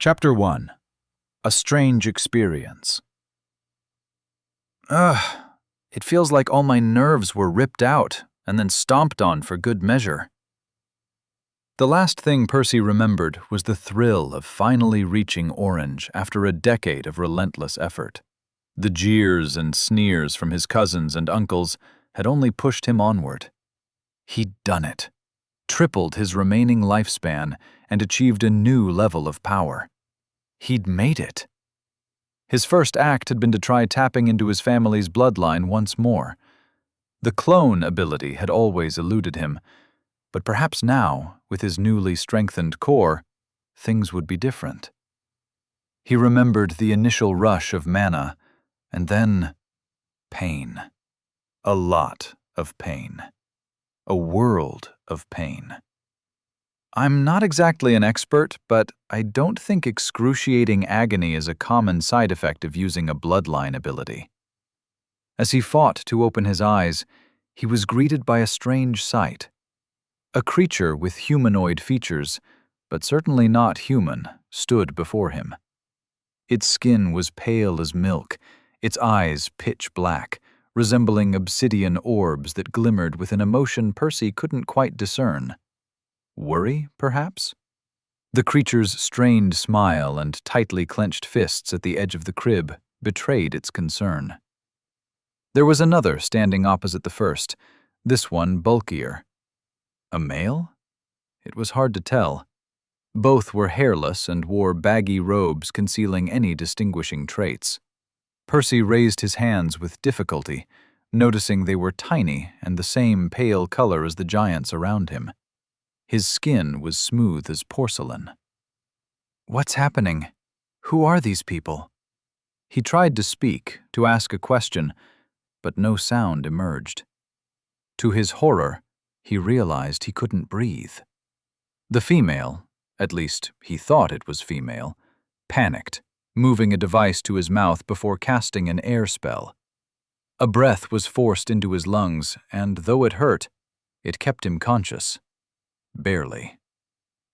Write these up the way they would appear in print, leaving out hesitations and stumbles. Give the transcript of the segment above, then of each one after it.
Chapter 1. A Strange Experience. It feels like all my nerves were ripped out and then stomped on for good measure. The last thing Percy remembered was the thrill of finally reaching Orange after a decade of relentless effort. The jeers and sneers from his cousins and uncles had only pushed him onward. He'd done it, tripled his remaining lifespan, and achieved a new level of power. He'd made it. His first act had been to try tapping into his family's bloodline once more. The clone ability had always eluded him, but perhaps now, with his newly strengthened core, things would be different. He remembered the initial rush of mana, and then pain. A lot of pain. A world of pain. I'm not exactly an expert, but I don't think excruciating agony is a common side effect of using a bloodline ability. As he fought to open his eyes, he was greeted by a strange sight. A creature with humanoid features, but certainly not human, stood before him. Its skin was pale as milk, its eyes pitch black, resembling obsidian orbs that glimmered with an emotion Percy couldn't quite discern. Worry, perhaps? The creature's strained smile and tightly clenched fists at the edge of the crib betrayed its concern. There was another standing opposite the first, this one bulkier. A male? It was hard to tell. Both were hairless and wore baggy robes concealing any distinguishing traits. Percy raised his hands with difficulty, noticing they were tiny and the same pale color as the giants around him. His skin was smooth as porcelain. What's happening? Who are these people? He tried to speak, to ask a question, but no sound emerged. To his horror, he realized he couldn't breathe. The female, at least he thought it was female, panicked, moving a device to his mouth before casting an air spell. A breath was forced into his lungs, and though it hurt, it kept him conscious. Barely.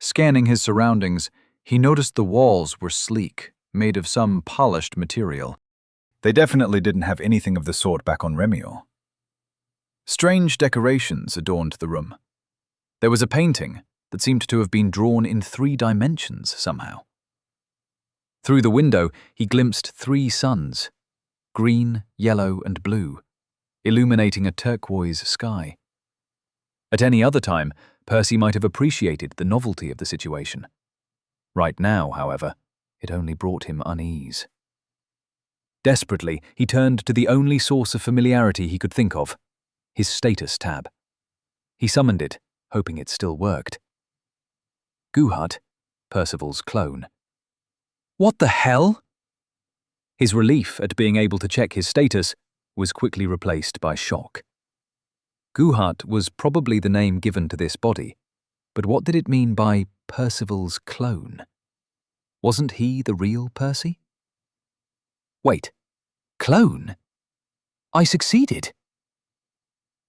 Scanning his surroundings, he noticed the walls were sleek, made of some polished material. They definitely didn't have anything of the sort back on Remio. Strange decorations adorned the room. There was a painting that seemed to have been drawn in 3 dimensions somehow. Through the window, he glimpsed 3 suns, green, yellow, and blue, illuminating a turquoise sky. At any other time, Percy might have appreciated the novelty of the situation. Right now, however, it only brought him unease. Desperately, he turned to the only source of familiarity he could think of, his status tab. He summoned it, hoping it still worked. Guhat, Percival's clone. What the hell? His relief at being able to check his status was quickly replaced by shock. Guhat was probably the name given to this body, but what did it mean by Percival's clone? Wasn't he the real Percy? Wait, clone? I succeeded!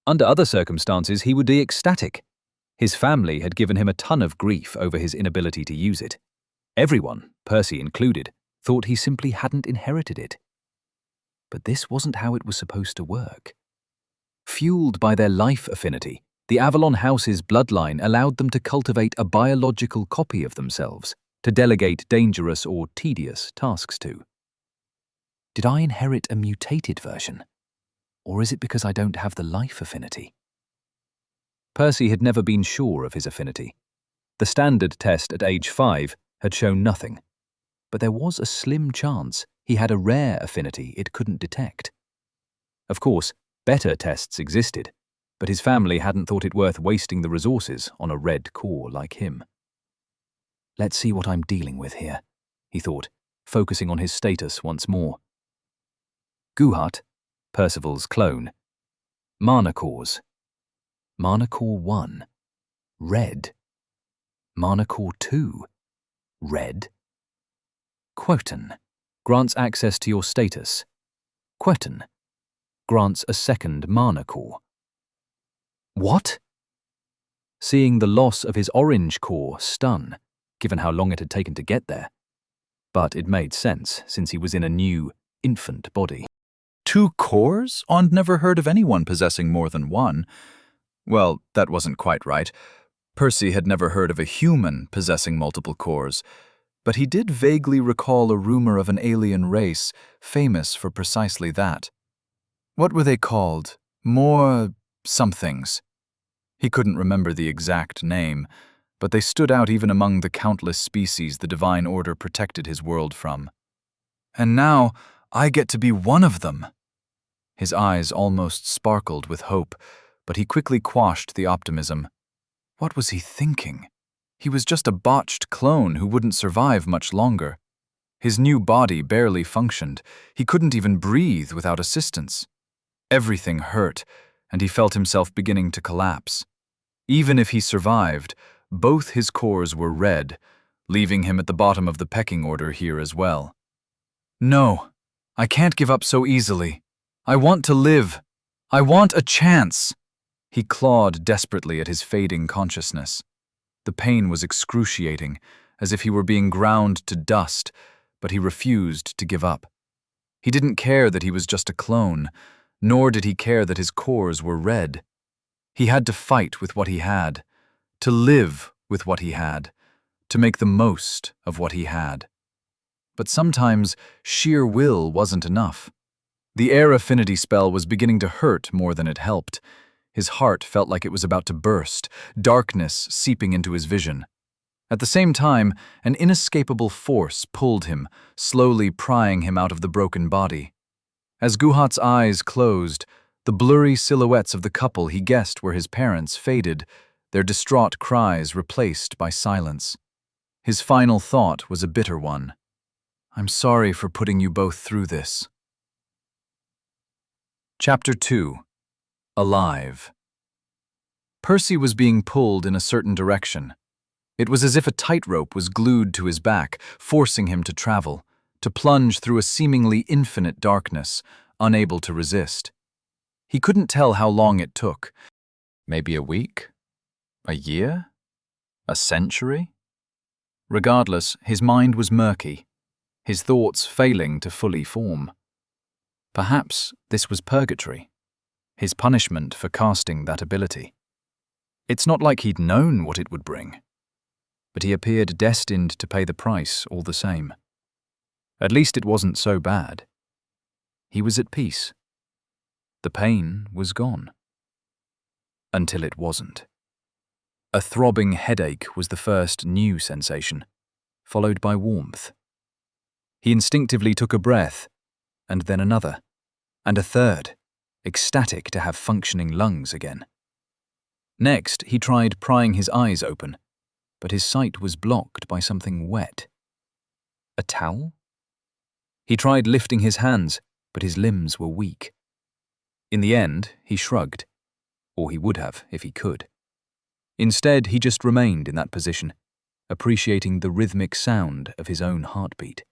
Under other circumstances, he would be ecstatic. His family had given him a ton of grief over his inability to use it. Everyone, Percy included, thought he simply hadn't inherited it. But this wasn't how it was supposed to work. Fueled by their life affinity, the Avalon House's bloodline allowed them to cultivate a biological copy of themselves, to delegate dangerous or tedious tasks to. Did I inherit a mutated version? Or is it because I don't have the life affinity? Percy had never been sure of his affinity. The standard test at age 5 had shown nothing, but there was a slim chance he had a rare affinity it couldn't detect. Of course, better tests existed, but his family hadn't thought it worth wasting the resources on a red core like him. Let's see what I'm dealing with here, he thought, focusing on his status once more. Guhat, Percival's clone. Mana cores. Mana core 1. Red. Mana core 2. Red. Quoten. Grants access to your status. Quoten. Grants a second mana core. What? Seeing the loss of his orange core stun, given how long it had taken to get there, But it made sense, since he was in a new, infant body. 2 cores? I'd never heard of anyone possessing more than one. Well, that wasn't quite right. Percy had never heard of a human possessing multiple cores, but he did vaguely recall a rumor of an alien race famous for precisely that. What were they called? More somethings. He couldn't remember the exact name, but they stood out even among the countless species the Divine Order protected his world from. And now I get to be one of them. His eyes almost sparkled with hope, but he quickly quashed the optimism. What was he thinking? He was just a botched clone who wouldn't survive much longer. His new body barely functioned. He couldn't even breathe without assistance. Everything hurt, and he felt himself beginning to collapse. Even if he survived, both his cores were red, leaving him at the bottom of the pecking order here as well. No, I can't give up so easily. I want to live. I want a chance. He clawed desperately at his fading consciousness. The pain was excruciating, as if he were being ground to dust, but he refused to give up. He didn't care that he was just a clone, nor did he care that his cores were red. He had to fight with what he had, to live with what he had, to make the most of what he had. But sometimes sheer will wasn't enough. The air affinity spell was beginning to hurt more than it helped. His heart felt like it was about to burst, darkness seeping into his vision. At the same time, an inescapable force pulled him, slowly prying him out of the broken body. As Guhat's eyes closed, the blurry silhouettes of the couple he guessed were his parents faded, their distraught cries replaced by silence. His final thought was a bitter one. I'm sorry for putting you both through this. Chapter 2. Alive. Percy was being pulled in a certain direction. It was as if a tightrope was glued to his back, forcing him to travel, to plunge through a seemingly infinite darkness, unable to resist. He couldn't tell how long it took. Maybe a week? A year? A century? Regardless, his mind was murky, his thoughts failing to fully form. Perhaps this was purgatory, his punishment for casting that ability. It's not like he'd known what it would bring, but he appeared destined to pay the price all the same. At least it wasn't so bad. He was at peace. The pain was gone. Until it wasn't. A throbbing headache was the first new sensation, followed by warmth. He instinctively took a breath, and then another, and a third, ecstatic to have functioning lungs again. Next, he tried prying his eyes open, but his sight was blocked by something wet. A towel? He tried lifting his hands, but his limbs were weak. In the end, he shrugged, or he would have if he could. Instead, he just remained in that position, appreciating the rhythmic sound of his own heartbeat.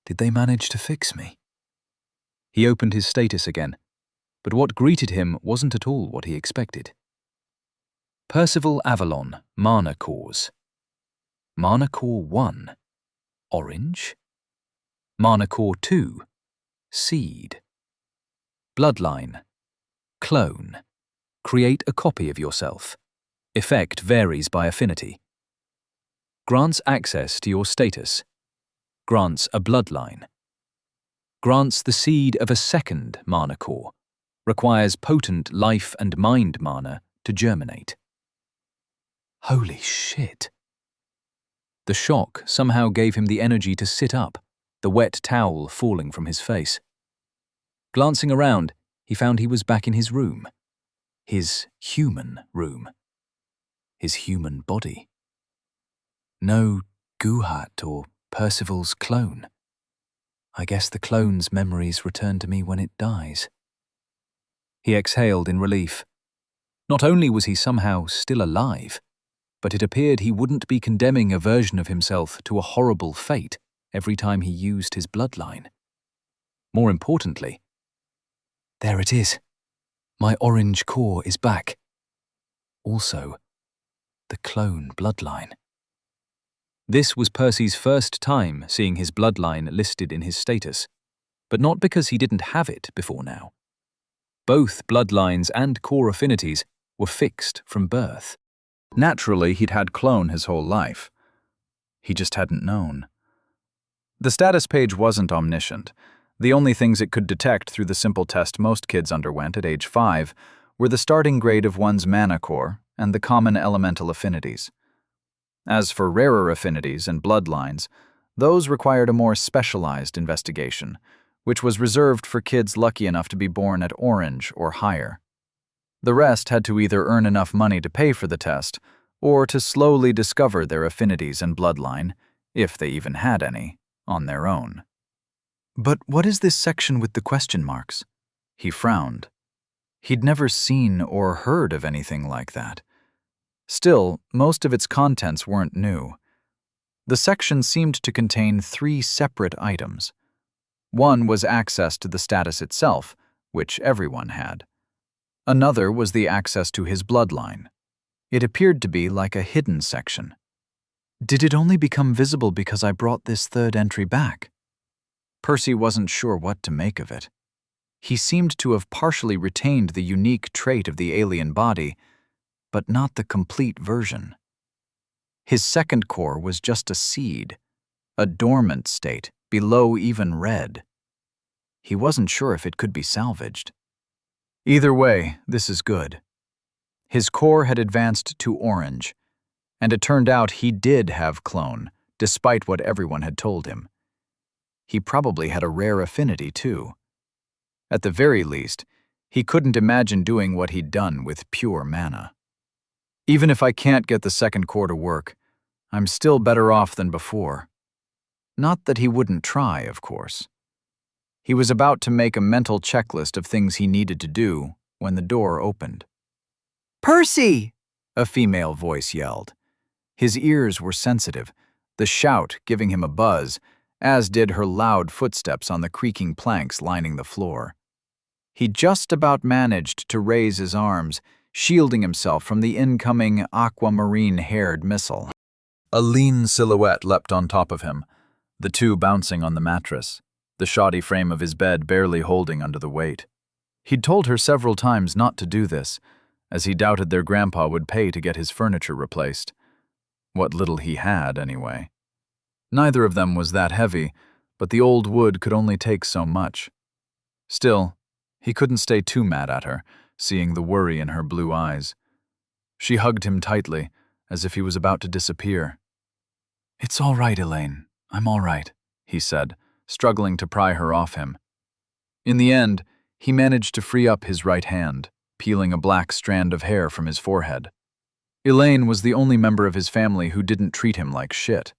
Did they manage to fix me? He opened his status again, but what greeted him wasn't at all what he expected. Percival Avalon, Mana Cores. Mana Core 1, Orange. Mana Core 2, Seed. Bloodline, Clone. Create a copy of yourself. Effect varies by affinity. Grants access to your status. Grants a bloodline. Grants the seed of a second mana core. Requires potent life and mind mana to germinate. Holy shit. The shock somehow gave him the energy to sit up, the wet towel falling from his face. Glancing around, he found he was back in his room. His human room. His human body. No Guhat or Percival's clone. I guess the clone's memories return to me when it dies. He exhaled in relief. Not only was he somehow still alive, but it appeared he wouldn't be condemning a version of himself to a horrible fate every time he used his bloodline. More importantly, there it is. My orange core is back. Also, the clone bloodline. This was Percy's first time seeing his bloodline listed in his status, but not because he didn't have it before now. Both bloodlines and core affinities were fixed from birth. Naturally, he'd had clone his whole life. He just hadn't known. The status page wasn't omniscient. The only things it could detect through the simple test most kids underwent at age 5 were the starting grade of one's mana core and the common elemental affinities. As for rarer affinities and bloodlines, those required a more specialized investigation, which was reserved for kids lucky enough to be born at orange or higher. The rest had to either earn enough money to pay for the test, or to slowly discover their affinities and bloodline, if they even had any, on their own. But what is this section with the question marks? He frowned. He'd never seen or heard of anything like that. Still, most of its contents weren't new. The section seemed to contain 3 separate items. One was access to the status itself, which everyone had. Another was the access to his bloodline. It appeared to be like a hidden section. Did it only become visible because I brought this third entry back? Percy wasn't sure what to make of it. He seemed to have partially retained the unique trait of the alien body, but not the complete version. His second core was just a seed, a dormant state, below even red. He wasn't sure if it could be salvaged. Either way, this is good. His core had advanced to orange, and it turned out he did have clone, despite what everyone had told him. He probably had a rare affinity, too. At the very least, he couldn't imagine doing what he'd done with pure mana. Even if I can't get the second core to work, I'm still better off than before. Not that he wouldn't try, of course. He was about to make a mental checklist of things he needed to do when the door opened. "Percy!" a female voice yelled. His ears were sensitive, the shout giving him a buzz, as did her loud footsteps on the creaking planks lining the floor. He just about managed to raise his arms, shielding himself from the incoming aquamarine-haired missile. A lean silhouette leapt on top of him, the two bouncing on the mattress, the shoddy frame of his bed barely holding under the weight. He'd told her several times not to do this, as he doubted their grandpa would pay to get his furniture replaced. What little he had, anyway. Neither of them was that heavy, but the old wood could only take so much. Still, he couldn't stay too mad at her, seeing the worry in her blue eyes. She hugged him tightly, as if he was about to disappear. "It's all right, Elaine. I'm all right," he said, struggling to pry her off him. In the end, he managed to free up his right hand, peeling a black strand of hair from his forehead. Elaine was the only member of his family who didn't treat him like shit.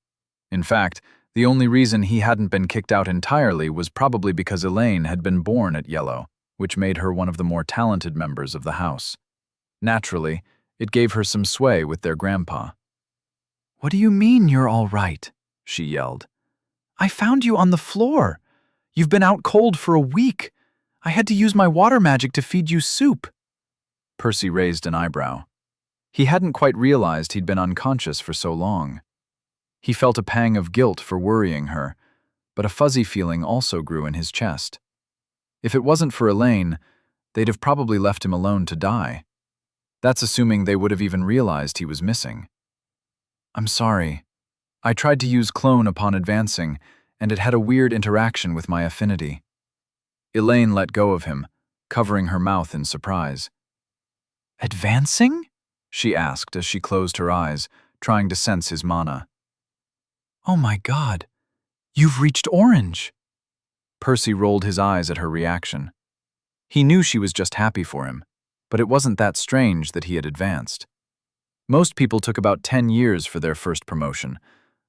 In fact, the only reason he hadn't been kicked out entirely was probably because Elaine had been born at Yellow, which made her one of the more talented members of the house. Naturally, it gave her some sway with their grandpa. "What do you mean you're all right?" she yelled. "I found you on the floor. You've been out cold for a week. I had to use my water magic to feed you soup." Percy raised an eyebrow. He hadn't quite realized he'd been unconscious for so long. He felt a pang of guilt for worrying her, but a fuzzy feeling also grew in his chest. If it wasn't for Elaine, they'd have probably left him alone to die. That's assuming they would have even realized he was missing. "I'm sorry. I tried to use clone upon advancing, and it had a weird interaction with my affinity." Elaine let go of him, covering her mouth in surprise. "Advancing?" she asked as she closed her eyes, trying to sense his mana. "Oh my God, you've reached orange." Percy rolled his eyes at her reaction. He knew she was just happy for him, but it wasn't that strange that he had advanced. Most people took about 10 years for their first promotion,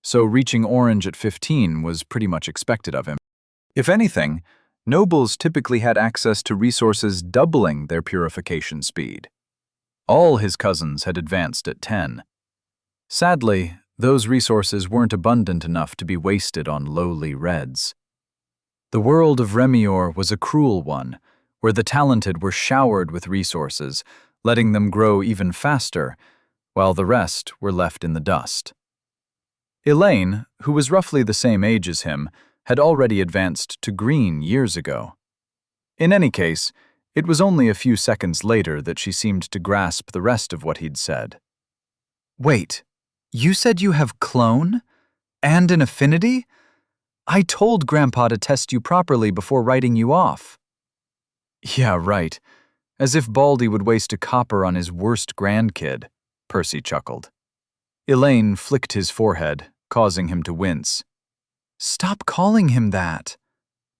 so reaching orange at 15 was pretty much expected of him. If anything, nobles typically had access to resources doubling their purification speed. All his cousins had advanced at 10. Sadly, those resources weren't abundant enough to be wasted on lowly reds. The world of Remior was a cruel one, where the talented were showered with resources, letting them grow even faster, while the rest were left in the dust. Elaine, who was roughly the same age as him, had already advanced to green years ago. In any case, it was only a few seconds later that she seemed to grasp the rest of what he'd said. Wait, you said you have clone? And an affinity? I told Grandpa to test you properly before writing you off. Yeah, right. As if Baldy would waste a copper on his worst grandkid, Percy chuckled. Elaine flicked his forehead, causing him to wince. Stop calling him that.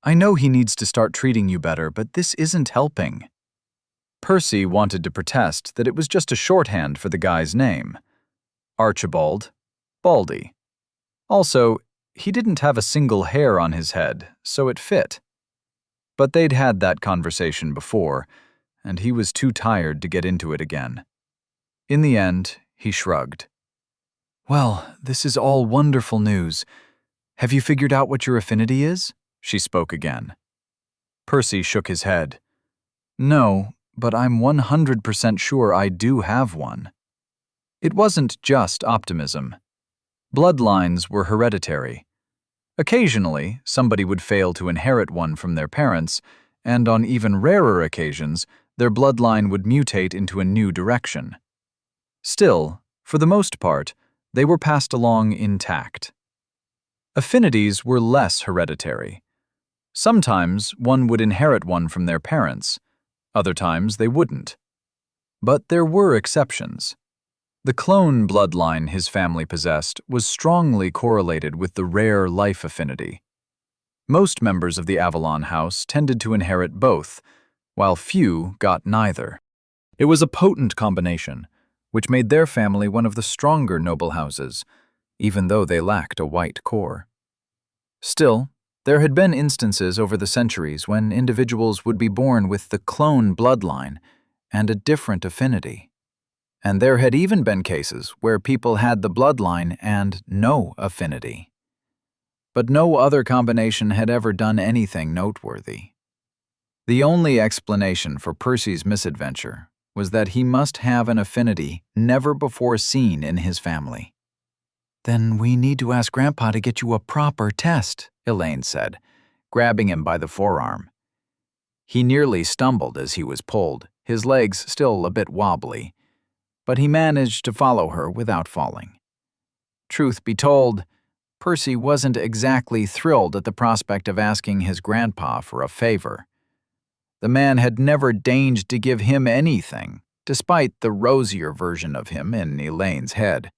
I know he needs to start treating you better, but this isn't helping. Percy wanted to protest that it was just a shorthand for the guy's name. Archibald, Baldy. Also, he didn't have a single hair on his head, so it fit. But they'd had that conversation before, and he was too tired to get into it again. In the end, he shrugged. Well, this is all wonderful news. Have you figured out what your affinity is? She spoke again. Percy shook his head. No, but I'm 100% sure I do have one. It wasn't just optimism. Bloodlines were hereditary. Occasionally, somebody would fail to inherit one from their parents, and on even rarer occasions, their bloodline would mutate into a new direction. Still, for the most part, they were passed along intact. Affinities were less hereditary. Sometimes one would inherit one from their parents, other times they wouldn't. But there were exceptions. The clone bloodline his family possessed was strongly correlated with the rare life affinity. Most members of the Avalon house tended to inherit both, while few got neither. It was a potent combination, which made their family one of the stronger noble houses, even though they lacked a white core. Still, there had been instances over the centuries when individuals would be born with the clone bloodline and a different affinity. And there had even been cases where people had the bloodline and no affinity. But no other combination had ever done anything noteworthy. The only explanation for Percy's misadventure was that he must have an affinity never before seen in his family. Then we need to ask Grandpa to get you a proper test, Elaine said, grabbing him by the forearm. He nearly stumbled as he was pulled, his legs still a bit wobbly, but he managed to follow her without falling. Truth be told, Percy wasn't exactly thrilled at the prospect of asking his grandpa for a favor. The man had never deigned to give him anything, despite the rosier version of him in Elaine's head.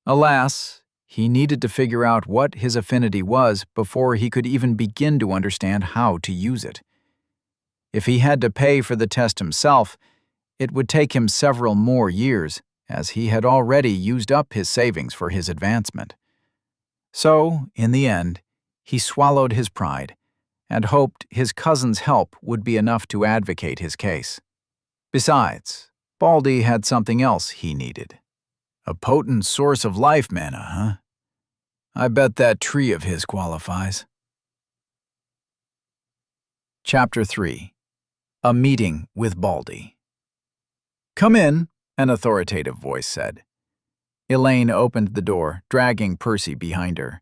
Alas, he needed to figure out what his affinity was before he could even begin to understand how to use it. If he had to pay for the test himself, it would take him several more years, as he had already used up his savings for his advancement. So, in the end, he swallowed his pride and hoped his cousin's help would be enough to advocate his case. Besides, Baldy had something else he needed. A potent source of life mana, huh? I bet that tree of his qualifies. Chapter 3. A Meeting with Baldy. Come in, an authoritative voice said. Elaine opened the door, dragging Percy behind her.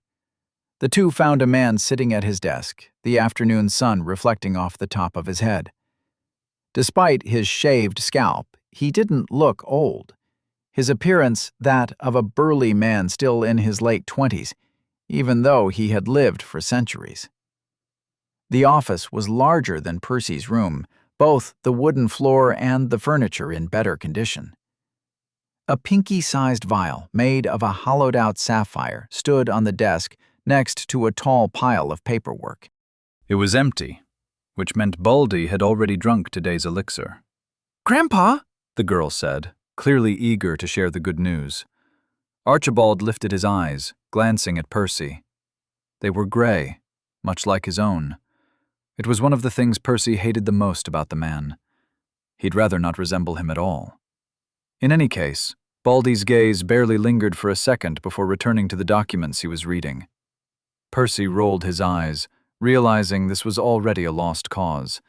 The two found a man sitting at his desk, the afternoon sun reflecting off the top of his head. Despite his shaved scalp, he didn't look old. His appearance that of a burly man still in his late 20s, even though he had lived for centuries. The office was larger than Percy's room, both the wooden floor and the furniture in better condition. A pinky-sized vial made of a hollowed-out sapphire stood on the desk next to a tall pile of paperwork. It was empty, which meant Baldy had already drunk today's elixir. "Grandpa," the girl said, clearly eager to share the good news. Archibald lifted his eyes, glancing at Percy. They were gray, much like his own. It was one of the things Percy hated the most about the man. He'd rather not resemble him at all. In any case, Baldy's gaze barely lingered for a second before returning to the documents he was reading. Percy rolled his eyes, realizing this was already a lost cause,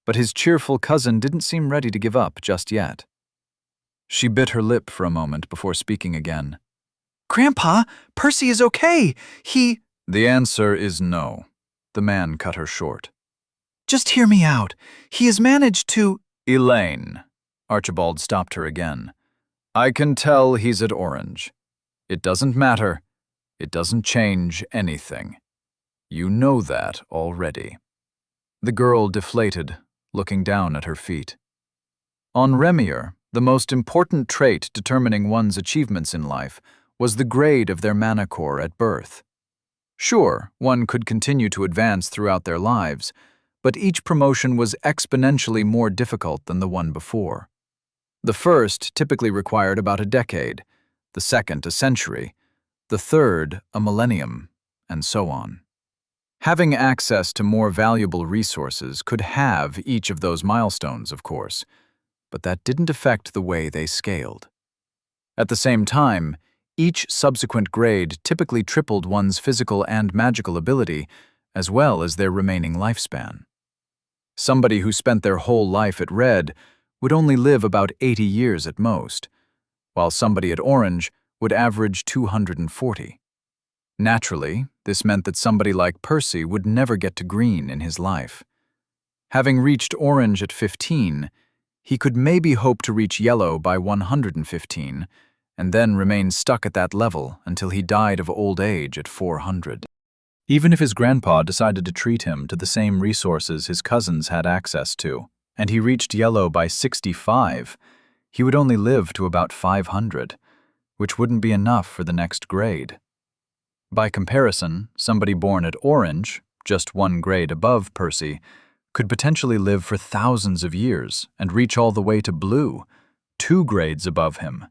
but his cheerful cousin didn't seem ready to give up just yet. She bit her lip for a moment before speaking again. Grandpa, Percy is okay. The answer is no. The man cut her short. Just hear me out. He has managed to... Elaine. Archibald stopped her again. I can tell he's at Orange. It doesn't matter. It doesn't change anything. You know that already. The girl deflated, looking down at her feet. On Remier, the most important trait determining one's achievements in life was the grade of their mana core at birth. Sure, one could continue to advance throughout their lives, but each promotion was exponentially more difficult than the one before. The first typically required about a decade, the second a century, the third a millennium, and so on. Having access to more valuable resources could halve each of those milestones, of course, but that didn't affect the way they scaled. At the same time, each subsequent grade typically tripled one's physical and magical ability, as well as their remaining lifespan. Somebody who spent their whole life at Red would only live about 80 years at most, while somebody at Orange would average 240. Naturally, this meant that somebody like Percy would never get to green in his life. Having reached Orange at 15, he could maybe hope to reach yellow by 115, and then remain stuck at that level until he died of old age at 400. Even if his grandpa decided to treat him to the same resources his cousins had access to, and he reached yellow by 65, he would only live to about 500, which wouldn't be enough for the next grade. By comparison, somebody born at Orange, just one grade above Percy, could potentially live for thousands of years and reach all the way to Blue, 2 grades above him.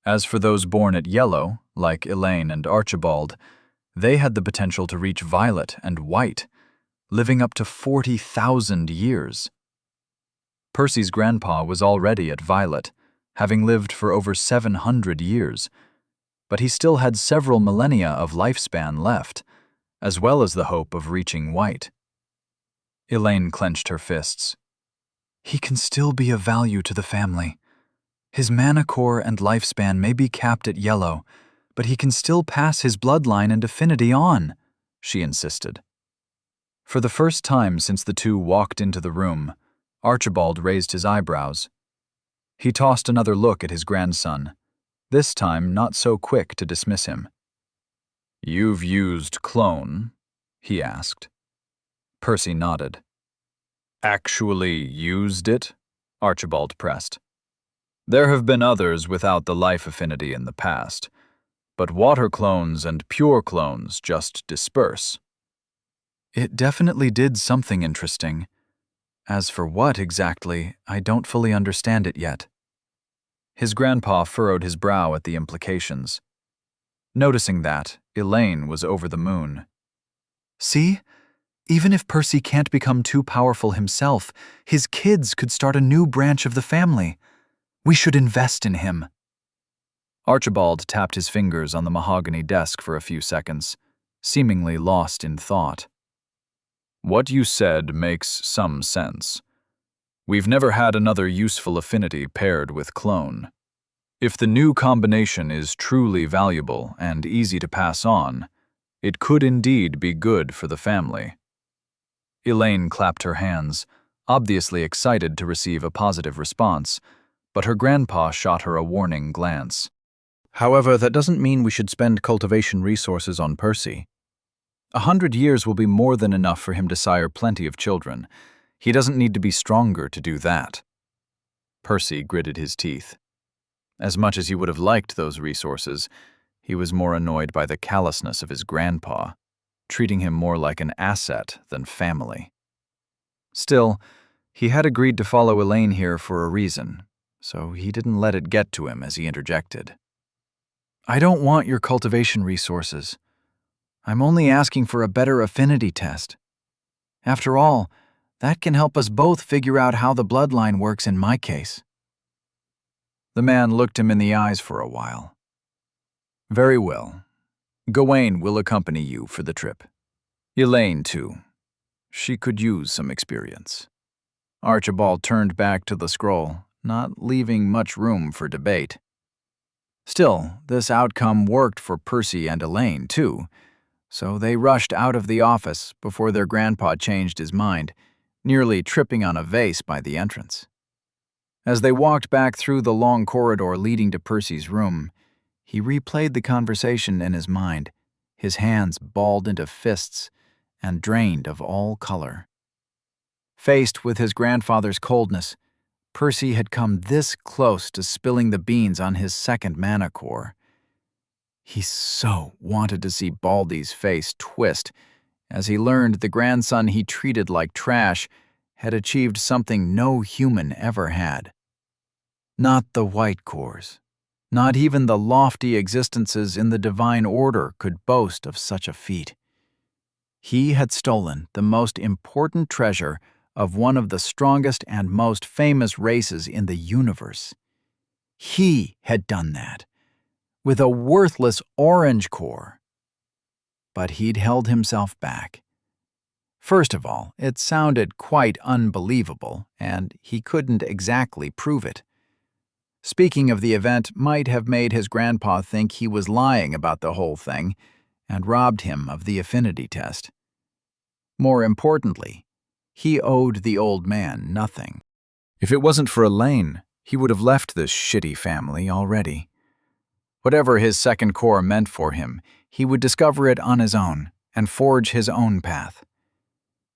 As for those born at Yellow, like Elaine and Archibald, they had the potential to reach Violet and White, living up to 40,000 years. Percy's grandpa was already at Violet, having lived for over 700 years, but he still had several millennia of lifespan left, as well as the hope of reaching White. Elaine clenched her fists. He can still be of value to the family. His mana core and lifespan may be capped at Yellow, but he can still pass his bloodline and affinity on, she insisted. For the first time since the two walked into the room, Archibald raised his eyebrows. He tossed another look at his grandson, this time not so quick to dismiss him. "You've used clone?" he asked. Percy nodded. "Actually used it?" Archibald pressed. "There have been others without the life affinity in the past, but water clones and pure clones just disperse." It definitely did something interesting. As for what exactly, I don't fully understand it yet. His grandpa furrowed his brow at the implications. Noticing that, Elaine was over the moon. See? Even if Percy can't become too powerful himself, his kids could start a new branch of the family. We should invest in him. Archibald tapped his fingers on the mahogany desk for a few seconds, seemingly lost in thought. "What you said makes some sense. We've never had another useful affinity paired with clone. If the new combination is truly valuable and easy to pass on, it could indeed be good for the family." Elaine clapped her hands, obviously excited to receive a positive response, but her grandpa shot her a warning glance. "However, that doesn't mean we should spend cultivation resources on Percy. 100 years will be more than enough for him to sire plenty of children. He doesn't need to be stronger to do that." Percy gritted his teeth. As much as he would have liked those resources, he was more annoyed by the callousness of his grandpa, treating him more like an asset than family. Still, he had agreed to follow Elaine here for a reason, so he didn't let it get to him as he interjected. "I don't want your cultivation resources. I'm only asking for a better affinity test. After all, that can help us both figure out how the bloodline works in my case." The man looked him in the eyes for a while. "Very well. Gawain will accompany you for the trip. Elaine, too. She could use some experience." Archibald turned back to the scroll, not leaving much room for debate. Still, this outcome worked for Percy and Elaine, too, so they rushed out of the office before their grandpa changed his mind, nearly tripping on a vase by the entrance. As they walked back through the long corridor leading to Percy's room, he replayed the conversation in his mind, his hands balled into fists and drained of all color. Faced with his grandfather's coldness, Percy had come this close to spilling the beans on his second mana core. He so wanted to see Baldy's face twist as he learned the grandson he treated like trash had achieved something no human ever had. Not the white cores, not even the lofty existences in the divine order could boast of such a feat. He had stolen the most important treasure of one of the strongest and most famous races in the universe. He had done that, with a worthless orange core. But he'd held himself back. First of all, it sounded quite unbelievable, and he couldn't exactly prove it. Speaking of the event might have made his grandpa think he was lying about the whole thing and robbed him of the affinity test. More importantly, he owed the old man nothing. If it wasn't for Elaine, he would have left this shitty family already. Whatever his second core meant for him, he would discover it on his own and forge his own path.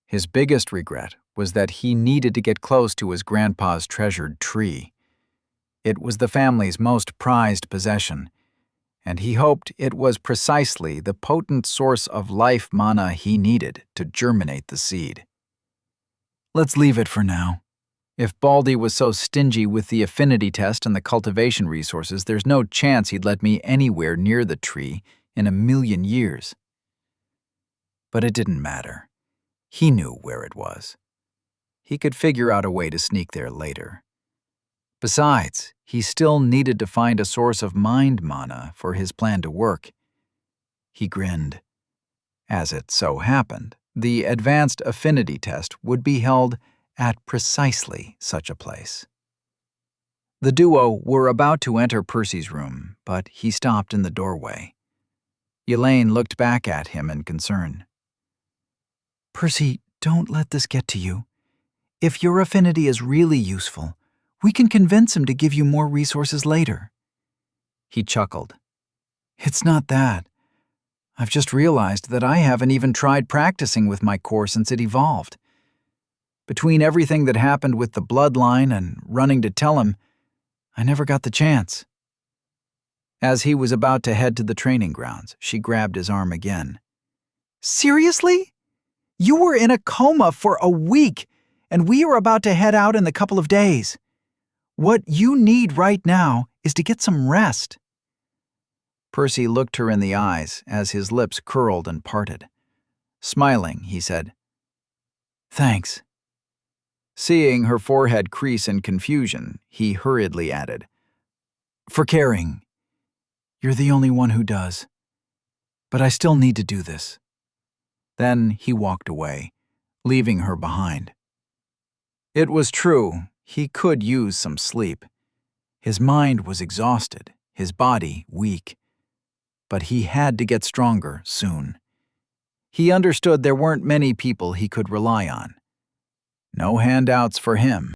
His biggest regret was that he needed to get close to his grandpa's treasured tree. It was the family's most prized possession, and he hoped it was precisely the potent source of life mana he needed to germinate the seed. Let's leave it for now. If Baldy was so stingy with the affinity test and the cultivation resources, there's no chance he'd let me anywhere near the tree in a million years. But it didn't matter. He knew where it was. He could figure out a way to sneak there later. Besides, he still needed to find a source of mind mana for his plan to work. He grinned. As it so happened, the advanced affinity test would be held at precisely such a place. The duo were about to enter Percy's room, but he stopped in the doorway. Elaine looked back at him in concern. Percy, don't let this get to you. If your affinity is really useful, we can convince him to give you more resources later. He chuckled. It's not that. I've just realized that I haven't even tried practicing with my core since it evolved. Between everything that happened with the bloodline and running to tell him, I never got the chance. As he was about to head to the training grounds, she grabbed his arm again. Seriously? You were in a coma for a week, and we are about to head out in a couple of days. What you need right now is to get some rest. Percy looked her in the eyes as his lips curled and parted. Smiling, he said, Thanks. Seeing her forehead crease in confusion, he hurriedly added, For caring. You're the only one who does. But I still need to do this. Then he walked away, leaving her behind. It was true, he could use some sleep. His mind was exhausted, his body weak. But he had to get stronger soon. He understood there weren't many people he could rely on. No handouts for him.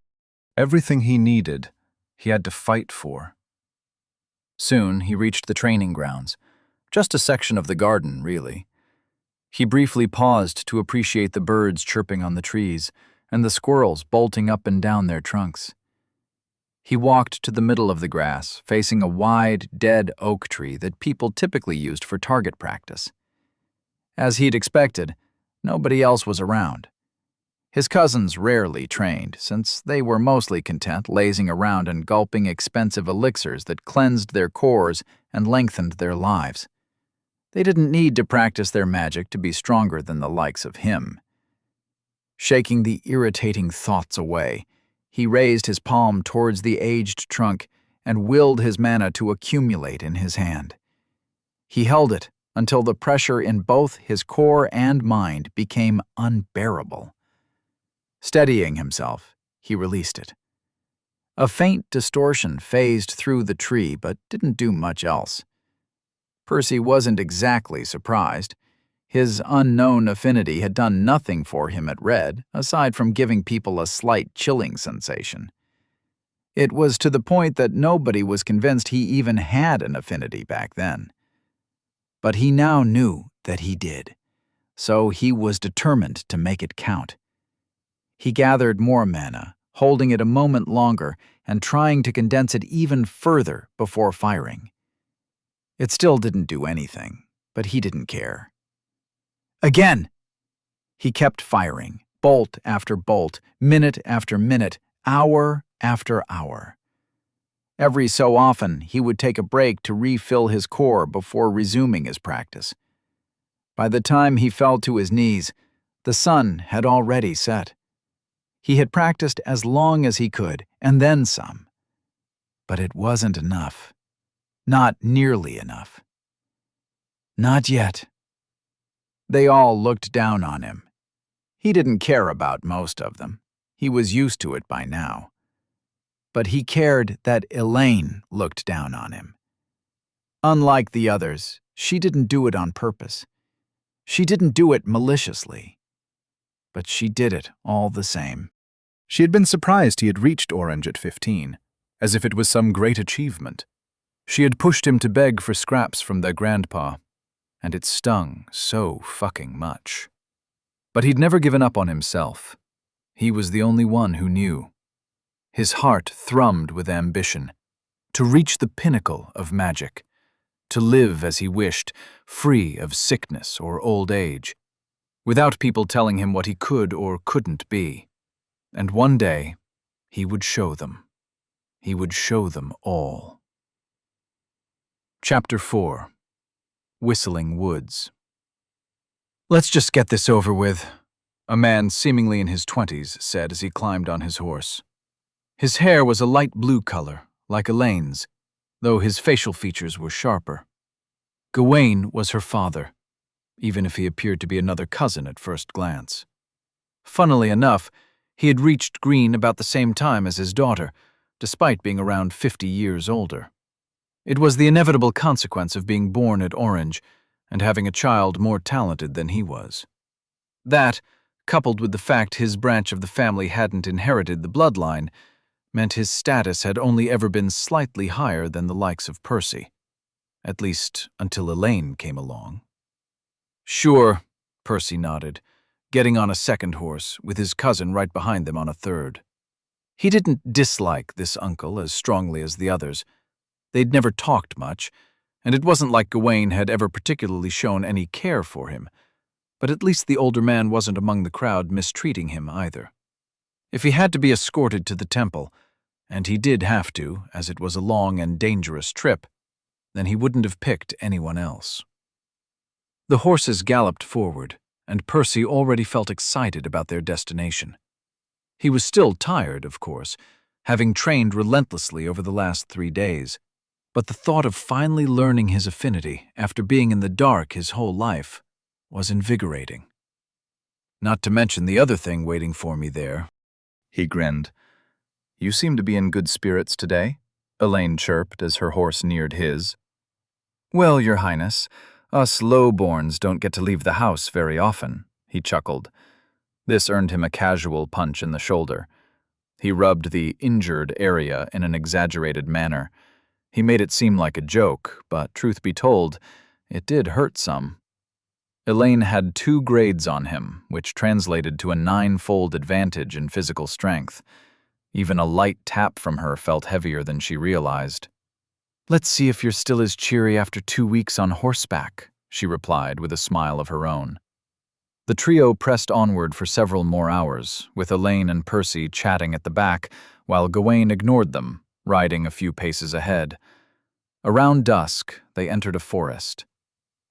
Everything he needed, he had to fight for. Soon he reached the training grounds, just a section of the garden, really. He briefly paused to appreciate the birds chirping on the trees and the squirrels bolting up and down their trunks. He walked to the middle of the grass, facing a wide, dead oak tree that people typically used for target practice. As he'd expected, nobody else was around. His cousins rarely trained, since they were mostly content lazing around and gulping expensive elixirs that cleansed their cores and lengthened their lives. They didn't need to practice their magic to be stronger than the likes of him. Shaking the irritating thoughts away, he raised his palm towards the aged trunk and willed his mana to accumulate in his hand. He held it until the pressure in both his core and mind became unbearable. Steadying himself, he released it. A faint distortion phased through the tree but didn't do much else. Percy wasn't exactly surprised. His unknown affinity had done nothing for him at Red, aside from giving people a slight chilling sensation. It was to the point that nobody was convinced he even had an affinity back then. But he now knew that he did, so he was determined to make it count. He gathered more mana, holding it a moment longer and trying to condense it even further before firing. It still didn't do anything, but he didn't care. Again! He kept firing, bolt after bolt, minute after minute, hour after hour. Every so often, he would take a break to refill his core before resuming his practice. By the time he fell to his knees, the sun had already set. He had practiced as long as he could, and then some. But it wasn't enough. Not nearly enough. Not yet. They all looked down on him. He didn't care about most of them. He was used to it by now. But he cared that Elaine looked down on him. Unlike the others, she didn't do it on purpose. She didn't do it maliciously. But she did it all the same. She had been surprised he had reached Orange at 15, as if it was some great achievement. She had pushed him to beg for scraps from their grandpa, and it stung so fucking much. But he'd never given up on himself. He was the only one who knew. His heart thrummed with ambition, to reach the pinnacle of magic, to live as he wished, free of sickness or old age, without people telling him what he could or couldn't be. And one day, he would show them. He would show them all. Chapter 4. Whistling Woods. "Let's just get this over with," a man seemingly in his 20s said as he climbed on his horse. His hair was a light blue color, like Elaine's, though his facial features were sharper. Gawain was her father, even if he appeared to be another cousin at first glance. Funnily enough, he had reached Green about the same time as his daughter, despite being around 50 years older. It was the inevitable consequence of being born at Orange and having a child more talented than he was. That, coupled with the fact his branch of the family hadn't inherited the bloodline, meant his status had only ever been slightly higher than the likes of Percy. At least until Elaine came along. "Sure," Percy nodded, getting on a second horse, with his cousin right behind them on a third. He didn't dislike this uncle as strongly as the others. They'd never talked much, and it wasn't like Gawain had ever particularly shown any care for him, but at least the older man wasn't among the crowd mistreating him either. If he had to be escorted to the temple, and he did have to, as it was a long and dangerous trip, then he wouldn't have picked anyone else. The horses galloped forward, and Percy already felt excited about their destination. He was still tired, of course, having trained relentlessly over the last 3 days, but the thought of finally learning his affinity after being in the dark his whole life was invigorating. "Not to mention the other thing waiting for me there," he grinned. "You seem to be in good spirits today," Elaine chirped as her horse neared his. "Well, Your Highness, us lowborns don't get to leave the house very often," he chuckled. This earned him a casual punch in the shoulder. He rubbed the injured area in an exaggerated manner. He made it seem like a joke, but truth be told, it did hurt some. Elaine had 2 grades on him, which translated to a 9-fold advantage in physical strength. Even a light tap from her felt heavier than she realized. "Let's see if you're still as cheery after 2 weeks on horseback," she replied with a smile of her own. The trio pressed onward for several more hours, with Elaine and Percy chatting at the back, while Gawain ignored them, riding a few paces ahead. Around dusk, they entered a forest.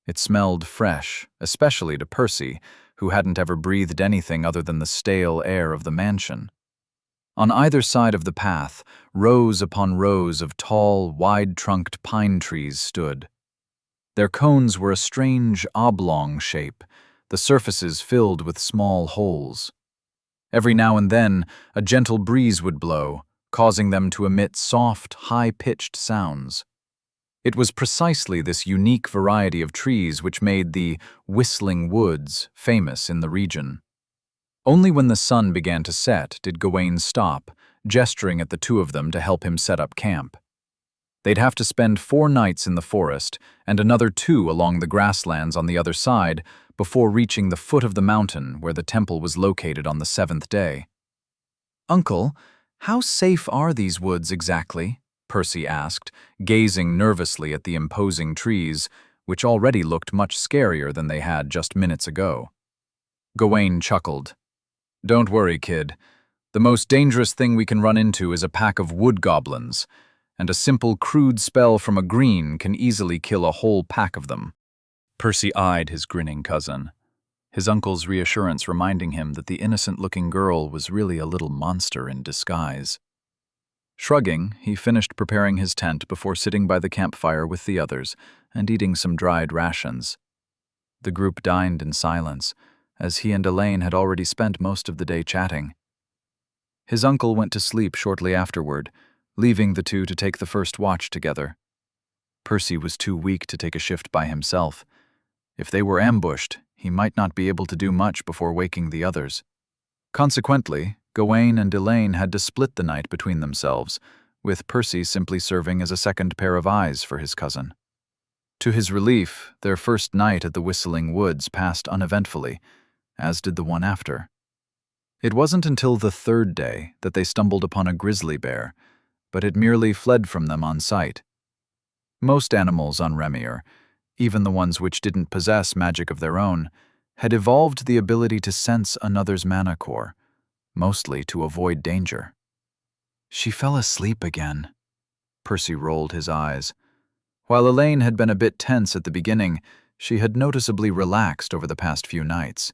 It smelled fresh, especially to Percy, who hadn't ever breathed anything other than the stale air of the mansion. On either side of the path, rows upon rows of tall, wide-trunked pine trees stood. Their cones were a strange oblong shape, the surfaces filled with small holes. Every now and then, a gentle breeze would blow, causing them to emit soft, high-pitched sounds. It was precisely this unique variety of trees which made the whistling woods famous in the region. Only when the sun began to set did Gawain stop, gesturing at the two of them to help him set up camp. They'd have to spend 4 nights in the forest and another 2 along the grasslands on the other side before reaching the foot of the mountain where the temple was located on the 7th day. "Uncle, how safe are these woods exactly?" Percy asked, gazing nervously at the imposing trees, which already looked much scarier than they had just minutes ago. Gawain chuckled. "Don't worry, kid. The most dangerous thing we can run into is a pack of wood goblins, and a simple crude spell from a green can easily kill a whole pack of them." Percy eyed his grinning cousin, his uncle's reassurance reminding him that the innocent-looking girl was really a little monster in disguise. Shrugging, he finished preparing his tent before sitting by the campfire with the others and eating some dried rations. The group dined in silence, as he and Elaine had already spent most of the day chatting. His uncle went to sleep shortly afterward, leaving the two to take the first watch together. Percy was too weak to take a shift by himself. If they were ambushed, he might not be able to do much before waking the others. Consequently, Gawain and Elaine had to split the night between themselves, with Percy simply serving as a second pair of eyes for his cousin. To his relief, their first night at the Whistling Woods passed uneventfully, as did the one after. It wasn't until the 3rd day that they stumbled upon a grizzly bear, but it merely fled from them on sight. Most animals on Remir, even the ones which didn't possess magic of their own, had evolved the ability to sense another's mana core, mostly to avoid danger. "She fell asleep again." Percy rolled his eyes. While Elaine had been a bit tense at the beginning, she had noticeably relaxed over the past few nights.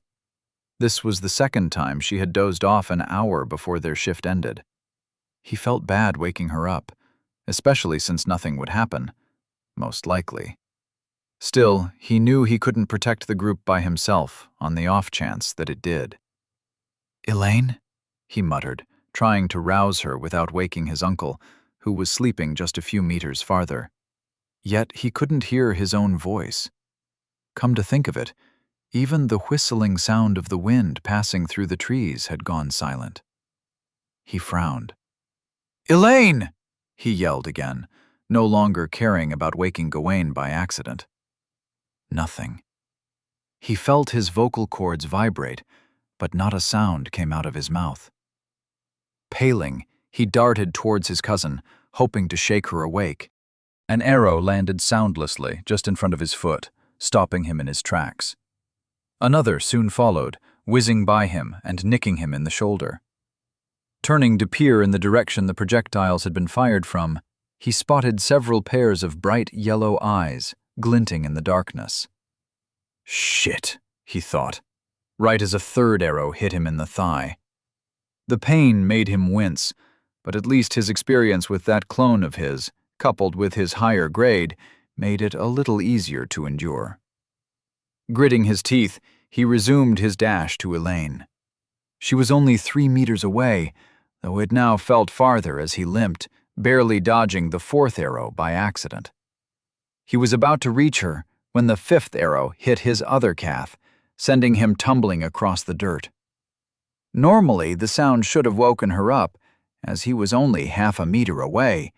This was the 2nd time she had dozed off an hour before their shift ended. He felt bad waking her up, especially since nothing would happen, most likely. Still, he knew he couldn't protect the group by himself on the off chance that it did. "Elaine?" he muttered, trying to rouse her without waking his uncle, who was sleeping just a few meters farther. Yet he couldn't hear his own voice. Come to think of it, even the whistling sound of the wind passing through the trees had gone silent. He frowned. "Elaine!" he yelled again, no longer caring about waking Gawain by accident. Nothing. He felt his vocal cords vibrate, but not a sound came out of his mouth. Paling, he darted towards his cousin, hoping to shake her awake. An arrow landed soundlessly just in front of his foot, stopping him in his tracks. Another soon followed, whizzing by him and nicking him in the shoulder. Turning to peer in the direction the projectiles had been fired from, he spotted several pairs of bright yellow eyes, glinting in the darkness. "Shit," he thought, right as a 3rd arrow hit him in the thigh. The pain made him wince, but at least his experience with that clone of his, coupled with his higher grade, made it a little easier to endure. Gritting his teeth, he resumed his dash to Elaine. She was only 3 meters away, though it now felt farther as he limped, barely dodging the 4th arrow by accident. He was about to reach her when the 5th arrow hit his other calf, sending him tumbling across the dirt. Normally, the sound should have woken her up, as he was only half a meter away,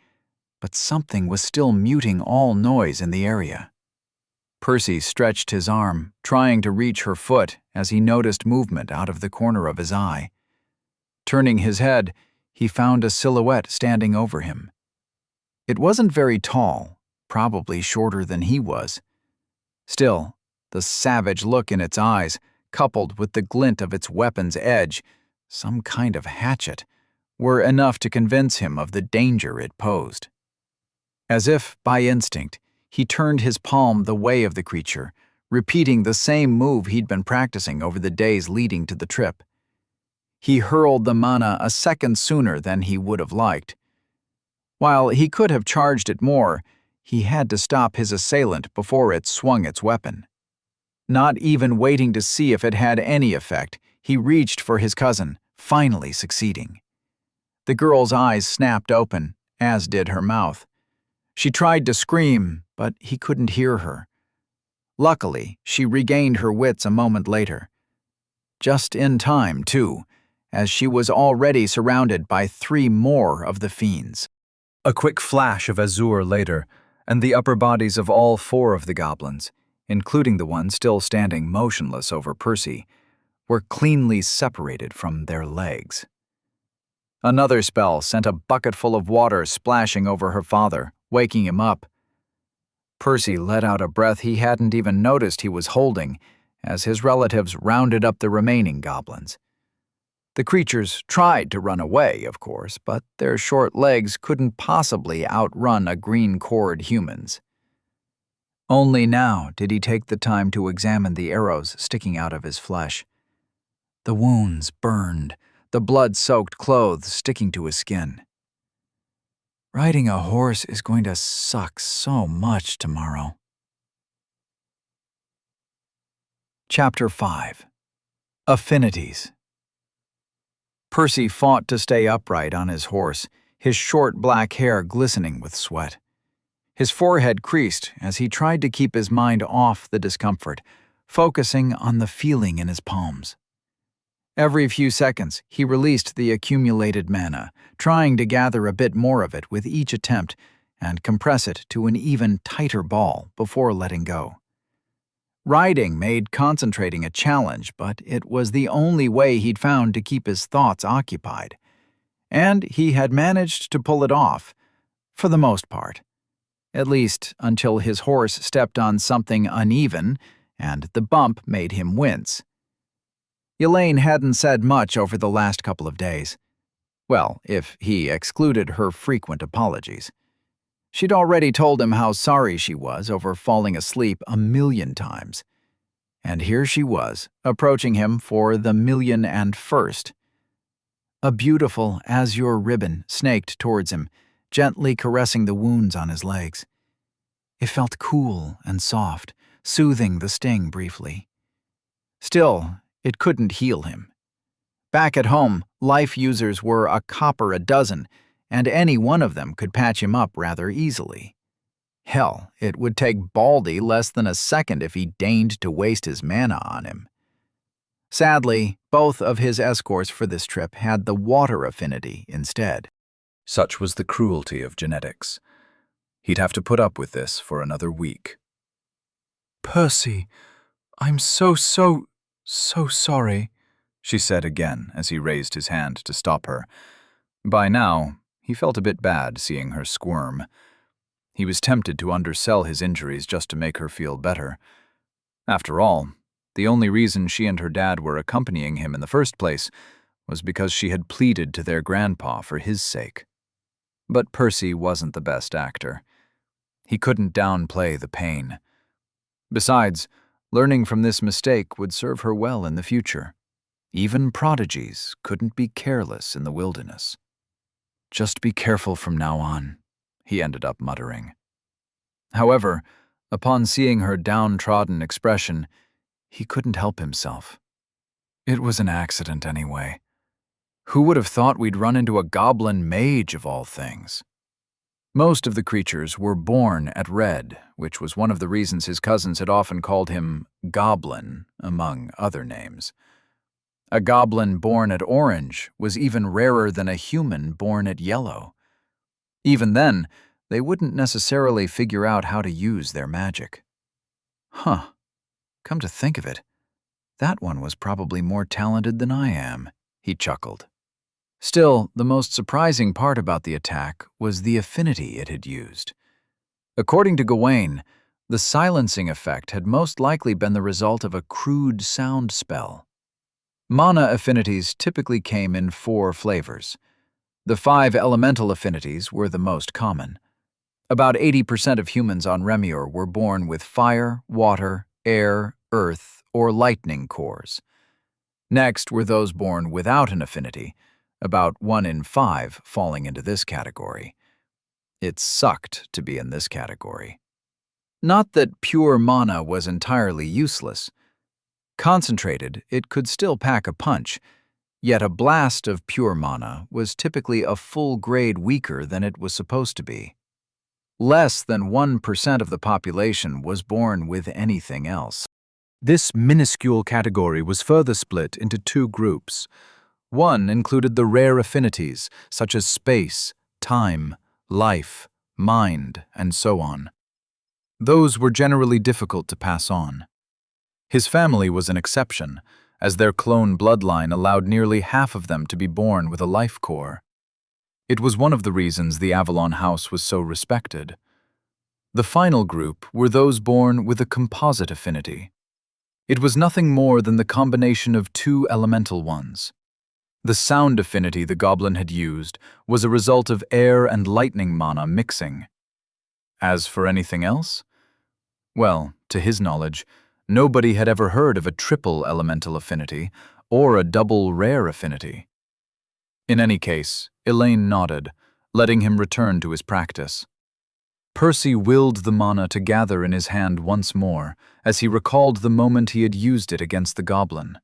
but something was still muting all noise in the area. Percy stretched his arm, trying to reach her foot as he noticed movement out of the corner of his eye. Turning his head, he found a silhouette standing over him. It wasn't very tall, probably shorter than he was. Still, the savage look in its eyes, coupled with the glint of its weapon's edge, some kind of hatchet, were enough to convince him of the danger it posed. As if by instinct, he turned his palm the way of the creature, repeating the same move he'd been practicing over the days leading to the trip. He hurled the mana a second sooner than he would have liked. While he could have charged it more, he had to stop his assailant before it swung its weapon. Not even waiting to see if it had any effect, he reached for his cousin, finally succeeding. The girl's eyes snapped open, as did her mouth. She tried to scream, but he couldn't hear her. Luckily, she regained her wits a moment later. Just in time, too, as she was already surrounded by 3 more of the fiends. A quick flash of azure later, and the upper bodies of all 4 of the goblins, including the one still standing motionless over Percy, were cleanly separated from their legs. Another spell sent a bucketful of water splashing over her father, waking him up. Percy let out a breath he hadn't even noticed he was holding as his relatives rounded up the remaining goblins. The creatures tried to run away, of course, but their short legs couldn't possibly outrun a green-cored human's. Only now did he take the time to examine the arrows sticking out of his flesh. The wounds burned, the blood-soaked clothes sticking to his skin. Riding a horse is going to suck so much tomorrow. Chapter 5. Affinities. Percy fought to stay upright on his horse, his short black hair glistening with sweat. His forehead creased as he tried to keep his mind off the discomfort, focusing on the feeling in his palms. Every few seconds, he released the accumulated mana, trying to gather a bit more of it with each attempt and compress it to an even tighter ball before letting go. Riding made concentrating a challenge, but it was the only way he'd found to keep his thoughts occupied. And he had managed to pull it off, for the most part. At least until his horse stepped on something uneven, and the bump made him wince. Elaine hadn't said much over the last couple of days. Well, if he excluded her frequent apologies. She'd already told him how sorry she was over falling asleep 1,000,000 times. And here she was, approaching him for the 1,000,001st. A beautiful azure ribbon snaked towards him, gently caressing the wounds on his legs. It felt cool and soft, soothing the sting briefly. Still, it couldn't heal him. Back at home, life users were a copper a dozen, and any one of them could patch him up rather easily. Hell, it would take Baldy less than a second if he deigned to waste his mana on him. Sadly, both of his escorts for this trip had the water affinity instead. Such was the cruelty of genetics. He'd have to put up with this for another week. Percy, I'm so sorry, she said again as he raised his hand to stop her. By now, he felt a bit bad seeing her squirm. He was tempted to undersell his injuries just to make her feel better. After all, the only reason she and her dad were accompanying him in the first place was because she had pleaded to their grandpa for his sake. But Percy wasn't the best actor. He couldn't downplay the pain. Besides, learning from this mistake would serve her well in the future. Even prodigies couldn't be careless in the wilderness. Just be careful from now on, he ended up muttering. However, upon seeing her downtrodden expression, he couldn't help himself. It was an accident anyway. Who would have thought we'd run into a goblin mage of all things? Most of the creatures were born at red, which was one of the reasons his cousins had often called him Goblin, among other names. A goblin born at orange was even rarer than a human born at yellow. Even then, they wouldn't necessarily figure out how to use their magic. Huh. Come to think of it, that one was probably more talented than I am, he chuckled. Still, the most surprising part about the attack was the affinity it had used. According to Gawain, the silencing effect had most likely been the result of a crude sound spell. Mana affinities typically came in 4 flavors. The 5 elemental affinities were the most common. About 80% of humans on Remior were born with fire, water, air, earth, or lightning cores. Next were those born without an affinity, about 1 in 5 falling into this category. It sucked to be in this category. Not that pure mana was entirely useless. Concentrated, it could still pack a punch, Yet a blast of pure mana was typically a full grade weaker than it was supposed to be. Less than 1% of the population was born with anything else. This minuscule category was further split into two groups. One included the rare affinities, such as space, time, life, mind, and so on. Those were generally difficult to pass on. His family was an exception, as their clone bloodline allowed nearly half of them to be born with a life core. It was one of the reasons the Avalon house was so respected. The final group were those born with a composite affinity. It was nothing more than the combination of two elemental ones. The sound affinity the goblin had used was a result of air and lightning mana mixing. As for anything else? Well, to his knowledge, nobody had ever heard of a triple elemental affinity or a double rare affinity. In any case, Elaine nodded, letting him return to his practice. Percy willed the mana to gather in his hand once more, as he recalled the moment he had used it against the goblin.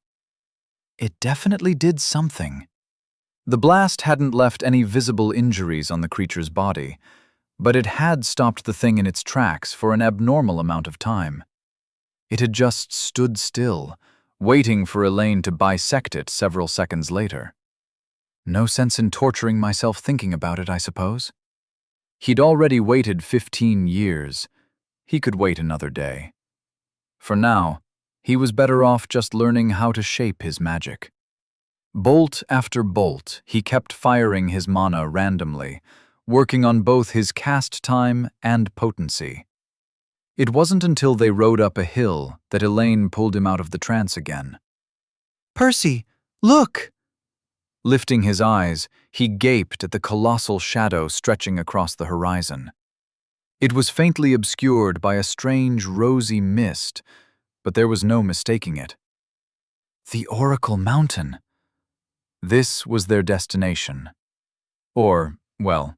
It definitely did something. The blast hadn't left any visible injuries on the creature's body, but it had stopped the thing in its tracks for an abnormal amount of time. It had just stood still, waiting for Elaine to bisect it several seconds later. No sense in torturing myself thinking about it, I suppose. He'd already waited 15 years. He could wait another day. For now, he was better off just learning how to shape his magic. Bolt after bolt, he kept firing his mana randomly, working on both his cast time and potency. It wasn't until they rode up a hill that Elaine pulled him out of the trance again. "Percy, look!" Lifting his eyes, he gaped at the colossal shadow stretching across the horizon. It was faintly obscured by a strange rosy mist, but there was no mistaking it. The Oracle Mountain. This was their destination. Or, well,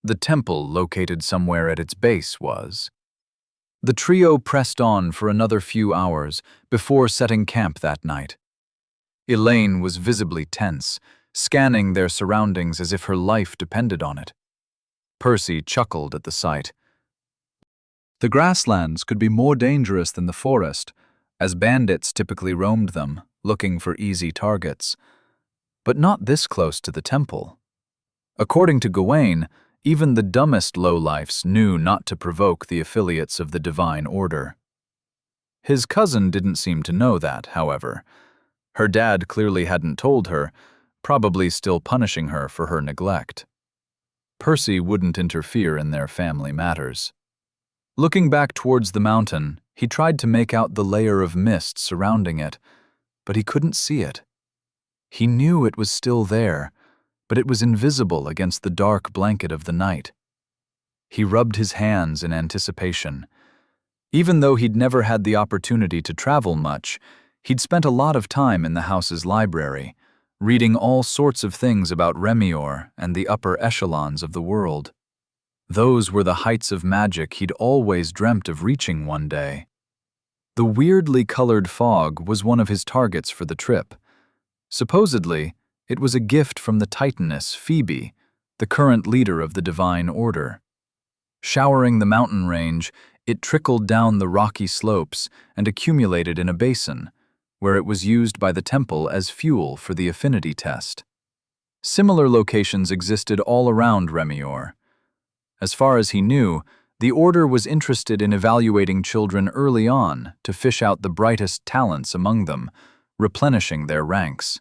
the temple located somewhere at its base was. The trio pressed on for another few hours before setting camp that night. Elaine was visibly tense, scanning their surroundings as if her life depended on it. Percy chuckled at the sight. The grasslands could be more dangerous than the forest, as bandits typically roamed them, looking for easy targets. But not this close to the temple. According to Gawain, even the dumbest lowlifes knew not to provoke the affiliates of the Divine Order. His cousin didn't seem to know that, however. Her dad clearly hadn't told her, probably still punishing her for her neglect. Percy wouldn't interfere in their family matters. Looking back towards the mountain, he tried to make out the layer of mist surrounding it, but he couldn't see it. He knew it was still there, but it was invisible against the dark blanket of the night. He rubbed his hands in anticipation. Even though he'd never had the opportunity to travel much, he'd spent a lot of time in the house's library, reading all sorts of things about Remior and the upper echelons of the world. Those were the heights of magic he'd always dreamt of reaching one day. The weirdly colored fog was one of his targets for the trip. Supposedly, it was a gift from the Titaness, Phoebe, the current leader of the Divine Order. Showering the mountain range, it trickled down the rocky slopes and accumulated in a basin, where it was used by the temple as fuel for the affinity test. Similar locations existed all around Remior. As far as he knew, the Order was interested in evaluating children early on to fish out the brightest talents among them, replenishing their ranks.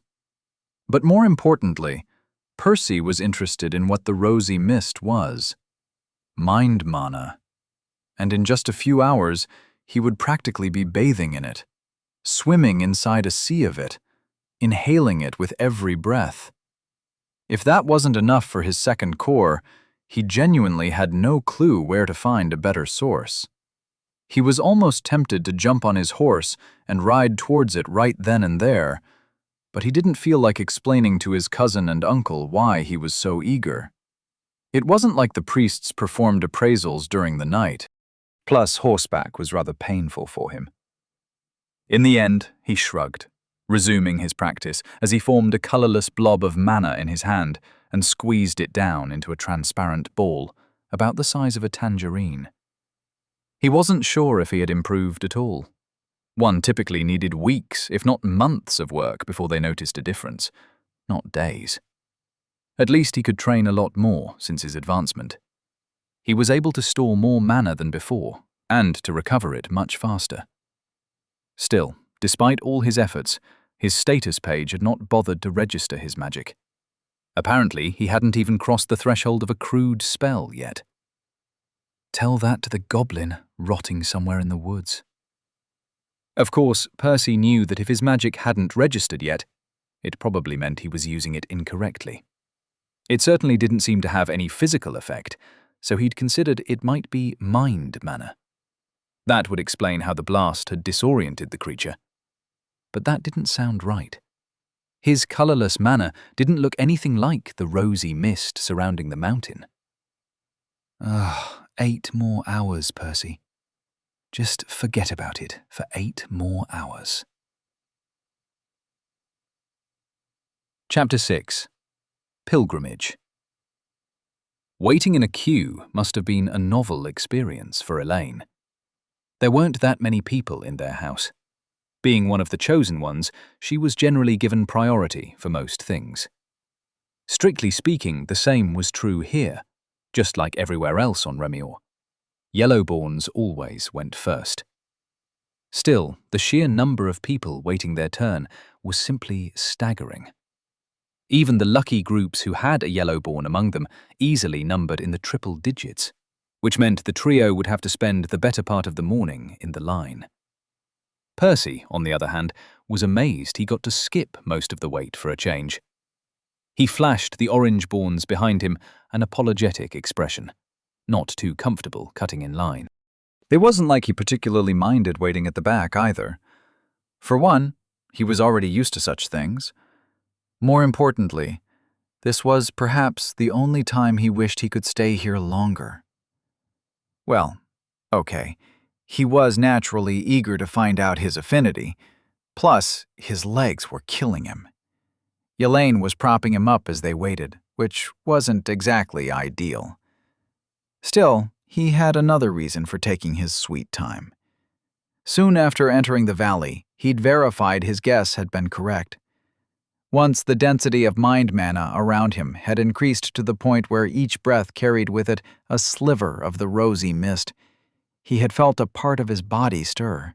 But more importantly, Percy was interested in what the rosy mist was. Mind mana. And in just a few hours, he would practically be bathing in it, swimming inside a sea of it, inhaling it with every breath. If that wasn't enough for his second core, he genuinely had no clue where to find a better source. He was almost tempted to jump on his horse and ride towards it right then and there, but he didn't feel like explaining to his cousin and uncle why he was so eager. It wasn't like the priests performed appraisals during the night. Plus, horseback was rather painful for him. In the end, he shrugged. resuming his practice as he formed a colourless blob of mana in his hand and squeezed it down into a transparent ball, about the size of a tangerine. He wasn't sure if he had improved at all. One typically needed weeks, if not months of work before they noticed a difference, not days. At least he could train a lot more since his advancement. He was able to store more mana than before, and to recover it much faster. Still, despite all his efforts, his status page had not bothered to register his magic. Apparently, he hadn't even crossed the threshold of a crude spell yet. Tell that to the goblin rotting somewhere in the woods. Of course, Percy knew that if his magic hadn't registered yet, it probably meant he was using it incorrectly. It certainly didn't seem to have any physical effect, so he'd considered it might be mind mana. That would explain how the blast had disoriented the creature. But that didn't sound right. His colourless mana didn't look anything like the rosy mist surrounding the mountain. 8 more hours, Percy. Just forget about it for 8 more hours. Chapter 6. Pilgrimage. Waiting in a queue must have been a novel experience for Elaine. There weren't that many people in their house. Being one of the chosen ones, she was generally given priority for most things. Strictly speaking, the same was true here, just like everywhere else on Remior. Yellowborns always went first. Still, the sheer number of people waiting their turn was simply staggering. Even the lucky groups who had a Yellowborn among them easily numbered in the triple digits, which meant the trio would have to spend the better part of the morning in the line. Percy, on the other hand, was amazed he got to skip most of the wait for a change. He flashed the Orangeborns behind him an apologetic expression, not too comfortable cutting in line. It wasn't like he particularly minded waiting at the back either. For one, he was already used to such things. More importantly, this was perhaps the only time he wished he could stay here longer. Well, okay, he was naturally eager to find out his affinity, plus his legs were killing him. Elaine was propping him up as they waited, which wasn't exactly ideal. Still, he had another reason for taking his sweet time. Soon after entering the valley, he'd verified his guess had been correct. Once the density of mind mana around him had increased to the point where each breath carried with it a sliver of the rosy mist, he had felt a part of his body stir.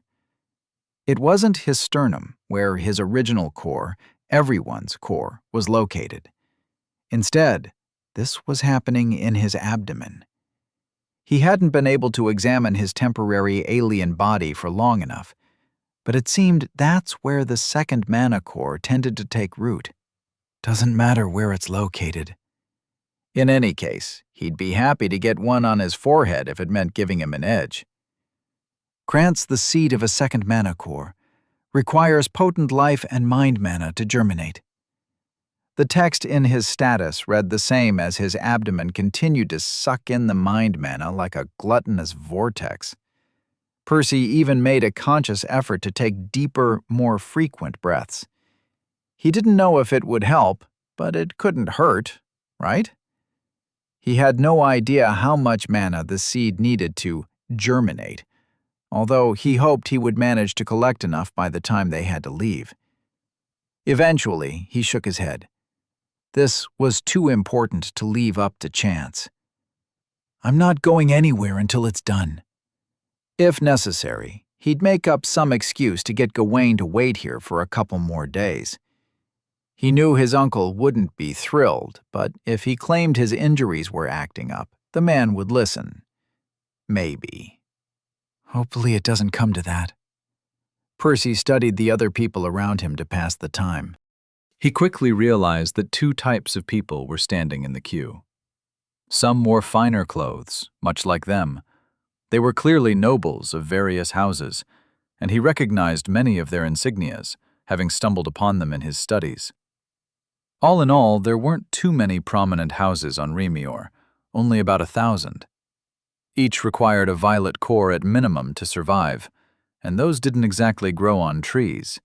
It wasn't his sternum, where his original core, everyone's core, was located. Instead, this was happening in his abdomen. He hadn't been able to examine his temporary alien body for long enough, but it seemed that's where the second mana core tended to take root. Doesn't matter where it's located. In any case, he'd be happy to get one on his forehead if it meant giving him an edge. Grants the seed of a second mana core, requires potent life and mind mana to germinate. The text in his status read the same as his abdomen continued to suck in the mind mana like a gluttonous vortex. Percy even made a conscious effort to take deeper, more frequent breaths. He didn't know if it would help, but it couldn't hurt, right? He had no idea how much mana the seed needed to germinate, although he hoped he would manage to collect enough by the time they had to leave. Eventually, he shook his head. This was too important to leave up to chance. I'm not going anywhere until it's done. If necessary, he'd make up some excuse to get Gawain to wait here for a couple more days. He knew his uncle wouldn't be thrilled, but if he claimed his injuries were acting up, the man would listen. Maybe. Hopefully it doesn't come to that. Percy studied the other people around him to pass the time. He quickly realized that 2 types of people were standing in the queue. Some wore finer clothes, much like them. They were clearly nobles of various houses, and he recognized many of their insignias, having stumbled upon them in his studies. All in all, there weren't too many prominent houses on Remior, only about 1,000. Each required a violet core at minimum to survive, and those didn't exactly grow on trees.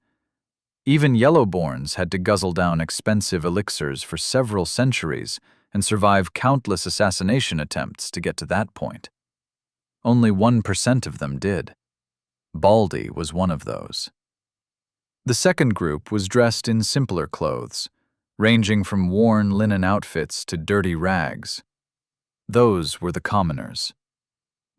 Even yellowborns had to guzzle down expensive elixirs for several centuries and survive countless assassination attempts to get to that point. Only 1% of them did. Baldy was one of those. The second group was dressed in simpler clothes, ranging from worn linen outfits to dirty rags. Those were the commoners.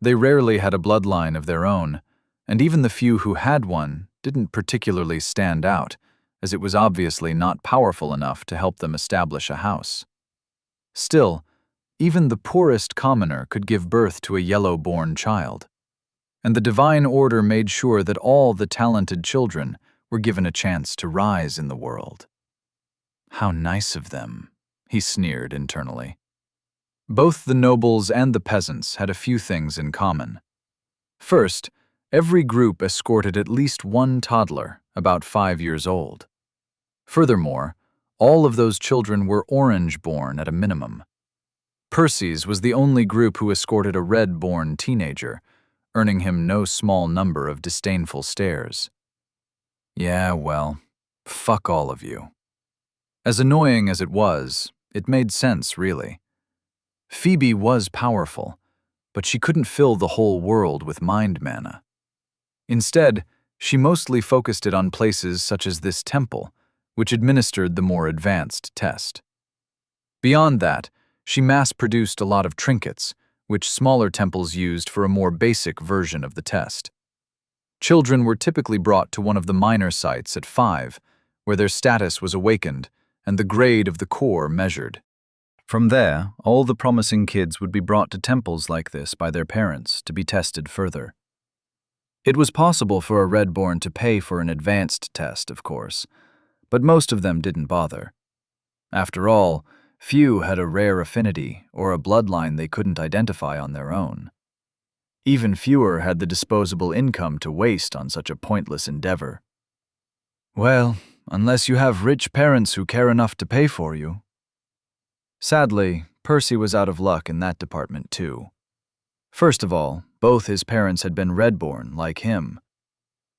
They rarely had a bloodline of their own, and even the few who had one didn't particularly stand out, as it was obviously not powerful enough to help them establish a house. Still, even the poorest commoner could give birth to a yellow-born child, and the divine order made sure that all the talented children were given a chance to rise in the world. How nice of them, he sneered internally. Both the nobles and the peasants had a few things in common. First, every group escorted at least one toddler, about 5 years old. Furthermore, all of those children were orange-born at a minimum. Percy's was the only group who escorted a red-born teenager, earning him no small number of disdainful stares. Yeah, well, fuck all of you. As annoying as it was, it made sense, really. Phoebe was powerful, but she couldn't fill the whole world with mind mana. Instead, she mostly focused it on places such as this temple, which administered the more advanced test. Beyond that, she mass-produced a lot of trinkets, which smaller temples used for a more basic version of the test. Children were typically brought to one of the minor sites at 5, where their status was awakened and the grade of the core measured. From there, all the promising kids would be brought to temples like this by their parents to be tested further. It was possible for a redborn to pay for an advanced test, of course, but most of them didn't bother. After all, few had a rare affinity or a bloodline they couldn't identify on their own. Even fewer had the disposable income to waste on such a pointless endeavor. Well, unless you have rich parents who care enough to pay for you. Sadly, Percy was out of luck in that department too. First of all, both his parents had been redborn, like him.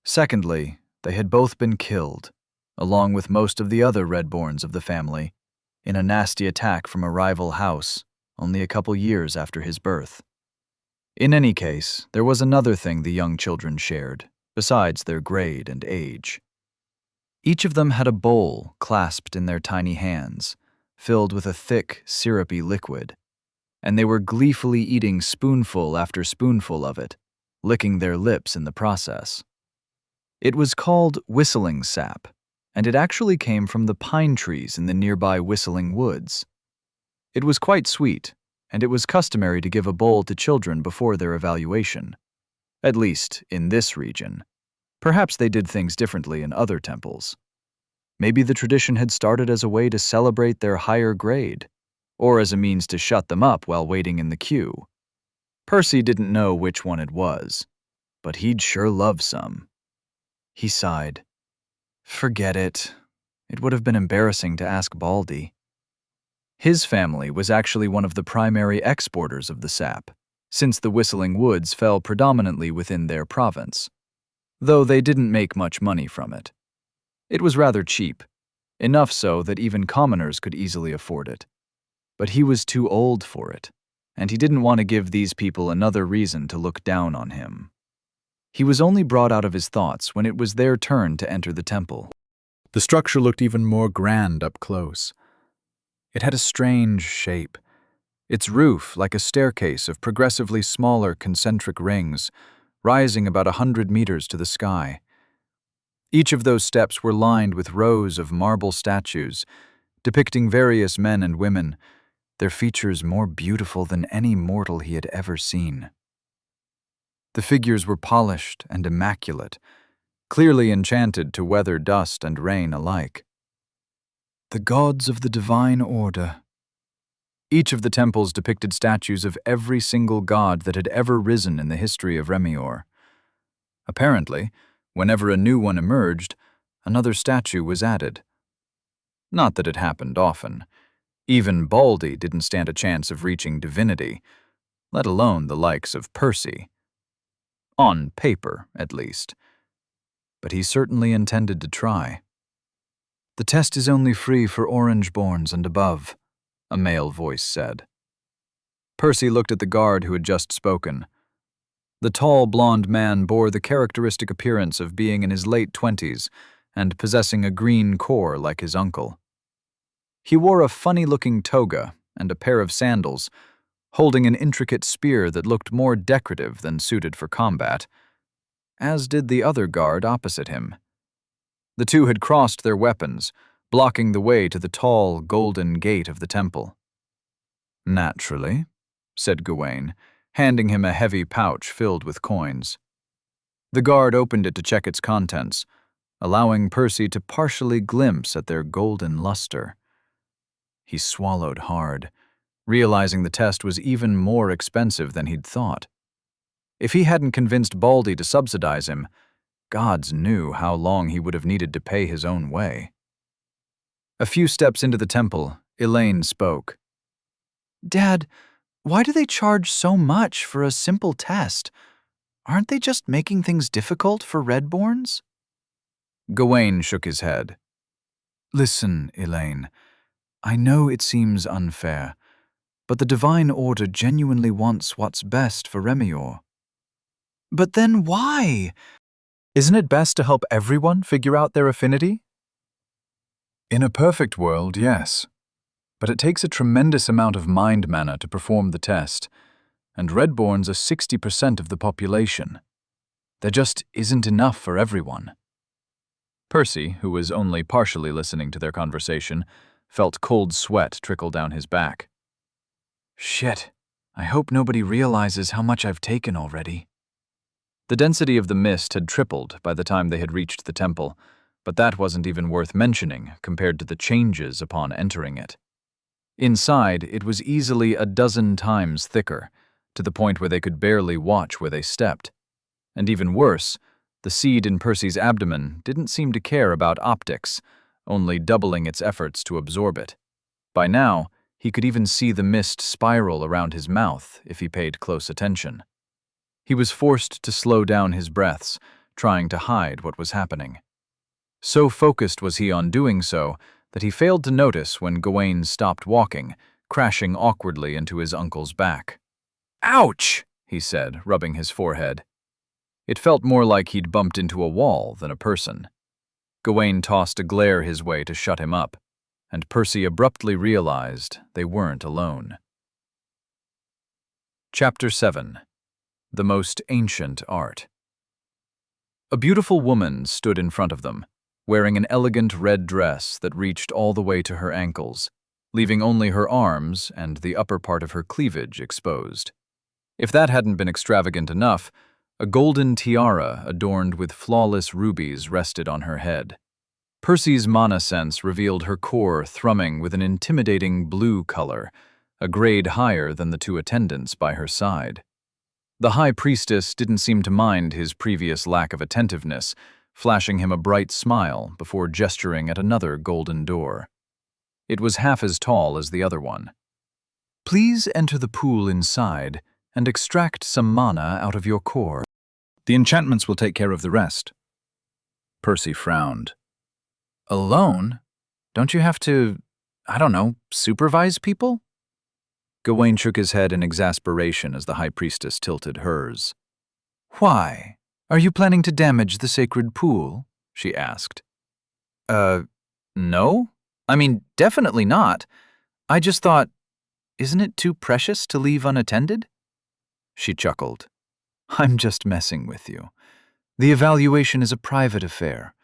Secondly, they had both been killed, along with most of the other redborns of the family, in a nasty attack from a rival house, only a couple years after his birth. In any case, there was another thing the young children shared, besides their grade and age. Each of them had a bowl clasped in their tiny hands, filled with a thick, syrupy liquid, and they were gleefully eating spoonful after spoonful of it, licking their lips in the process. It was called whistling sap, and it actually came from the pine trees in the nearby Whistling Woods. It was quite sweet, and it was customary to give a bowl to children before their evaluation, at least in this region. Perhaps they did things differently in other temples. Maybe the tradition had started as a way to celebrate their higher grade, or as a means to shut them up while waiting in the queue. Percy didn't know which one it was, but he'd sure love some. He sighed. Forget it. It would have been embarrassing to ask Baldy. His family was actually one of the primary exporters of the sap, since the Whistling Woods fell predominantly within their province, though they didn't make much money from it. It was rather cheap, enough so that even commoners could easily afford it. But he was too old for it, and he didn't want to give these people another reason to look down on him. He was only brought out of his thoughts when it was their turn to enter the temple. The structure looked even more grand up close. It had a strange shape, its roof like a staircase of progressively smaller concentric rings, rising about 100 meters to the sky. Each of those steps were lined with rows of marble statues, depicting various men and women, their features more beautiful than any mortal he had ever seen. The figures were polished and immaculate, clearly enchanted to weather dust and rain alike. The gods of the divine order. Each of the temples depicted statues of every single god that had ever risen in the history of Remior. Apparently, whenever a new one emerged, another statue was added. Not that it happened often. Even Baldy didn't stand a chance of reaching divinity, let alone the likes of Percy. On paper, at least. But he certainly intended to try. "The test is only free for Orangeborns and above," a male voice said. Percy looked at the guard who had just spoken. The tall, blond man bore the characteristic appearance of being in his late 20s and possessing a green core like his uncle. He wore a funny-looking toga and a pair of sandals, holding an intricate spear that looked more decorative than suited for combat, as did the other guard opposite him. The two had crossed their weapons, blocking the way to the tall, golden gate of the temple. "Naturally," said Gawain, handing him a heavy pouch filled with coins. The guard opened it to check its contents, allowing Percy to partially glimpse at their golden luster. He swallowed hard, realizing the test was even more expensive than he'd thought. If he hadn't convinced Baldy to subsidize him, gods knew how long he would have needed to pay his own way. A few steps into the temple, Elaine spoke. "Dad, why do they charge so much for a simple test? Aren't they just making things difficult for Redborns?" Gawain shook his head. "Listen, Elaine, I know it seems unfair, but the Divine Order genuinely wants what's best for Remior." "But then why?" "Isn't it best to help everyone figure out their affinity?" "In a perfect world, yes. But it takes a tremendous amount of mind mana to perform the test, and Redborns are 60% of the population. There just isn't enough for everyone." Percy, who was only partially listening to their conversation, felt cold sweat trickle down his back. "Shit, I hope nobody realizes how much I've taken already." The density of the mist had tripled by the time they had reached the temple, but that wasn't even worth mentioning compared to the changes upon entering it. Inside, it was easily a dozen times thicker, to the point where they could barely watch where they stepped. And even worse, the seed in Percy's abdomen didn't seem to care about optics, only doubling its efforts to absorb it. By now, he could even see the mist spiral around his mouth if he paid close attention. He was forced to slow down his breaths, trying to hide what was happening. So focused was he on doing so that he failed to notice when Gawain stopped walking, crashing awkwardly into his uncle's back. "Ouch!" he said, rubbing his forehead. It felt more like he'd bumped into a wall than a person. Gawain tossed a glare his way to shut him up, and Percy abruptly realized they weren't alone. Chapter 7. The Most Ancient Art. A beautiful woman stood in front of them, wearing an elegant red dress that reached all the way to her ankles, leaving only her arms and the upper part of her cleavage exposed. If that hadn't been extravagant enough, a golden tiara adorned with flawless rubies rested on her head. Percy's mana sense revealed her core thrumming with an intimidating blue color, a grade higher than the two attendants by her side. The High Priestess didn't seem to mind his previous lack of attentiveness, flashing him a bright smile before gesturing at another golden door. It was half as tall as the other one. "Please enter the pool inside and extract some mana out of your core. The enchantments will take care of the rest." Percy frowned. "Alone? Don't you have to, supervise people?" Gawain shook his head in exasperation as the High Priestess tilted hers. "Why? Are you planning to damage the sacred pool?" she asked. No. Definitely not. I just thought, isn't it too precious to leave unattended?" She chuckled. "I'm just messing with you. The evaluation is a private affair.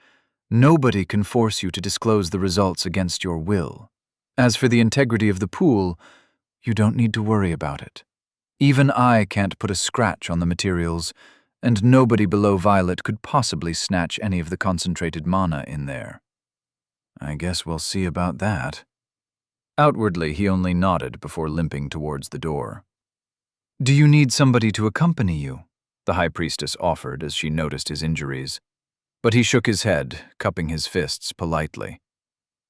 Nobody can force you to disclose the results against your will. As for the integrity of the pool, you don't need to worry about it. Even I can't put a scratch on the materials, and nobody below Violet could possibly snatch any of the concentrated mana in there." "I guess we'll see about that." Outwardly, he only nodded before limping towards the door. "Do you need somebody to accompany you?" the High Priestess offered as she noticed his injuries. But he shook his head, cupping his fists politely.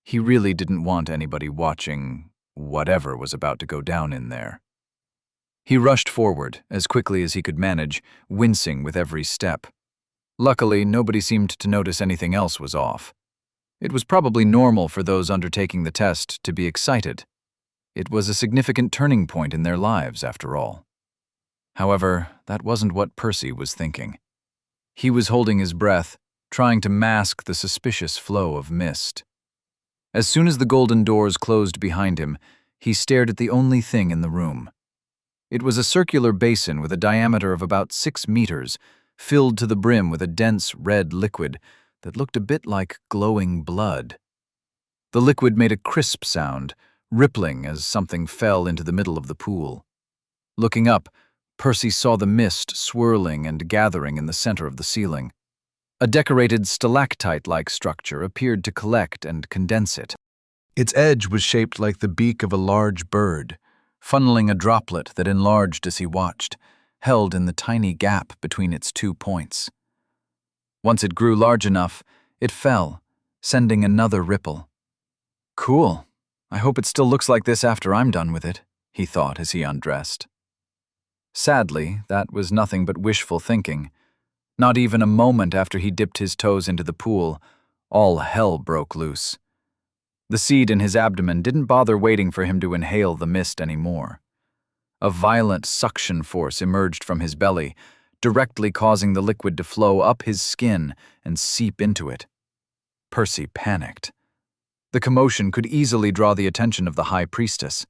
He really didn't want anybody watching whatever was about to go down in there. He rushed forward as quickly as he could manage, wincing with every step. Luckily, nobody seemed to notice anything else was off. It was probably normal for those undertaking the test to be excited. It was a significant turning point in their lives, after all. However, that wasn't what Percy was thinking. He was holding his breath, trying to mask the suspicious flow of mist. As soon as the golden doors closed behind him, he stared at the only thing in the room. It was a circular basin with a diameter of about 6 meters, filled to the brim with a dense red liquid that looked a bit like glowing blood. The liquid made a crisp sound, rippling as something fell into the middle of the pool. Looking up, Percy saw the mist swirling and gathering in the center of the ceiling. A decorated stalactite-like structure appeared to collect and condense it. Its edge was shaped like the beak of a large bird, funneling a droplet that enlarged as he watched, held in the tiny gap between its 2 points. Once it grew large enough, it fell, sending another ripple. "Cool. I hope it still looks like this after I'm done with it," he thought as he undressed. Sadly, that was nothing but wishful thinking. Not even a moment after he dipped his toes into the pool, all hell broke loose. The seed in his abdomen didn't bother waiting for him to inhale the mist anymore. A violent suction force emerged from his belly, directly causing the liquid to flow up his skin and seep into it. Percy panicked. The commotion could easily draw the attention of the High Priestess.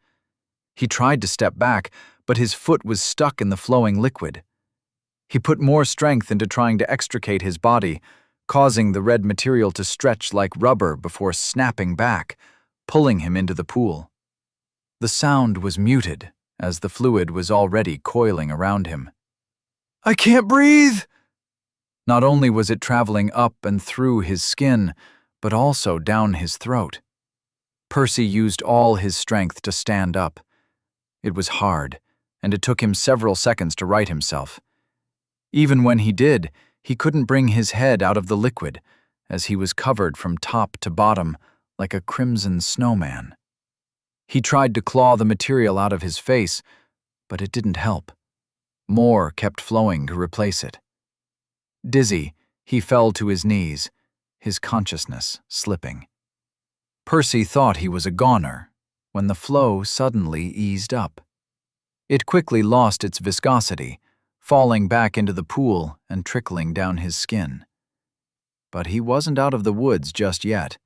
He tried to step back, but his foot was stuck in the flowing liquid. He put more strength into trying to extricate his body, causing the red material to stretch like rubber before snapping back, pulling him into the pool. The sound was muted, as the fluid was already coiling around him. "I can't breathe!" Not only was it traveling up and through his skin, but also down his throat. Percy used all his strength to stand up. It was hard, and it took him several seconds to right himself. Even when he did, he couldn't bring his head out of the liquid, as he was covered from top to bottom like a crimson snowman. He tried to claw the material out of his face, but it didn't help. More kept flowing to replace it. Dizzy, he fell to his knees, his consciousness slipping. Percy thought he was a goner, when the flow suddenly eased up. It quickly lost its viscosity, falling back into the pool and trickling down his skin. But he wasn't out of the woods just yet.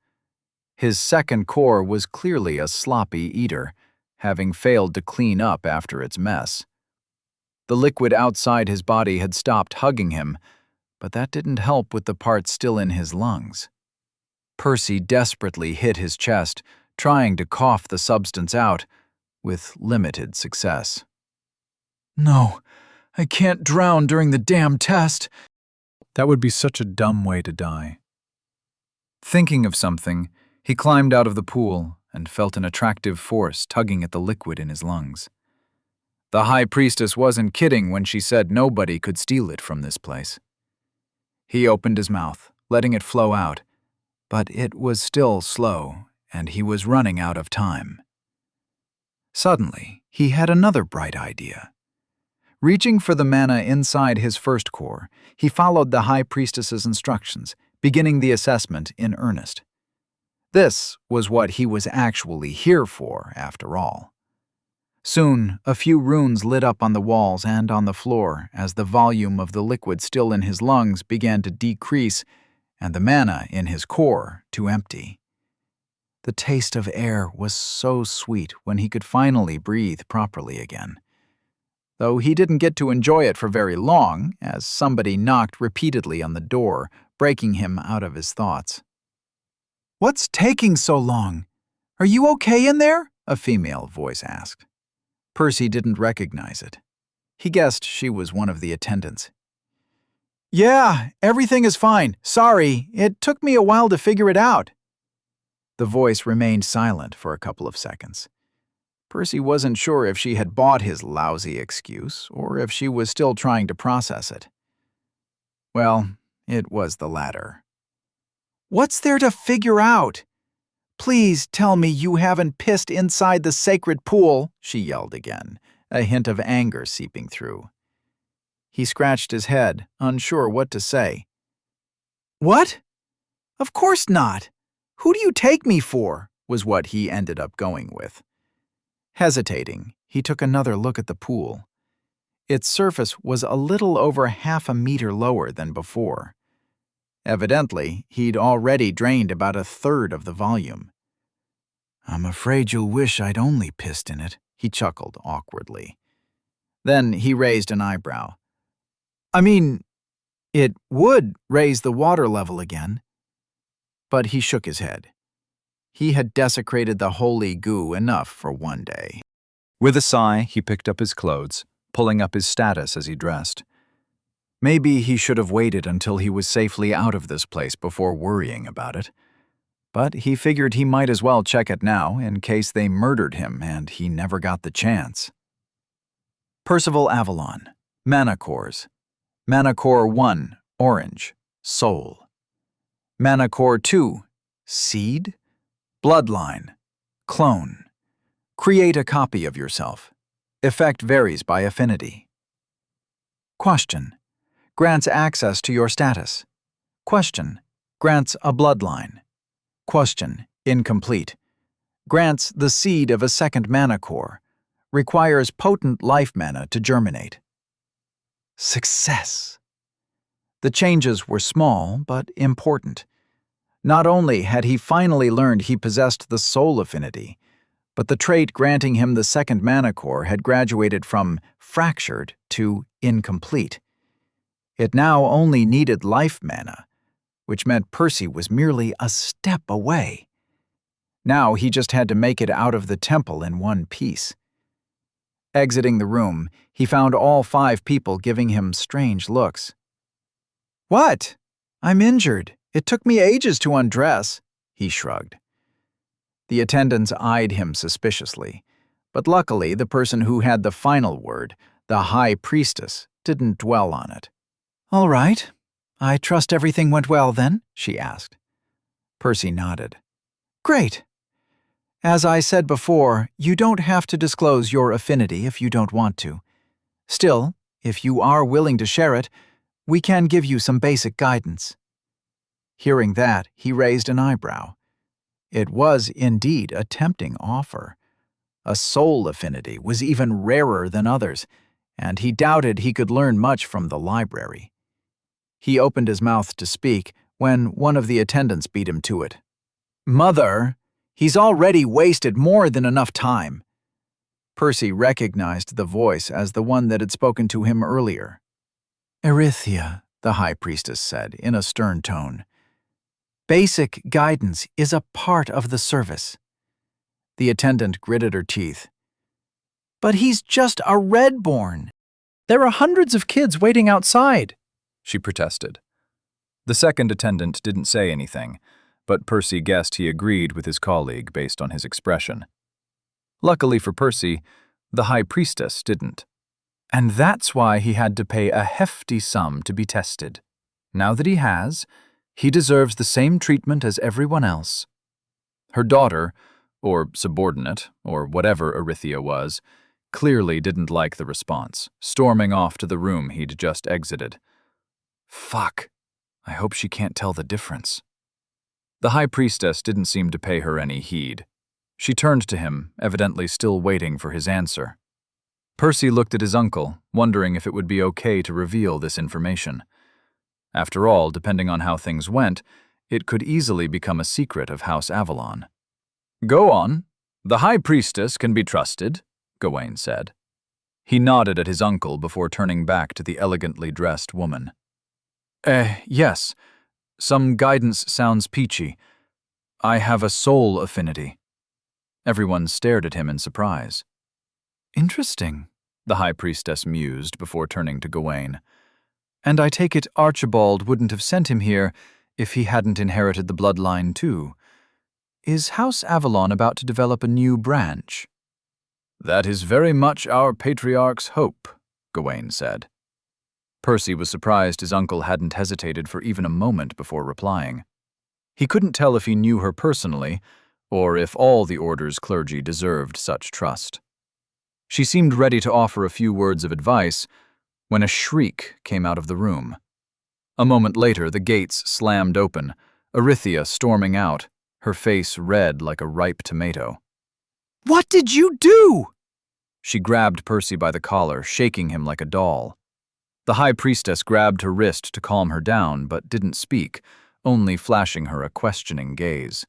His second core was clearly a sloppy eater, having failed to clean up after its mess. The liquid outside his body had stopped hugging him, but that didn't help with the part still in his lungs. Percy desperately hit his chest, trying to cough the substance out, with limited success. "No, I can't drown during the damn test." That would be such a dumb way to die. Thinking of something, he climbed out of the pool and felt an attractive force tugging at the liquid in his lungs. The High Priestess wasn't kidding when she said nobody could steal it from this place. He opened his mouth, letting it flow out, but it was still slow, and he was running out of time. Suddenly, he had another bright idea. Reaching for the mana inside his first core, he followed the High Priestess's instructions, beginning the assessment in earnest. This was what he was actually here for, after all. Soon, a few runes lit up on the walls and on the floor as the volume of the liquid still in his lungs began to decrease and the mana in his core to empty. The taste of air was so sweet when he could finally breathe properly again. Though he didn't get to enjoy it for very long, as somebody knocked repeatedly on the door, breaking him out of his thoughts. "What's taking so long? Are you okay in there?" a female voice asked. Percy didn't recognize it. He guessed she was one of the attendants. "Yeah, everything is fine. Sorry, it took me a while to figure it out." The voice remained silent for a couple of seconds. Percy wasn't sure if she had bought his lousy excuse or if she was still trying to process it. Well, it was the latter. "What's there to figure out? Please tell me you haven't pissed inside the sacred pool," she yelled again, a hint of anger seeping through. He scratched his head, unsure what to say. "What? Of course not. Who do you take me for? Was what he ended up going with. Hesitating, he took another look at the pool. Its surface was a little over half a meter lower than before. Evidently, he'd already drained about a third of the volume. I'm afraid you'll wish I'd only pissed in it, he chuckled awkwardly. Then he raised an eyebrow. I mean, it would raise the water level again. But he shook his head. He had desecrated the holy goo enough for one day. With a sigh, he picked up his clothes, pulling up his status as he dressed. Maybe he should have waited until he was safely out of this place before worrying about it. But he figured he might as well check it now in case they murdered him and he never got the chance. Percival Avalon, Mana Cores. Mana Core 1, Orange, Soul. Mana Core 2, Seed, Bloodline, Clone. Create a copy of yourself. Effect varies by affinity. Question. Grants access to your status. Question. Grants a bloodline. Question. Incomplete. Grants the seed of a second mana core. Requires potent life mana to germinate. Success. The changes were small but important. Not only had he finally learned he possessed the soul affinity, but the trait granting him the second mana core had graduated from fractured to incomplete. It now only needed life mana, which meant Percy was merely a step away. Now he just had to make it out of the temple in one piece. Exiting the room, he found all 5 people giving him strange looks. What? I'm injured. It took me ages to undress, he shrugged. The attendants eyed him suspiciously, but luckily the person who had the final word, the High Priestess, didn't dwell on it. All right. I trust everything went well then, she asked. Percy nodded. Great. As I said before, you don't have to disclose your affinity if you don't want to. Still, if you are willing to share it, we can give you some basic guidance. Hearing that, he raised an eyebrow. It was indeed a tempting offer. A soul affinity was even rarer than others, and he doubted he could learn much from the library. He opened his mouth to speak when one of the attendants beat him to it. Mother, he's already wasted more than enough time. Percy recognized the voice as the one that had spoken to him earlier. Erythia, the High Priestess said in a stern tone. Basic guidance is a part of the service. The attendant gritted her teeth. But he's just a Redborn. There are hundreds of kids waiting outside, she protested. The second attendant didn't say anything, but Percy guessed he agreed with his colleague based on his expression. Luckily for Percy, the High Priestess didn't. And that's why he had to pay a hefty sum to be tested. Now that he has, he deserves the same treatment as everyone else. Her daughter, or subordinate, or whatever Erythia was, clearly didn't like the response, storming off to the room he'd just exited. Fuck. I hope she can't tell the difference. The High Priestess didn't seem to pay her any heed. She turned to him, evidently still waiting for his answer. Percy looked at his uncle, wondering if it would be okay to reveal this information. After all, depending on how things went, it could easily become a secret of House Avalon. Go on. The High Priestess can be trusted, Gawain said. He nodded at his uncle before turning back to the elegantly dressed woman. Yes. Some guidance sounds peachy. I have a soul affinity. Everyone stared at him in surprise. Interesting, the High Priestess mused before turning to Gawain. And I take it Archibald wouldn't have sent him here if he hadn't inherited the bloodline too. Is House Avalon about to develop a new branch? That is very much our patriarch's hope, Gawain said. Percy was surprised his uncle hadn't hesitated for even a moment before replying. He couldn't tell if he knew her personally, or if all the Order's clergy deserved such trust. She seemed ready to offer a few words of advice when a shriek came out of the room. A moment later, the gates slammed open, Erythia storming out, her face red like a ripe tomato. What did you do? She grabbed Percy by the collar, shaking him like a doll. The High Priestess grabbed her wrist to calm her down, but didn't speak, only flashing her a questioning gaze.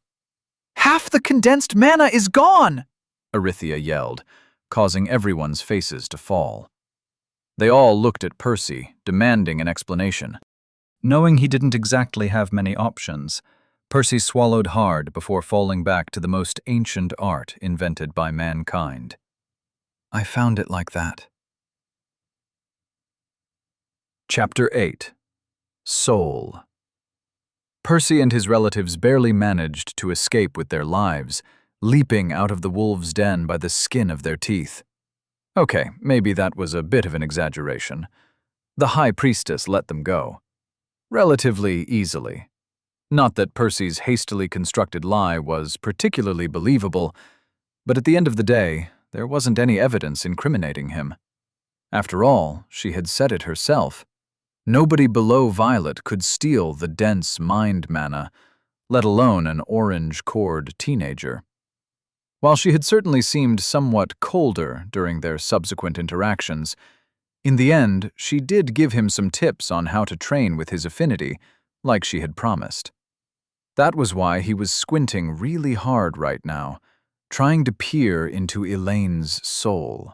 Half the condensed mana is gone! Arythea yelled, causing everyone's faces to fall. They all looked at Percy, demanding an explanation. Knowing he didn't exactly have many options, Percy swallowed hard before falling back to the most ancient art invented by mankind. I found it like that. Chapter 8. Soul. Percy and his relatives barely managed to escape with their lives, leaping out of the wolves' den by the skin of their teeth. Okay, maybe that was a bit of an exaggeration. The High Priestess let them go. Relatively easily. Not that Percy's hastily constructed lie was particularly believable, but at the end of the day, there wasn't any evidence incriminating him. After all, she had said it herself. Nobody below Violet could steal the dense mind mana, let alone an orange-cored teenager. While she had certainly seemed somewhat colder during their subsequent interactions, in the end, she did give him some tips on how to train with his affinity, like she had promised. That was why he was squinting really hard right now, trying to peer into Elaine's soul.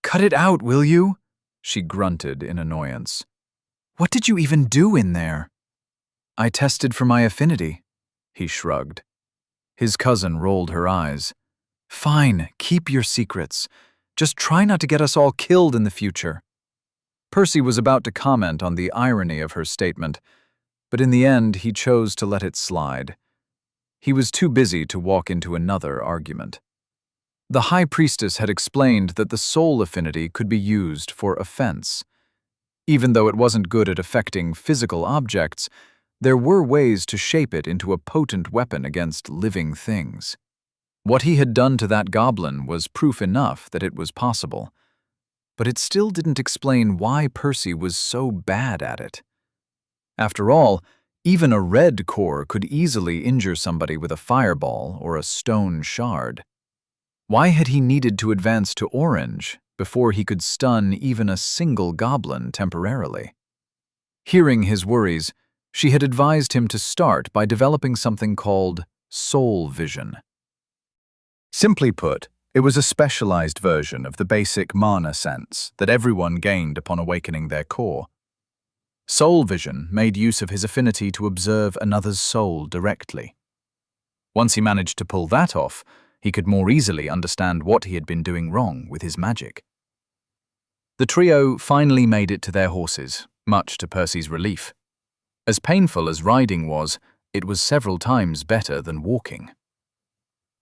"Cut it out, will you?" she grunted in annoyance. "What did you even do in there?" "I tested for my affinity," he shrugged. His cousin rolled her eyes. "Fine, keep your secrets. Just try not to get us all killed in the future." Percy was about to comment on the irony of her statement, but in the end he chose to let it slide. He was too busy to walk into another argument. The High Priestess had explained that the soul affinity could be used for offense. Even though it wasn't good at affecting physical objects, there were ways to shape it into a potent weapon against living things. What he had done to that goblin was proof enough that it was possible, but it still didn't explain why Percy was so bad at it. After all, even a red core could easily injure somebody with a fireball or a stone shard. Why had he needed to advance to orange before he could stun even a single goblin temporarily? Hearing his worries, she had advised him to start by developing something called soul vision. Simply put, it was a specialized version of the basic mana sense that everyone gained upon awakening their core. Soul vision made use of his affinity to observe another's soul directly. Once he managed to pull that off, he could more easily understand what he had been doing wrong with his magic. The trio finally made it to their horses, much to Percy's relief. As painful as riding was, it was several times better than walking.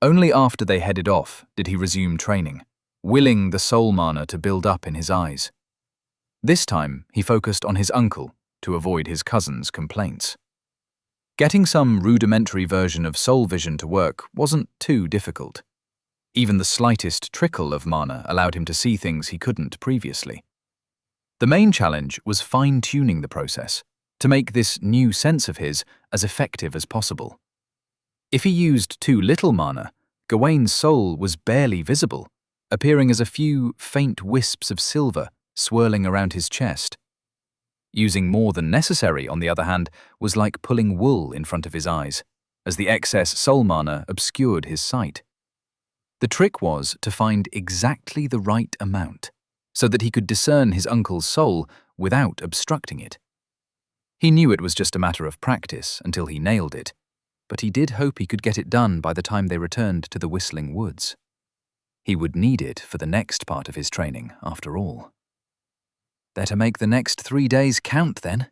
Only after they headed off did he resume training, willing the soul mana to build up in his eyes. This time, he focused on his uncle to avoid his cousin's complaints. Getting some rudimentary version of soul vision to work wasn't too difficult. Even the slightest trickle of mana allowed him to see things he couldn't previously. The main challenge was fine-tuning the process to make this new sense of his as effective as possible. If he used too little mana, Gawain's soul was barely visible, appearing as a few faint wisps of silver swirling around his chest. Using more than necessary, on the other hand, was like pulling wool in front of his eyes, as the excess soul mana obscured his sight. The trick was to find exactly the right amount, so that he could discern his uncle's soul without obstructing it. He knew it was just a matter of practice until he nailed it, but he did hope he could get it done by the time they returned to the Whistling Woods. He would need it for the next part of his training, after all. Better make the next 3 days count, then.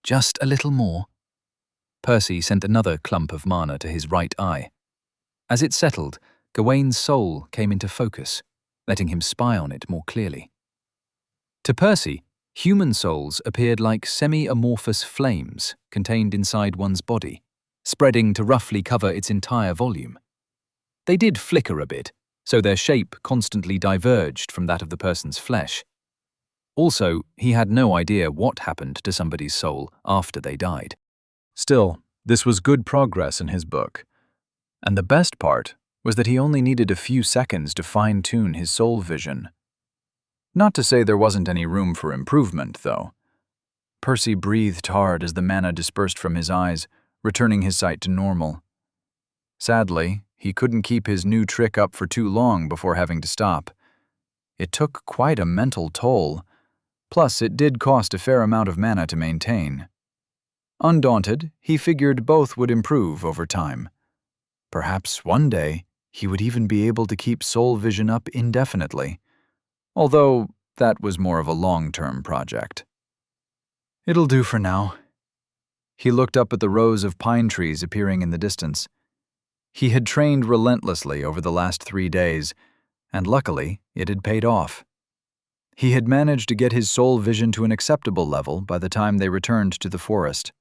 Just a little more. Percy sent another clump of mana to his right eye. As it settled, Gawain's soul came into focus, letting him spy on it more clearly. To Percy, human souls appeared like semi-amorphous flames contained inside one's body, spreading to roughly cover its entire volume. They did flicker a bit, so their shape constantly diverged from that of the person's flesh. Also, he had no idea what happened to somebody's soul after they died. Still, This was good progress in his book. And the best part was that he only needed a few seconds to fine-tune his soul vision. Not to say there wasn't any room for improvement, though. Percy breathed hard as the mana dispersed from his eyes, returning his sight to normal. Sadly, he couldn't keep his new trick up for too long before having to stop. It took quite a mental toll, plus it did cost a fair amount of mana to maintain. Undaunted, he figured both would improve over time. Perhaps one day he would even be able to keep soul vision up indefinitely, although that was more of a long-term project. It'll do for now. He looked up at the rows of pine trees appearing in the distance. He had trained relentlessly over the last 3 days, and luckily it had paid off. He had managed to get his soul vision to an acceptable level by the time they returned to the forest.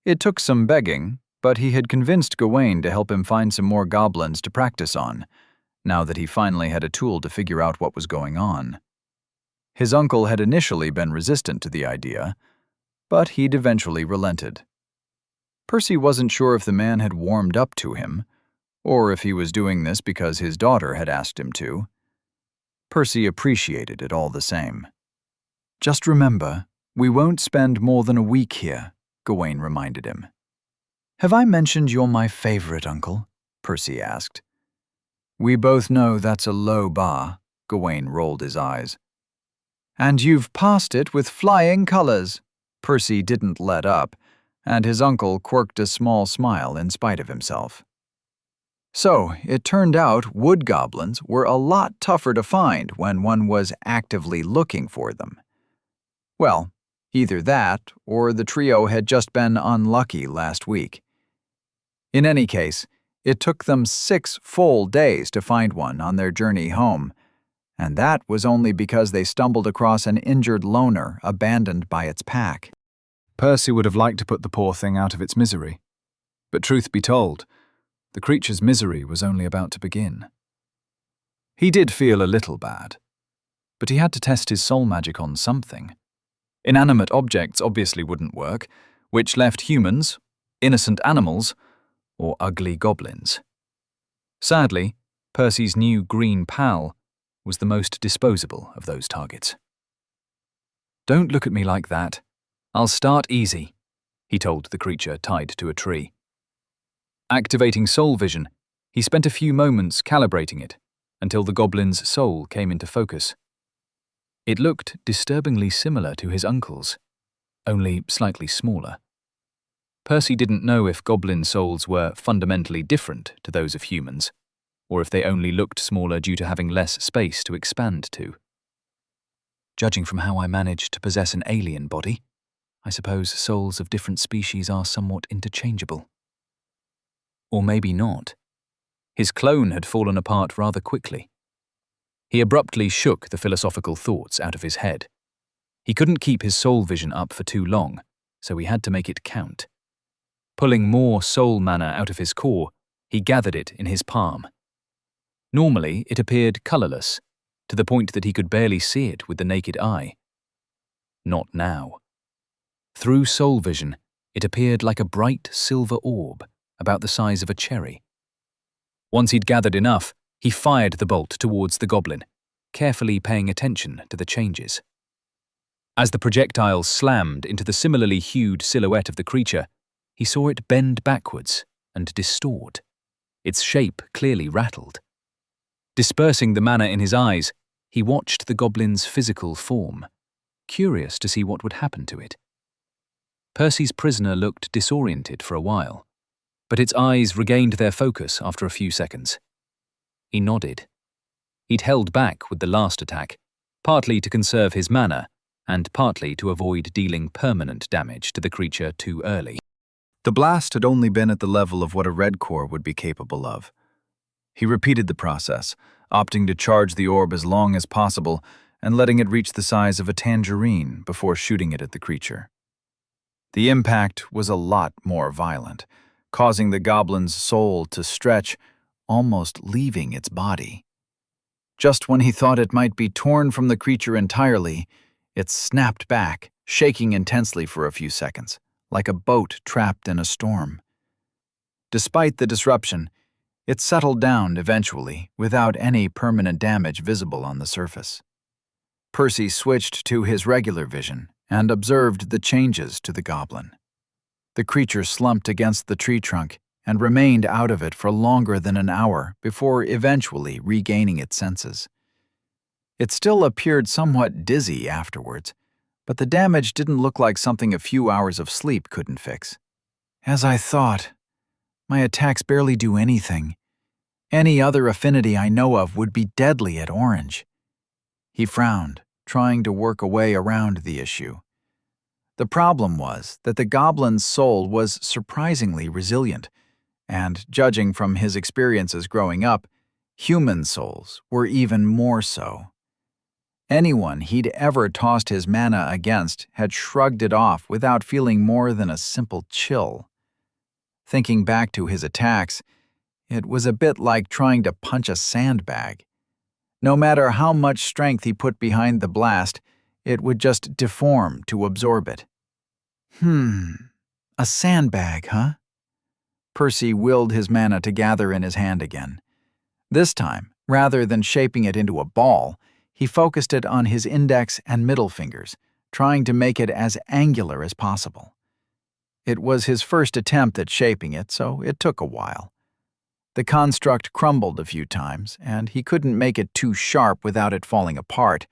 It took some begging, but he had convinced Gawain to help him find some more goblins to practice on, now that he finally had a tool to figure out what was going on. His uncle had initially been resistant to the idea, but he'd eventually relented. Percy wasn't sure if the man had warmed up to him, or if he was doing this because his daughter had asked him to. Percy appreciated it all the same. "Just remember, we won't spend more than a week here," Gawain reminded him. "Have I mentioned you're my favorite, Uncle?" Percy asked. "We both know that's a low bar," Gawain rolled his eyes. "And you've passed it with flying colors." Percy didn't let up, and his uncle quirked a small smile in spite of himself. So, it turned out wood goblins were a lot tougher to find when one was actively looking for them. Well, either that, or the trio had just been unlucky last week. In any case, it took them 6 full days to find one on their journey home, and that was only because they stumbled across an injured loner abandoned by its pack. Percy would have liked to put the poor thing out of its misery. But truth be told, the creature's misery was only about to begin. He did feel a little bad, but he had to test his soul magic on something. Inanimate objects obviously wouldn't work, which left humans, innocent animals, or ugly goblins. Sadly, Percy's new green pal was the most disposable of those targets. "Don't look at me like that. I'll start easy," he told the creature tied to a tree. Activating soul vision, he spent a few moments calibrating it until the goblin's soul came into focus. It looked disturbingly similar to his uncle's, only slightly smaller. Percy didn't know if goblin souls were fundamentally different to those of humans, or if they only looked smaller due to having less space to expand to. "Judging from how I managed to possess an alien body, I suppose souls of different species are somewhat interchangeable." Or maybe not. His clone had fallen apart rather quickly. He abruptly shook the philosophical thoughts out of his head. He couldn't keep his soul vision up for too long, so he had to make it count. Pulling more soul mana out of his core, he gathered it in his palm. Normally, it appeared colorless, to the point that he could barely see it with the naked eye. Not now. Through soul vision, it appeared like a bright silver orb, about the size of a cherry. Once he'd gathered enough, he fired the bolt towards the goblin, carefully paying attention to the changes. As the projectile slammed into the similarly hued silhouette of the creature, he saw it bend backwards and distort. Its shape clearly rattled. Dispersing the mana in his eyes, he watched the goblin's physical form, curious to see what would happen to it. Percy's prisoner looked disoriented for a while, but its eyes regained their focus after a few seconds. He nodded. He'd held back with the last attack, partly to conserve his mana, and partly to avoid dealing permanent damage to the creature too early. The blast had only been at the level of what a red core would be capable of. He repeated the process, opting to charge the orb as long as possible and letting it reach the size of a tangerine before shooting it at the creature. The impact was a lot more violent, causing the goblin's soul to stretch, almost leaving its body. Just when he thought it might be torn from the creature entirely, it snapped back, shaking intensely for a few seconds, like a boat trapped in a storm. Despite the disruption, it settled down eventually without any permanent damage visible on the surface. Percy switched to his regular vision and observed the changes to the goblin. The creature slumped against the tree trunk and remained out of it for longer than an hour before eventually regaining its senses. It still appeared somewhat dizzy afterwards, but the damage didn't look like something a few hours of sleep couldn't fix. As I thought, my attacks barely do anything. Any other affinity I know of would be deadly at orange. He frowned, trying to work a way around the issue. The problem was that the goblin's soul was surprisingly resilient, and judging from his experiences growing up, human souls were even more so. Anyone he'd ever tossed his mana against had shrugged it off without feeling more than a simple chill. Thinking back to his attacks, it was a bit like trying to punch a sandbag. No matter how much strength he put behind the blast, it would just deform to absorb it. A sandbag, huh? Percy willed his mana to gather in his hand again. This time, rather than shaping it into a ball, he focused it on his index and middle fingers, trying to make it as angular as possible. It was his first attempt at shaping it, so it took a while. The construct crumbled a few times, and he couldn't make it too sharp without it falling apart.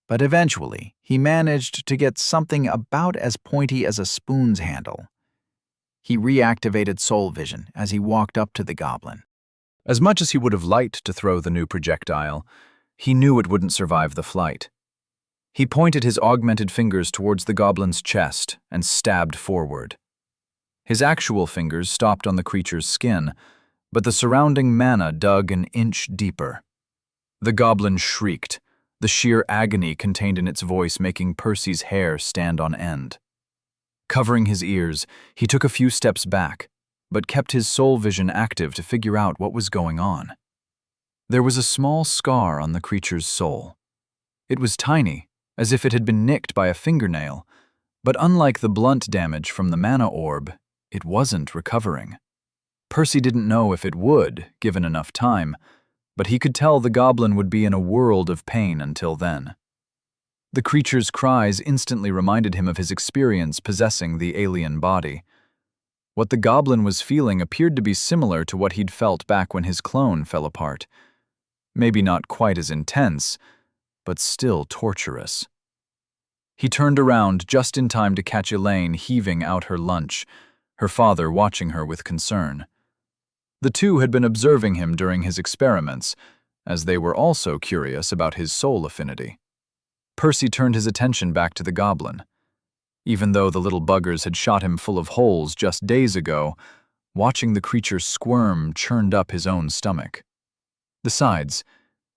But eventually, he managed to get something about as pointy as a spoon's handle. He reactivated soul vision as he walked up to the goblin. As much as he would have liked to throw the new projectile, he knew it wouldn't survive the flight. He pointed his augmented fingers towards the goblin's chest and stabbed forward. His actual fingers stopped on the creature's skin, but the surrounding mana dug an inch deeper. The goblin shrieked, the sheer agony contained in its voice making Percy's hair stand on end. Covering his ears, he took a few steps back, but kept his soul vision active to figure out what was going on. There was a small scar on the creature's soul. It was tiny, as if it had been nicked by a fingernail, but unlike the blunt damage from the mana orb, it wasn't recovering. Percy didn't know if it would, given enough time, but he could tell the goblin would be in a world of pain until then. The creature's cries instantly reminded him of his experience possessing the alien body. What the goblin was feeling appeared to be similar to what he'd felt back when his clone fell apart. Maybe not quite as intense, but still torturous. He turned around just in time to catch Elaine heaving out her lunch, her father watching her with concern. The two had been observing him during his experiments, as they were also curious about his soul affinity. Percy turned his attention back to the goblin. Even though the little buggers had shot him full of holes just days ago, watching the creature squirm churned up his own stomach. Besides,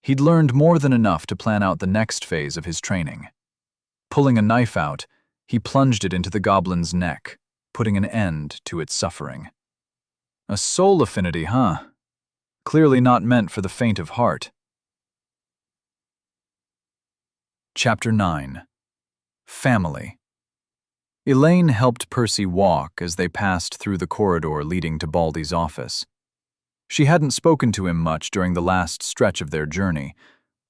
he'd learned more than enough to plan out the next phase of his training. Pulling a knife out, he plunged it into the goblin's neck, putting an end to its suffering. A soul affinity, huh? Clearly not meant for the faint of heart. Chapter 9. Family. Elaine helped Percy walk as they passed through the corridor leading to Baldy's office. She hadn't spoken to him much during the last stretch of their journey,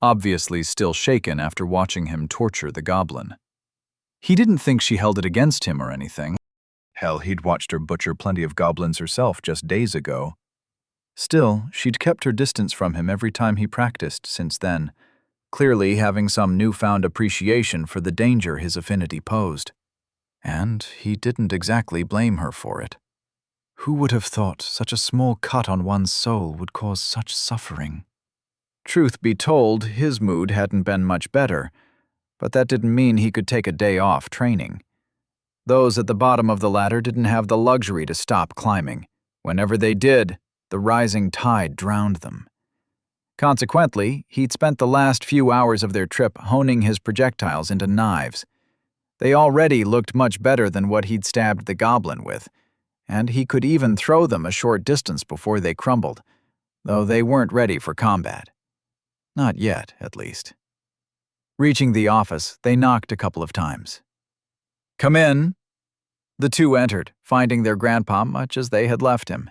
obviously still shaken after watching him torture the goblin. He didn't think she held it against him or anything. Hell, he'd watched her butcher plenty of goblins herself just days ago. Still, she'd kept her distance from him every time he practiced since then, clearly having some newfound appreciation for the danger his affinity posed. And he didn't exactly blame her for it. Who would have thought such a small cut on one's soul would cause such suffering? Truth be told, his mood hadn't been much better, but that didn't mean he could take a day off training. Those at the bottom of the ladder didn't have the luxury to stop climbing. Whenever they did, the rising tide drowned them. Consequently, he'd spent the last few hours of their trip honing his projectiles into knives. They already looked much better than what he'd stabbed the goblin with, and he could even throw them a short distance before they crumbled, though they weren't ready for combat. Not yet, at least. Reaching the office, they knocked a couple of times. "Come in." The two entered, finding their grandpa much as they had left him.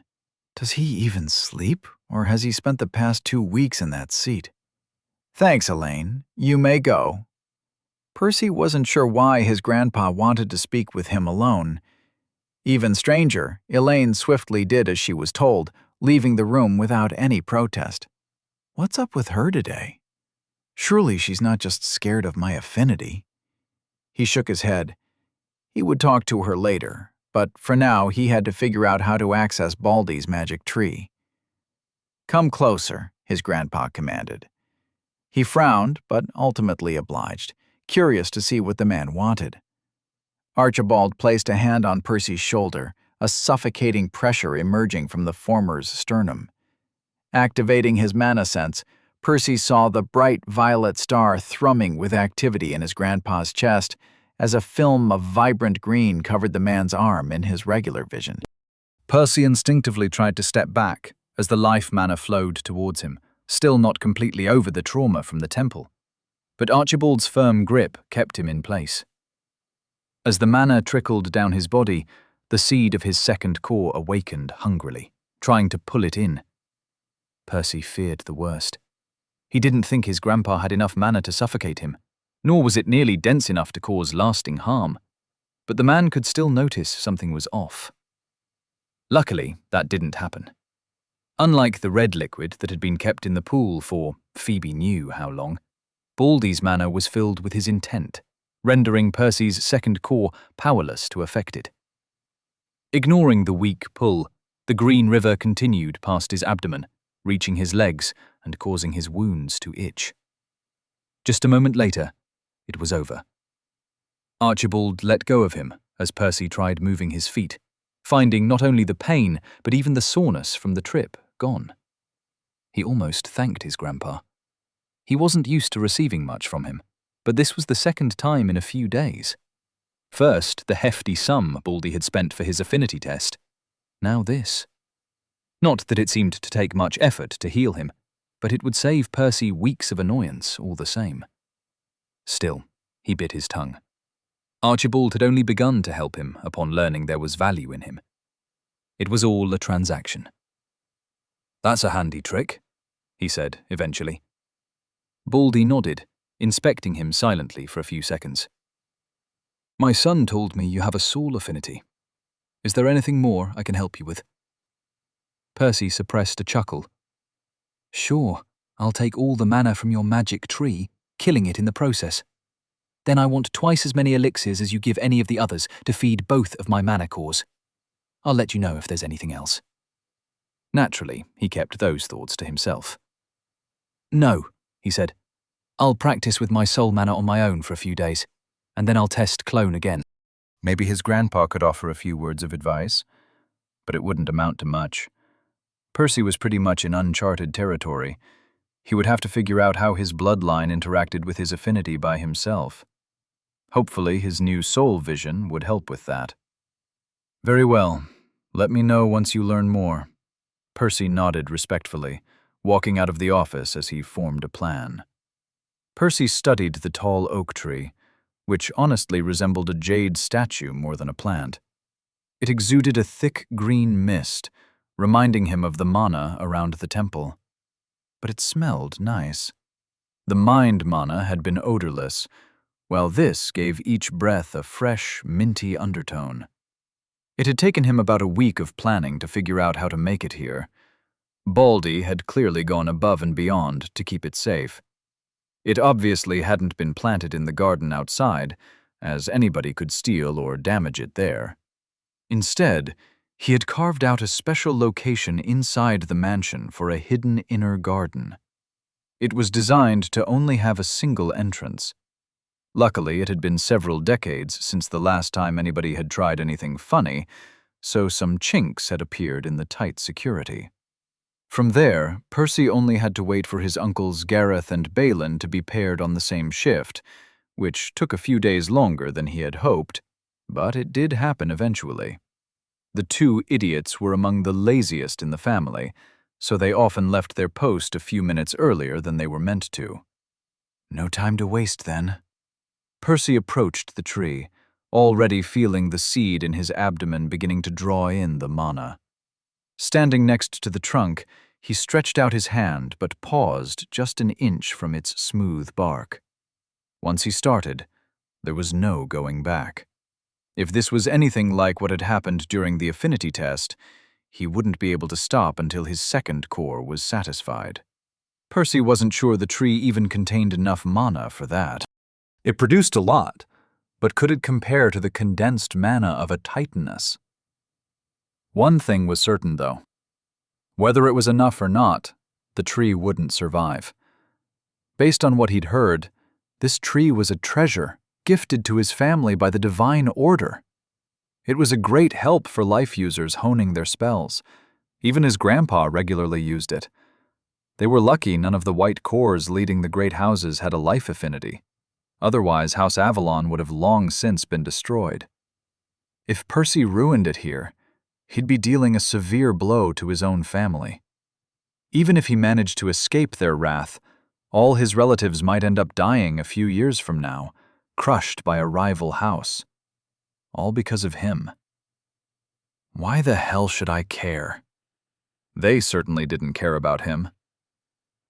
Does he even sleep, or has he spent the past 2 weeks in that seat? Thanks, Elaine. You may go. Percy wasn't sure why his grandpa wanted to speak with him alone. Even stranger, Elaine swiftly did as she was told, leaving the room without any protest. What's up with her today? Surely she's not just scared of my affinity. He shook his head. He would talk to her later, but for now he had to figure out how to access Baldy's magic tree. Come closer, his grandpa commanded. He frowned, but ultimately obliged, curious to see what the man wanted. Archibald placed a hand on Percy's shoulder, a suffocating pressure emerging from the former's sternum. Activating his mana sense, Percy saw the bright violet star thrumming with activity in his grandpa's chest as a film of vibrant green covered the man's arm in his regular vision. Percy instinctively tried to step back as the life mana flowed towards him, still not completely over the trauma from the temple. But Archibald's firm grip kept him in place. As the mana trickled down his body, the seed of his second core awakened hungrily, trying to pull it in. Percy feared the worst. He didn't think his grandpa had enough mana to suffocate him, nor was it nearly dense enough to cause lasting harm. But the man could still notice something was off. Luckily, that didn't happen. Unlike the red liquid that had been kept in the pool for Phoebe knew how long, Baldy's mana was filled with his intent, rendering Percy's second core powerless to affect it. Ignoring the weak pull, the green river continued past his abdomen, reaching his legs and causing his wounds to itch. Just a moment later, it was over. Archibald let go of him as Percy tried moving his feet, finding not only the pain but even the soreness from the trip gone. He almost thanked his grandpa. He wasn't used to receiving much from him, but this was the second time in a few days. First, the hefty sum Baldy had spent for his affinity test. Now this. Not that it seemed to take much effort to heal him, but it would save Percy weeks of annoyance all the same. Still, he bit his tongue. Archibald had only begun to help him upon learning there was value in him. It was all a transaction. "That's a handy trick," he said eventually. Baldy nodded, inspecting him silently for a few seconds. "My son told me you have a soul affinity. Is there anything more I can help you with?" Percy suppressed a chuckle. "Sure, I'll take all the mana from your magic tree, killing it in the process. Then I want twice as many elixirs as you give any of the others to feed both of my mana cores. I'll let you know if there's anything else." Naturally, he kept those thoughts to himself. "No," he said. "I'll practice with my soul mana on my own for a few days, and then I'll test clone again." Maybe his grandpa could offer a few words of advice, but it wouldn't amount to much. Percy was pretty much in uncharted territory. He would have to figure out how his bloodline interacted with his affinity by himself. Hopefully, his new soul vision would help with that. "Very well. Let me know once you learn more." Percy nodded respectfully, walking out of the office as he formed a plan. Percy studied the tall oak tree, which honestly resembled a jade statue more than a plant. It exuded a thick green mist, reminding him of the mana around the temple. But it smelled nice. The mind mana had been odorless, while this gave each breath a fresh, minty undertone. It had taken him about a week of planning to figure out how to make it here. Baldy had clearly gone above and beyond to keep it safe. It obviously hadn't been planted in the garden outside, as anybody could steal or damage it there. Instead, he had carved out a special location inside the mansion for a hidden inner garden. It was designed to only have a single entrance. Luckily, it had been several decades since the last time anybody had tried anything funny, so some chinks had appeared in the tight security. From there, Percy only had to wait for his uncles Gareth and Balin to be paired on the same shift, which took a few days longer than he had hoped, but it did happen eventually. The two idiots were among the laziest in the family, so they often left their post a few minutes earlier than they were meant to. No time to waste, then. Percy approached the tree, already feeling the seed in his abdomen beginning to draw in the mana. Standing next to the trunk, he stretched out his hand but paused just an inch from its smooth bark. Once he started, there was no going back. If this was anything like what had happened during the affinity test, he wouldn't be able to stop until his second core was satisfied. Percy wasn't sure the tree even contained enough mana for that. It produced a lot, but could it compare to the condensed mana of a titaness? One thing was certain, though. Whether it was enough or not, the tree wouldn't survive. Based on what he'd heard, this tree was a treasure gifted to his family by the divine order. It was a great help for life users honing their spells. Even his grandpa regularly used it. They were lucky none of the white cores leading the great houses had a life affinity. Otherwise, House Avalon would have long since been destroyed. If Percy ruined it here, he'd be dealing a severe blow to his own family. Even if he managed to escape their wrath, all his relatives might end up dying a few years from now, crushed by a rival house. All because of him. Why the hell should I care? They certainly didn't care about him.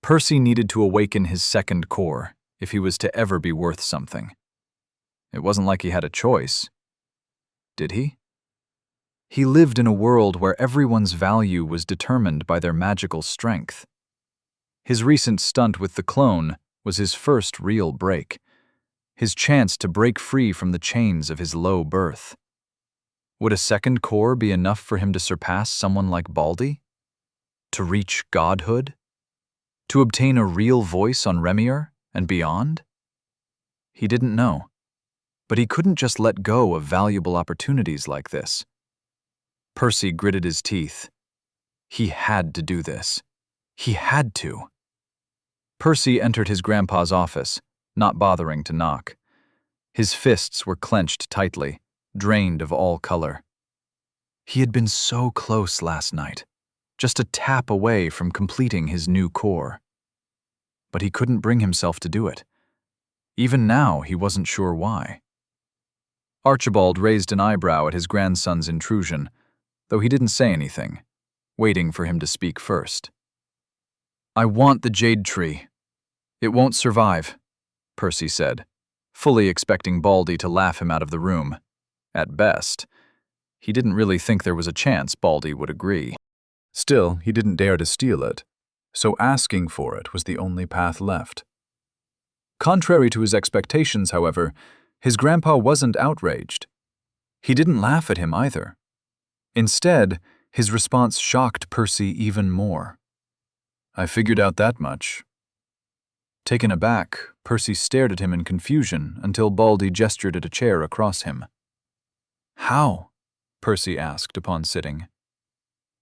Percy needed to awaken his second core if he was to ever be worth something. It wasn't like he had a choice. Did he? He lived in a world where everyone's value was determined by their magical strength. His recent stunt with the clone was his first real break, his chance to break free from the chains of his low birth. Would a second core be enough for him to surpass someone like Baldy? To reach godhood? To obtain a real voice on Remier and beyond? He didn't know, but he couldn't just let go of valuable opportunities like this. Percy gritted his teeth. He had to do this. He had to. Percy entered his grandpa's office, not bothering to knock. His fists were clenched tightly, drained of all color. He had been so close last night, just a tap away from completing his new core. But he couldn't bring himself to do it. Even now, he wasn't sure why. Archibald raised an eyebrow at his grandson's intrusion, though he didn't say anything, waiting for him to speak first. "I want the jade tree. It won't survive," Percy said, fully expecting Baldy to laugh him out of the room. At best, he didn't really think there was a chance Baldy would agree. Still, he didn't dare to steal it, so asking for it was the only path left. Contrary to his expectations, however, his grandpa wasn't outraged. He didn't laugh at him either. Instead, his response shocked Percy even more. "I figured out that much." Taken aback, Percy stared at him in confusion until Baldy gestured at a chair across him. "How?" Percy asked upon sitting.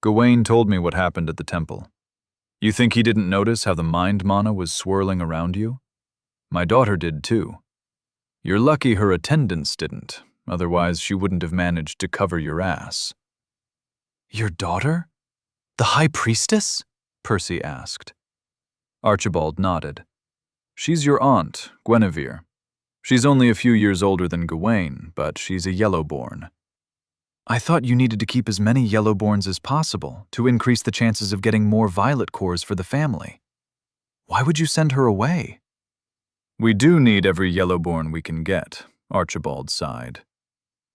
"Gawain told me what happened at the temple. You think he didn't notice how the mind mana was swirling around you? My daughter did too. You're lucky her attendants didn't, otherwise she wouldn't have managed to cover your ass." "Your daughter? The High Priestess?" Percy asked. Archibald nodded. "She's your aunt, Guinevere. She's only a few years older than Gawain, but she's a Yellowborn." "I thought you needed to keep as many Yellowborns as possible to increase the chances of getting more Violet cores for the family. Why would you send her away?" "We do need every Yellowborn we can get," Archibald sighed.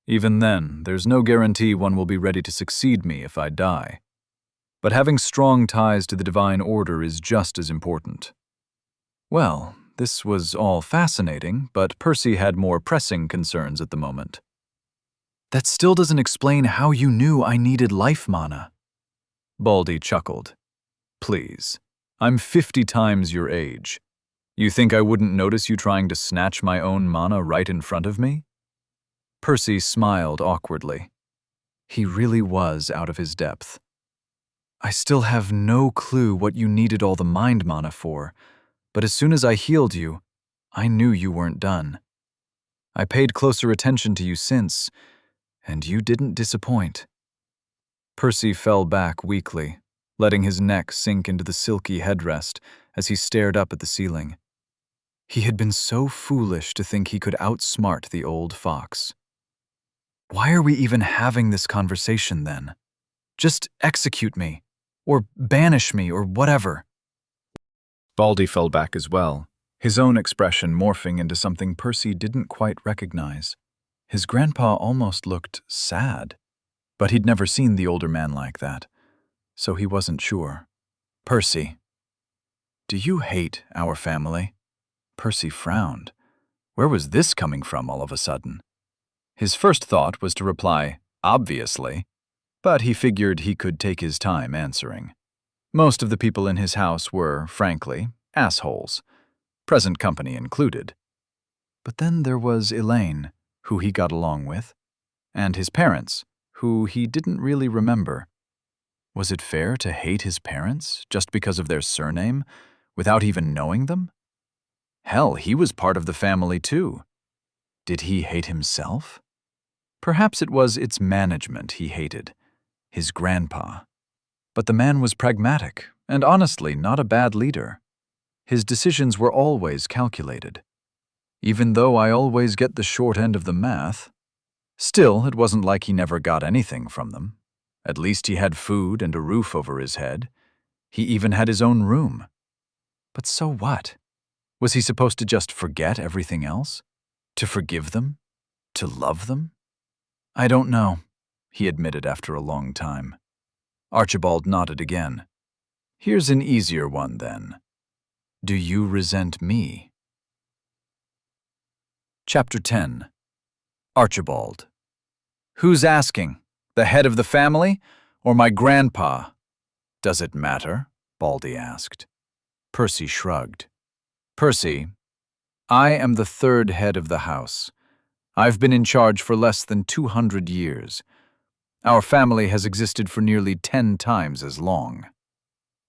"Even then, there's no guarantee one will be ready to succeed me if I die. But having strong ties to the Divine Order is just as important." Well, this was all fascinating, but Percy had more pressing concerns at the moment. "That still doesn't explain how you knew I needed life mana." Baldy chuckled. "Please, I'm 50 times your age. You think I wouldn't notice you trying to snatch my own mana right in front of me?" Percy smiled awkwardly. He really was out of his depth. "I still have no clue what you needed all the mind mana for, but as soon as I healed you, I knew you weren't done. I paid closer attention to you since, and you didn't disappoint." Percy fell back weakly, letting his neck sink into the silky headrest as he stared up at the ceiling. He had been so foolish to think he could outsmart the old fox. Why are we even having this conversation then? Just execute me, or banish me, or whatever. Baldy fell back as well, his own expression morphing into something Percy didn't quite recognize. His grandpa almost looked sad, but he'd never seen the older man like that, so he wasn't sure. Percy, do you hate our family? Percy frowned. Where was this coming from all of a sudden? His first thought was to reply, obviously, but he figured he could take his time answering. Most of the people in his house were, frankly, assholes, present company included. But then there was Elaine, who he got along with, and his parents, who he didn't really remember. Was it fair to hate his parents just because of their surname, without even knowing them? Hell, he was part of the family too. Did he hate himself? Perhaps it was its management he hated, his grandpa. But the man was pragmatic, and honestly not a bad leader. His decisions were always calculated. Even though I always get the short end of the math, still it wasn't like he never got anything from them. At least he had food and a roof over his head. He even had his own room. But so what? Was he supposed to just forget everything else? To forgive them? To love them? I don't know, he admitted after a long time. Archibald nodded again. Here's an easier one, then. Do you resent me? Chapter 10. Archibald. Who's asking? The head of the family, or my grandpa? Does it matter? Baldy asked. Percy shrugged. Percy, I am the third head of the house. I've been in charge for less than 200 years. Our family has existed for nearly 10 times as long.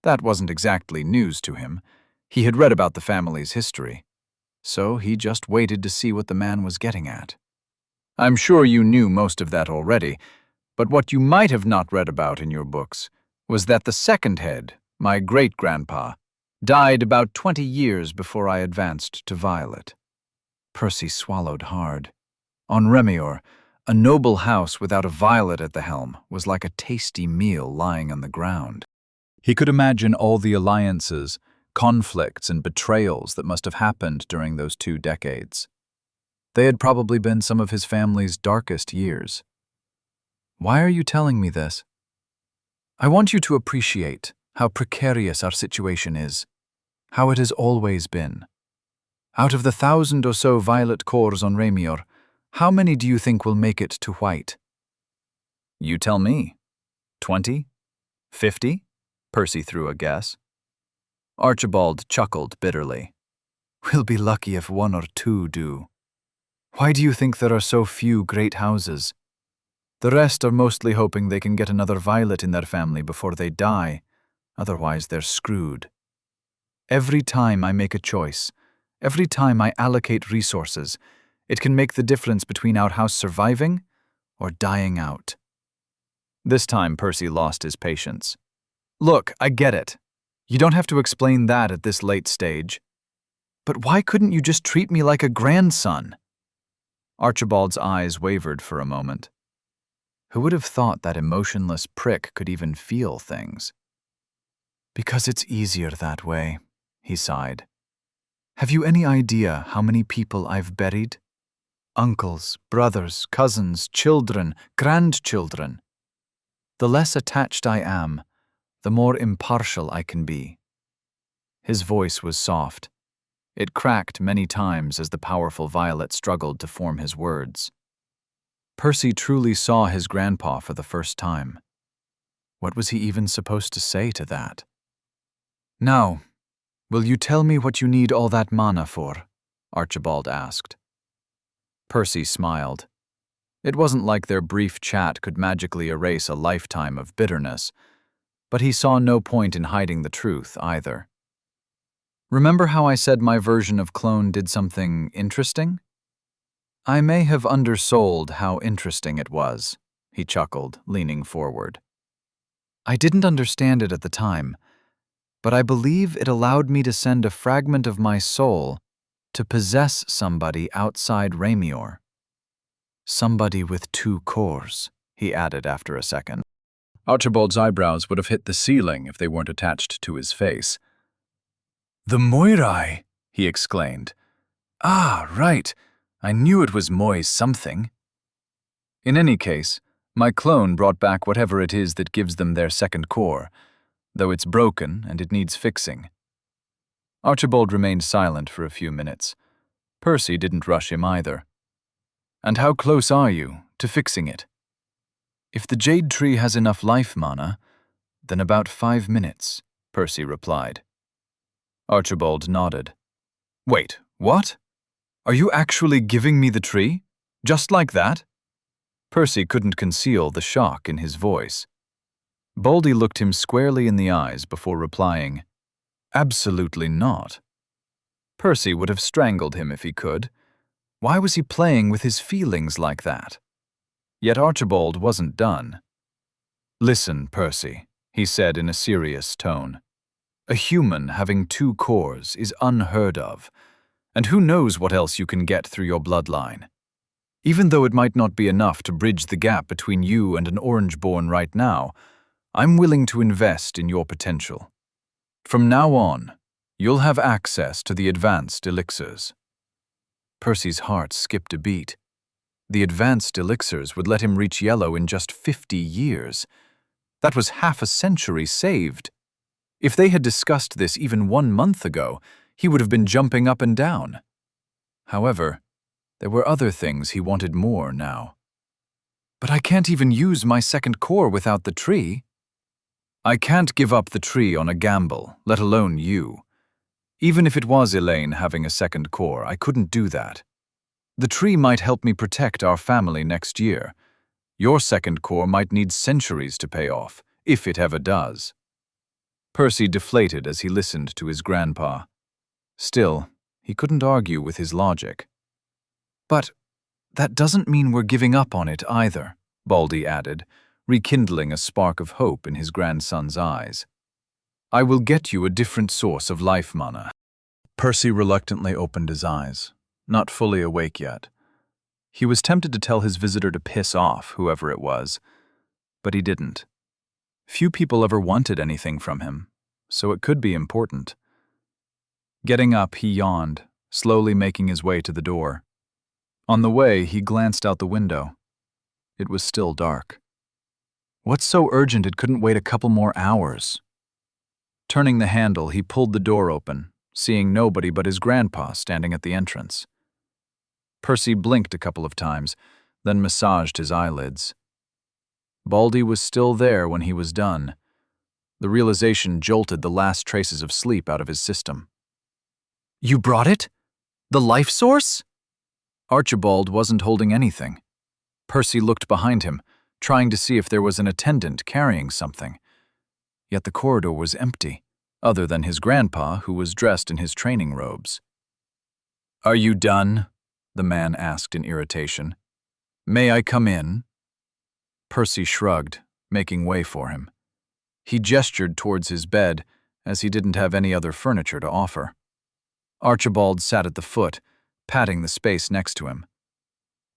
That wasn't exactly news to him. He had read about the family's history. So he just waited to see what the man was getting at. I'm sure you knew most of that already, but what you might have not read about in your books was that the second head, my great-grandpa, died about 20 years before I advanced to Violet. Percy swallowed hard. On Remior, a noble house without a Violet at the helm was like a tasty meal lying on the ground. He could imagine all the alliances, conflicts, and betrayals that must have happened during those 2 decades. They had probably been some of his family's darkest years. Why are you telling me this? I want you to appreciate how precarious our situation is, how it has always been. Out of the 1,000 or so Violet cores on Remior, how many do you think will make it to White? You tell me. 20? 50? Percy threw a guess. Archibald chuckled bitterly. We'll be lucky if 1 or 2 do. Why do you think there are so few great houses? The rest are mostly hoping they can get another Violet in their family before they die, otherwise they're screwed. Every time I make a choice, every time I allocate resources, it can make the difference between our house surviving or dying out. This time Percy lost his patience. Look, I get it. You don't have to explain that at this late stage. But why couldn't you just treat me like a grandson? Archibald's eyes wavered for a moment. Who would have thought that emotionless prick could even feel things? Because it's easier that way, he sighed. Have you any idea how many people I've buried? Uncles, brothers, cousins, children, grandchildren. The less attached I am, the more impartial I can be. His voice was soft. It cracked many times as the powerful Violet struggled to form his words. Percy truly saw his grandpa for the first time. What was he even supposed to say to that? Now, will you tell me what you need all that mana for? Archibald asked. Percy smiled. It wasn't like their brief chat could magically erase a lifetime of bitterness, but he saw no point in hiding the truth either. Remember how I said my version of clone did something interesting? I may have undersold how interesting it was, he chuckled, leaning forward. I didn't understand it at the time, but I believe it allowed me to send a fragment of my soul to possess somebody outside Remior. Somebody with 2 cores, he added after a second. Archibald's eyebrows would have hit the ceiling if they weren't attached to his face. The Moirai, he exclaimed. Ah, right. I knew it was Moi something. In any case, my clone brought back whatever it is that gives them their 2nd core, though it's broken and it needs fixing. Archibald remained silent for a few minutes. Percy didn't rush him either. And how close are you to fixing it? If the jade tree has enough life mana, then about 5 minutes, Percy replied. Archibald nodded. Wait, what? Are you actually giving me the tree? Just like that? Percy couldn't conceal the shock in his voice. Baldy looked him squarely in the eyes before replying, Absolutely not. Percy would have strangled him if he could. Why was he playing with his feelings like that? Yet Archibald wasn't done. Listen, Percy, he said in a serious tone. A human having 2 cores is unheard of, and who knows what else you can get through your bloodline. Even though it might not be enough to bridge the gap between you and an Orangeborn right now, I'm willing to invest in your potential. From now on, you'll have access to the advanced elixirs. Percy's heart skipped a beat. The advanced elixirs would let him reach yellow in just 50 years. That was half a century saved. If they had discussed this even 1 month ago, he would have been jumping up and down. However, there were other things he wanted more now. But I can't even use my 2nd core without the tree. I can't give up the tree on a gamble, let alone you. Even if it was Elaine having a 2nd core, I couldn't do that. The tree might help me protect our family next year. Your 2nd core might need centuries to pay off, if it ever does. Percy deflated as he listened to his grandpa. Still, he couldn't argue with his logic. But that doesn't mean we're giving up on it either, Baldy added, rekindling a spark of hope in his grandson's eyes. I will get you a different source of life mana. Percy reluctantly opened his eyes, not fully awake yet. He was tempted to tell his visitor to piss off, whoever it was, but he didn't. Few people ever wanted anything from him, so it could be important. Getting up, he yawned, slowly making his way to the door. On the way, he glanced out the window. It was still dark. What's so urgent it couldn't wait a couple more hours? Turning the handle, he pulled the door open, seeing nobody but his grandpa standing at the entrance. Percy blinked a couple of times, then massaged his eyelids. Baldy was still there when he was done. The realization jolted the last traces of sleep out of his system. You brought it? The life source? Archibald wasn't holding anything. Percy looked behind him, trying to see if there was an attendant carrying something. Yet the corridor was empty, other than his grandpa, who was dressed in his training robes. Are you done? The man asked in irritation. May I come in? Percy shrugged, making way for him. He gestured towards his bed, as he didn't have any other furniture to offer. Archibald sat at the foot, patting the space next to him.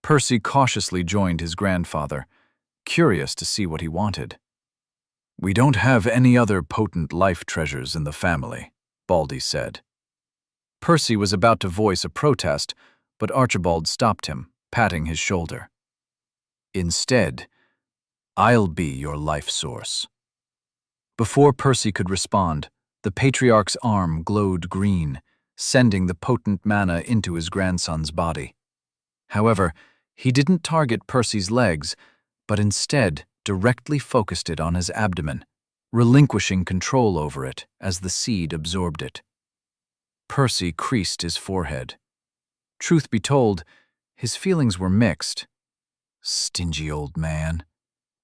Percy cautiously joined his grandfather, curious to see what he wanted. We don't have any other potent life treasures in the family, Baldy said. Percy was about to voice a protest, but Archibald stopped him, patting his shoulder. Instead, I'll be your life source. Before Percy could respond, the patriarch's arm glowed green, sending the potent mana into his grandson's body. However, he didn't target Percy's legs, but instead directly focused it on his abdomen, relinquishing control over it as the seed absorbed it. Percy creased his forehead. Truth be told, his feelings were mixed. Stingy old man.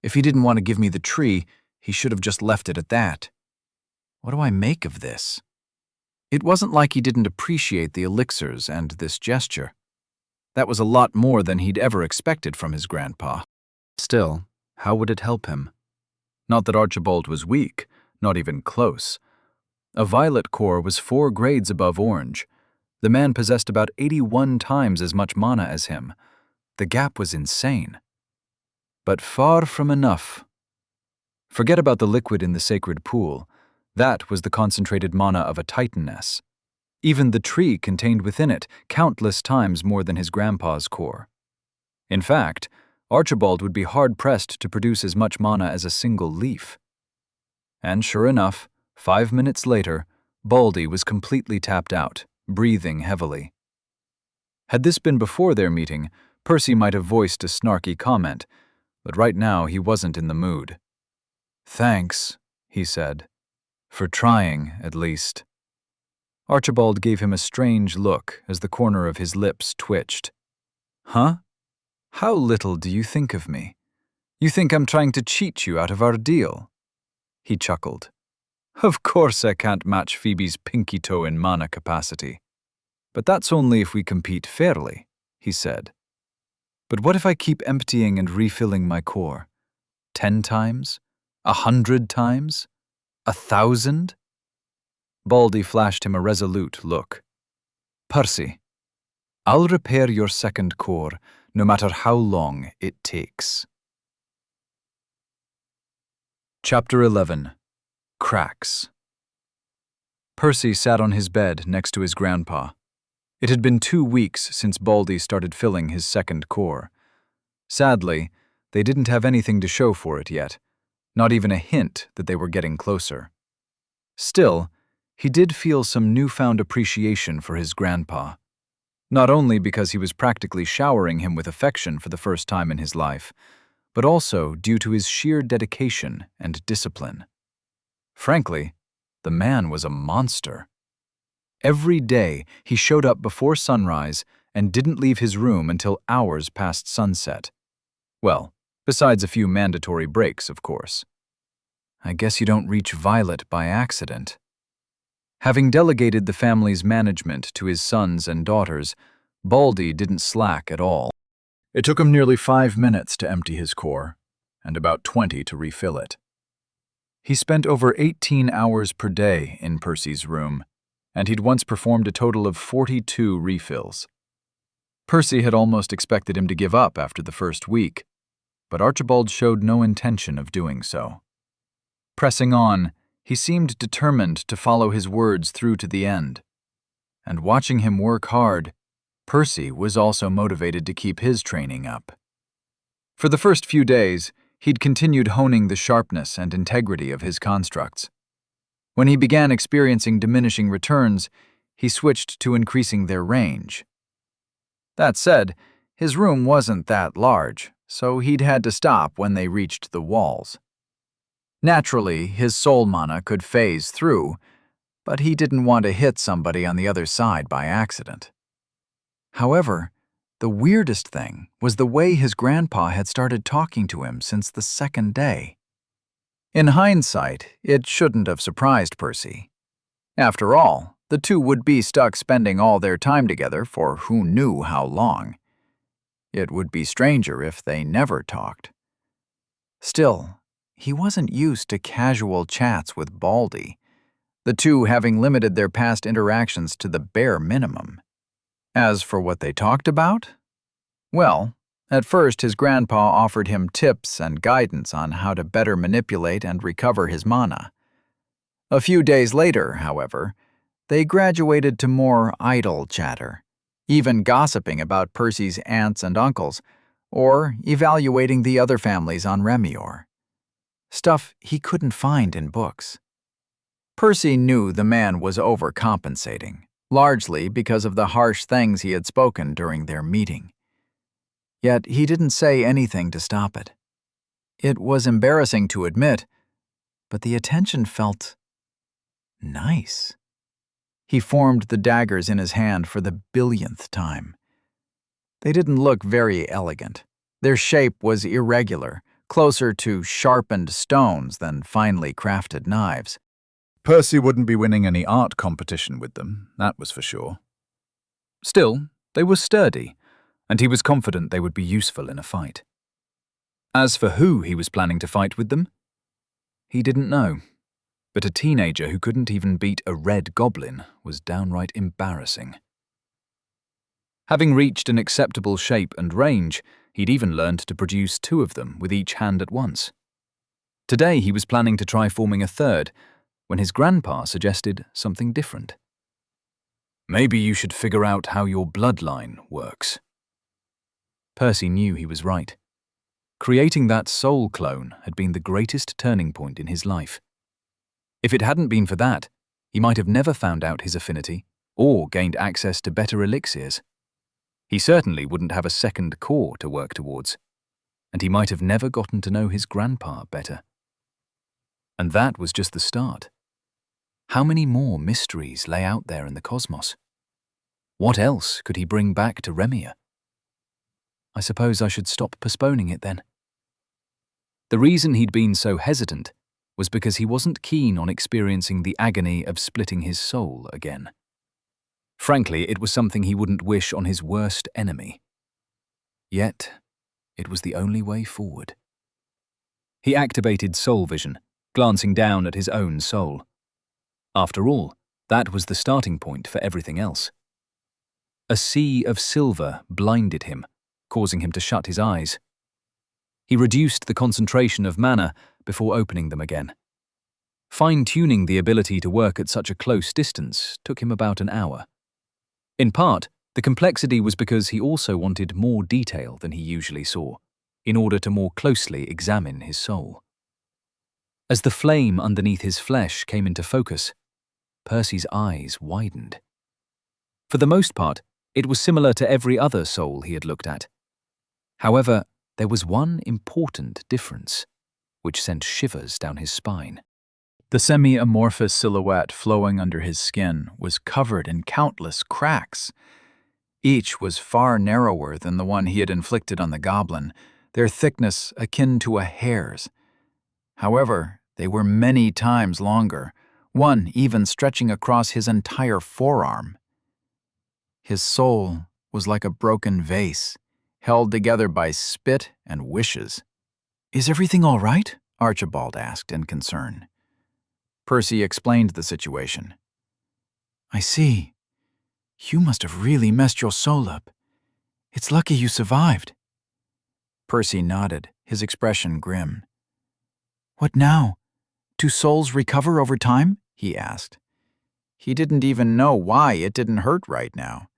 If he didn't want to give me the tree, he should have just left it at that. What do I make of this? It wasn't like he didn't appreciate the elixirs and this gesture. That was a lot more than he'd ever expected from his grandpa. Still, how would it help him? Not that Archibald was weak, not even close. A violet core was 4 grades above orange. The man possessed about 81 times as much mana as him. The gap was insane. But far from enough. Forget about the liquid in the sacred pool. That was the concentrated mana of a titaness. Even the tree contained within it countless times more than his grandpa's core. In fact, Archibald would be hard-pressed to produce as much mana as a single leaf. And sure enough, 5 minutes later, Baldy was completely tapped out, breathing heavily. Had this been before their meeting, Percy might have voiced a snarky comment, but right now he wasn't in the mood. "Thanks," he said. "For trying, at least." Archibald gave him a strange look as the corner of his lips twitched. "Huh? How little do you think of me? You think I'm trying to cheat you out of our deal?" He chuckled. "Of course I can't match Phoebe's pinky toe in mana capacity. But that's only if we compete fairly," he said. "But what if I keep emptying and refilling my core? 10 times? 100 times? 1,000? Baldy flashed him a resolute look. "Percy, I'll repair your second core no matter how long it takes." Chapter 11. Cracks. Percy sat on his bed next to his grandpa. It had been 2 weeks since Baldy started filling his second core. Sadly, they didn't have anything to show for it yet, not even a hint that they were getting closer. Still, he did feel some newfound appreciation for his grandpa. Not only because he was practically showering him with affection for the first time in his life, but also due to his sheer dedication and discipline. Frankly, the man was a monster. Every day, he showed up before sunrise and didn't leave his room until hours past sunset. Well, besides a few mandatory breaks, of course. I guess you don't reach Violet by accident. Having delegated the family's management to his sons and daughters, Baldy didn't slack at all. It took him nearly 5 minutes to empty his core, and about 20 to refill it. He spent over 18 hours per day in Percy's room, and he'd once performed a total of 42 refills. Percy had almost expected him to give up after the first week, but Archibald showed no intention of doing so. Pressing on, he seemed determined to follow his words through to the end. And watching him work hard, Percy was also motivated to keep his training up. For the first few days, he'd continued honing the sharpness and integrity of his constructs. When he began experiencing diminishing returns, he switched to increasing their range. That said, his room wasn't that large, so he'd had to stop when they reached the walls. Naturally, his soul mana could phase through, but he didn't want to hit somebody on the other side by accident. However, the weirdest thing was the way his grandpa had started talking to him since the second day. In hindsight, it shouldn't have surprised Percy. After all, the two would be stuck spending all their time together for who knew how long. It would be stranger if they never talked. Still, he wasn't used to casual chats with Baldy, the two having limited their past interactions to the bare minimum. As for what they talked about? Well, at first his grandpa offered him tips and guidance on how to better manipulate and recover his mana. A few days later, however, they graduated to more idle chatter, even gossiping about Percy's aunts and uncles, or evaluating the other families on Remior. Stuff he couldn't find in books. Percy knew the man was overcompensating, largely because of the harsh things he had spoken during their meeting. Yet he didn't say anything to stop it. It was embarrassing to admit, but the attention felt nice. He formed the daggers in his hand for the billionth time. They didn't look very elegant. Their shape was irregular, closer to sharpened stones than finely crafted knives. Percy wouldn't be winning any art competition with them, that was for sure. Still, they were sturdy, and he was confident they would be useful in a fight. As for who he was planning to fight with them, he didn't know. But a teenager who couldn't even beat a red goblin was downright embarrassing. Having reached an acceptable shape and range, he'd even learned to produce 2 of them with each hand at once. Today he was planning to try forming a third, when his grandpa suggested something different. "Maybe you should figure out how your bloodline works." Percy knew he was right. Creating that soul clone had been the greatest turning point in his life. If it hadn't been for that, he might have never found out his affinity or gained access to better elixirs. He certainly wouldn't have a second core to work towards, and he might have never gotten to know his grandpa better. And that was just the start. How many more mysteries lay out there in the cosmos? What else could he bring back to Remia? I suppose I should stop postponing it then. The reason he'd been so hesitant was because he wasn't keen on experiencing the agony of splitting his soul again. Frankly, it was something he wouldn't wish on his worst enemy. Yet, it was the only way forward. He activated soul vision, glancing down at his own soul. After all, that was the starting point for everything else. A sea of silver blinded him, causing him to shut his eyes. He reduced the concentration of mana before opening them again. Fine-tuning the ability to work at such a close distance took him about an hour. In part, the complexity was because he also wanted more detail than he usually saw, in order to more closely examine his soul. As the flame underneath his flesh came into focus, Percy's eyes widened. For the most part, it was similar to every other soul he had looked at. However, there was one important difference, which sent shivers down his spine. The semi-amorphous silhouette flowing under his skin was covered in countless cracks. Each was far narrower than the one he had inflicted on the goblin, their thickness akin to a hair's. However, they were many times longer, one even stretching across his entire forearm. His soul was like a broken vase, held together by spit and wishes. "Is everything all right?" Archibald asked in concern. Percy explained the situation. "I see. You must have really messed your soul up. It's lucky you survived." Percy nodded, his expression grim. "What now? Do souls recover over time?" he asked. He didn't even know why it didn't hurt right now.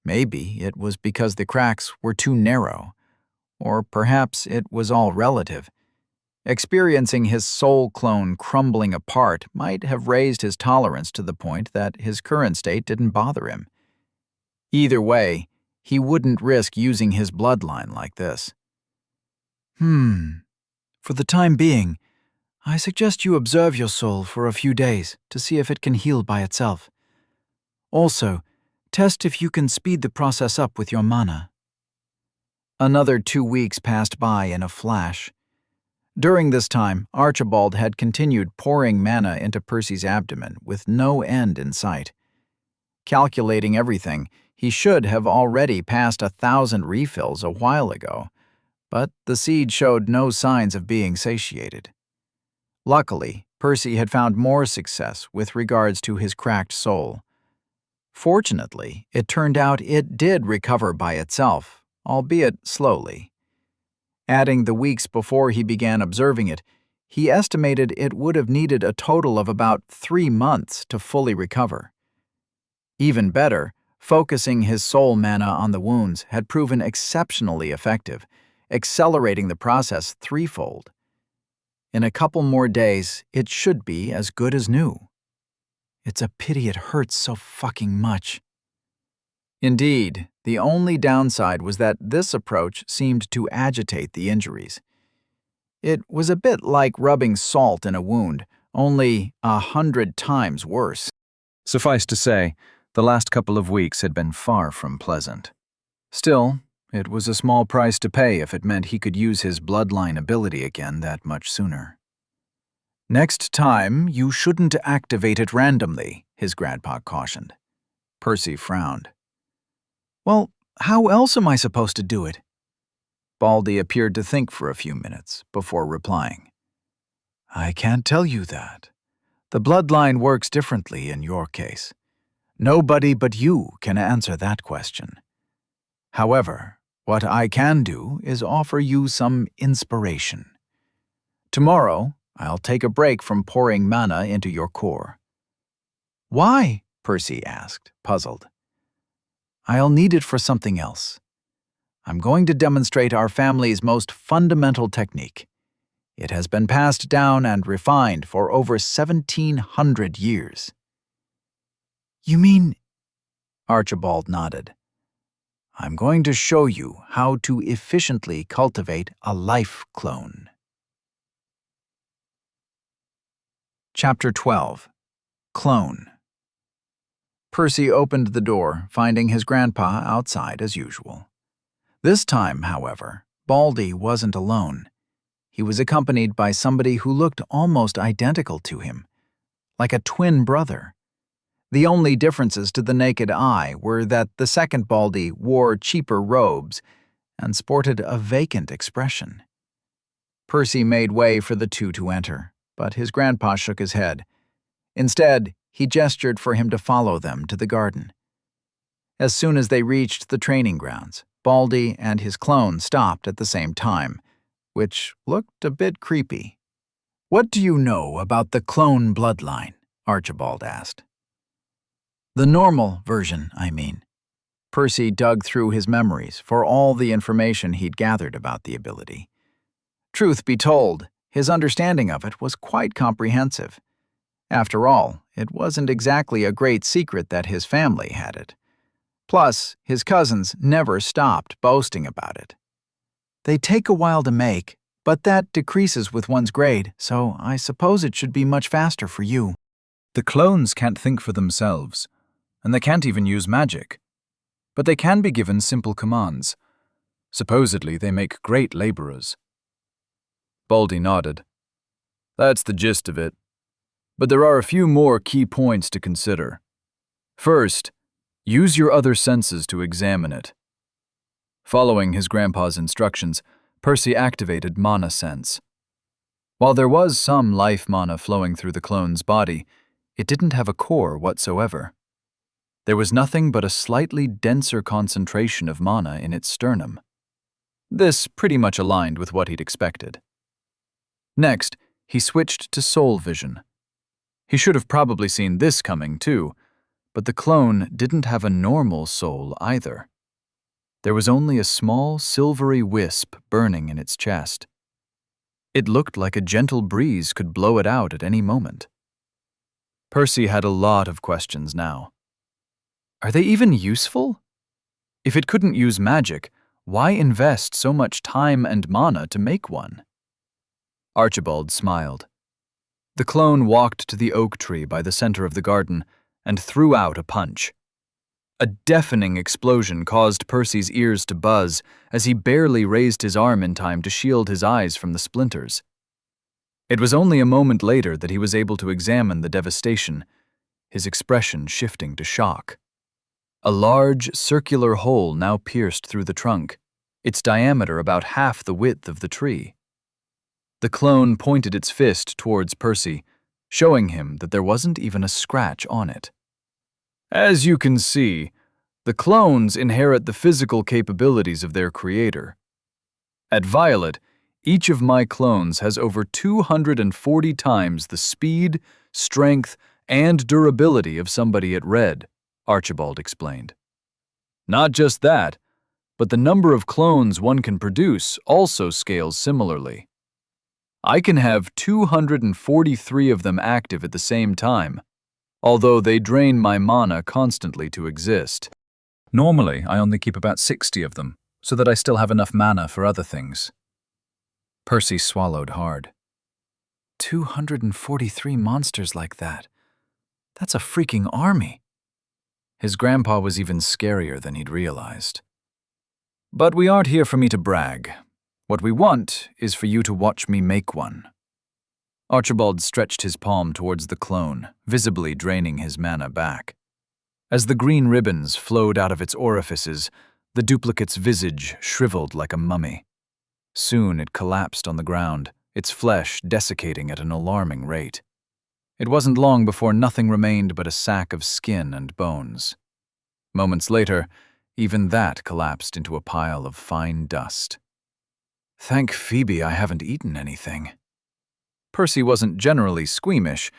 Maybe it was because the cracks were too narrow, or perhaps it was all relative. Experiencing his soul clone crumbling apart might have raised his tolerance to the point that his current state didn't bother him. Either way, he wouldn't risk using his bloodline like this. For the time being, I suggest you observe your soul for a few days to see if it can heal by itself. Also, test if you can speed the process up with your mana." Another 2 weeks passed by in a flash. During this time, Archibald had continued pouring mana into Percy's abdomen with no end in sight. Calculating everything, he should have already passed 1,000 refills a while ago, but the seed showed no signs of being satiated. Luckily, Percy had found more success with regards to his cracked soul. Fortunately, it turned out it did recover by itself, albeit slowly. Adding the weeks before he began observing it, he estimated it would have needed a total of about 3 months to fully recover. Even better, focusing his soul mana on the wounds had proven exceptionally effective, accelerating the process threefold. In a couple more days, it should be as good as new. It's a pity it hurts so fucking much. Indeed, the only downside was that this approach seemed to agitate the injuries. It was a bit like rubbing salt in a wound, only 100 times worse. Suffice to say, the last couple of weeks had been far from pleasant. Still, it was a small price to pay if it meant he could use his bloodline ability again that much sooner. "Next time, you shouldn't activate it randomly," his grandpa cautioned. Percy frowned. "Well, how else am I supposed to do it?" Baldy appeared to think for a few minutes before replying. "I can't tell you that. The bloodline works differently in your case. Nobody but you can answer that question. However, what I can do is offer you some inspiration. Tomorrow, I'll take a break from pouring mana into your core." "Why?" Percy asked, puzzled. "I'll need it for something else. I'm going to demonstrate our family's most fundamental technique. It has been passed down and refined for over 1,700 years." "You mean—" Archibald nodded. "I'm going to show you how to efficiently cultivate a life clone." Chapter 12. Clone. Percy opened the door, finding his grandpa outside as usual. This time, however, Baldy wasn't alone. He was accompanied by somebody who looked almost identical to him, like a twin brother. The only differences to the naked eye were that the second Baldy wore cheaper robes and sported a vacant expression. Percy made way for the two to enter, but his grandpa shook his head. Instead, he gestured for him to follow them to the garden. As soon as they reached the training grounds, Baldy and his clone stopped at the same time, which looked a bit creepy. "What do you know about the clone bloodline?" Archibald asked. "The normal version, I mean." Percy dug through his memories for all the information he'd gathered about the ability. Truth be told, his understanding of it was quite comprehensive. After all, it wasn't exactly a great secret that his family had it. Plus, his cousins never stopped boasting about it. "They take a while to make, but that decreases with one's grade, so I suppose it should be much faster for you." The clones can't think for themselves, and they can't even use magic. But they can be given simple commands. Supposedly, they make great laborers. Baldy nodded. "That's the gist of it. But there are a few more key points to consider. First, use your other senses to examine it." Following his grandpa's instructions, Percy activated Mana Sense. While there was some life mana flowing through the clone's body, it didn't have a core whatsoever. There was nothing but a slightly denser concentration of mana in its sternum. This pretty much aligned with what he'd expected. Next, he switched to Soul Vision. He should have probably seen this coming too, but the clone didn't have a normal soul either. There was only a small silvery wisp burning in its chest. It looked like a gentle breeze could blow it out at any moment. Percy had a lot of questions now. Are they even useful? If it couldn't use magic, why invest so much time and mana to make one? Archibald smiled. The clone walked to the oak tree by the center of the garden and threw out a punch. A deafening explosion caused Percy's ears to buzz as he barely raised his arm in time to shield his eyes from the splinters. It was only a moment later that he was able to examine the devastation, his expression shifting to shock. A large, circular hole now pierced through the trunk, its diameter about half the width of the tree. The clone pointed its fist towards Percy, showing him that there wasn't even a scratch on it. As you can see, the clones inherit the physical capabilities of their creator. At Violet, each of my clones has over 240 times the speed, strength, and durability of somebody at Red, Archibald explained. Not just that, but the number of clones one can produce also scales similarly. I can have 243 of them active at the same time, although they drain my mana constantly to exist. Normally, I only keep about 60 of them, so that I still have enough mana for other things. Percy swallowed hard. 243 monsters like that. That's a freaking army. His grandpa was even scarier than he'd realized. But we aren't here for me to brag. What we want is for you to watch me make one. Archibald stretched his palm towards the clone, visibly draining his mana back. As the green ribbons flowed out of its orifices, the duplicate's visage shriveled like a mummy. Soon it collapsed on the ground, its flesh desiccating at an alarming rate. It wasn't long before nothing remained but a sack of skin and bones. Moments later, Even that collapsed into a pile of fine dust. Thank Phoebe I haven't eaten anything. Percy wasn't generally squeamish,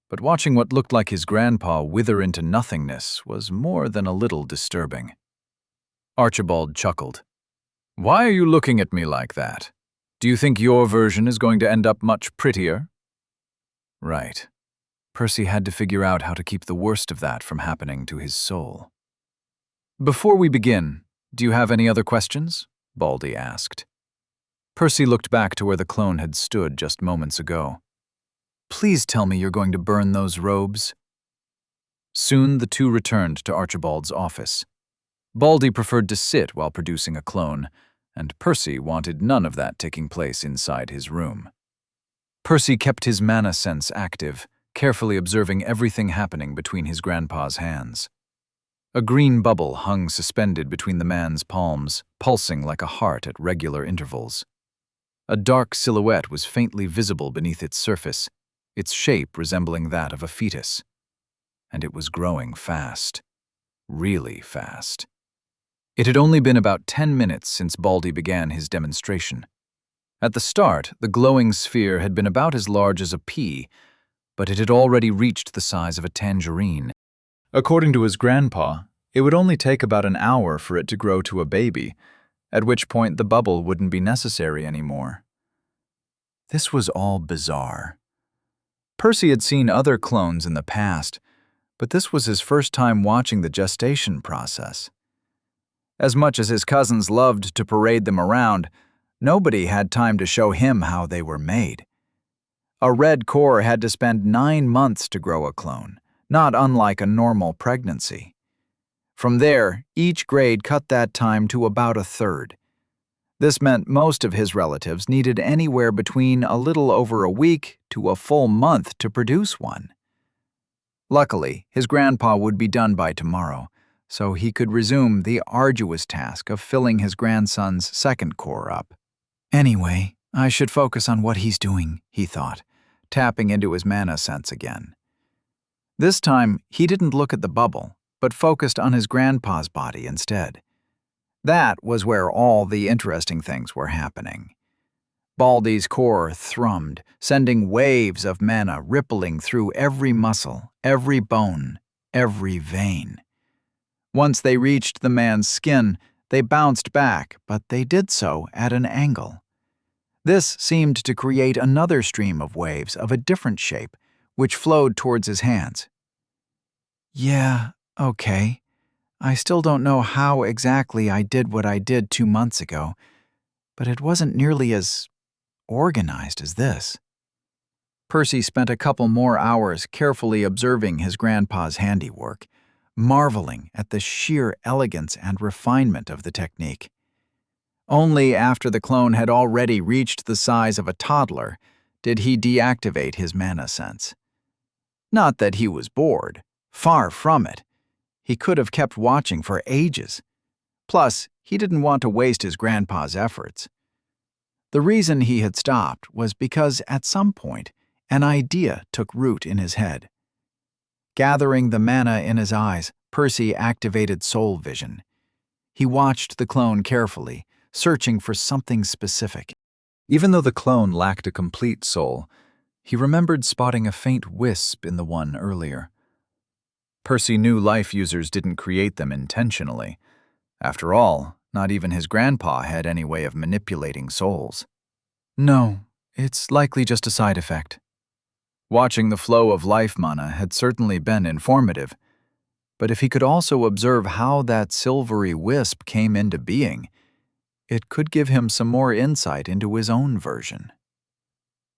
but watching what looked like his grandpa wither into nothingness was more than a little disturbing. Archibald chuckled. Why are you looking at me like that? Do you think your version is going to end up much prettier? Right. Percy had to figure out how to keep the worst of that from happening to his soul. Before we begin, do you have any other questions? Baldy asked. Percy looked back to where the clone had stood just moments ago. Please tell me you're going to burn those robes. Soon the two returned to Archibald's office. Baldy preferred to sit while producing a clone, and Percy wanted none of that taking place inside his room. Percy kept his mana sense active, carefully observing everything happening between his grandpa's hands. A green bubble hung suspended between the man's palms, pulsing like a heart at regular intervals. A dark silhouette was faintly visible beneath its surface, its shape resembling that of a fetus. And it was growing fast. Really fast. It had only been about 10 minutes since Baldy began his demonstration. At the start, the glowing sphere had been about as large as a pea, but it had already reached the size of a tangerine. According to his grandpa, it would only take about an hour for it to grow to a baby, at which point the bubble wouldn't be necessary anymore. This was all bizarre. Percy had seen other clones in the past, but this was his first time watching the gestation process. As much as his cousins loved to parade them around, nobody had time to show him how they were made. A red core had to spend 9 months to grow a clone, not unlike a normal pregnancy. From there, each grade cut that time to about a third. This meant most of his relatives needed anywhere between a little over a week to a full month to produce one. Luckily, his grandpa would be done by tomorrow, so he could resume the arduous task of filling his grandson's second core up. Anyway, I should focus on what he's doing, he thought, tapping into his mana sense again. This time, he didn't look at the bubble, but focused on his grandpa's body instead. That was where all the interesting things were happening. Baldy's core thrummed, sending waves of mana rippling through every muscle, every bone, every vein. Once they reached the man's skin, they bounced back, but they did so at an angle. This seemed to create another stream of waves of a different shape, which flowed towards his hands. Yeah, okay. I still don't know how exactly I did what I did 2 months ago, but it wasn't nearly as organized as this. Percy spent a couple more hours carefully observing his grandpa's handiwork, marveling at the sheer elegance and refinement of the technique. Only after the clone had already reached the size of a toddler did he deactivate his mana sense. Not that he was bored, far from it. He could have kept watching for ages. Plus, he didn't want to waste his grandpa's efforts. The reason he had stopped was because at some point, an idea took root in his head. Gathering the mana in his eyes, Percy activated soul vision. He watched the clone carefully, searching for something specific. Even though the clone lacked a complete soul, he remembered spotting a faint wisp in the one earlier. Percy knew life users didn't create them intentionally. After all, not even his grandpa had any way of manipulating souls. No, it's likely just a side effect. Watching the flow of life mana had certainly been informative, but if he could also observe how that silvery wisp came into being, it could give him some more insight into his own version.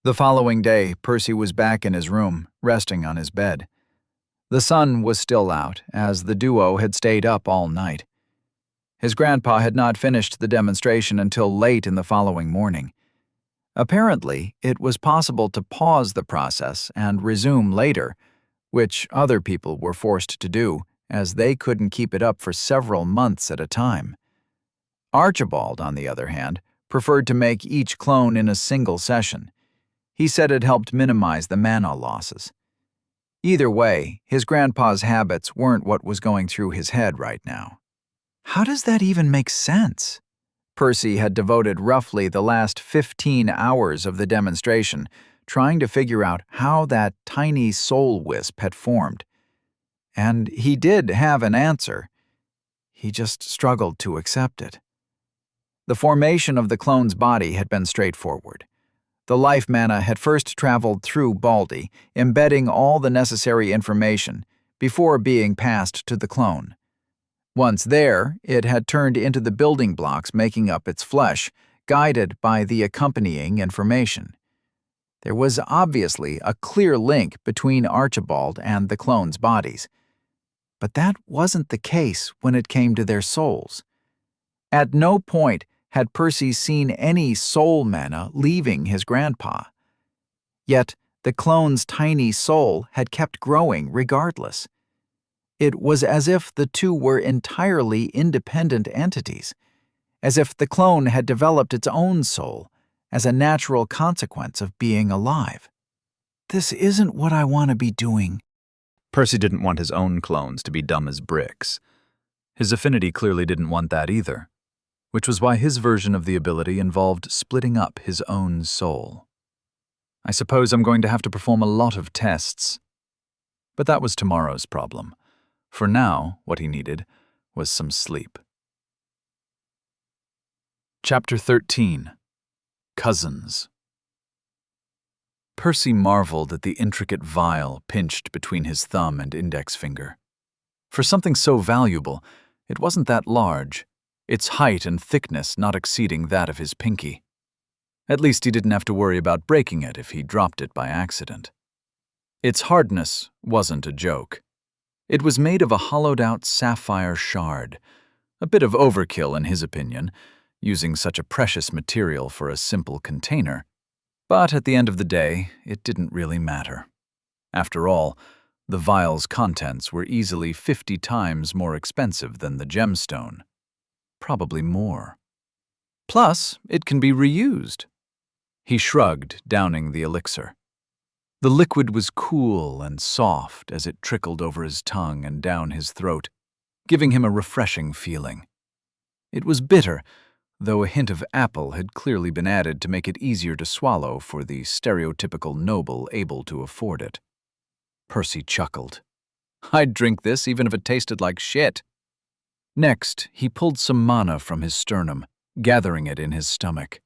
The following day, Percy was back in his room, resting on his bed. The sun was still out, as the duo had stayed up all night. His grandpa had not finished the demonstration until late in the following morning. Apparently, it was possible to pause the process and resume later, which other people were forced to do, as they couldn't keep it up for several months at a time. Archibald, on the other hand, preferred to make each clone in a single session. He said it helped minimize the mana losses. Either way, his grandpa's habits weren't what was going through his head right now. How does that even make sense? Percy had devoted roughly the last 15 hours of the demonstration trying to figure out how that tiny soul wisp had formed. And he did have an answer. He just struggled to accept it. The formation of the clone's body had been straightforward. The life mana had first traveled through Baldy, embedding all the necessary information before being passed to the clone. Once there, it had turned into the building blocks making up its flesh, guided by the accompanying information. There was obviously a clear link between Archibald and the clone's bodies. But that wasn't the case when it came to their souls. At no point had Percy seen any soul mana leaving his grandpa. Yet the clone's tiny soul had kept growing regardless. It was as if the two were entirely independent entities, as if the clone had developed its own soul as a natural consequence of being alive. This isn't what I want to be doing. Percy didn't want his own clones to be dumb as bricks. His affinity clearly didn't want that either, which was why his version of the ability involved splitting up his own soul. I suppose I'm going to have to perform a lot of tests. But that was tomorrow's problem. For now, what he needed was some sleep. Chapter 13. Cousins. Percy marveled at the intricate vial pinched between his thumb and index finger. For something so valuable, it wasn't that large, its height and thickness not exceeding that of his pinky. At least he didn't have to worry about breaking it if he dropped it by accident. Its hardness wasn't a joke. It was made of a hollowed-out sapphire shard, a bit of overkill in his opinion, using such a precious material for a simple container. But at the end of the day, it didn't really matter. After all, the vial's contents were easily 50 times more expensive than the gemstone. Probably more. Plus, it can be reused. He shrugged, downing the elixir. The liquid was cool and soft as it trickled over his tongue and down his throat, giving him a refreshing feeling. It was bitter, though a hint of apple had clearly been added to make it easier to swallow for the stereotypical noble able to afford it. Percy chuckled. I'd drink this even if it tasted like shit. Next, he pulled some mana from his sternum, gathering it in his stomach.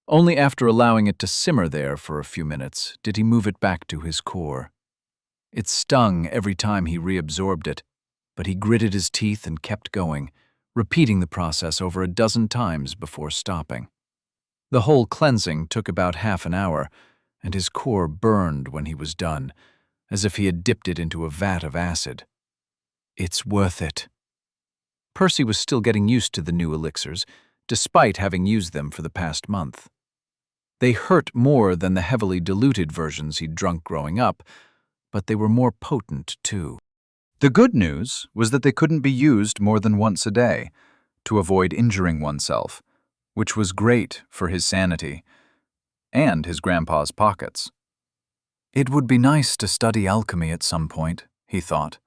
Only after allowing it to simmer there for a few minutes did he move it back to his core. It stung every time he reabsorbed it, but he gritted his teeth and kept going, repeating the process over a dozen times before stopping. The whole cleansing took about half an hour, and his core burned when he was done, as if he had dipped it into a vat of acid. It's worth it. Percy was still getting used to the new elixirs, despite having used them for the past month. They hurt more than the heavily diluted versions he'd drunk growing up, but they were more potent too. The good news was that they couldn't be used more than once a day, to avoid injuring oneself, which was great for his sanity and his grandpa's pockets. It would be nice to study alchemy at some point, he thought.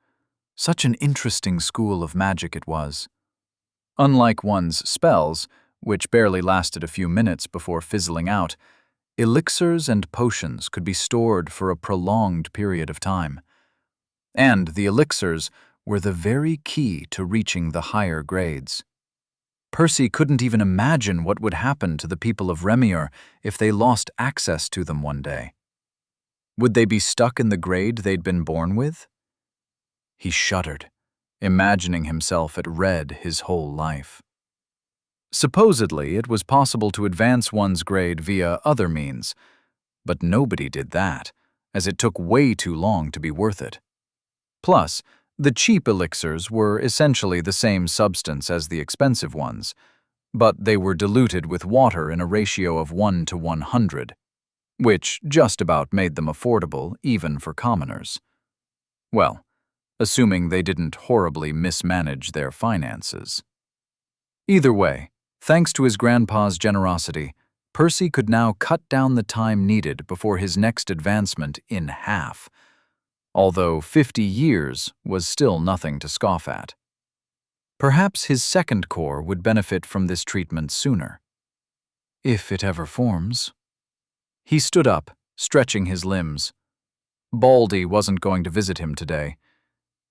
Such an interesting school of magic it was. Unlike one's spells, which barely lasted a few minutes before fizzling out, elixirs and potions could be stored for a prolonged period of time. And the elixirs were the very key to reaching the higher grades. Percy couldn't even imagine what would happen to the people of Remier if they lost access to them one day. Would they be stuck in the grade they'd been born with? He shuddered, imagining himself at Red his whole life. Supposedly, it was possible to advance one's grade via other means, but nobody did that, as it took way too long to be worth it. Plus, the cheap elixirs were essentially the same substance as the expensive ones, but they were diluted with water in a ratio of 1 to 100, which just about made them affordable even for commoners. Well, assuming they didn't horribly mismanage their finances. Either way, thanks to his grandpa's generosity, Percy could now cut down the time needed before his next advancement in half, although 50 years was still nothing to scoff at. Perhaps his second core would benefit from this treatment sooner. If it ever forms. He stood up, stretching his limbs. Baldy wasn't going to visit him today.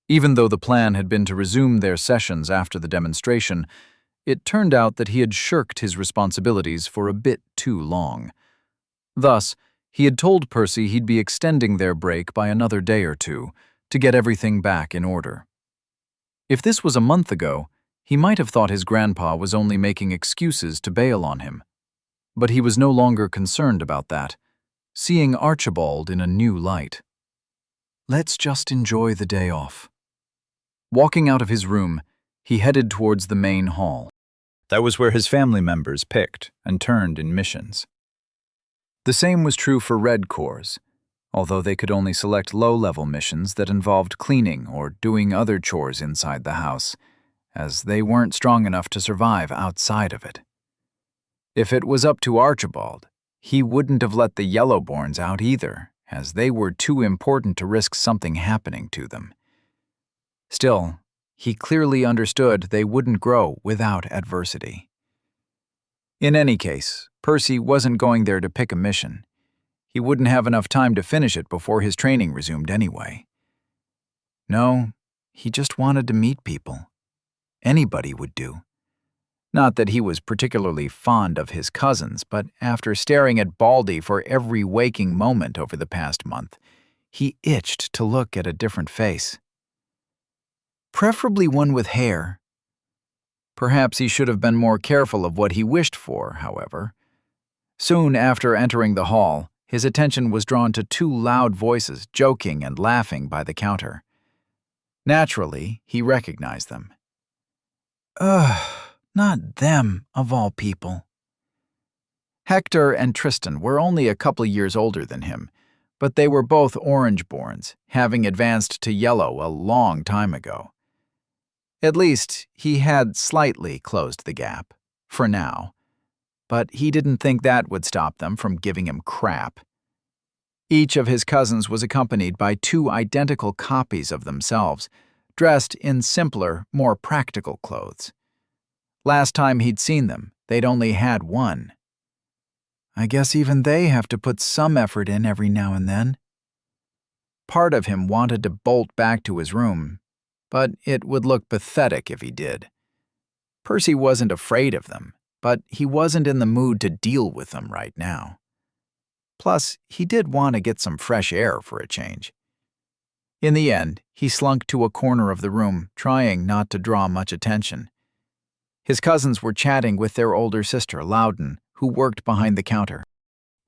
Even though the plan had been to resume their sessions after the demonstration, it turned out that he had shirked his responsibilities for a bit too long. Thus, he had told Percy he'd be extending their break by another day or two to get everything back in order. If this was a month ago, he might have thought his grandpa was only making excuses to bail on him. But he was no longer concerned about that, seeing Archibald in a new light. Let's just enjoy the day off. Walking out of his room, he headed towards the main hall. That was where his family members picked and turned in missions. The same was true for Red Corps, although they could only select low-level missions that involved cleaning or doing other chores inside the house, as they weren't strong enough to survive outside of it. If it was up to Archibald, he wouldn't have let the Yellowborns out either, as they were too important to risk something happening to them. Still, he clearly understood they wouldn't grow without adversity. In any case, Percy wasn't going there to pick a mission. He wouldn't have enough time to finish it before his training resumed anyway. No, he just wanted to meet people. Anybody would do. Not that he was particularly fond of his cousins, but after staring at Baldy for every waking moment over the past month, he itched to look at a different face. Preferably one with hair. Perhaps he should have been more careful of what he wished for, however. Soon after entering the hall, his attention was drawn to two loud voices joking and laughing by the counter. Naturally, he recognized them. Not them, of all people. Hector and Tristan were only a couple years older than him, but they were both Orangeborns, having advanced to Yellow a long time ago. At least, he had slightly closed the gap, for now, but he didn't think that would stop them from giving him crap. Each of his cousins was accompanied by two identical copies of themselves, dressed in simpler, more practical clothes. Last time he'd seen them, they'd only had one. I guess even they have to put some effort in every now and then. Part of him wanted to bolt back to his room, but it would look pathetic if he did. Percy wasn't afraid of them, but he wasn't in the mood to deal with them right now. Plus, he did want to get some fresh air for a change. In the end, he slunk to a corner of the room, trying not to draw much attention. His cousins were chatting with their older sister, Loudon, who worked behind the counter.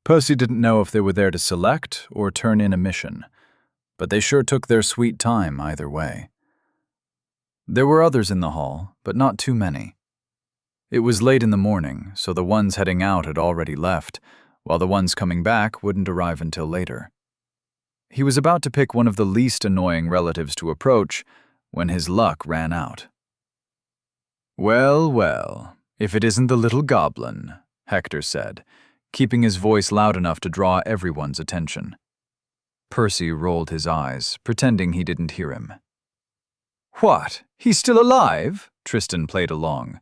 Percy didn't know if they were there to select or turn in a mission, but they sure took their sweet time either way. There were others in the hall, but not too many. It was late in the morning, so the ones heading out had already left, while the ones coming back wouldn't arrive until later. He was about to pick one of the least annoying relatives to approach when his luck ran out. Well, well, if it isn't the little goblin, Hector said, keeping his voice loud enough to draw everyone's attention. Percy rolled his eyes, pretending he didn't hear him. What? He's still alive? Tristan played along.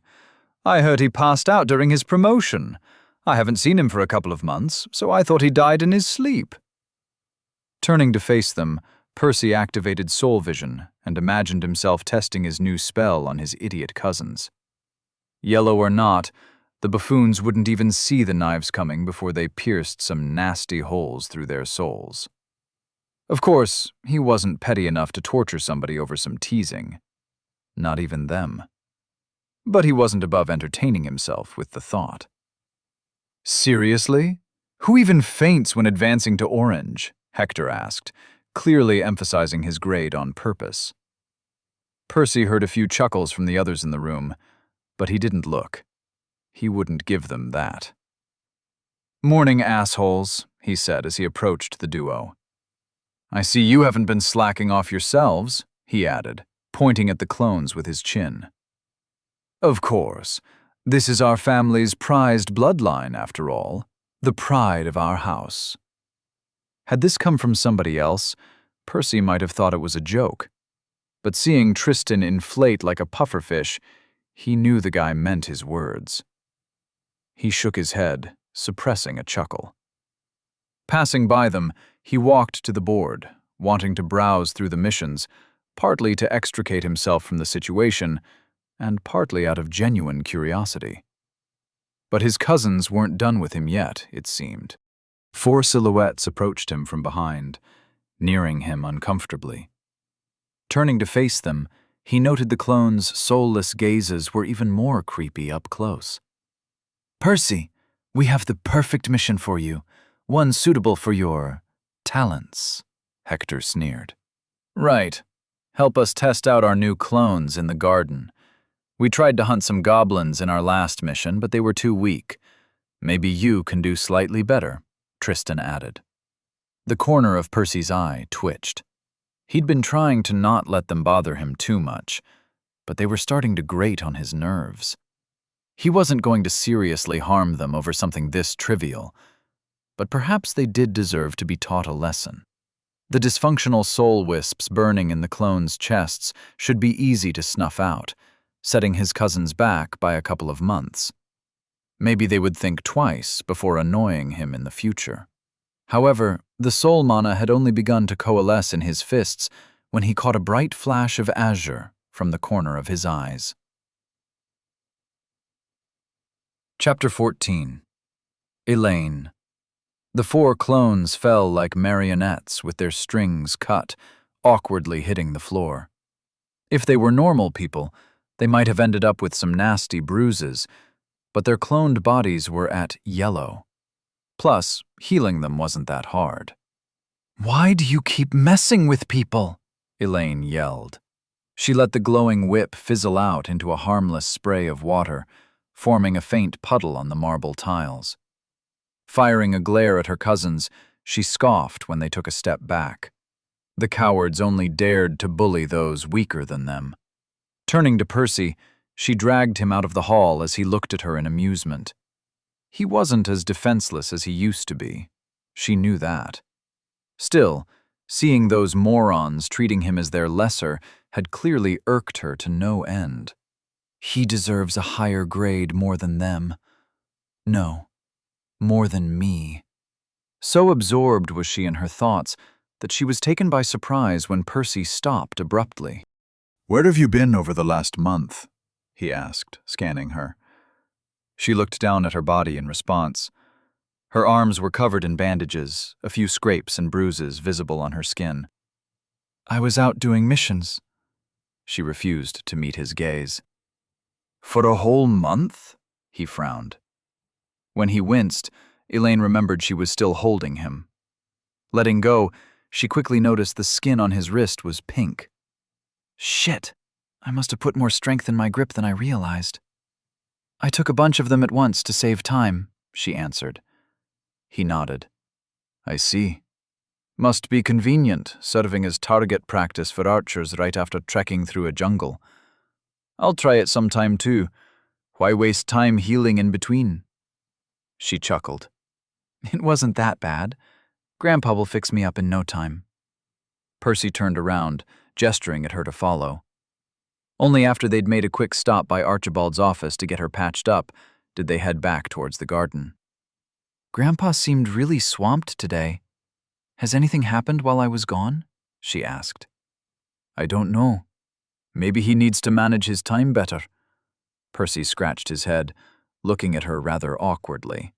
I heard he passed out during his promotion. I haven't seen him for a couple of months, so I thought he died in his sleep. Turning to face them, Percy activated soul vision and imagined himself testing his new spell on his idiot cousins. Yellow or not, the buffoons wouldn't even see the knives coming before they pierced some nasty holes through their souls. Of course, he wasn't petty enough to torture somebody over some teasing. Not even them. But he wasn't above entertaining himself with the thought. Seriously? Who even faints when advancing to Orange? Hector asked, clearly emphasizing his grade on purpose. Percy heard a few chuckles from the others in the room, but he didn't look. He wouldn't give them that. Morning, assholes, he said as he approached the duo. I see you haven't been slacking off yourselves, he added, pointing at the clones with his chin. Of course, this is our family's prized bloodline, after all, the pride of our house. Had this come from somebody else, Percy might have thought it was a joke. but seeing Tristan inflate like a pufferfish, he knew the guy meant his words. He shook his head, suppressing a chuckle. Passing by them, he walked to the board, wanting to browse through the missions, partly to extricate himself from the situation, and partly out of genuine curiosity. But his cousins weren't done with him yet, it seemed. 4 silhouettes approached him from behind, nearing him uncomfortably. Turning to face them, he noted the clones' soulless gazes were even more creepy up close. "Percy, we have the perfect mission for you, one suitable for your talents," Hector sneered. "Right. Help us test out our new clones in the garden. We tried to hunt some goblins in our last mission, but they were too weak. Maybe you can do slightly better," Tristan added. The corner of Percy's eye twitched. He'd been trying to not let them bother him too much, but they were starting to grate on his nerves. He wasn't going to seriously harm them over something this trivial, but perhaps they did deserve to be taught a lesson. The dysfunctional soul wisps burning in the clones' chests should be easy to snuff out, setting his cousins back by a couple of months. Maybe they would think twice before annoying him in the future. However, the soul mana had only begun to coalesce in his fists when he caught a bright flash of azure from the corner of his eyes. Chapter 14. Elaine. The 4 clones fell like marionettes with their strings cut, awkwardly hitting the floor. If they were normal people, they might have ended up with some nasty bruises, but their cloned bodies were at yellow. Plus, healing them wasn't that hard. "Why do you keep messing with people?" Elaine yelled. She let the glowing whip fizzle out into a harmless spray of water, forming a faint puddle on the marble tiles. Firing a glare at her cousins, she scoffed when they took a step back. The cowards only dared to bully those weaker than them. Turning to Percy, she dragged him out of the hall as he looked at her in amusement. He wasn't as defenseless as he used to be. She knew that. Still, seeing those morons treating him as their lesser had clearly irked her to no end. He deserves a higher grade more than them. No, more than me. So absorbed was she in her thoughts that she was taken by surprise when Percy stopped abruptly. "Where have you been over the last month?" he asked, scanning her. She looked down at her body in response. Her arms were covered in bandages, a few scrapes and bruises visible on her skin. "I was out doing missions." She refused to meet his gaze. "For a whole month?" he frowned. When he winced, Elaine remembered she was still holding him. Letting go, she quickly noticed the skin on his wrist was pink. "Shit, I must have put more strength in my grip than I realized." "I took a bunch of them at once to save time," she answered. He nodded. "I see. Must be convenient, serving as target practice for archers right after trekking through a jungle. I'll try it sometime too. Why waste time healing in between?" She chuckled. "It wasn't that bad. Grandpa will fix me up in no time." Percy turned around, gesturing at her to follow. Only after they'd made a quick stop by Archibald's office to get her patched up did they head back towards the garden. "Grandpa seemed really swamped today. Has anything happened while I was gone?" she asked. "I don't know. Maybe he needs to manage his time better." Percy scratched his head, looking at her rather awkwardly.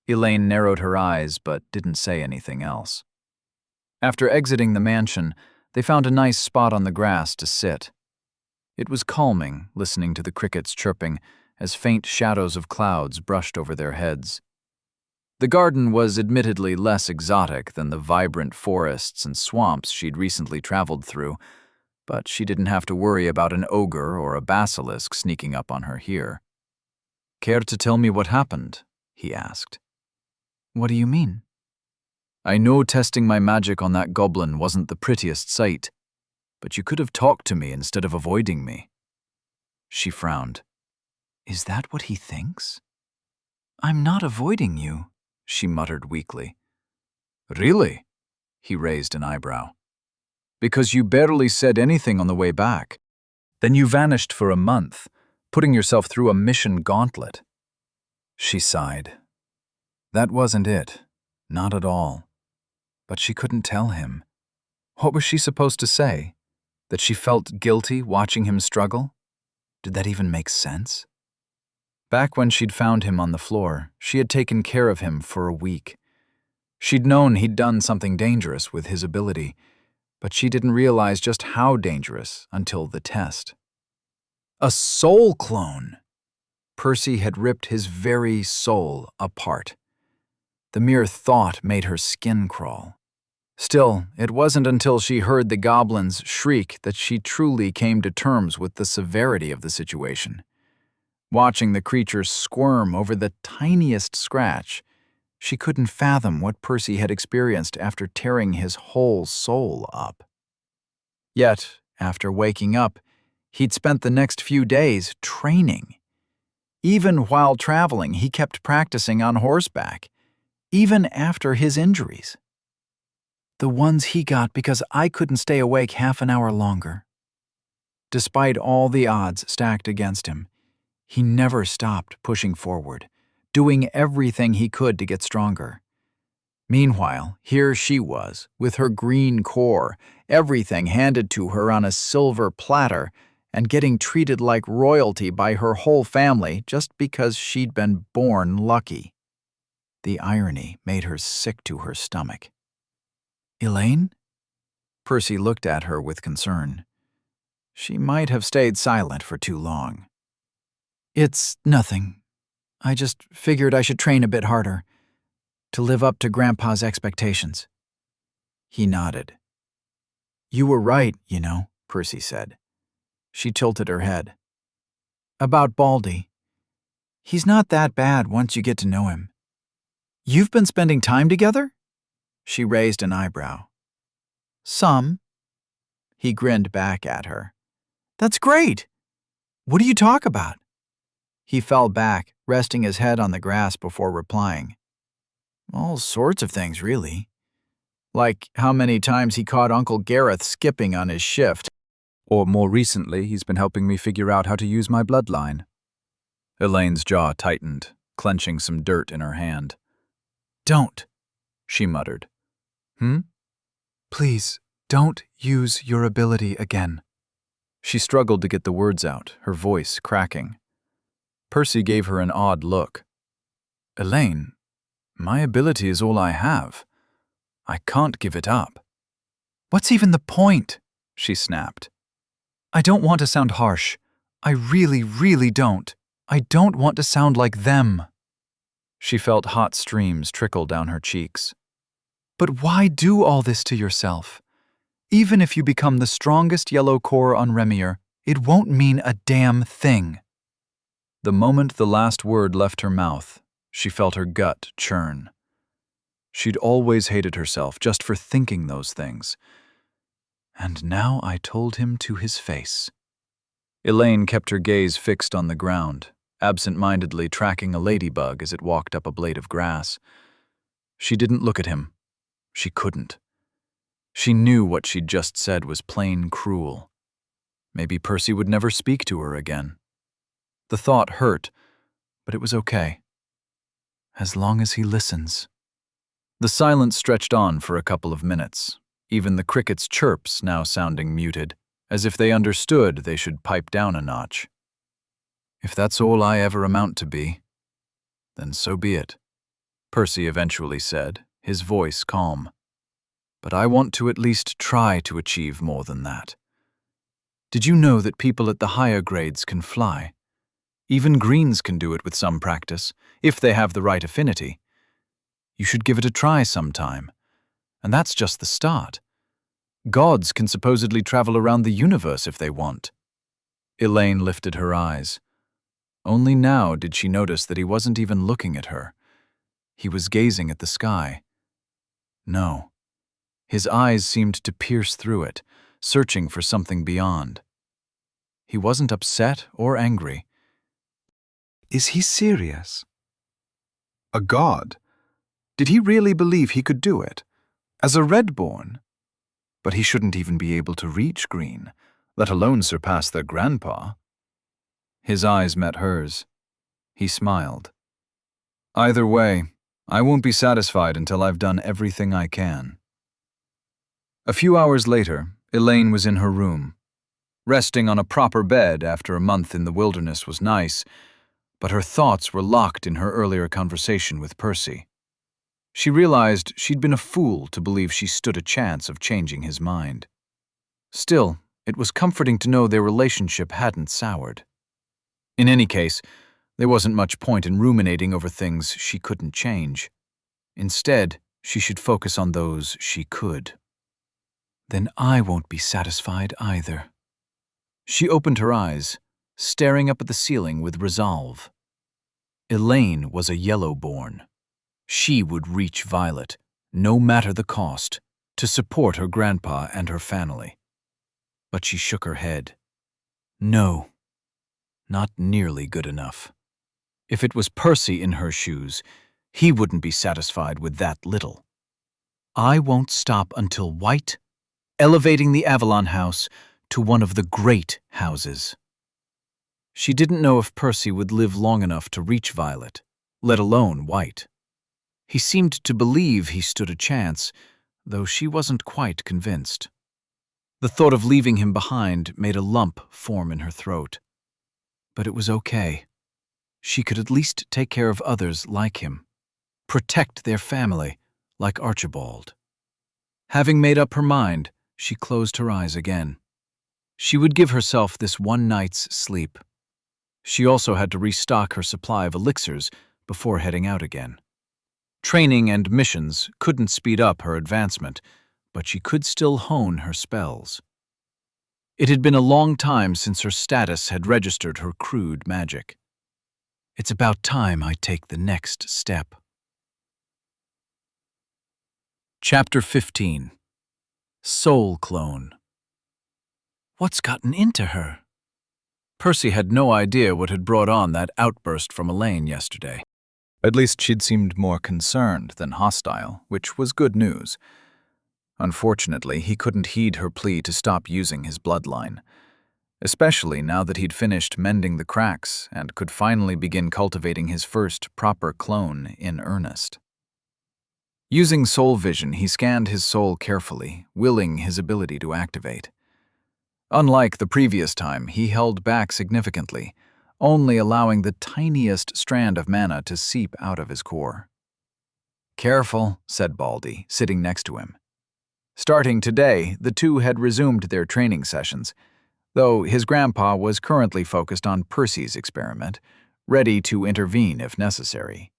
Elaine narrowed her eyes but didn't say anything else. After exiting the mansion, they found a nice spot on the grass to sit. It was calming, listening to the crickets chirping as faint shadows of clouds brushed over their heads. The garden was admittedly less exotic than the vibrant forests and swamps she'd recently traveled through, but she didn't have to worry about an ogre or a basilisk sneaking up on her here. "Care to tell me what happened?" he asked. "What do you mean?" "I know testing my magic on that goblin wasn't the prettiest sight, but you could have talked to me instead of avoiding me." She frowned. "Is that what he thinks?" "I'm not avoiding you," she muttered weakly. "Really?" He raised an eyebrow. Because you barely said anything on the way back. Then you vanished for a month, putting yourself through a mission gauntlet. She sighed. That wasn't it. Not at all. But she couldn't tell him. What was she supposed to say? That she felt guilty watching him struggle? Did that even make sense? Back when she'd found him on the floor, she had taken care of him for a week. She'd known he'd done something dangerous with his ability, but she didn't realize just how dangerous until the test. A soul clone! Percy had ripped his very soul apart. The mere thought made her skin crawl. Still, it wasn't until she heard the goblins shriek that she truly came to terms with the severity of the situation. Watching the creatures squirm over the tiniest scratch, she couldn't fathom what Percy had experienced after tearing his whole soul up. Yet, after waking up, he'd spent the next few days training. Even while traveling, he kept practicing on horseback, even after his injuries. The ones he got because I couldn't stay awake half an hour longer. Despite all the odds stacked against him, he never stopped pushing forward, doing everything he could to get stronger. Meanwhile, here she was, with her green core, everything handed to her on a silver platter, and getting treated like royalty by her whole family just because she'd been born lucky. The irony made her sick to her stomach. Elaine? Percy looked at her with concern. She might have stayed silent for too long. It's nothing. I just figured I should train a bit harder, to live up to Grandpa's expectations. He nodded. You were right, you know, Percy said. She tilted her head. About Baldy. He's not that bad once you get to know him. You've been spending time together? She raised an eyebrow. Some. He grinned back at her. That's great. What do you talk about? He fell back, resting his head on the grass before replying. All sorts of things, really. Like how many times he caught Uncle Gareth skipping on his shift. Or more recently, he's been helping me figure out how to use my bloodline. Elaine's jaw tightened, clenching some dirt in her hand. Don't, she muttered. Please, don't use your ability again. She struggled to get the words out, her voice cracking. Percy gave her an odd look. Elaine, my ability is all I have. I can't give it up. What's even the point? She snapped. I don't want to sound harsh. I really, really don't. I don't want to sound like them. She felt hot streams trickle down her cheeks. But why do all this to yourself? Even if you become the strongest yellow core on Remier, it won't mean a damn thing. The moment the last word left her mouth, she felt her gut churn. She'd always hated herself just for thinking those things. And now I told him to his face. Elaine kept her gaze fixed on the ground, absent-mindedly tracking a ladybug as it walked up a blade of grass. She didn't look at him. She couldn't. She knew what she'd just said was plain cruel. Maybe Percy would never speak to her again. The thought hurt, but it was okay. As long as he listens. The silence stretched on for a couple of minutes, even the crickets' chirps now sounding muted, as if they understood they should pipe down a notch. If that's all I ever amount to be, then so be it, Percy eventually said, his voice calm. But I want to at least try to achieve more than that. Did you know that people at the higher grades can fly? Even greens can do it with some practice, if they have the right affinity. You should give it a try sometime. And that's just the start. Gods can supposedly travel around the universe if they want. Elaine lifted her eyes. Only now did she notice that he wasn't even looking at her. He was gazing at the sky. No. His eyes seemed to pierce through it, searching for something beyond. He wasn't upset or angry. Is he serious? A god? Did he really believe he could do it? As a Redborn? But he shouldn't even be able to reach green, let alone surpass their grandpa. His eyes met hers. He smiled. Either way, I won't be satisfied until I've done everything I can. A few hours later, Elaine was in her room. Resting on a proper bed after a month in the wilderness was nice, but her thoughts were locked in her earlier conversation with Percy. She realized she'd been a fool to believe she stood a chance of changing his mind. Still, it was comforting to know their relationship hadn't soured. In any case, there wasn't much point in ruminating over things she couldn't change. Instead, she should focus on those she could. Then I won't be satisfied either. She opened her eyes, staring up at the ceiling with resolve. Elaine was a Yellowborn. She would reach Violet, no matter the cost, to support her grandpa and her family. But she shook her head. No, not nearly good enough. If it was Percy in her shoes, he wouldn't be satisfied with that little. I won't stop until White, elevating the Avalon house to one of the great houses. She didn't know if Percy would live long enough to reach Violet, let alone White. He seemed to believe he stood a chance, though she wasn't quite convinced. The thought of leaving him behind made a lump form in her throat. But it was okay. She could at least take care of others like him, protect their family like Archibald. Having made up her mind, she closed her eyes again. She would give herself this one night's sleep. She also had to restock her supply of elixirs before heading out again. Training and missions couldn't speed up her advancement, but she could still hone her spells. It had been a long time since her status had registered her crude magic. It's about time I take the next step. Chapter 15. Soul Clone. What's gotten into her? Percy had no idea what had brought on that outburst from Elaine yesterday. At least she'd seemed more concerned than hostile, which was good news. Unfortunately, he couldn't heed her plea to stop using his bloodline, especially now that he'd finished mending the cracks and could finally begin cultivating his first proper clone in earnest. Using soul vision, he scanned his soul carefully, willing his ability to activate. Unlike the previous time, he held back significantly, only allowing the tiniest strand of mana to seep out of his core. "Careful," said Baldy, sitting next to him. Starting today, the two had resumed their training sessions, though his grandpa was currently focused on Percy's experiment, ready to intervene if necessary.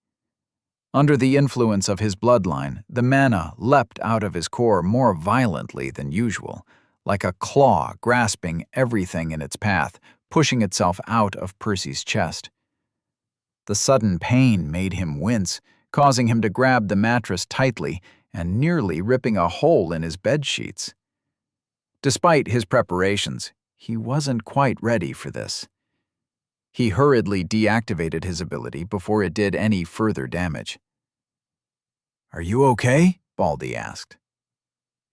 Under the influence of his bloodline, the mana leapt out of his core more violently than usual, like a claw grasping everything in its path, pushing itself out of Percy's chest. The sudden pain made him wince, causing him to grab the mattress tightly and nearly ripping a hole in his bedsheets. Despite his preparations, he wasn't quite ready for this. He hurriedly deactivated his ability before it did any further damage. "Are you okay?" Baldy asked.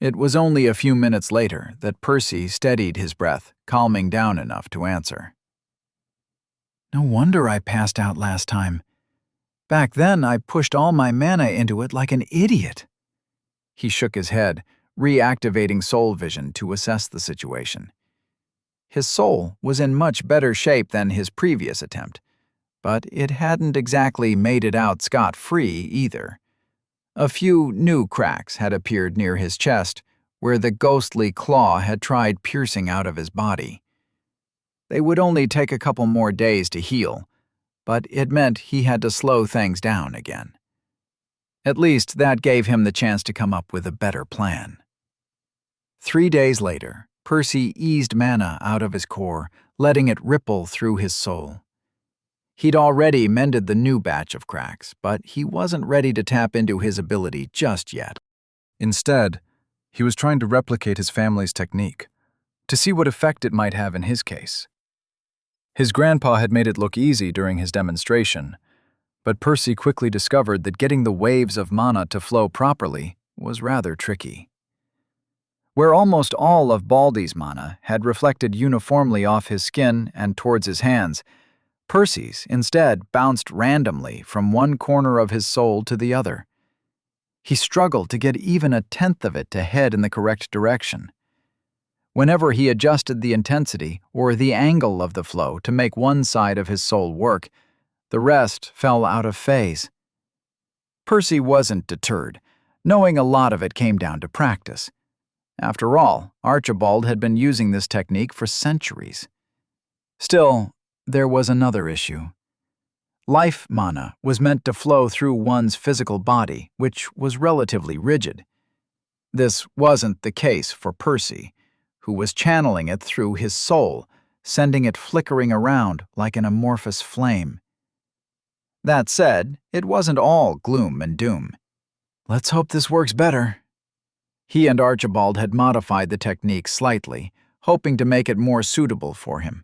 It was only a few minutes later that Percy steadied his breath, calming down enough to answer. "No wonder I passed out last time. Back then, I pushed all my mana into it like an idiot." He shook his head, reactivating soul vision to assess the situation. His soul was in much better shape than his previous attempt, but it hadn't exactly made it out scot-free either. A few new cracks had appeared near his chest, where the ghostly claw had tried piercing out of his body. They would only take a couple more days to heal, but it meant he had to slow things down again. At least that gave him the chance to come up with a better plan. 3 days later, Percy eased mana out of his core, letting it ripple through his soul. He'd already mended the new batch of cracks, but he wasn't ready to tap into his ability just yet. Instead, he was trying to replicate his family's technique, to see what effect it might have in his case. His grandpa had made it look easy during his demonstration, but Percy quickly discovered that getting the waves of mana to flow properly was rather tricky. Where almost all of Baldy's mana had reflected uniformly off his skin and towards his hands, Percy's instead bounced randomly from one corner of his soul to the other. He struggled to get even a tenth of it to head in the correct direction. Whenever he adjusted the intensity or the angle of the flow to make one side of his soul work, the rest fell out of phase. Percy wasn't deterred, knowing a lot of it came down to practice. After all, Archibald had been using this technique for centuries. Still, there was another issue. Life mana was meant to flow through one's physical body, which was relatively rigid. This wasn't the case for Percy, who was channeling it through his soul, sending it flickering around like an amorphous flame. That said, it wasn't all gloom and doom. Let's hope this works better. He and Archibald had modified the technique slightly, hoping to make it more suitable for him.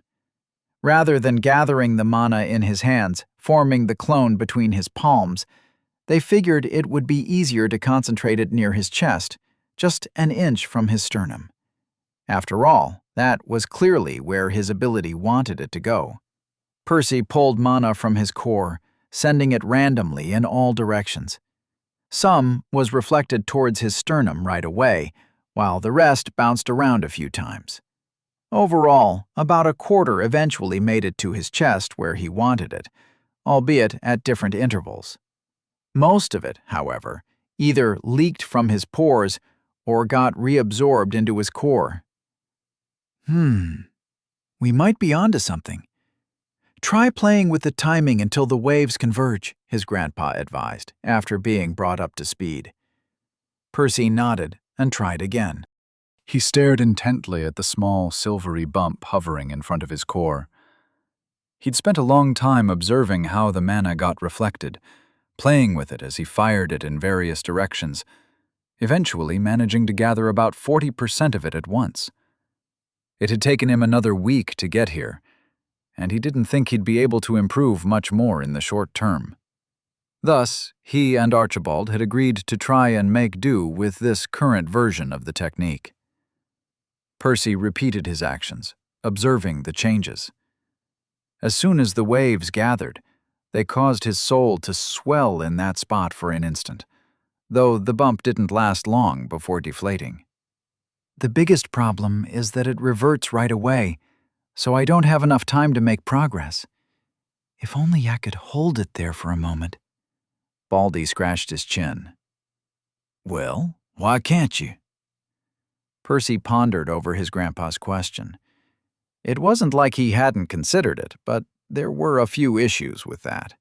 Rather than gathering the mana in his hands, forming the clone between his palms, they figured it would be easier to concentrate it near his chest, just an inch from his sternum. After all, that was clearly where his ability wanted it to go. Percy pulled mana from his core, sending it randomly in all directions. Some was reflected towards his sternum right away, while the rest bounced around a few times. Overall, about a quarter eventually made it to his chest where he wanted it, albeit at different intervals. Most of it, however, either leaked from his pores or got reabsorbed into his core. We might be onto something. Try playing with the timing until the waves converge, his grandpa advised, after being brought up to speed. Percy nodded and tried again. He stared intently at the small, silvery bump hovering in front of his core. He'd spent a long time observing how the mana got reflected, playing with it as he fired it in various directions, eventually managing to gather about 40% of it at once. It had taken him another week to get here, and he didn't think he'd be able to improve much more in the short term. Thus, he and Archibald had agreed to try and make do with this current version of the technique. Percy repeated his actions, observing the changes. As soon as the waves gathered, they caused his soul to swell in that spot for an instant, though the bump didn't last long before deflating. The biggest problem is that it reverts right away, so I don't have enough time to make progress. If only I could hold it there for a moment. Baldy scratched his chin. Well, why can't you? Percy pondered over his grandpa's question. It wasn't like he hadn't considered it, but there were a few issues with that.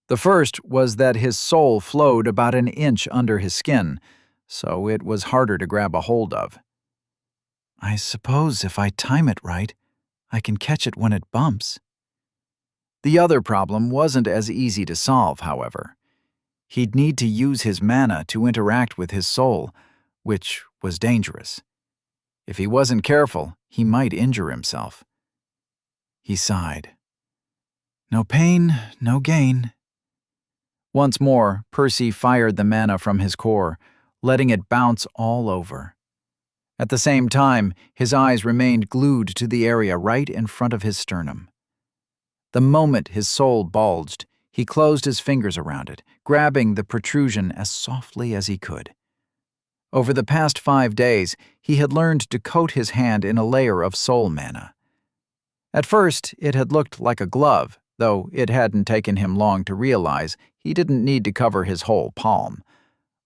The first was that his soul flowed about an inch under his skin, so it was harder to grab a hold of. I suppose if I time it right, I can catch it when it bumps. The other problem wasn't as easy to solve, however. He'd need to use his mana to interact with his soul, which was dangerous. If he wasn't careful, he might injure himself. He sighed. No pain, no gain. Once more, Percy fired the mana from his core, letting it bounce all over. At the same time, his eyes remained glued to the area right in front of his sternum. The moment his soul bulged, he closed his fingers around it, grabbing the protrusion as softly as he could. Over the past 5 days, he had learned to coat his hand in a layer of soul mana. At first, it had looked like a glove, though it hadn't taken him long to realize he didn't need to cover his whole palm.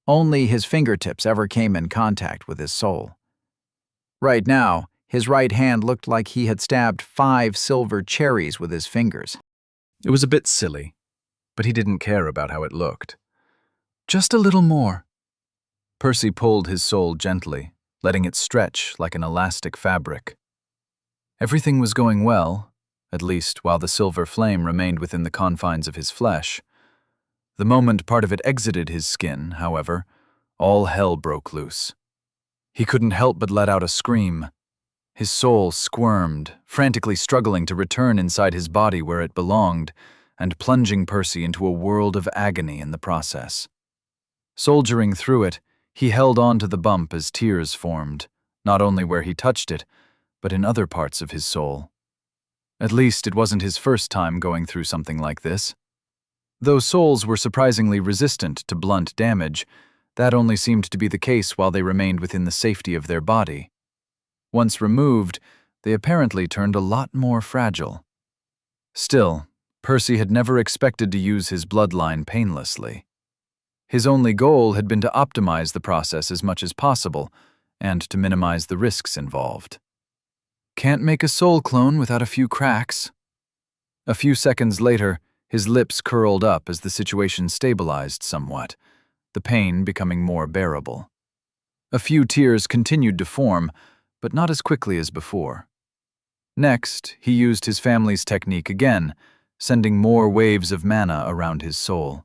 Only his fingertips ever came in contact with his soul. Right now, his right hand looked like he had stabbed 5 silver cherries with his fingers. It was a bit silly, but he didn't care about how it looked. Just a little more. Percy pulled his soul gently, letting it stretch like an elastic fabric. Everything was going well, at least while the silver flame remained within the confines of his flesh. The moment part of it exited his skin, however, all hell broke loose. He couldn't help but let out a scream. His soul squirmed, frantically struggling to return inside his body where it belonged, and plunging Percy into a world of agony in the process. Soldiering through it, he held on to the bump as tears formed, not only where he touched it, but in other parts of his soul. At least it wasn't his first time going through something like this. Though souls were surprisingly resistant to blunt damage, that only seemed to be the case while they remained within the safety of their body. Once removed, they apparently turned a lot more fragile. Still, Percy had never expected to use his bloodline painlessly. His only goal had been to optimize the process as much as possible and to minimize the risks involved. Can't make a soul clone without a few cracks. A few seconds later, his lips curled up as the situation stabilized somewhat, the pain becoming more bearable. A few tears continued to form, but not as quickly as before. Next, he used his family's technique again, sending more waves of mana around his soul.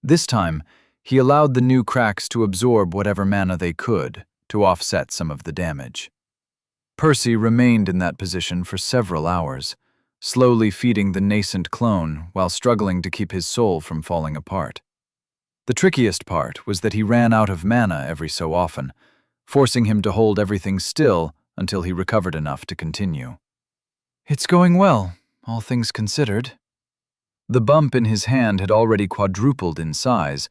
This time, he allowed the new cracks to absorb whatever mana they could to offset some of the damage. Percy remained in that position for several hours, slowly feeding the nascent clone while struggling to keep his soul from falling apart. The trickiest part was that he ran out of mana every so often, forcing him to hold everything still until he recovered enough to continue. It's going well, all things considered. The bump in his hand had already quadrupled in size,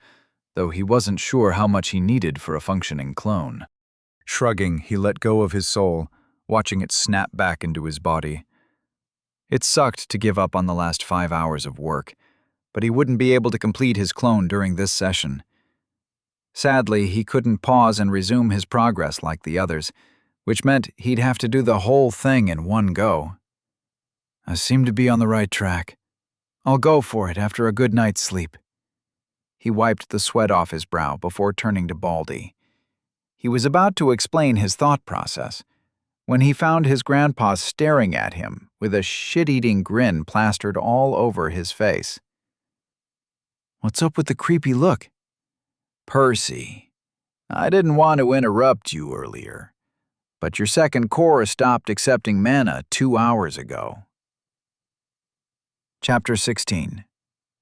though he wasn't sure how much he needed for a functioning clone. Shrugging, he let go of his soul, watching it snap back into his body. It sucked to give up on the last 5 hours of work, but he wouldn't be able to complete his clone during this session. Sadly, he couldn't pause and resume his progress like the others, which meant he'd have to do the whole thing in one go. I seem to be on the right track. I'll go for it after a good night's sleep. He wiped the sweat off his brow before turning to Baldy. He was about to explain his thought process when he found his grandpa staring at him with a shit-eating grin plastered all over his face. What's up with the creepy look? Percy, I didn't want to interrupt you earlier, but your second core stopped accepting mana 2 hours ago. Chapter 16.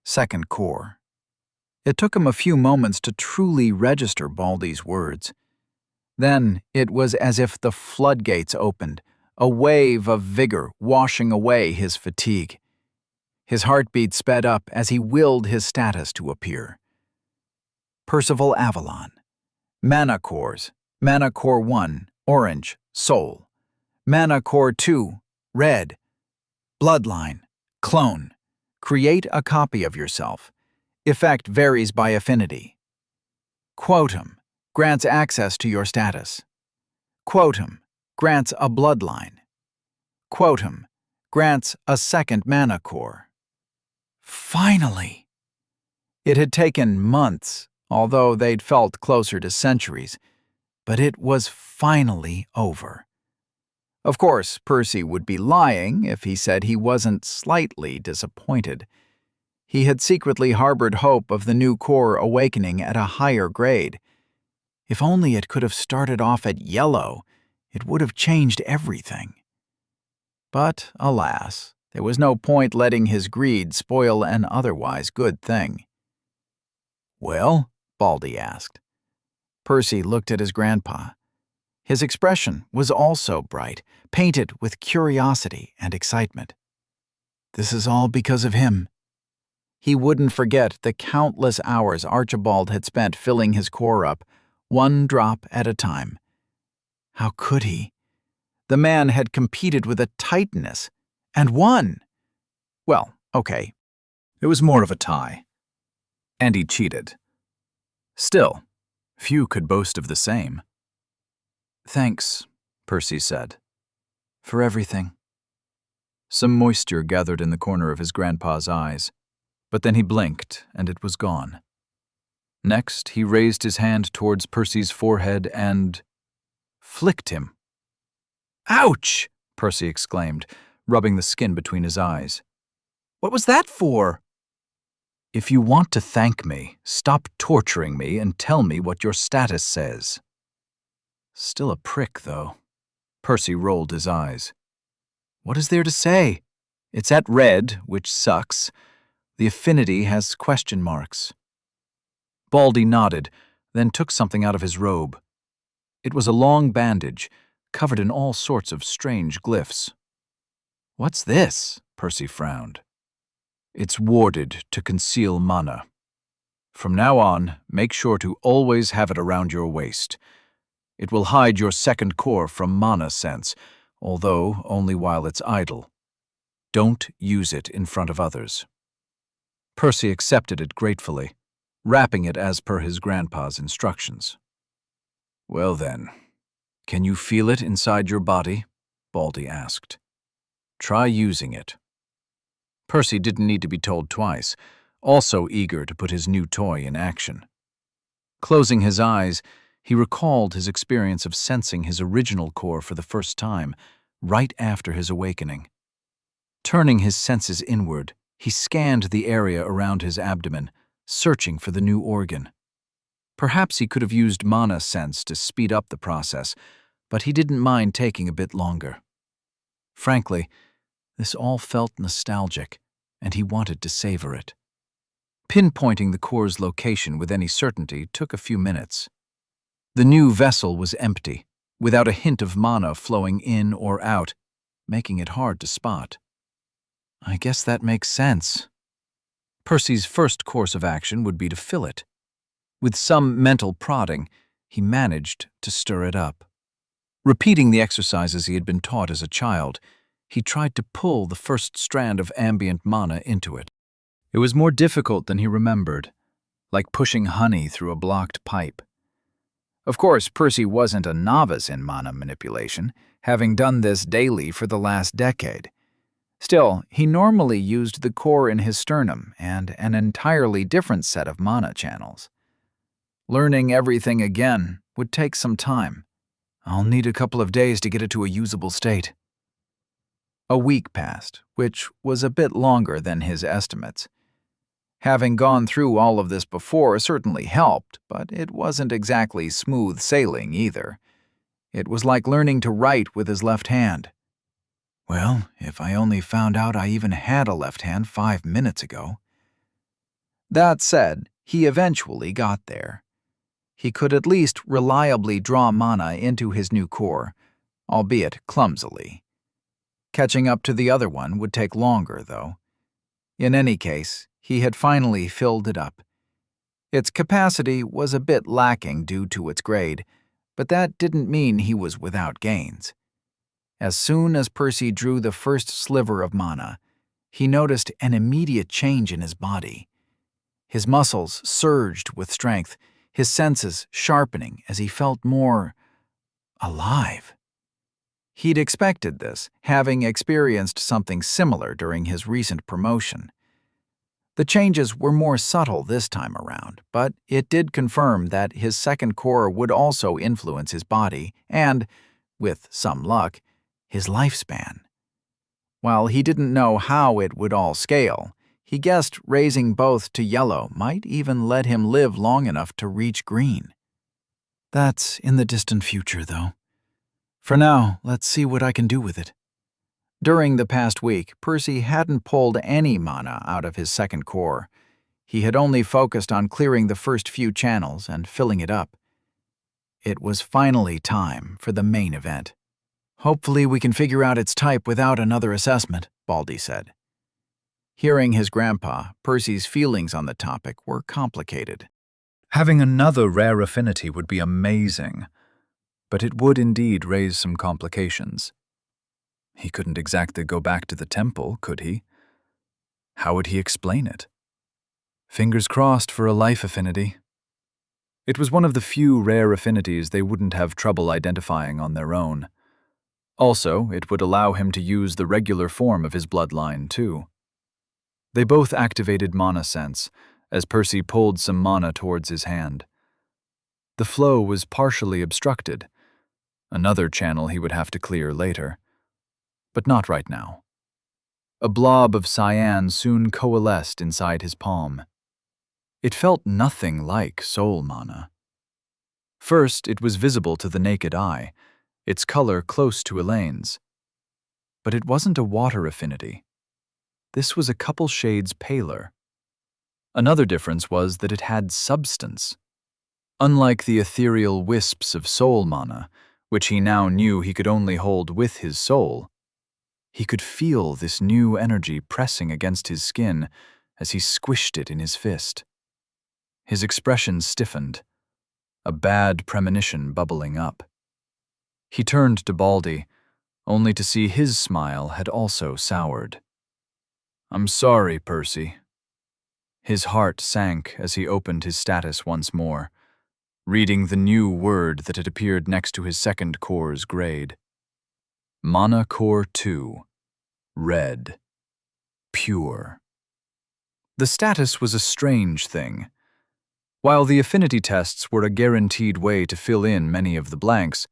Second Core. It took him a few moments to truly register Baldy's words. Then it was as if the floodgates opened, a wave of vigor washing away his fatigue. His heartbeat sped up as he willed his status to appear. Percival Avalon. Mana Cores. Mana Core 1, Orange, Soul. Mana Core 2, Red. Bloodline. Clone. Create a copy of yourself. Effect varies by affinity. Quotum. Grants access to your status. Quotum. Grants a bloodline. Quotum. Grants a second mana core. Finally! It had taken months, although they'd felt closer to centuries, but it was finally over. Of course, Percy would be lying if he said he wasn't slightly disappointed. He had secretly harbored hope of the new core awakening at a higher grade. If only it could have started off at yellow, it would have changed everything. But, alas, there was no point letting his greed spoil an otherwise good thing. Well? Baldy asked. Percy looked at his grandpa. His expression was also bright, painted with curiosity and excitement. This is all because of him. He wouldn't forget the countless hours Archibald had spent filling his core up, one drop at a time. How could he? The man had competed with a titaness, and won. Well, okay. It was more of a tie. And he cheated. Still, few could boast of the same. Thanks, Percy said, for everything. Some moisture gathered in the corner of his grandpa's eyes, but then he blinked and it was gone. Next, he raised his hand towards Percy's forehead and flicked him. Ouch! Percy exclaimed, rubbing the skin between his eyes. What was that for? If you want to thank me, stop torturing me and tell me what your status says. Still a prick, though. Percy rolled his eyes. What is there to say? It's at red, which sucks. The affinity has question marks. Baldy nodded, then took something out of his robe. It was a long bandage, covered in all sorts of strange glyphs. What's this? Percy frowned. It's warded to conceal mana. From now on, make sure to always have it around your waist. It will hide your second core from mana sense, although only while it's idle. Don't use it in front of others. Percy accepted it gratefully, wrapping it as per his grandpa's instructions. Well then, can you feel it inside your body? Baldy asked. Try using it. Percy didn't need to be told twice, also eager to put his new toy in action. Closing his eyes, he recalled his experience of sensing his original core for the first time, right after his awakening. Turning his senses inward, he scanned the area around his abdomen, searching for the new organ. Perhaps he could have used mana sense to speed up the process, but he didn't mind taking a bit longer. Frankly, this all felt nostalgic, and he wanted to savor it. Pinpointing the core's location with any certainty took a few minutes. The new vessel was empty, without a hint of mana flowing in or out, making it hard to spot. I guess that makes sense. Percy's first course of action would be to fill it. With some mental prodding, he managed to stir it up. Repeating the exercises he had been taught as a child, he tried to pull the first strand of ambient mana into it. It was more difficult than he remembered, like pushing honey through a blocked pipe. Of course, Percy wasn't a novice in mana manipulation, having done this daily for the last decade. Still, he normally used the core in his sternum and an entirely different set of mana channels. Learning everything again would take some time. I'll need a couple of days to get it to a usable state. A week passed, which was a bit longer than his estimates. Having gone through all of this before certainly helped, but it wasn't exactly smooth sailing either. It was like learning to write with his left hand. Well, if I only found out I even had a left hand 5 minutes ago. That said, he eventually got there. He could at least reliably draw mana into his new core, albeit clumsily. Catching up to the other one would take longer, though. In any case, he had finally filled it up. Its capacity was a bit lacking due to its grade, but that didn't mean he was without gains. As soon as Percy drew the first sliver of mana, he noticed an immediate change in his body. His muscles surged with strength, his senses sharpening as he felt more alive. He'd expected this, having experienced something similar during his recent promotion. The changes were more subtle this time around, but it did confirm that his second core would also influence his body and, with some luck, his lifespan. While he didn't know how it would all scale, he guessed raising both to yellow might even let him live long enough to reach green. That's in the distant future, though. For now, let's see what I can do with it. During the past week, Percy hadn't pulled any mana out of his second core. He had only focused on clearing the first few channels and filling it up. It was finally time for the main event. Hopefully we can figure out its type without another assessment, Baldy said. Hearing his grandpa, Percy's feelings on the topic were complicated. Having another rare affinity would be amazing, but it would indeed raise some complications. He couldn't exactly go back to the temple, could he? How would he explain it? Fingers crossed for a life affinity. It was one of the few rare affinities they wouldn't have trouble identifying on their own. Also, it would allow him to use the regular form of his bloodline, too. They both activated mana sense, as Percy pulled some mana towards his hand. The flow was partially obstructed. Another channel he would have to clear later. But not right now. A blob of cyan soon coalesced inside his palm. It felt nothing like soul mana. First, it was visible to the naked eye, its color close to Elaine's. But it wasn't a water affinity. This was a couple shades paler. Another difference was that it had substance. Unlike the ethereal wisps of soul mana, which he now knew he could only hold with his soul, he could feel this new energy pressing against his skin as he squished it in his fist. His expression stiffened, a bad premonition bubbling up. He turned to Baldy, only to see his smile had also soured. "I'm sorry, Percy." His heart sank as he opened his status once more, reading the new word that had appeared next to his second core's grade. Mana Core 2. Red. Pure. The status was a strange thing. While the affinity tests were a guaranteed way to fill in many of the blanks,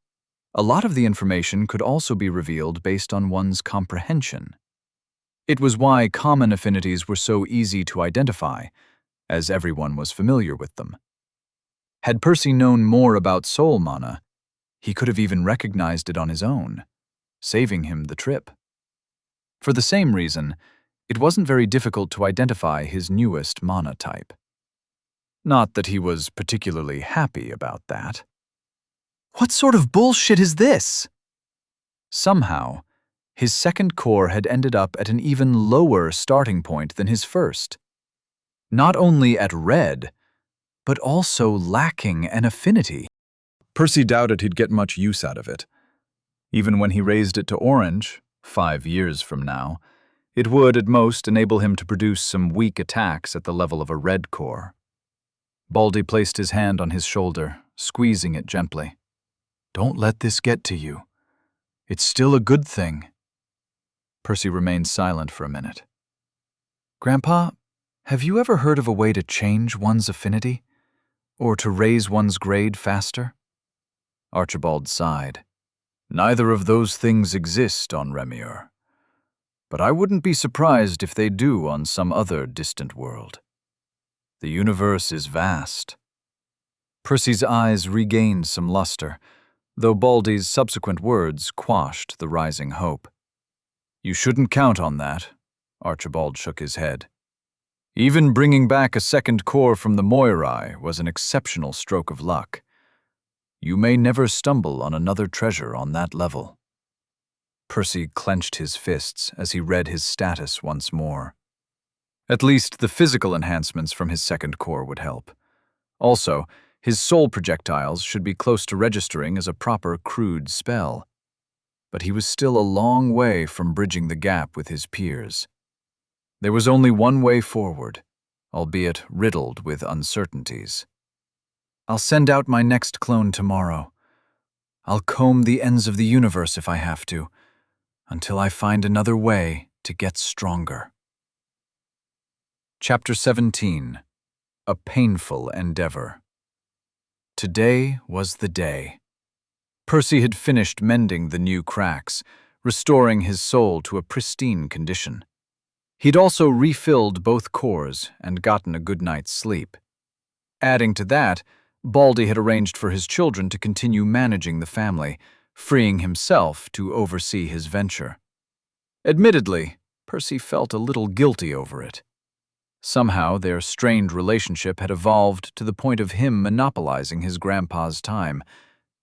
a lot of the information could also be revealed based on one's comprehension. It was why common affinities were so easy to identify, as everyone was familiar with them. Had Percy known more about soul mana, he could have even recognized it on his own, saving him the trip. For the same reason, it wasn't very difficult to identify his newest mana type. Not that he was particularly happy about that. What sort of bullshit is this? Somehow, his second core had ended up at an even lower starting point than his first. Not only at red, but also lacking an affinity. Percy doubted he'd get much use out of it. Even when he raised it to orange, 5 years from now, it would at most enable him to produce some weak attacks at the level of a red core. Baldy placed his hand on his shoulder, squeezing it gently. "Don't let this get to you. It's still a good thing." Percy remained silent for a minute. "Grandpa, have you ever heard of a way to change one's affinity? Or to raise one's grade faster?" Archibald sighed. "Neither of those things exist on Remier. But I wouldn't be surprised if they do on some other distant world. The universe is vast." Percy's eyes regained some luster, though Baldy's subsequent words quashed the rising hope. "You shouldn't count on that," Archibald shook his head. "Even bringing back a second core from the Moirai was an exceptional stroke of luck. You may never stumble on another treasure on that level." Percy clenched his fists as he read his status once more. At least the physical enhancements from his second core would help. Also, his soul projectiles should be close to registering as a proper crude spell. But he was still a long way from bridging the gap with his peers. There was only one way forward, albeit riddled with uncertainties. "I'll send out my next clone tomorrow. I'll comb the ends of the universe if I have to, until I find another way to get stronger." Chapter 17. A Painful Endeavor. Today was the day. Percy had finished mending the new cracks, restoring his soul to a pristine condition. He'd also refilled both cores and gotten a good night's sleep. Adding to that, Baldy had arranged for his children to continue managing the family, freeing himself to oversee his venture. Admittedly, Percy felt a little guilty over it. Somehow, their strained relationship had evolved to the point of him monopolizing his grandpa's time,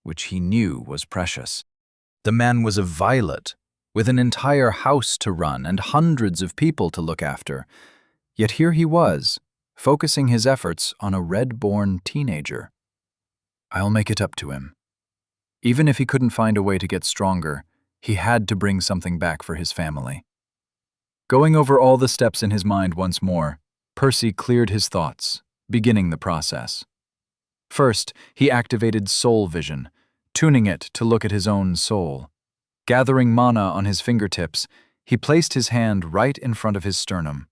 which he knew was precious. The man was a violet, with an entire house to run and hundreds of people to look after. Yet here he was, focusing his efforts on a red-born teenager. I'll make it up to him. Even if he couldn't find a way to get stronger, he had to bring something back for his family. Going over all the steps in his mind once more, Percy cleared his thoughts, beginning the process. First, he activated Soul Vision, tuning it to look at his own soul. Gathering mana on his fingertips, he placed his hand right in front of his sternum.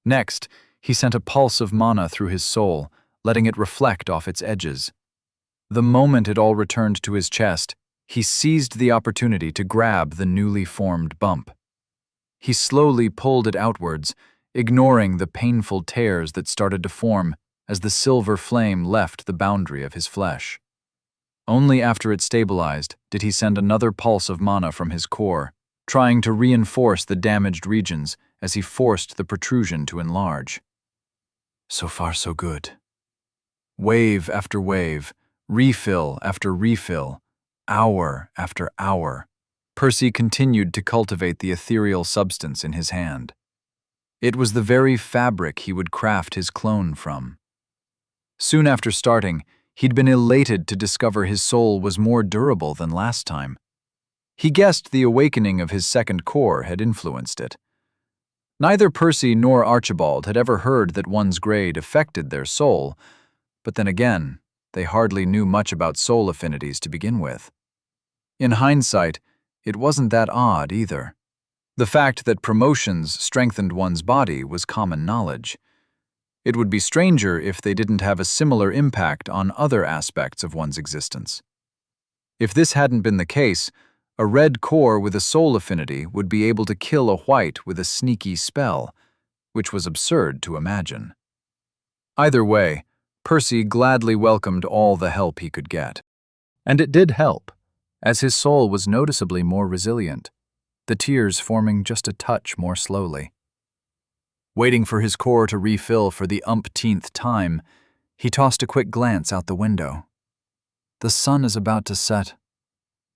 Next, he sent a pulse of mana through his soul, letting it reflect off its edges. The moment it all returned to his chest, he seized the opportunity to grab the newly formed bump. He slowly pulled it outwards, ignoring the painful tears that started to form as the silver flame left the boundary of his flesh. Only after it stabilized did he send another pulse of mana from his core, trying to reinforce the damaged regions as he forced the protrusion to enlarge. So far, so good. Wave after wave, refill after refill, hour after hour. Percy continued to cultivate the ethereal substance in his hand. It was the very fabric he would craft his clone from. Soon after starting, he'd been elated to discover his soul was more durable than last time. He guessed the awakening of his second core had influenced it. Neither Percy nor Archibald had ever heard that one's grade affected their soul, but then again, they hardly knew much about soul affinities to begin with. In hindsight, it wasn't that odd either. The fact that promotions strengthened one's body was common knowledge. It would be stranger if they didn't have a similar impact on other aspects of one's existence. If this hadn't been the case, a red core with a soul affinity would be able to kill a white with a sneaky spell, which was absurd to imagine. Either way, Percy gladly welcomed all the help he could get. And it did help, as his soul was noticeably more resilient, the tears forming just a touch more slowly. Waiting for his core to refill for the umpteenth time, he tossed a quick glance out the window. The sun is about to set.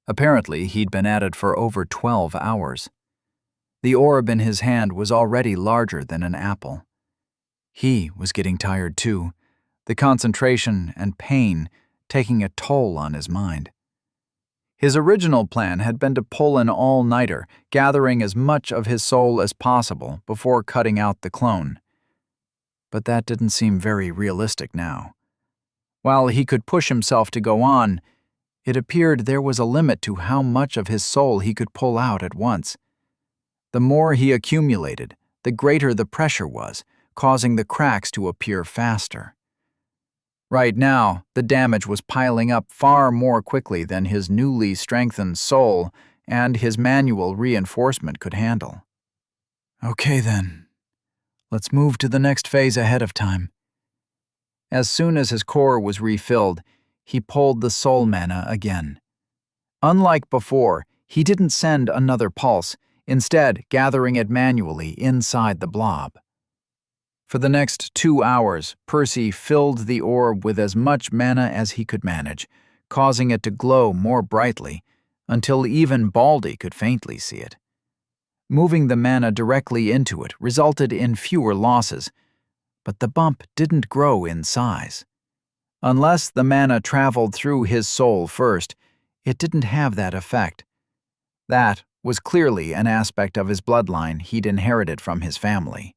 Apparently, he'd been at it for over 12 hours. The orb in his hand was already larger than an apple. He was getting tired too, the concentration and pain taking a toll on his mind. His original plan had been to pull an all-nighter, gathering as much of his soul as possible before cutting out the clone. But that didn't seem very realistic now. While he could push himself to go on, it appeared there was a limit to how much of his soul he could pull out at once. The more he accumulated, the greater the pressure was, causing the cracks to appear faster. Right now, the damage was piling up far more quickly than his newly strengthened soul and his manual reinforcement could handle. Okay then, let's move to the next phase ahead of time. As soon as his core was refilled, he pulled the soul mana again. Unlike before, he didn't send another pulse, instead gathering it manually inside the blob. For the next 2 hours, Percy filled the orb with as much mana as he could manage, causing it to glow more brightly, until even Baldy could faintly see it. Moving the mana directly into it resulted in fewer losses, but the bump didn't grow in size. Unless the mana traveled through his soul first, it didn't have that effect. That was clearly an aspect of his bloodline he'd inherited from his family.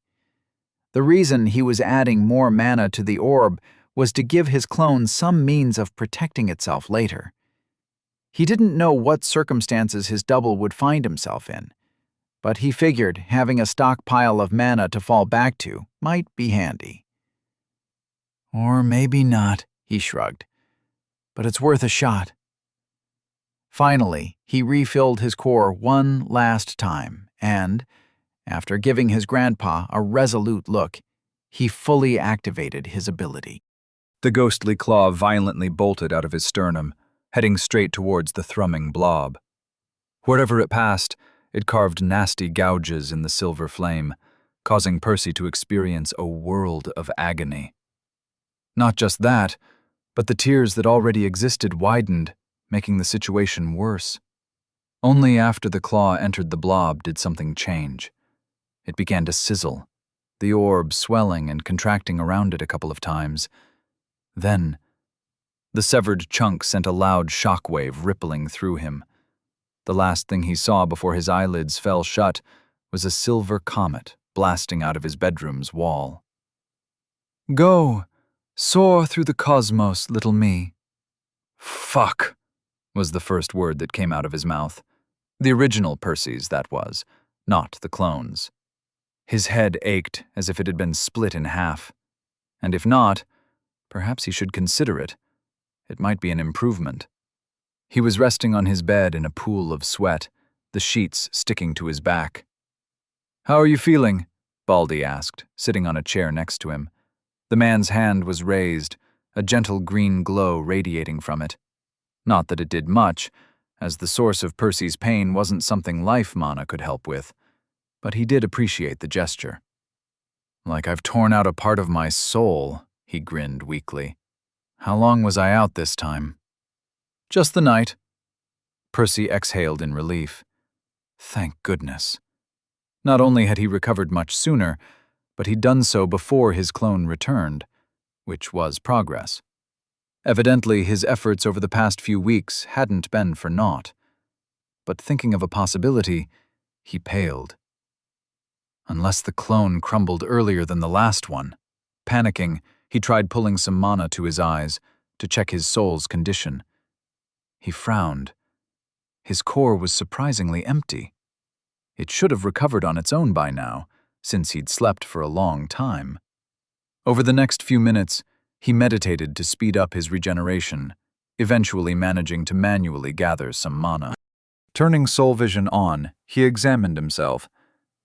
The reason he was adding more mana to the orb was to give his clone some means of protecting itself later. He didn't know what circumstances his double would find himself in, but he figured having a stockpile of mana to fall back to might be handy. Or maybe not, he shrugged, but it's worth a shot. Finally, he refilled his core one last time and, after giving his grandpa a resolute look, he fully activated his ability. The ghostly claw violently bolted out of his sternum, heading straight towards the thrumming blob. Wherever it passed, it carved nasty gouges in the silver flame, causing Percy to experience a world of agony. Not just that, but the tears that already existed widened, making the situation worse. Only after the claw entered the blob did something change. It began to sizzle, the orb swelling and contracting around it a couple of times. Then, the severed chunk sent a loud shockwave rippling through him. The last thing he saw before his eyelids fell shut was a silver comet blasting out of his bedroom's wall. "Go! Soar through the cosmos, little me." "Fuck," was the first word that came out of his mouth. The original Percy's, that was, not the clone's. His head ached as if it had been split in half. And if not, perhaps he should consider it. It might be an improvement. He was resting on his bed in a pool of sweat, the sheets sticking to his back. "How are you feeling?" Baldy asked, sitting on a chair next to him. The man's hand was raised, a gentle green glow radiating from it. Not that it did much, as the source of Percy's pain wasn't something life mana could help with, but he did appreciate the gesture. "Like I've torn out a part of my soul," he grinned weakly. How long was I out this time? Just the night. Percy exhaled in relief. Thank goodness. Not only had he recovered much sooner, but he'd done so before his clone returned, which was progress. Evidently, his efforts over the past few weeks hadn't been for naught. But thinking of a possibility, he paled. Unless the clone crumbled earlier than the last one. Panicking, he tried pulling some mana to his eyes to check his soul's condition. He frowned. His core was surprisingly empty. It should have recovered on its own by now, since he'd slept for a long time. Over the next few minutes, he meditated to speed up his regeneration, eventually managing to manually gather some mana. Turning soul vision on, he examined himself,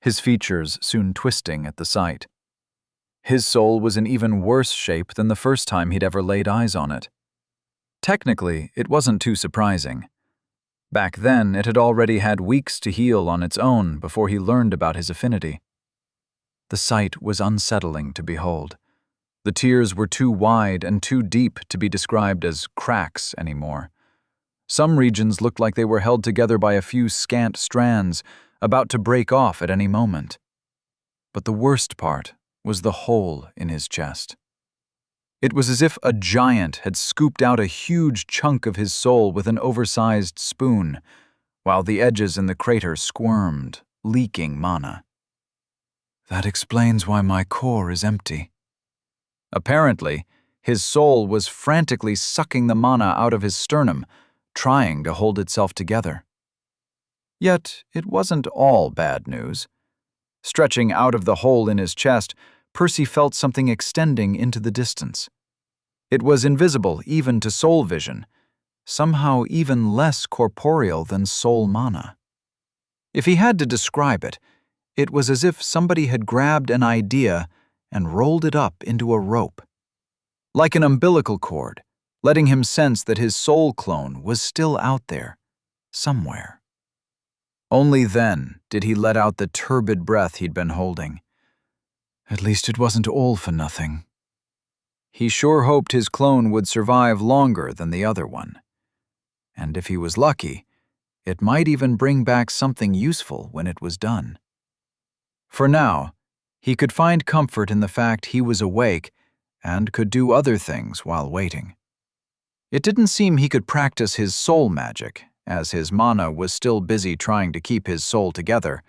his features soon twisting at the sight. His soul was in even worse shape than the first time he'd ever laid eyes on it. Technically, it wasn't too surprising. Back then, it had already had weeks to heal on its own before he learned about his affinity. The sight was unsettling to behold. The tears were too wide and too deep to be described as cracks anymore. Some regions looked like they were held together by a few scant strands, about to break off at any moment. But the worst part was the hole in his chest. It was as if a giant had scooped out a huge chunk of his soul with an oversized spoon, while the edges in the crater squirmed, leaking mana. That explains why my core is empty. Apparently, his soul was frantically sucking the mana out of his sternum, trying to hold itself together. Yet, it wasn't all bad news. Stretching out of the hole in his chest, Percy felt something extending into the distance. It was invisible even to soul vision, somehow even less corporeal than soul mana. If he had to describe it, it was as if somebody had grabbed an idea and rolled it up into a rope. Like an umbilical cord, letting him sense that his soul clone was still out there, somewhere. Only then did he let out the turbid breath he'd been holding. At least it wasn't all for nothing. He sure hoped his clone would survive longer than the other one. And if he was lucky, it might even bring back something useful when it was done. For now, he could find comfort in the fact he was awake and could do other things while waiting. It didn't seem he could practice his soul magic, as his mana was still busy trying to keep his soul together,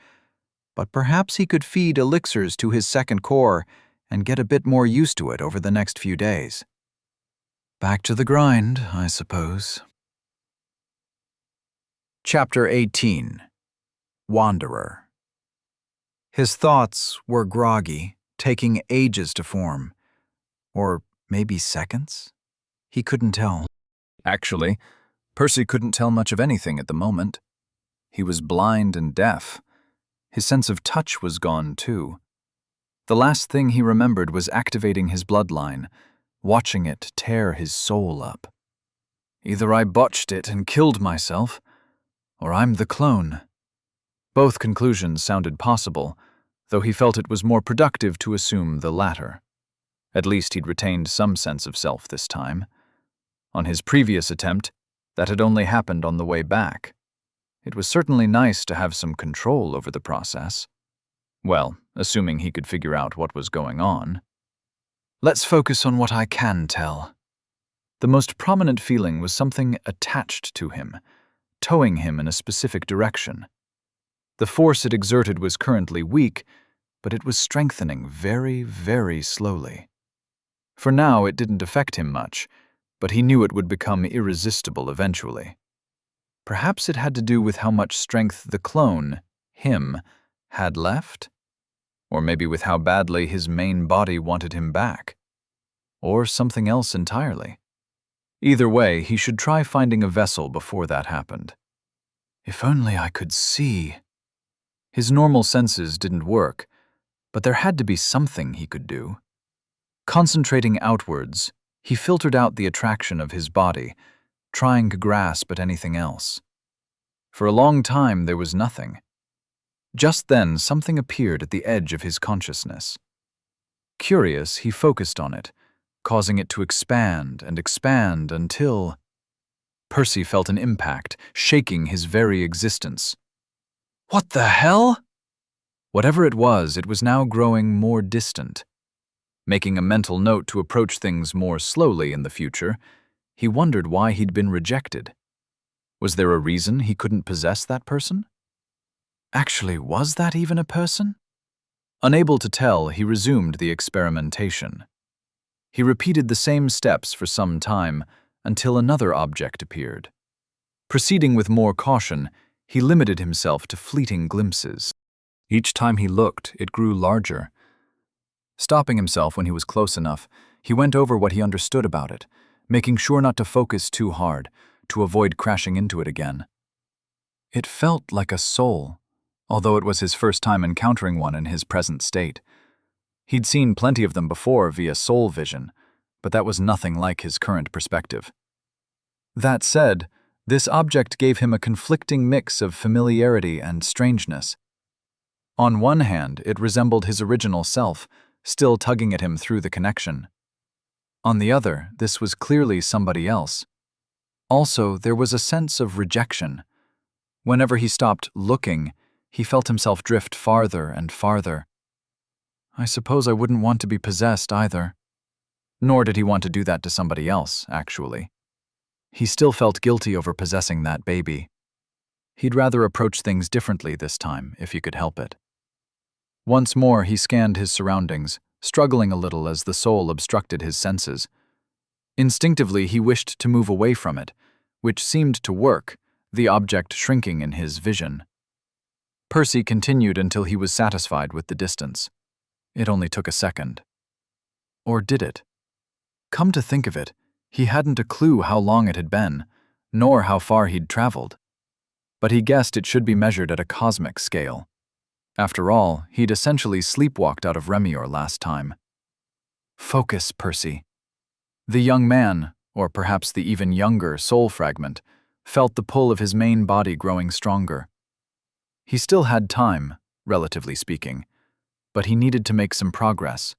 but perhaps he could feed elixirs to his second core and get a bit more used to it over the next few days. Back to the grind, I suppose. Chapter 18. Wanderer. His thoughts were groggy, taking ages to form. Or maybe seconds? He couldn't tell. Actually, Percy couldn't tell much of anything at the moment. He was blind and deaf. His sense of touch was gone, too. The last thing he remembered was activating his bloodline, watching it tear his soul up. Either I botched it and killed myself, or I'm the clone. Both conclusions sounded possible, though he felt it was more productive to assume the latter. At least he'd retained some sense of self this time. On his previous attempt, that had only happened on the way back. It was certainly nice to have some control over the process. Well, assuming he could figure out what was going on. Let's focus on what I can tell. The most prominent feeling was something attached to him, towing him in a specific direction. The force it exerted was currently weak, but it was strengthening very, very slowly. For now, it didn't affect him much, but he knew it would become irresistible eventually. Perhaps it had to do with how much strength the clone, him, had left? Or maybe with how badly his main body wanted him back. Or something else entirely. Either way, he should try finding a vessel before that happened. If only I could see. His normal senses didn't work, but there had to be something he could do. Concentrating outwards, he filtered out the attraction of his body, trying to grasp at anything else. For a long time, there was nothing. Just then, something appeared at the edge of his consciousness. Curious, he focused on it, causing it to expand and expand until… Percy felt an impact, shaking his very existence. What the hell? Whatever it was now growing more distant. Making a mental note to approach things more slowly in the future, he wondered why he'd been rejected. Was there a reason he couldn't possess that person? Actually, was that even a person? Unable to tell, he resumed the experimentation. He repeated the same steps for some time until another object appeared. Proceeding with more caution, he limited himself to fleeting glimpses. Each time he looked, it grew larger. Stopping himself when he was close enough, he went over what he understood about it, making sure not to focus too hard, to avoid crashing into it again. It felt like a soul, although it was his first time encountering one in his present state. He'd seen plenty of them before via soul vision, but that was nothing like his current perspective. That said, this object gave him a conflicting mix of familiarity and strangeness. On one hand, it resembled his original self, still tugging at him through the connection. On the other, this was clearly somebody else. Also, there was a sense of rejection. Whenever he stopped looking, he felt himself drift farther and farther. I suppose I wouldn't want to be possessed either. Nor did he want to do that to somebody else, actually. He still felt guilty over possessing that baby. He'd rather approach things differently this time, if he could help it. Once more, he scanned his surroundings, struggling a little as the soul obstructed his senses. Instinctively, he wished to move away from it, which seemed to work, the object shrinking in his vision. Percy continued until he was satisfied with the distance. It only took a second. Or did it? Come to think of it, he hadn't a clue how long it had been, nor how far he'd traveled. But he guessed it should be measured at a cosmic scale. After all, he'd essentially sleepwalked out of Remior last time. Focus, Percy. The young man, or perhaps the even younger soul fragment, felt the pull of his main body growing stronger. He still had time, relatively speaking, but he needed to make some progress.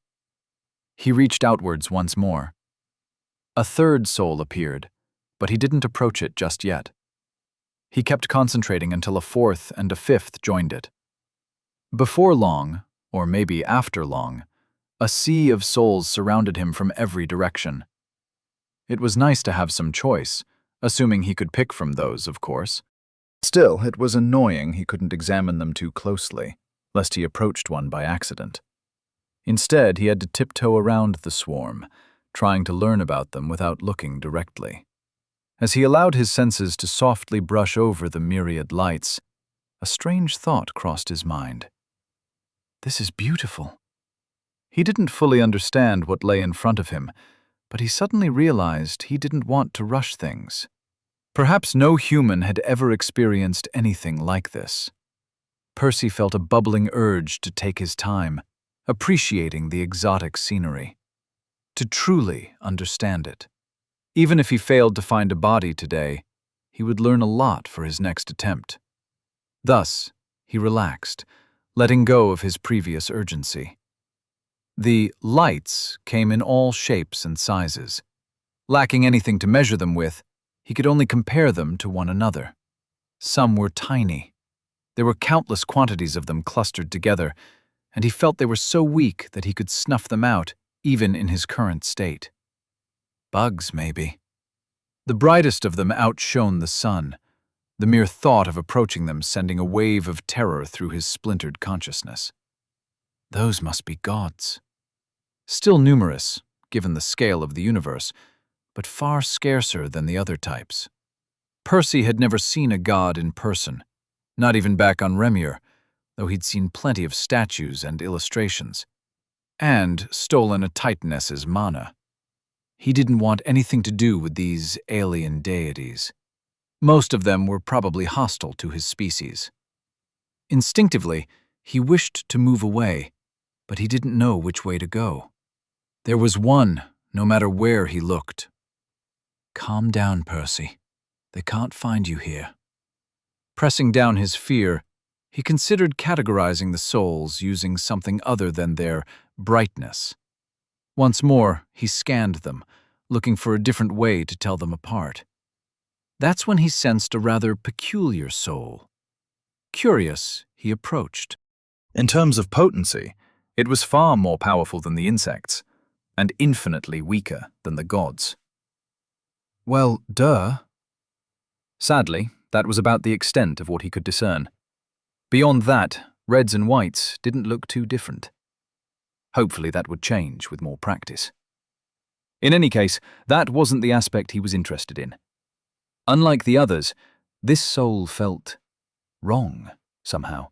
He reached outwards once more. A third soul appeared, but he didn't approach it just yet. He kept concentrating until a fourth and a fifth joined it. Before long, or maybe after long, a sea of souls surrounded him from every direction. It was nice to have some choice, assuming he could pick from those, of course. Still, it was annoying he couldn't examine them too closely, lest he approached one by accident. Instead, he had to tiptoe around the swarm, trying to learn about them without looking directly. As he allowed his senses to softly brush over the myriad lights, a strange thought crossed his mind. This is beautiful. He didn't fully understand what lay in front of him, but he suddenly realized he didn't want to rush things. Perhaps no human had ever experienced anything like this. Percy felt a bubbling urge to take his time, appreciating the exotic scenery, to truly understand it. Even if he failed to find a body today, he would learn a lot for his next attempt. Thus, he relaxed, letting go of his previous urgency. The lights came in all shapes and sizes. Lacking anything to measure them with, he could only compare them to one another. Some were tiny. There were countless quantities of them clustered together, and he felt they were so weak that he could snuff them out, even in his current state. Bugs, maybe. The brightest of them outshone the sun, the mere thought of approaching them sending a wave of terror through his splintered consciousness. Those must be gods. Still numerous, given the scale of the universe, but far scarcer than the other types. Percy had never seen a god in person, not even back on Remior, though he'd seen plenty of statues and illustrations, and stolen a Titaness's mana. He didn't want anything to do with these alien deities. Most of them were probably hostile to his species. Instinctively, he wished to move away, but he didn't know which way to go. There was one, no matter where he looked. Calm down, Percy. They can't find you here. Pressing down his fear, he considered categorizing the souls using something other than their brightness. Once more, he scanned them, looking for a different way to tell them apart. That's when he sensed a rather peculiar soul. Curious, he approached. In terms of potency, it was far more powerful than the insects, and infinitely weaker than the gods. Well, duh. Sadly, that was about the extent of what he could discern. Beyond that, reds and whites didn't look too different. Hopefully that would change with more practice. In any case, that wasn't the aspect he was interested in. Unlike the others, this soul felt wrong, somehow.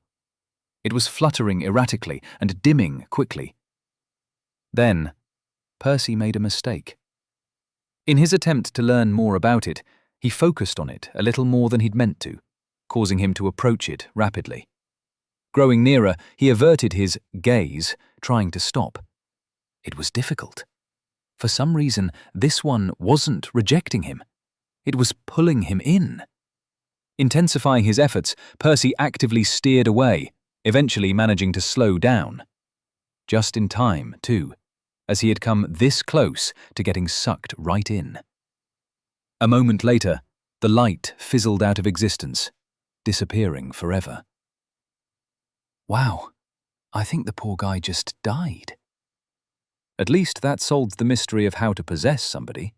It was fluttering erratically and dimming quickly. Then, Percy made a mistake. In his attempt to learn more about it, he focused on it a little more than he'd meant to, causing him to approach it rapidly. Growing nearer, he averted his gaze, trying to stop. It was difficult. For some reason, this one wasn't rejecting him. It was pulling him in. Intensifying his efforts, Percy actively steered away, eventually managing to slow down. Just in time, too, as he had come this close to getting sucked right in. A moment later, the light fizzled out of existence, disappearing forever. Wow, I think the poor guy just died. At least that solved the mystery of how to possess somebody.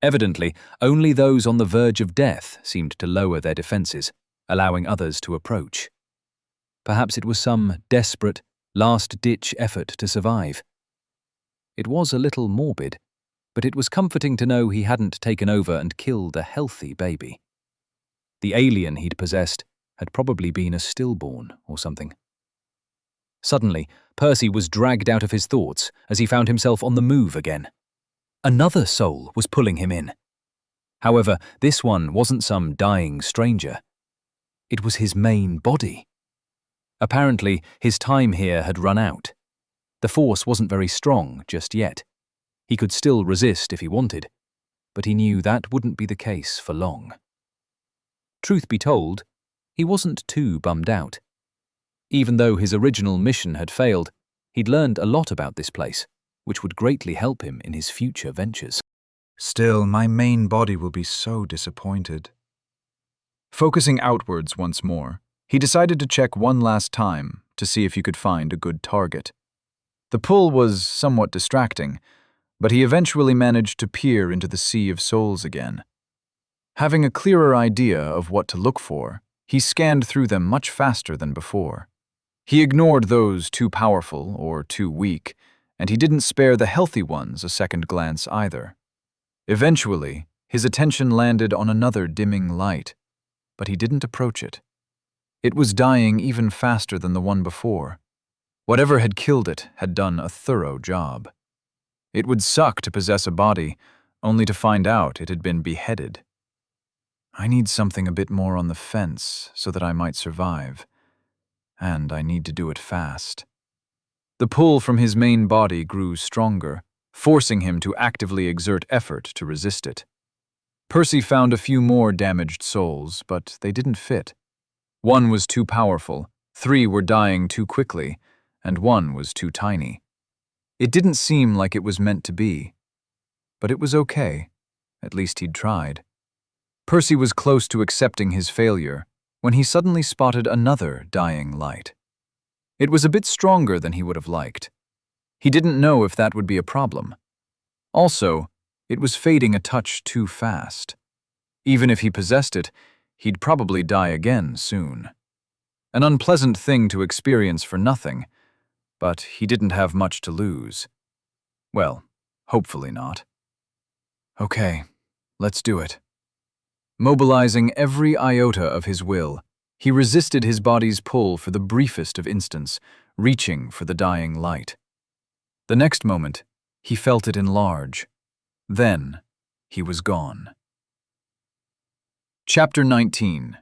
Evidently, only those on the verge of death seemed to lower their defenses, allowing others to approach. Perhaps it was some desperate, last-ditch effort to survive. It was a little morbid, but it was comforting to know he hadn't taken over and killed a healthy baby. The alien he'd possessed had probably been a stillborn or something. Suddenly, Percy was dragged out of his thoughts as he found himself on the move again. Another soul was pulling him in. However, this one wasn't some dying stranger. It was his main body. Apparently, his time here had run out. The force wasn't very strong just yet. He could still resist if he wanted, but he knew that wouldn't be the case for long. Truth be told, he wasn't too bummed out. Even though his original mission had failed, he'd learned a lot about this place, which would greatly help him in his future ventures. Still, my main body will be so disappointed. Focusing outwards once more, he decided to check one last time to see if he could find a good target. The pull was somewhat distracting, but he eventually managed to peer into the sea of souls again. Having a clearer idea of what to look for, he scanned through them much faster than before. He ignored those too powerful or too weak, and he didn't spare the healthy ones a second glance either. Eventually, his attention landed on another dimming light, but he didn't approach it. It was dying even faster than the one before. Whatever had killed it had done a thorough job. It would suck to possess a body, only to find out it had been beheaded. I need something a bit more on the fence so that I might survive. And I need to do it fast. The pull from his main body grew stronger, forcing him to actively exert effort to resist it. Percy found a few more damaged souls, but they didn't fit. One was too powerful, 3 were dying too quickly, and 1 was too tiny. It didn't seem like it was meant to be. But it was okay. At least he'd tried. Percy was close to accepting his failure when he suddenly spotted another dying light. It was a bit stronger than he would have liked. He didn't know if that would be a problem. Also, it was fading a touch too fast. Even if he possessed it, he'd probably die again soon. An unpleasant thing to experience for nothing, but he didn't have much to lose. Well, hopefully not. Okay, let's do it. Mobilizing every iota of his will, he resisted his body's pull for the briefest of instants, reaching for the dying light. The next moment, he felt it enlarge. Then, he was gone. Chapter 19.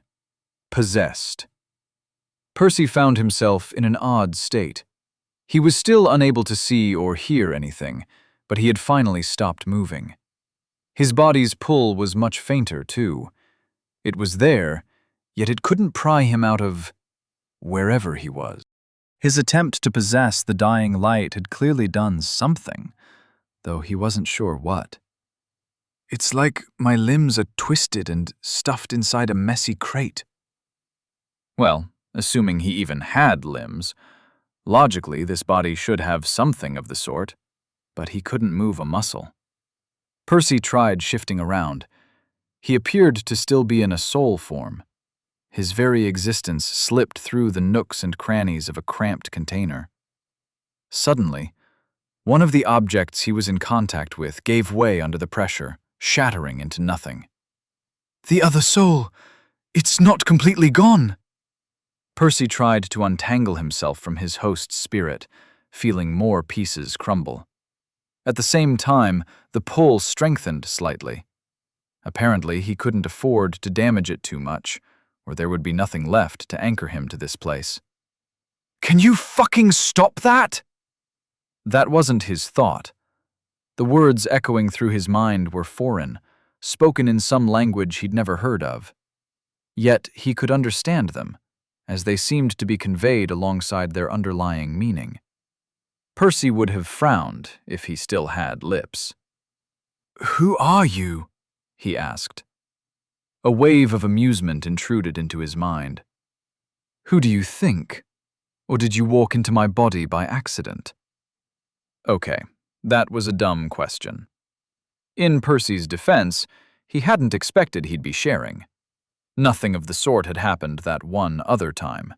Possessed. Percy found himself in an odd state. He was still unable to see or hear anything, but he had finally stopped moving. His body's pull was much fainter, too. It was there, yet it couldn't pry him out of wherever he was. His attempt to possess the dying light had clearly done something, though he wasn't sure what. It's like my limbs are twisted and stuffed inside a messy crate. Well, assuming he even had limbs, logically this body should have something of the sort, but he couldn't move a muscle. Percy tried shifting around. He appeared to still be in a soul form. His very existence slipped through the nooks and crannies of a cramped container. Suddenly, one of the objects he was in contact with gave way under the pressure, shattering into nothing. The other soul! It's not completely gone! Percy tried to untangle himself from his host's spirit, feeling more pieces crumble. At the same time, the pull strengthened slightly. Apparently, he couldn't afford to damage it too much, or there would be nothing left to anchor him to this place. Can you fucking stop that? That wasn't his thought. The words echoing through his mind were foreign, spoken in some language he'd never heard of. Yet he could understand them, as they seemed to be conveyed alongside their underlying meaning. Percy would have frowned if he still had lips. Who are you? He asked. A wave of amusement intruded into his mind. Who do you think? Or did you walk into my body by accident? Okay, that was a dumb question. In Percy's defense, he hadn't expected he'd be sharing. Nothing of the sort had happened that one other time.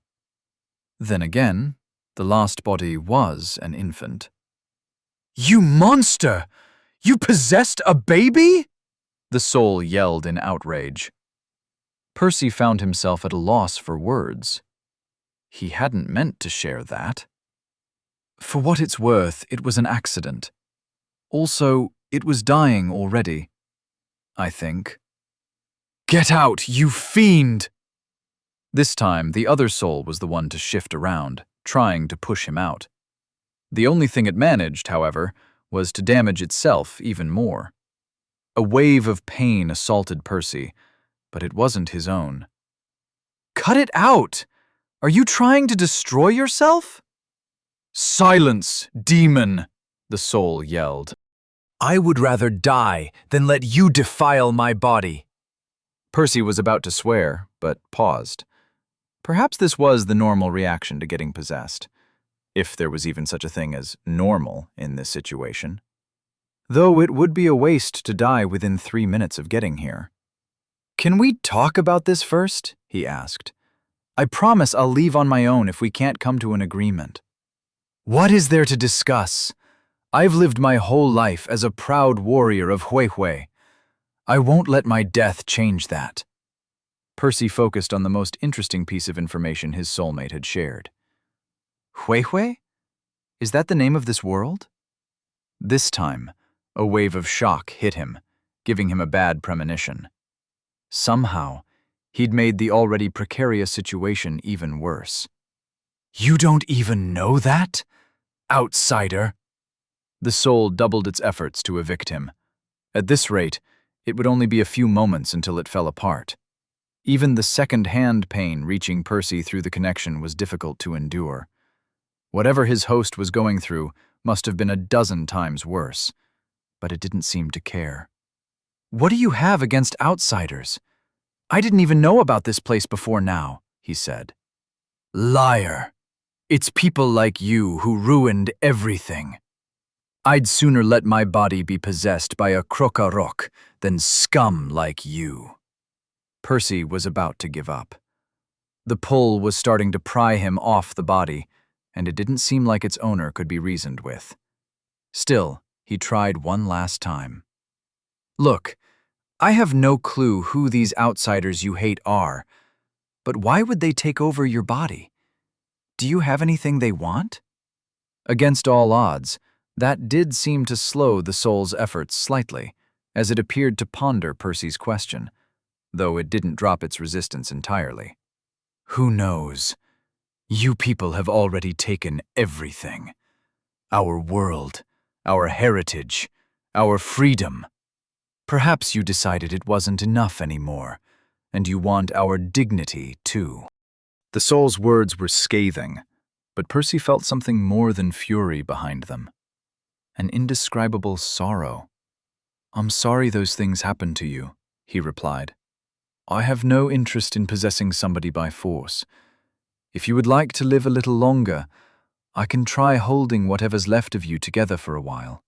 Then again, the lost body was an infant. You monster! You possessed a baby? The soul yelled in outrage. Percy found himself at a loss for words. He hadn't meant to share that. For what it's worth, it was an accident. Also, it was dying already, I think. Get out, you fiend! This time, the other soul was the one to shift around, trying to push him out. The only thing it managed, however, was to damage itself even more. A wave of pain assaulted Percy, but it wasn't his own. Cut it out! Are you trying to destroy yourself? Silence, demon! The soul yelled. I would rather die than let you defile my body. Percy was about to swear, but paused. Perhaps this was the normal reaction to getting possessed, if there was even such a thing as normal in this situation. Though it would be a waste to die within 3 minutes of getting here. Can we talk about this first? He asked. I promise I'll leave on my own if we can't come to an agreement. What is there to discuss? I've lived my whole life as a proud warrior of Huihui. I won't let my death change that. Percy focused on the most interesting piece of information his soulmate had shared. Huihui? Is that the name of this world? This time, a wave of shock hit him, giving him a bad premonition. Somehow, he'd made the already precarious situation even worse. You don't even know that? Outsider! The soul doubled its efforts to evict him. At this rate, it would only be a few moments until it fell apart. Even the second-hand pain reaching Percy through the connection was difficult to endure. Whatever his host was going through must have been a dozen times worse, but it didn't seem to care. What do you have against outsiders? I didn't even know about this place before now, he said. Liar! It's people like you who ruined everything. I'd sooner let my body be possessed by a Krokarok than scum like you. Percy was about to give up. The pull was starting to pry him off the body, and it didn't seem like its owner could be reasoned with. Still, he tried one last time. Look, I have no clue who these outsiders you hate are, but why would they take over your body? Do you have anything they want? Against all odds, that did seem to slow the soul's efforts slightly, as it appeared to ponder Percy's question, though it didn't drop its resistance entirely. Who knows? You people have already taken everything. Our world, our heritage, our freedom. Perhaps you decided it wasn't enough anymore, and you want our dignity too. The soul's words were scathing, but Percy felt something more than fury behind them. an indescribable sorrow. "I'm sorry those things happened to you," he replied. "I have no interest in possessing somebody by force. If you would like to live a little longer, I can try holding whatever's left of you together for a while.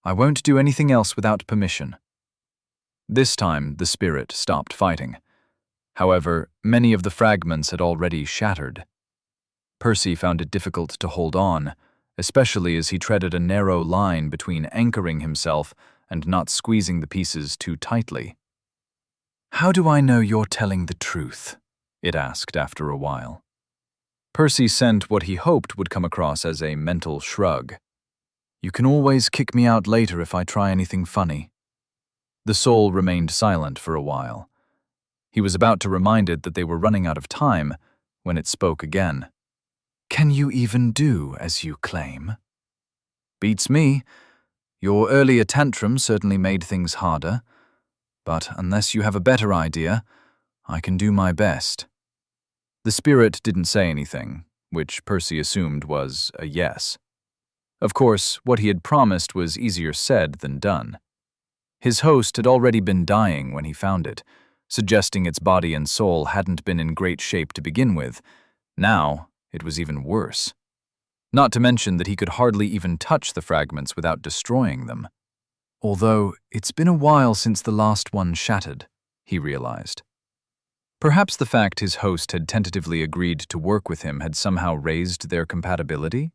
I won't do anything else without permission." This time, the spirit stopped fighting. However, many of the fragments had already shattered. Percy found it difficult to hold on, especially as he treaded a narrow line between anchoring himself and not squeezing the pieces too tightly. "How do I know you're telling the truth?" it asked after a while. Percy sent what he hoped would come across as a mental shrug. "You can always kick me out later if I try anything funny." The soul remained silent for a while. He was about to remind it that they were running out of time when it spoke again. "Can you even do as you claim?" "Beats me. Your earlier tantrum certainly made things harder. But unless you have a better idea, I can do my best." The spirit didn't say anything, which Percy assumed was a yes. Of course, what he had promised was easier said than done. His host had already been dying when he found it, suggesting its body and soul hadn't been in great shape to begin with. Now, it was even worse. Not to mention that he could hardly even touch the fragments without destroying them. Although, it's been a while since the last one shattered, he realized. Perhaps the fact his host had tentatively agreed to work with him had somehow raised their compatibility?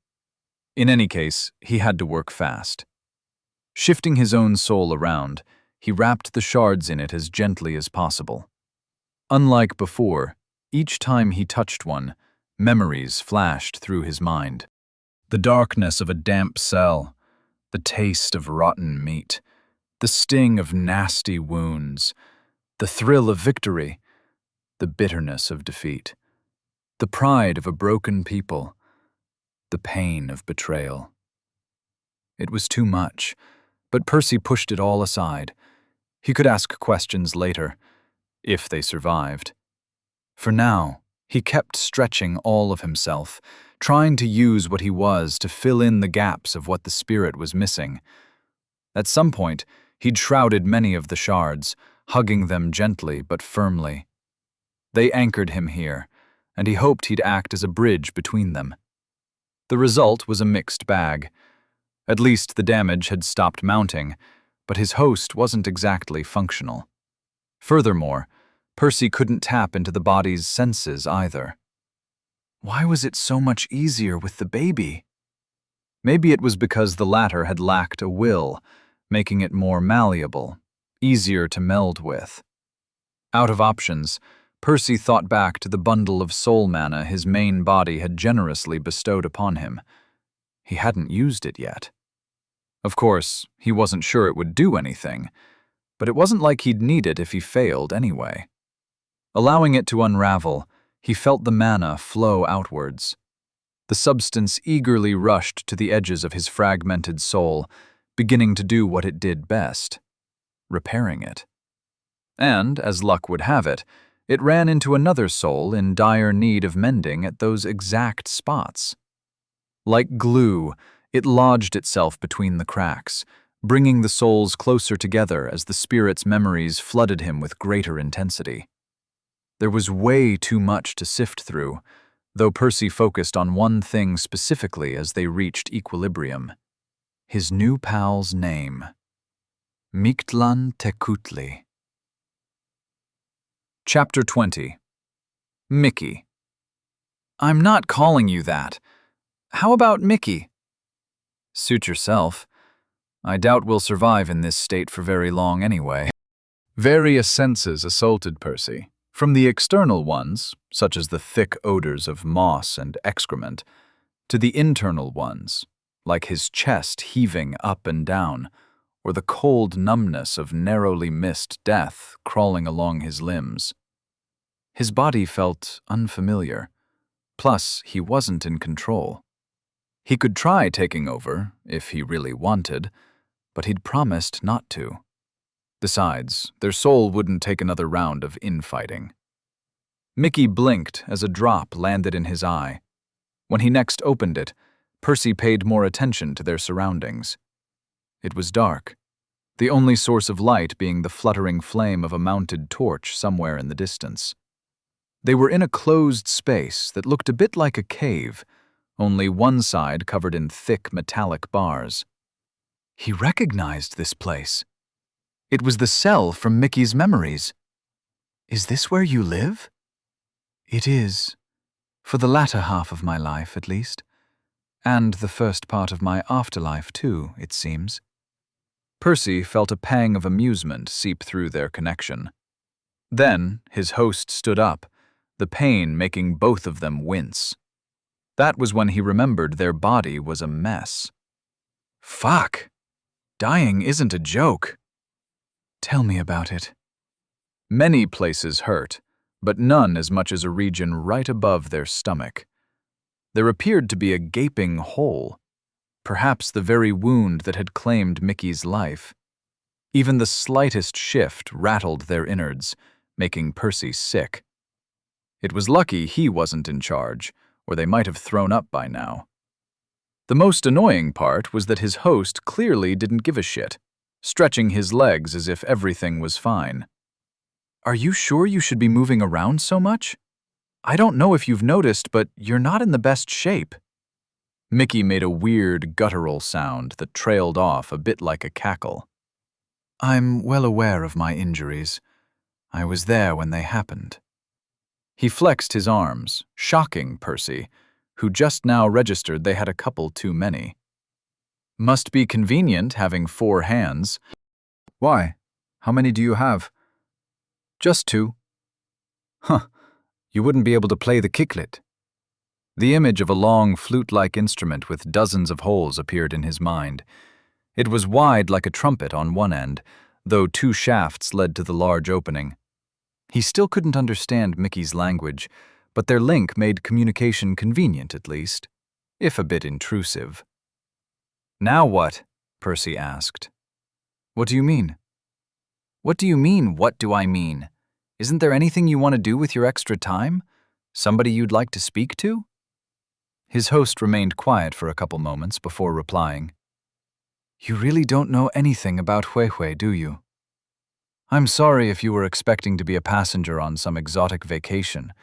In any case, he had to work fast. Shifting his own soul around, he wrapped the shards in it as gently as possible. Unlike before, each time he touched one, memories flashed through his mind. The darkness of a damp cell, the taste of rotten meat, the sting of nasty wounds, the thrill of victory, the bitterness of defeat, the pride of a broken people, the pain of betrayal. It was too much, but Percy pushed it all aside. He could ask questions later, if they survived. For now, he kept stretching all of himself, trying to use what he was to fill in the gaps of what the spirit was missing. At some point, he'd shrouded many of the shards, hugging them gently but firmly. They anchored him here, and he hoped he'd act as a bridge between them. The result was a mixed bag. At least the damage had stopped mounting, but his host wasn't exactly functional. Furthermore, Percy couldn't tap into the body's senses either. Why was it so much easier with the baby? Maybe it was because the latter had lacked a will, making it more malleable, easier to meld with. Out of options, Percy thought back to the bundle of soul mana his main body had generously bestowed upon him. He hadn't used it yet. Of course, he wasn't sure it would do anything, but it wasn't like he'd need it if he failed anyway. Allowing it to unravel, he felt the mana flow outwards. The substance eagerly rushed to the edges of his fragmented soul, beginning to do what it did best, repairing it. And, as luck would have it, it ran into another soul in dire need of mending at those exact spots. Like glue, it lodged itself between the cracks, bringing the souls closer together as the spirit's memories flooded him with greater intensity. There was way too much to sift through, though Percy focused on one thing specifically as they reached equilibrium. His new pal's name. Mictlan Tekutli. Chapter 20. Mickey. "I'm not calling you that. How about Mickey?" "Suit yourself. I doubt we'll survive in this state for very long anyway." Various senses assaulted Percy, from the external ones, such as the thick odors of moss and excrement, to the internal ones, like his chest heaving up and down, or the cold numbness of narrowly missed death crawling along his limbs. His body felt unfamiliar, plus he wasn't in control. He could try taking over, if he really wanted, but he'd promised not to. Besides, their soul wouldn't take another round of infighting. Mickey blinked as a drop landed in his eye. When he next opened it, Percy paid more attention to their surroundings. It was dark, the only source of light being the fluttering flame of a mounted torch somewhere in the distance. They were in a closed space that looked a bit like a cave, only one side covered in thick metallic bars. He recognized this place. It was the cell from Mickey's memories. "Is this where you live?" "It is. For the latter half of my life, at least. And the first part of my afterlife, too, it seems." Percy felt a pang of amusement seep through their connection. Then his host stood up, the pain making both of them wince. That was when he remembered their body was a mess. "Fuck! Dying isn't a joke." "Tell me about it." Many places hurt, but none as much as a region right above their stomach. There appeared to be a gaping hole, perhaps the very wound that had claimed Mickey's life. Even the slightest shift rattled their innards, making Percy sick. It was lucky he wasn't in charge, or they might have thrown up by now. The most annoying part was that his host clearly didn't give a shit, stretching his legs as if everything was fine. "Are you sure you should be moving around so much? I don't know if you've noticed, but you're not in the best shape." Mickey made a weird guttural sound that trailed off a bit like a cackle. "I'm well aware of my injuries. I was there when they happened." He flexed his arms, shocking Percy, who just now registered they had a couple too many. "Must be convenient having 4 hands." Why? How many do you have? "Just 2. Huh. You wouldn't be able to play the kicklet. The image of a long flute-like instrument with dozens of holes appeared in his mind. It was wide like a trumpet on one end, though 2 shafts led to the large opening. He still couldn't understand Mickey's language, but their link made communication convenient at least, if a bit intrusive. "Now what?" Percy asked. "What do you mean?" "What do you mean, what do I mean? Isn't there anything you want to do with your extra time? Somebody you'd like to speak to?" His host remained quiet for a couple moments before replying. "You really don't know anything about Huehue, do you? I'm sorry if you were expecting to be a passenger on some exotic vacation.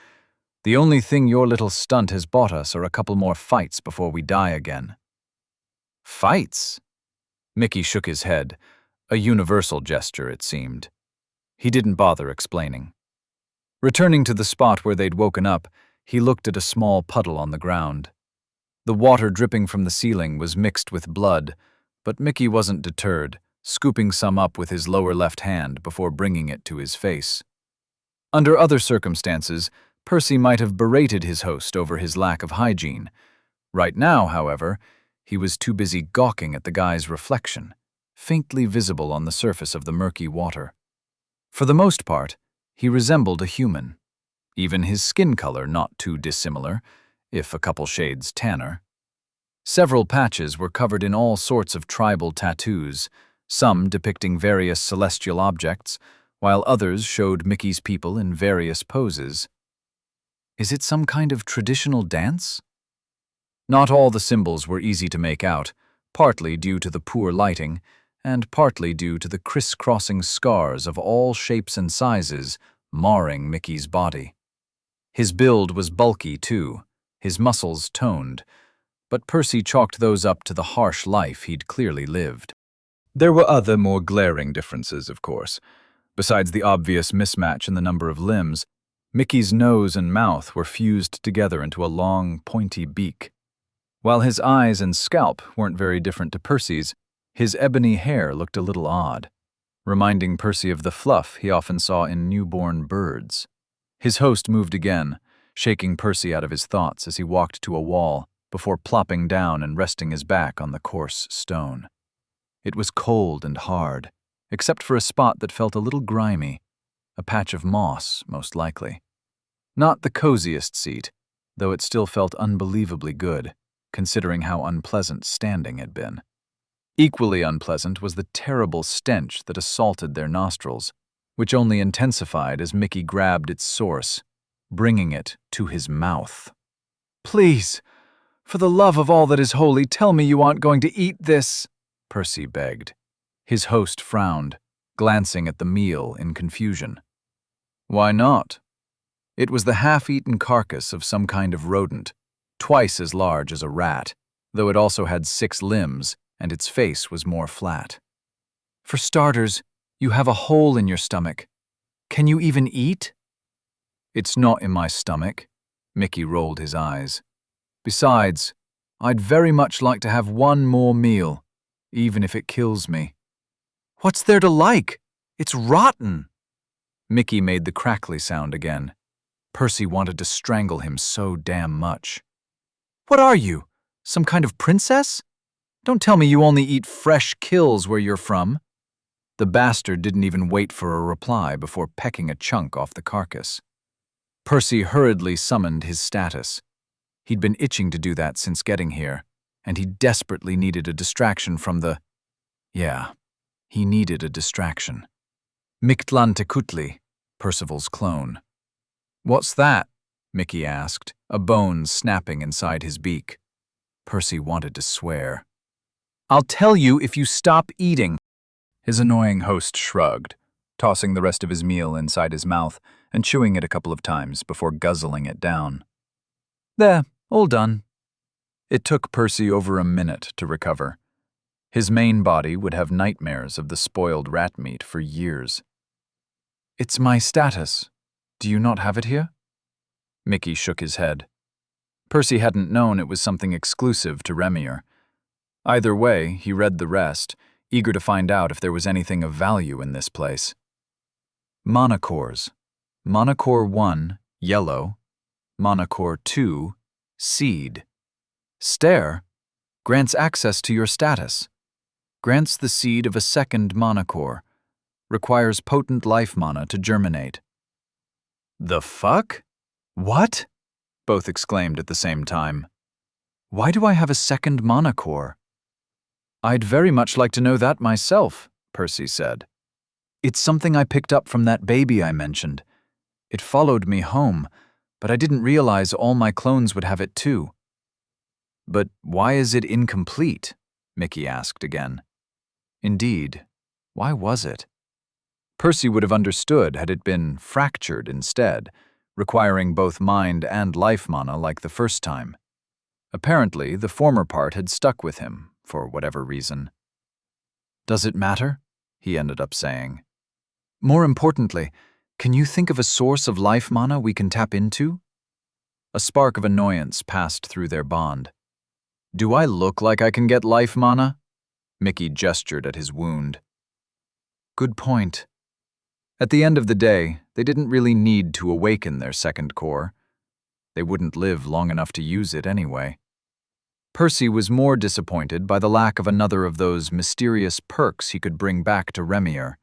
The only thing your little stunt has bought us are a couple more fights before we die again." "Fights?" Mickey shook his head, a universal gesture, it seemed. He didn't bother explaining. Returning to the spot where they'd woken up, he looked at a small puddle on the ground. The water dripping from the ceiling was mixed with blood, but Mickey wasn't deterred, scooping some up with his lower left hand before bringing it to his face. Under other circumstances, Percy might have berated his host over his lack of hygiene. Right now, however, he was too busy gawking at the guy's reflection, faintly visible on the surface of the murky water. For the most part, he resembled a human, even his skin color not too dissimilar, if a couple shades tanner. Several patches were covered in all sorts of tribal tattoos, some depicting various celestial objects, while others showed Mickey's people in various poses. Is it some kind of traditional dance? Not all the symbols were easy to make out, partly due to the poor lighting, and partly due to the crisscrossing scars of all shapes and sizes marring Mickey's body. His build was bulky, too, his muscles toned, but Percy chalked those up to the harsh life he'd clearly lived. There were other, more glaring differences, of course. Besides the obvious mismatch in the number of limbs, Mickey's nose and mouth were fused together into a long, pointy beak. While his eyes and scalp weren't very different to Percy's, his ebony hair looked a little odd, reminding Percy of the fluff he often saw in newborn birds. His host moved again, shaking Percy out of his thoughts as he walked to a wall before plopping down and resting his back on the coarse stone. It was cold and hard, except for a spot that felt a little grimy, a patch of moss, most likely. Not the coziest seat, though it still felt unbelievably good, considering how unpleasant standing had been. Equally unpleasant was the terrible stench that assaulted their nostrils, which only intensified as Mickey grabbed its source, bringing it to his mouth. "Please, For the love of all that is holy, tell me you aren't going to eat this, Percy begged. His host frowned, glancing at the meal in confusion. Why not? It was the half-eaten carcass of some kind of rodent, twice as large as a rat, though it also had 6 limbs, and its face was more flat. For starters, you have a hole in your stomach. Can you even eat? It's not in my stomach. Mickey rolled his eyes. Besides, I'd very much like to have one more meal, even if it kills me. What's there to like? It's rotten. Mickey made the crackly sound again. Percy wanted to strangle him so damn much. What are you? Some kind of princess? Don't tell me you only eat fresh kills where you're from. The bastard didn't even wait for a reply before pecking a chunk off the carcass. Percy hurriedly summoned his status. He'd been itching to do that since getting here, and he desperately needed a distraction from the… Yeah, he needed a distraction. Mictlantecuhtli, Percival's clone. What's that? Mickey asked, a bone snapping inside his beak. Percy wanted to swear. I'll tell you if you stop eating. His annoying host shrugged, tossing the rest of his meal inside his mouth and chewing it a couple of times before guzzling it down. There, all done. It took Percy over a minute to recover. His main body would have nightmares of the spoiled rat meat for years. It's my status. Do you not have it here? Mickey shook his head. Percy hadn't known it was something exclusive to Remir. Either way, he read the rest, eager to find out if there was anything of value in this place. Monochores. Monochore 1, yellow. Monochore 2, seed. Stare grants access to your status. Grants the seed of a second monochore. Requires potent life mana to germinate. The fuck? What? Both exclaimed at the same time. Why do I have a second monochore? I'd very much like to know that myself, Percy said. It's something I picked up from that baby I mentioned. It followed me home, but I didn't realize all my clones would have it too. But why is it incomplete? Mickey asked again. Indeed, why was it? Percy would have understood had it been fractured instead, requiring both mind and life mana like the first time. Apparently, the former part had stuck with him, for whatever reason. Does it matter? He ended up saying. More importantly, can you think of a source of life mana we can tap into? A spark of annoyance passed through their bond. Do I look like I can get life mana? Mickey gestured at his wound. Good point. At the end of the day, they didn't really need to awaken their second core. They wouldn't live long enough to use it anyway. Percy was more disappointed by the lack of another of those mysterious perks he could bring back to Remir.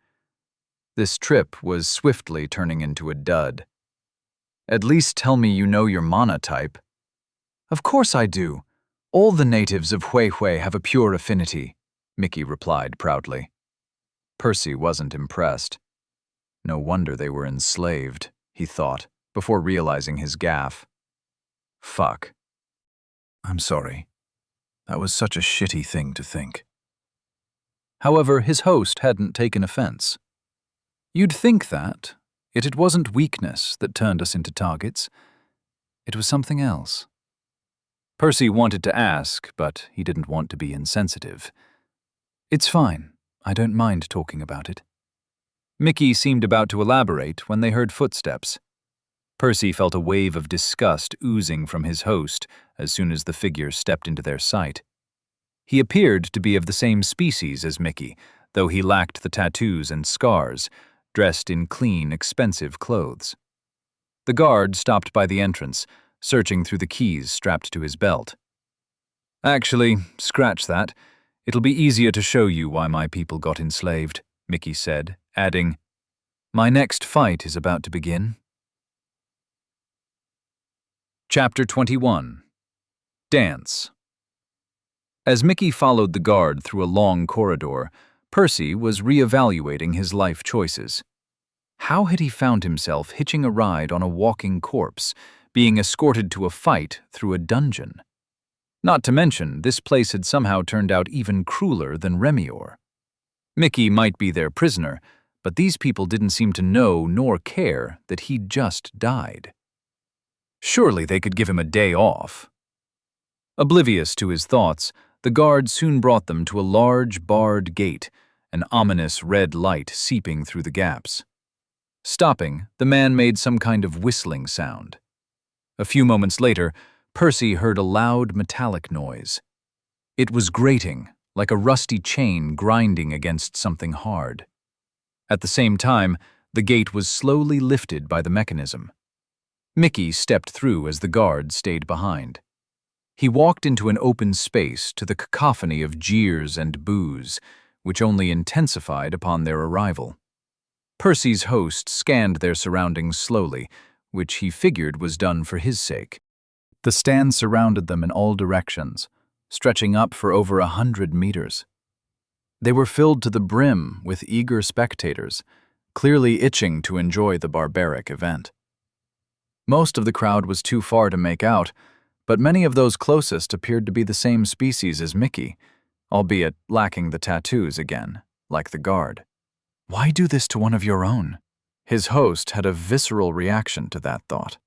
This trip was swiftly turning into a dud. At least tell me you know your mana type. Of course I do. All the natives of Huihui have a pure affinity, Mickey replied proudly. Percy wasn't impressed. No wonder they were enslaved, he thought, before realizing his gaffe. Fuck. I'm sorry. That was such a shitty thing to think. However, his host hadn't taken offense. You'd think that, yet it wasn't weakness that turned us into targets. It was something else. Percy wanted to ask, but he didn't want to be insensitive. It's fine. I don't mind talking about it. Mickey seemed about to elaborate when they heard footsteps. Percy felt a wave of disgust oozing from his host as soon as the figure stepped into their sight. He appeared to be of the same species as Mickey, though he lacked the tattoos and scars, dressed in clean, expensive clothes. The guard stopped by the entrance, searching through the keys strapped to his belt. Actually, scratch that. It'll be easier to show you why my people got enslaved, Mickey said, adding, My next fight is about to begin. Chapter 21. Dance. As Mickey followed the guard through a long corridor, Percy was reevaluating his life choices. How had he found himself hitching a ride on a walking corpse, being escorted to a fight through a dungeon? Not to mention, this place had somehow turned out even crueler than Remior. Mickey might be their prisoner, but these people didn't seem to know nor care that he'd just died. Surely they could give him a day off. Oblivious to his thoughts, the guard soon brought them to a large barred gate, an ominous red light seeping through the gaps. Stopping, the man made some kind of whistling sound. A few moments later, Percy heard a loud metallic noise. It was grating, like a rusty chain grinding against something hard. At the same time, the gate was slowly lifted by the mechanism. Mickey stepped through as the guard stayed behind. He walked into an open space to the cacophony of jeers and boos, which only intensified upon their arrival. Percy's host scanned their surroundings slowly, which he figured was done for his sake. The stand surrounded them in all directions, stretching up for over 100 meters. They were filled to the brim with eager spectators, clearly itching to enjoy the barbaric event. Most of the crowd was too far to make out, but many of those closest appeared to be the same species as Mickey, albeit lacking the tattoos again, like the guard. Why do this to one of your own? His host had a visceral reaction to that thought.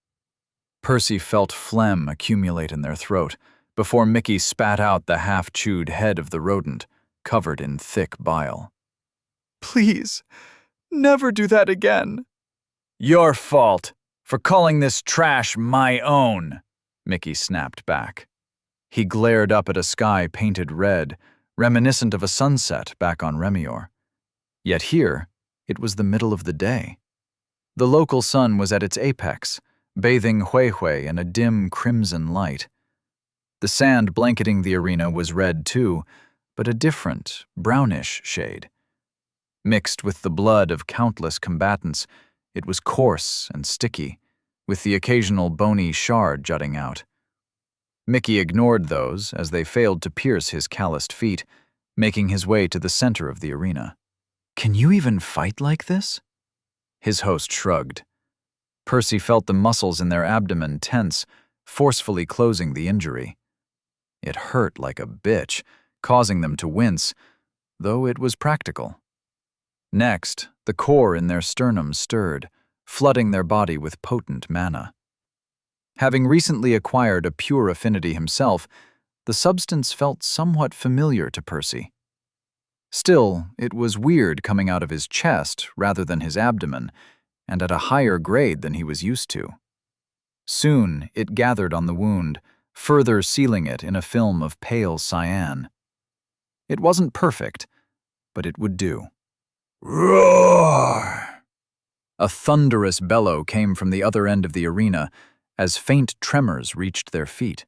Percy felt phlegm accumulate in their throat before Mickey spat out the half-chewed head of the rodent, covered in thick bile. Please, never do that again. Your fault for calling this trash my own, Mickey snapped back. He glared up at a sky painted red, reminiscent of a sunset back on Remior. Yet here, it was the middle of the day. The local sun was at its apex, bathing Huehue in a dim crimson light. The sand blanketing the arena was red too, but a different, brownish shade. Mixed with the blood of countless combatants, it was coarse and sticky, with the occasional bony shard jutting out. Mickey ignored those as they failed to pierce his calloused feet, making his way to the center of the arena. Can you even fight like this? His host shrugged. Percy felt the muscles in their abdomen tense, forcefully closing the injury. It hurt like a bitch, causing them to wince, though it was practical. Next, the core in their sternum stirred, flooding their body with potent mana. Having recently acquired a pure affinity himself, the substance felt somewhat familiar to Percy. Still, it was weird coming out of his chest rather than his abdomen, and at a higher grade than he was used to. Soon, it gathered on the wound, further sealing it in a film of pale cyan. It wasn't perfect, but it would do. Roar! A thunderous bellow came from the other end of the arena as faint tremors reached their feet.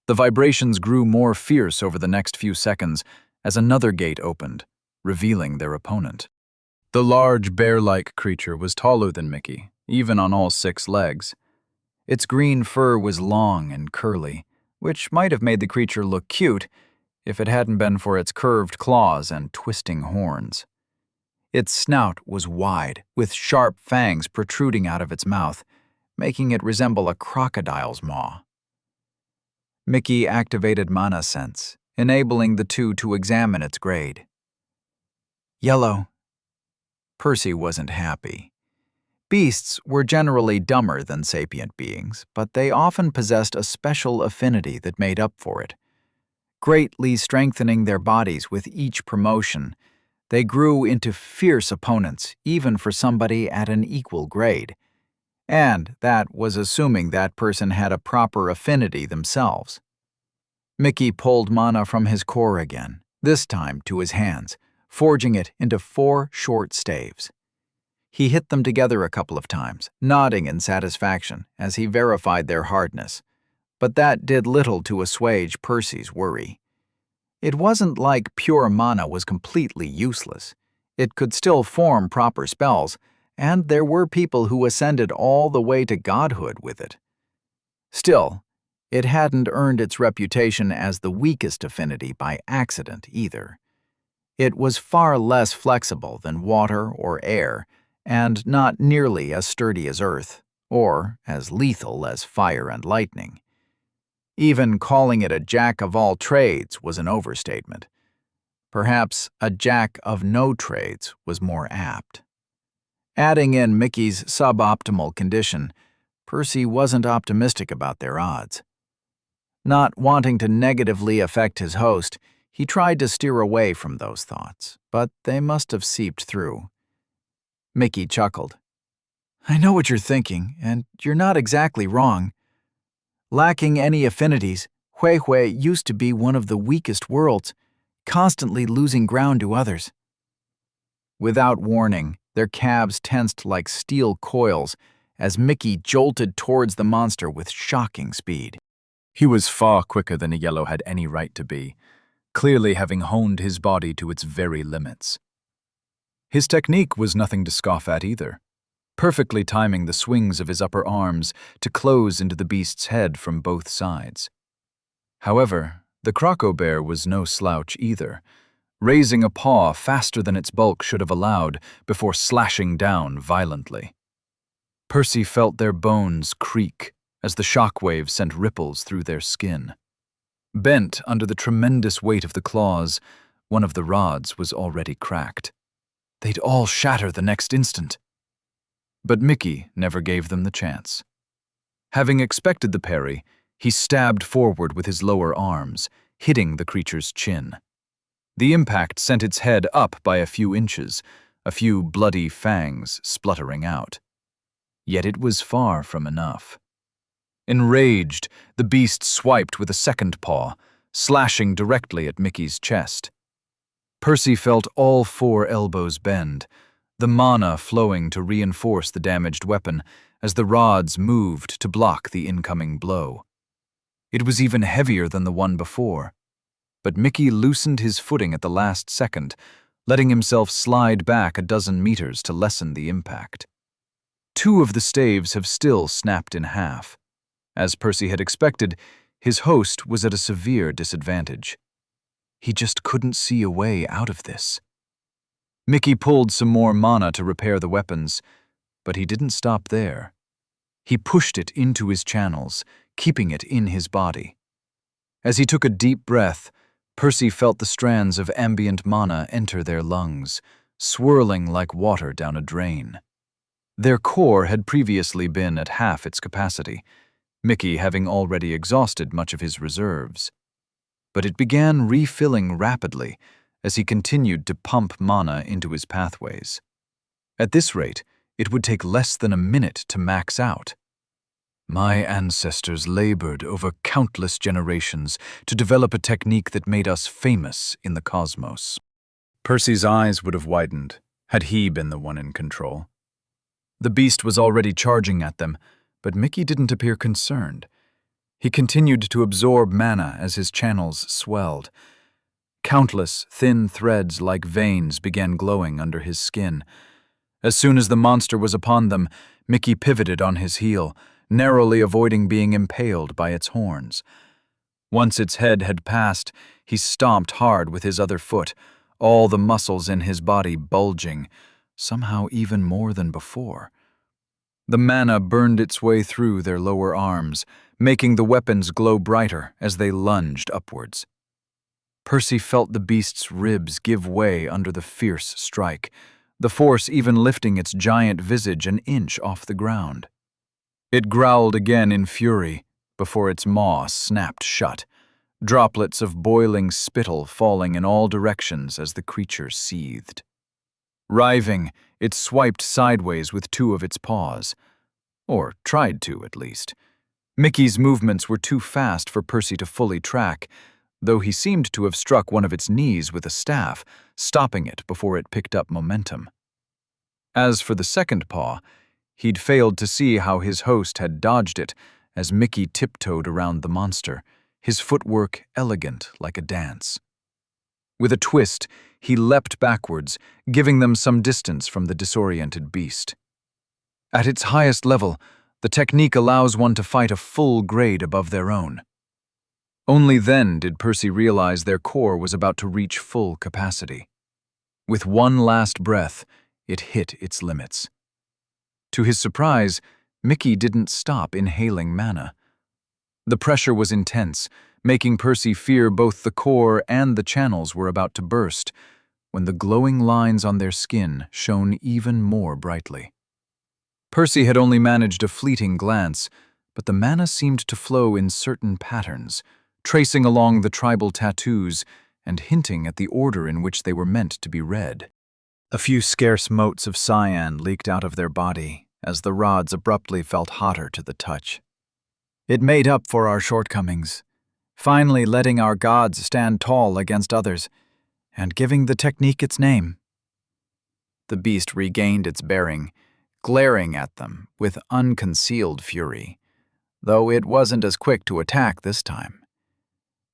The vibrations grew more fierce over the next few seconds as another gate opened, revealing their opponent. The large bear-like creature was taller than Mickey, even on all 6 legs. Its green fur was long and curly, which might have made the creature look cute if it hadn't been for its curved claws and twisting horns. Its snout was wide, with sharp fangs protruding out of its mouth, making it resemble a crocodile's maw. Mickey activated Mana Sense, enabling the two to examine its grade. Yellow. Percy wasn't happy. Beasts were generally dumber than sapient beings, but they often possessed a special affinity that made up for it. Greatly strengthening their bodies with each promotion, they grew into fierce opponents even for somebody at an equal grade. And that was assuming that person had a proper affinity themselves. Mickey pulled mana from his core again, this time to his hands, forging it into 4 short staves. He hit them together a couple of times, nodding in satisfaction as he verified their hardness, but that did little to assuage Percy's worry. It wasn't like pure mana was completely useless. It could still form proper spells, and there were people who ascended all the way to godhood with it. Still, it hadn't earned its reputation as the weakest affinity by accident either. It was far less flexible than water or air, and not nearly as sturdy as earth, or as lethal as fire and lightning. Even calling it a jack of all trades was an overstatement. Perhaps a jack of no trades was more apt. Adding in Mickey's suboptimal condition, Percy wasn't optimistic about their odds. Not wanting to negatively affect his host, he tried to steer away from those thoughts, but they must have seeped through. Mickey chuckled. "I know what you're thinking, and you're not exactly wrong. Lacking any affinities, Hui used to be one of the weakest worlds, constantly losing ground to others." Without warning, their calves tensed like steel coils as Mickey jolted towards the monster with shocking speed. He was far quicker than a yellow had any right to be, clearly having honed his body to its very limits. His technique was nothing to scoff at either, perfectly timing the swings of his upper arms to close into the beast's head from both sides. However, the Croco-Bear was no slouch either, raising a paw faster than its bulk should have allowed before slashing down violently. Percy felt their bones creak as the shockwave sent ripples through their skin. Bent under the tremendous weight of the claws, one of the rods was already cracked. They'd all shatter the next instant. But Mickey never gave them the chance. Having expected the parry, he stabbed forward with his lower arms, hitting the creature's chin. The impact sent its head up by a few inches, a few bloody fangs spluttering out. Yet it was far from enough. Enraged, the beast swiped with a second paw, slashing directly at Mickey's chest. Percy felt all four elbows bend, the mana flowing to reinforce the damaged weapon as the rods moved to block the incoming blow. It was even heavier than the one before, but Mickey loosened his footing at the last second, letting himself slide back a dozen meters to lessen the impact. Two of the staves have still snapped in half. As Percy had expected, his host was at a severe disadvantage. He just couldn't see a way out of this. Mickey pulled some more mana to repair the weapons, but he didn't stop there. He pushed it into his channels, keeping it in his body. As he took a deep breath, Percy felt the strands of ambient mana enter their lungs, swirling like water down a drain. Their core had previously been at half its capacity, Mickey having already exhausted much of his reserves. But it began refilling rapidly as he continued to pump mana into his pathways. At this rate, it would take less than a minute to max out. My ancestors labored over countless generations to develop a technique that made us famous in the cosmos. Percy's eyes would have widened had he been the one in control. The beast was already charging at them, but Mickey didn't appear concerned. He continued to absorb mana as his channels swelled. Countless thin threads like veins began glowing under his skin. As soon as the monster was upon them, Mickey pivoted on his heel, narrowly avoiding being impaled by its horns. Once its head had passed, he stomped hard with his other foot, all the muscles in his body bulging, somehow even more than before. The mana burned its way through their lower arms, making the weapons glow brighter as they lunged upwards. Percy felt the beast's ribs give way under the fierce strike, the force even lifting its giant visage an inch off the ground. It growled again in fury before its maw snapped shut, droplets of boiling spittle falling in all directions as the creature seethed. Writhing, it swiped sideways with two of its paws. Or tried to, at least. Mickey's movements were too fast for Percy to fully track, though he seemed to have struck one of its knees with a staff, stopping it before it picked up momentum. As for the second paw, he'd failed to see how his host had dodged it as Mickey tiptoed around the monster, his footwork elegant like a dance. With a twist, he leapt backwards, giving them some distance from the disoriented beast. At its highest level, the technique allows one to fight a full grade above their own. Only then did Percy realize their core was about to reach full capacity. With one last breath, it hit its limits. To his surprise, Mickey didn't stop inhaling mana. The pressure was intense, making Percy fear both the core and the channels were about to burst, when the glowing lines on their skin shone even more brightly. Percy had only managed a fleeting glance, but the mana seemed to flow in certain patterns, tracing along the tribal tattoos and hinting at the order in which they were meant to be read. A few scarce motes of cyan leaked out of their body as the rods abruptly felt hotter to the touch. It made up for our shortcomings, finally letting our gods stand tall against others, and giving the technique its name. The beast regained its bearing, glaring at them with unconcealed fury, though it wasn't as quick to attack this time.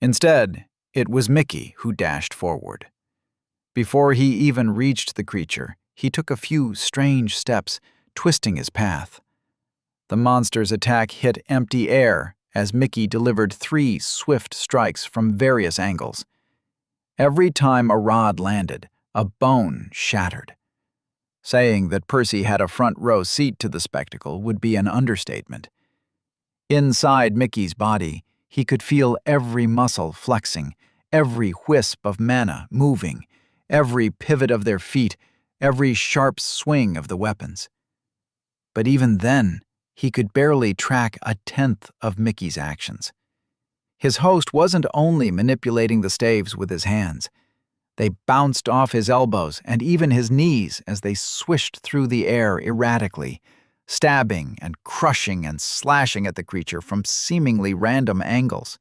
Instead, it was Mickey who dashed forward. Before he even reached the creature, he took a few strange steps, twisting his path. The monster's attack hit empty air as Mickey delivered 3 swift strikes from various angles. Every time a rod landed, a bone shattered. Saying that Percy had a front-row seat to the spectacle would be an understatement. Inside Mickey's body, he could feel every muscle flexing, every wisp of mana moving, every pivot of their feet, every sharp swing of the weapons. But even then, he could barely track 1/10 of Mickey's actions. His host wasn't only manipulating the staves with his hands. They bounced off his elbows and even his knees as they swished through the air erratically, stabbing and crushing and slashing at the creature from seemingly random angles.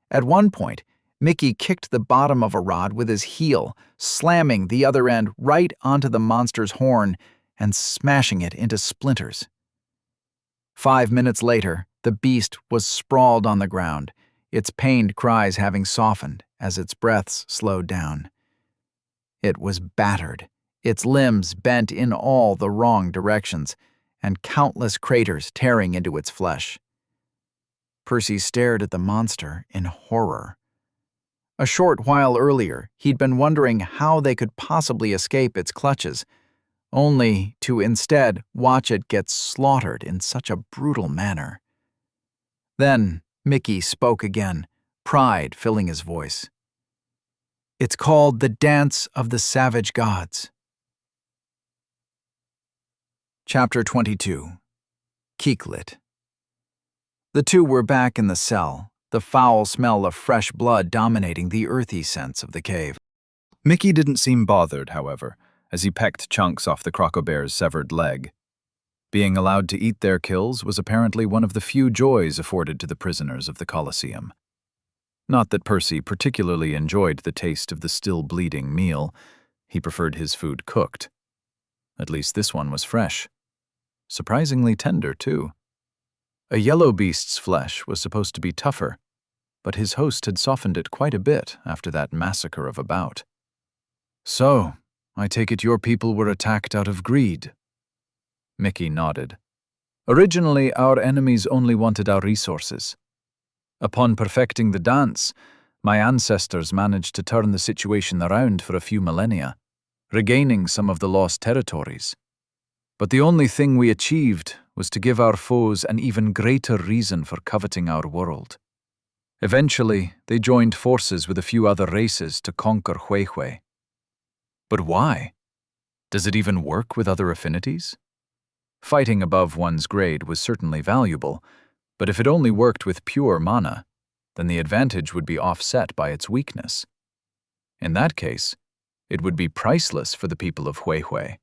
At one point, Mickey kicked the bottom of a rod with his heel, slamming the other end right onto the monster's horn and smashing it into splinters. 5 minutes later, the beast was sprawled on the ground, its pained cries having softened as its breaths slowed down. It was battered, its limbs bent in all the wrong directions, and countless craters tearing into its flesh. Percy stared at the monster in horror. A short while earlier, he'd been wondering how they could possibly escape its clutches, only to instead watch it get slaughtered in such a brutal manner. Then Mickey spoke again, pride filling his voice. It's called the Dance of the Savage Gods. Chapter 22. Keeklit. The two were back in the cell, the foul smell of fresh blood dominating the earthy scents of the cave. Mickey didn't seem bothered, however, as he pecked chunks off the crocobear's severed leg. Being allowed to eat their kills was apparently one of the few joys afforded to the prisoners of the Colosseum. Not that Percy particularly enjoyed the taste of the still-bleeding meal. He preferred his food cooked. At least this one was fresh. Surprisingly tender, too. A yellow beast's flesh was supposed to be tougher, but his host had softened it quite a bit after that massacre of a bout. So, I take it your people were attacked out of greed? Mickey nodded. Originally, our enemies only wanted our resources. Upon perfecting the dance, my ancestors managed to turn the situation around for a few millennia, regaining some of the lost territories. But the only thing we achieved was to give our foes an even greater reason for coveting our world. Eventually, they joined forces with a few other races to conquer Huehue. But why? Does it even work with other affinities? Fighting above one's grade was certainly valuable, but if it only worked with pure mana, then the advantage would be offset by its weakness. In that case, it would be priceless for the people of Huehue,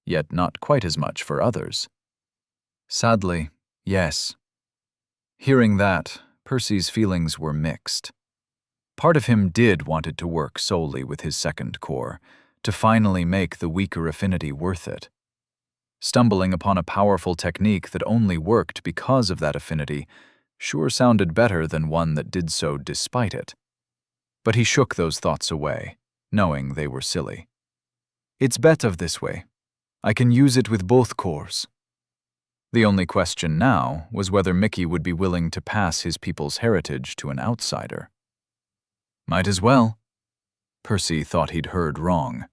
yet not quite as much for others. Sadly, yes. Hearing that, Percy's feelings were mixed. Part of him did want it to work solely with his second core, to finally make the weaker affinity worth it. Stumbling upon a powerful technique that only worked because of that affinity sure sounded better than one that did so despite it. But he shook those thoughts away, knowing they were silly. It's better this way. I can use it with both cores. The only question now was whether Mickey would be willing to pass his people's heritage to an outsider. Might as well. Percy thought he'd heard wrong.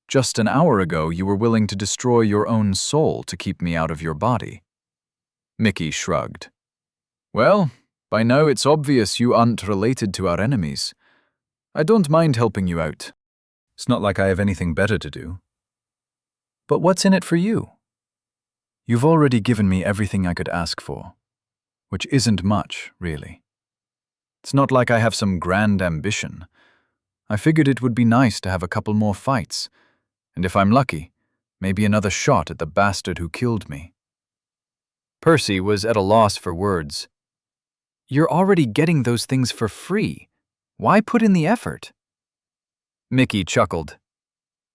Just an hour ago, you were willing to destroy your own soul to keep me out of your body. Mickey shrugged. Well, by now it's obvious you aren't related to our enemies. I don't mind helping you out. It's not like I have anything better to do. But what's in it for you? You've already given me everything I could ask for, which isn't much, really. It's not like I have some grand ambition. I figured it would be nice to have a couple more fights, and if I'm lucky, maybe another shot at the bastard who killed me. Percy was at a loss for words. You're already getting those things for free. Why put in the effort? Mickey chuckled.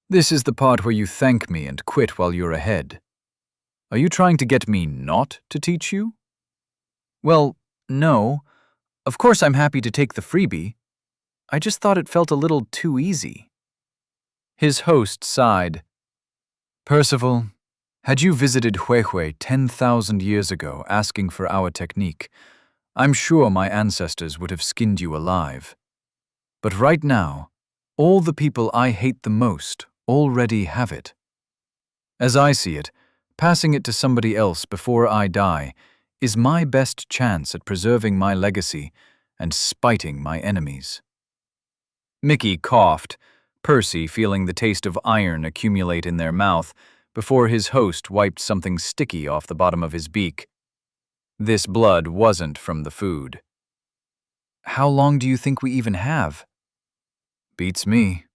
This is the part where you thank me and quit while you're ahead. Are you trying to get me not to teach you? Well, no. Of course I'm happy to take the freebie. I just thought it felt a little too easy. His host sighed. Percival, had you visited Huehue 10,000 years ago asking for our technique, I'm sure my ancestors would have skinned you alive. But right now, all the people I hate the most already have it. As I see it, passing it to somebody else before I die is my best chance at preserving my legacy and spiting my enemies. Mickey coughed, Percy feeling the taste of iron accumulate in their mouth before his host wiped something sticky off the bottom of his beak. This blood wasn't from the food. How long do you think we even have? Beats me.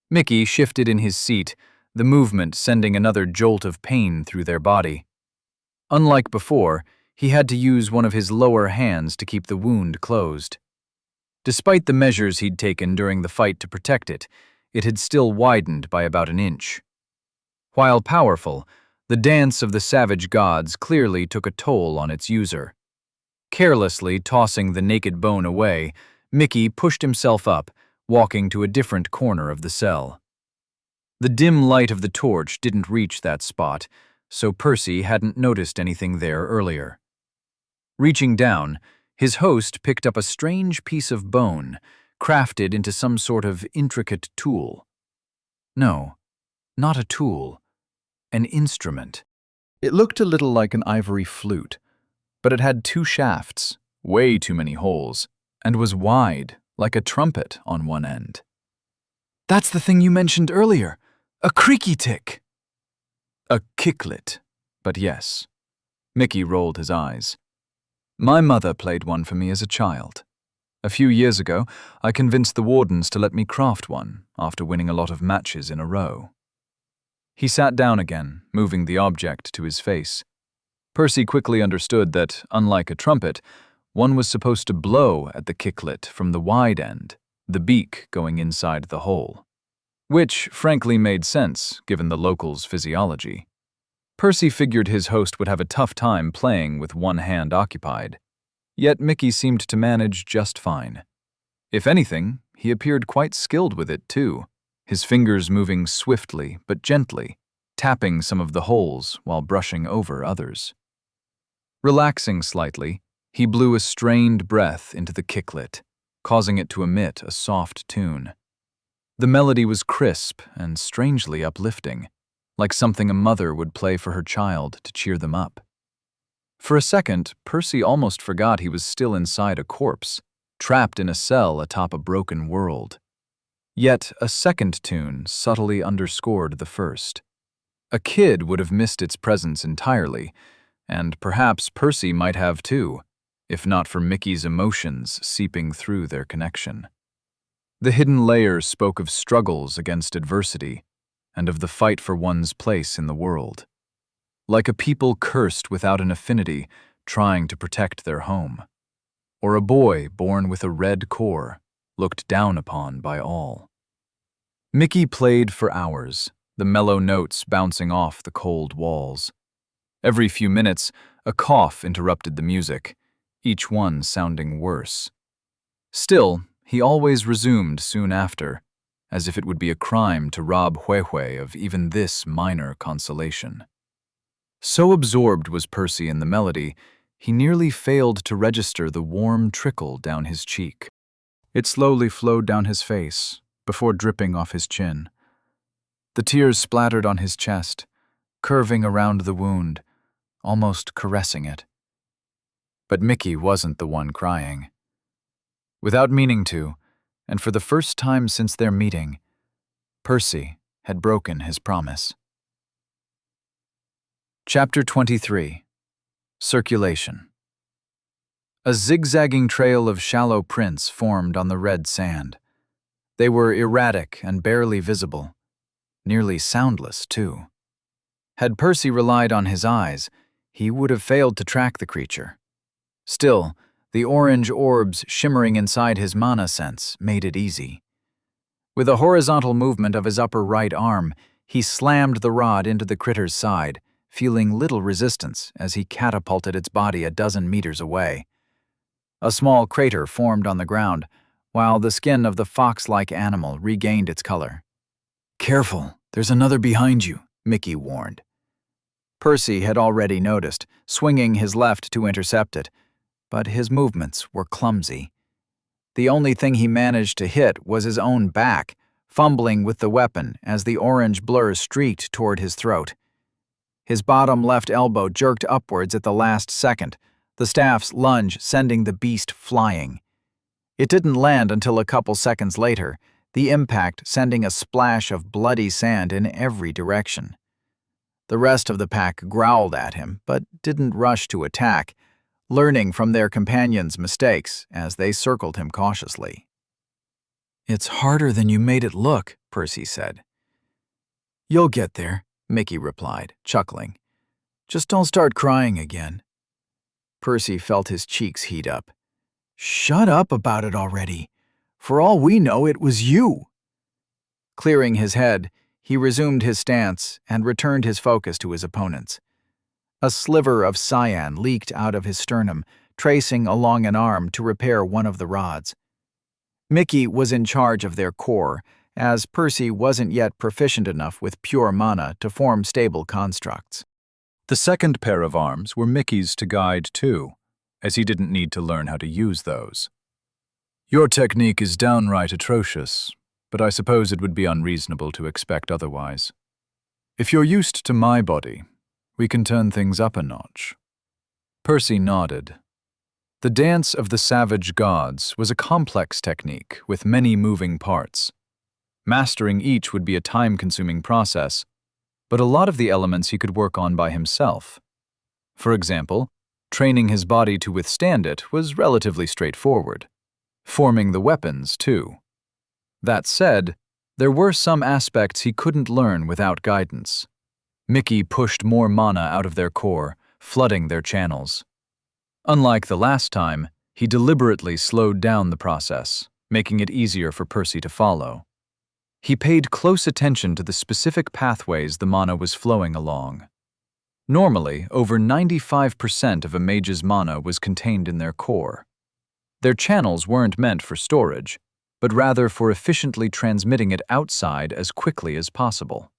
Mickey shifted in his seat, the movement sending another jolt of pain through their body. Unlike before, he had to use one of his lower hands to keep the wound closed. Despite the measures he'd taken during the fight to protect it, it had still widened by about an inch. While powerful, the dance of the savage gods clearly took a toll on its user. Carelessly tossing the naked bone away, Mickey pushed himself up, walking to a different corner of the cell. The dim light of the torch didn't reach that spot, so Percy hadn't noticed anything there earlier. Reaching down, his host picked up a strange piece of bone, crafted into some sort of intricate tool. No, not a tool. An instrument. It looked a little like an ivory flute, but it had two shafts, way too many holes, and was wide, like a trumpet on one end. That's the thing you mentioned earlier, a creaky tick. A kicklet, but yes. Mickey rolled his eyes. My mother played one for me as a child. A few years ago, I convinced the wardens to let me craft one after winning a lot of matches in a row. He sat down again, moving the object to his face. Percy quickly understood that, unlike a trumpet, one was supposed to blow at the kicklet from the wide end, the beak going inside the hole. Which, frankly, made sense, given the locals' physiology. Percy figured his host would have a tough time playing with one hand occupied. Yet Mickey seemed to manage just fine. If anything, he appeared quite skilled with it, too, his fingers moving swiftly but gently, tapping some of the holes while brushing over others. Relaxing slightly, he blew a strained breath into the kicklet, causing it to emit a soft tune. The melody was crisp and strangely uplifting, like something a mother would play for her child to cheer them up. For a second, Percy almost forgot he was still inside a corpse, trapped in a cell atop a broken world. Yet a second tune subtly underscored the first. A kid would have missed its presence entirely, and perhaps Percy might have too, if not for Mickey's emotions seeping through their connection. The hidden layer spoke of struggles against adversity, and of the fight for one's place in the world. Like a people cursed without an affinity, trying to protect their home. Or a boy born with a red core, looked down upon by all. Mickey played for hours, the mellow notes bouncing off the cold walls. Every few minutes, a cough interrupted the music, each one sounding worse. Still, he always resumed soon after, as if it would be a crime to rob Huehue of even this minor consolation. So absorbed was Percy in the melody, he nearly failed to register the warm trickle down his cheek. It slowly flowed down his face, before dripping off his chin. The tears splattered on his chest, curving around the wound, almost caressing it. But Mickey wasn't the one crying. Without meaning to, and for the first time since their meeting, Percy had broken his promise. Chapter 23. Circulation. A zigzagging trail of shallow prints formed on the red sand. They were erratic and barely visible, nearly soundless, too. Had Percy relied on his eyes, he would have failed to track the creature. Still, the orange orbs shimmering inside his mana sense made it easy. With a horizontal movement of his upper right arm, he slammed the rod into the critter's side, feeling little resistance as he catapulted its body a dozen meters away. A small crater formed on the ground, while the skin of the fox-like animal regained its color. "Careful, there's another behind you," Mickey warned. Percy had already noticed, swinging his left to intercept it, but his movements were clumsy. The only thing he managed to hit was his own back, fumbling with the weapon as the orange blur streaked toward his throat. His bottom left elbow jerked upwards at the last second, the staff's lunge sending the beast flying. It didn't land until a couple seconds later, the impact sending a splash of bloody sand in every direction. The rest of the pack growled at him, but didn't rush to attack, learning from their companions' mistakes as they circled him cautiously. "It's harder than you made it look," Percy said. "You'll get there," Mickey replied, chuckling. "Just don't start crying again." Percy felt his cheeks heat up. "Shut up about it already. For all we know, it was you." Clearing his head, he resumed his stance and returned his focus to his opponents. A sliver of cyan leaked out of his sternum, tracing along an arm to repair one of the rods. Mickey was in charge of their core, as Percy wasn't yet proficient enough with pure mana to form stable constructs. The second pair of arms were Mickey's to guide too, as he didn't need to learn how to use those. "Your technique is downright atrocious, but I suppose it would be unreasonable to expect otherwise. If you're used to my body, we can turn things up a notch." Percy nodded. The Dance of the Savage Gods was a complex technique with many moving parts. Mastering each would be a time-consuming process, but a lot of the elements he could work on by himself. For example, training his body to withstand it was relatively straightforward. Forming the weapons, too. That said, there were some aspects he couldn't learn without guidance. Mickey pushed more mana out of their core, flooding their channels. Unlike the last time, he deliberately slowed down the process, making it easier for Percy to follow. He paid close attention to the specific pathways the mana was flowing along. Normally, over 95% of a mage's mana was contained in their core. Their channels weren't meant for storage, but rather for efficiently transmitting it outside as quickly as possible.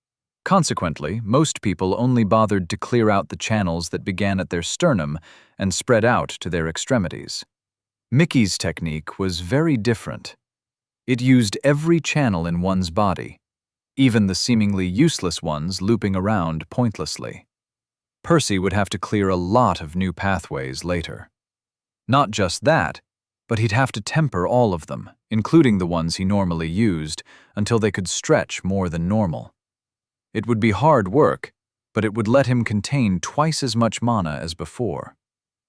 Consequently, most people only bothered to clear out the channels that began at their sternum and spread out to their extremities. Mickey's technique was very different. It used every channel in one's body, even the seemingly useless ones looping around pointlessly. Percy would have to clear a lot of new pathways later. Not just that, but he'd have to temper all of them, including the ones he normally used, until they could stretch more than normal. It would be hard work, but it would let him contain twice as much mana as before.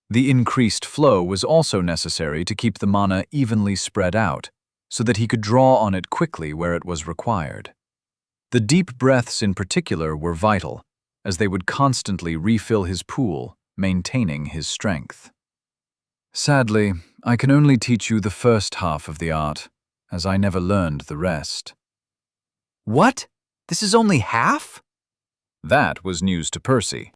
The increased flow was also necessary to keep the mana evenly spread out, so that he could draw on it quickly where it was required. The deep breaths in particular were vital, as they would constantly refill his pool, maintaining his strength. "Sadly, I can only teach you the first half of the art, as I never learned the rest." "What? This is only half?" That was news to Percy.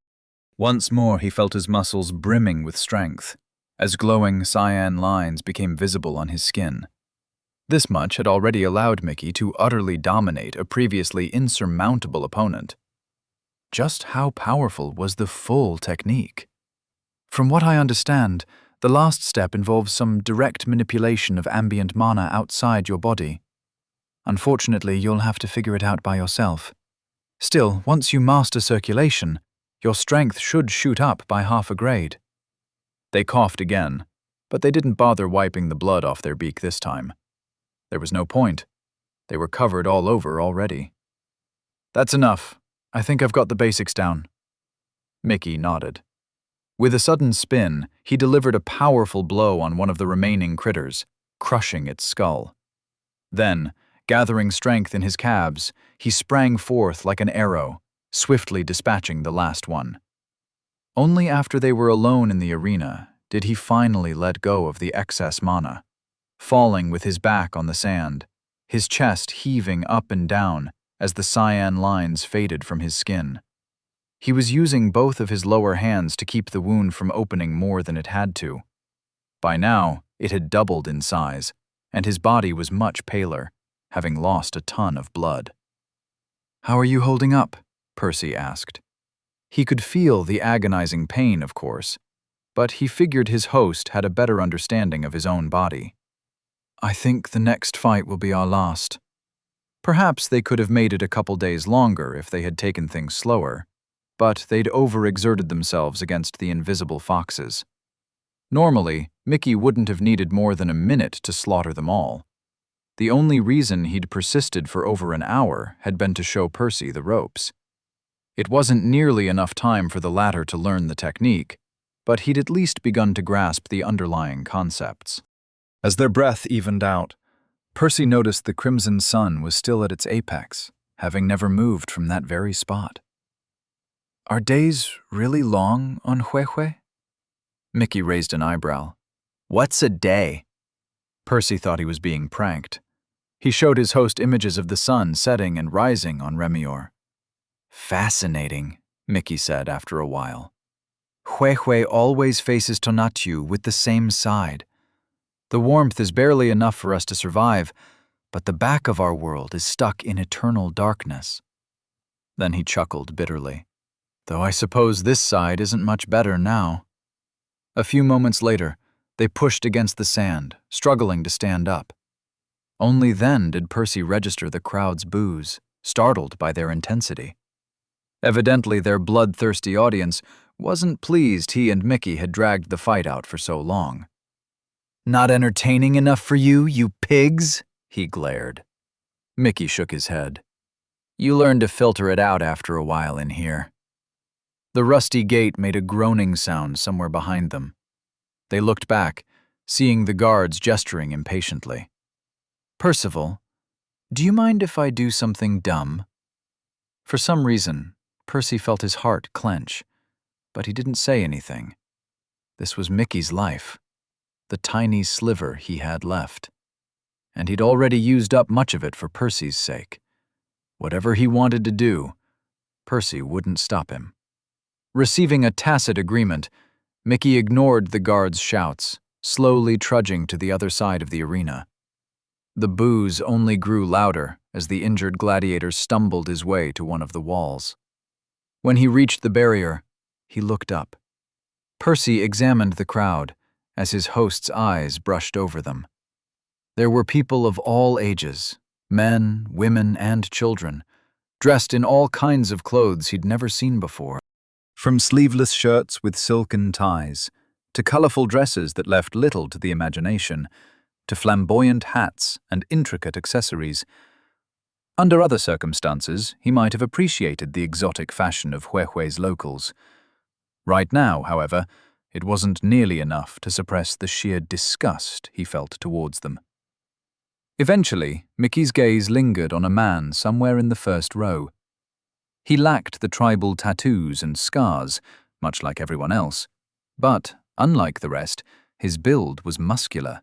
Once more he felt his muscles brimming with strength, as glowing cyan lines became visible on his skin. This much had already allowed Mickey to utterly dominate a previously insurmountable opponent. Just how powerful was the full technique? From what I understand, the last step involves some direct manipulation of ambient mana outside your body. Unfortunately, you'll have to figure it out by yourself. Still, once you master circulation, your strength should shoot up by half a grade. They coughed again, but they didn't bother wiping the blood off their beak this time. There was no point. They were covered all over already. That's enough. I think I've got the basics down. Mickey nodded. With a sudden spin, he delivered a powerful blow on one of the remaining critters, crushing its skull. Then, gathering strength in his calves, he sprang forth like an arrow, swiftly dispatching the last one. Only after they were alone in the arena did he finally let go of the excess mana, falling with his back on the sand, his chest heaving up and down as the cyan lines faded from his skin. He was using both of his lower hands to keep the wound from opening more than it had to. By now, it had doubled in size, and his body was much paler, having lost a ton of blood. "How are you holding up?" Percy asked. He could feel the agonizing pain, of course, but he figured his host had a better understanding of his own body. "I think the next fight will be our last." Perhaps they could have made it a couple days longer if they had taken things slower, but they'd overexerted themselves against the invisible foxes. Normally, Mickey wouldn't have needed more than a minute to slaughter them all. The only reason he'd persisted for over an hour had been to show Percy the ropes. It wasn't nearly enough time for the latter to learn the technique, but he'd at least begun to grasp the underlying concepts. As their breath evened out, Percy noticed the crimson sun was still at its apex, having never moved from that very spot. "Are days really long on Huehue?" Mickey raised an eyebrow. "What's a day?" Percy thought he was being pranked. He showed his host images of the sun setting and rising on Remior. "Fascinating," Mickey said after a while. "Huehue always faces Tonatiuh with the same side. The warmth is barely enough for us to survive, but the back of our world is stuck in eternal darkness." Then he chuckled bitterly. "Though I suppose this side isn't much better now." A few moments later, they pushed against the sand, struggling to stand up. Only then did Percy register the crowd's boos, startled by their intensity. Evidently, their bloodthirsty audience wasn't pleased he and Mickey had dragged the fight out for so long. "Not entertaining enough for you, you pigs?" he glared. Mickey shook his head. "You learn to filter it out after a while in here." The rusty gate made a groaning sound somewhere behind them. They looked back, seeing the guards gesturing impatiently. "Percival, do you mind if I do something dumb?" For some reason, Percy felt his heart clench, but he didn't say anything. This was Mickey's life, the tiny sliver he had left. And he'd already used up much of it for Percy's sake. Whatever he wanted to do, Percy wouldn't stop him. Receiving a tacit agreement, Mickey ignored the guards' shouts, slowly trudging to the other side of the arena. The boos only grew louder as the injured gladiator stumbled his way to one of the walls. When he reached the barrier, he looked up. Percy examined the crowd as his host's eyes brushed over them. There were people of all ages, men, women, and children, dressed in all kinds of clothes he'd never seen before. From sleeveless shirts with silken ties, to colorful dresses that left little to the imagination, to flamboyant hats and intricate accessories. Under other circumstances, he might have appreciated the exotic fashion of Huehue's locals. Right now, however, it wasn't nearly enough to suppress the sheer disgust he felt towards them. Eventually, Mickey's gaze lingered on a man somewhere in the first row. He lacked the tribal tattoos and scars, much like everyone else, but, unlike the rest, his build was muscular.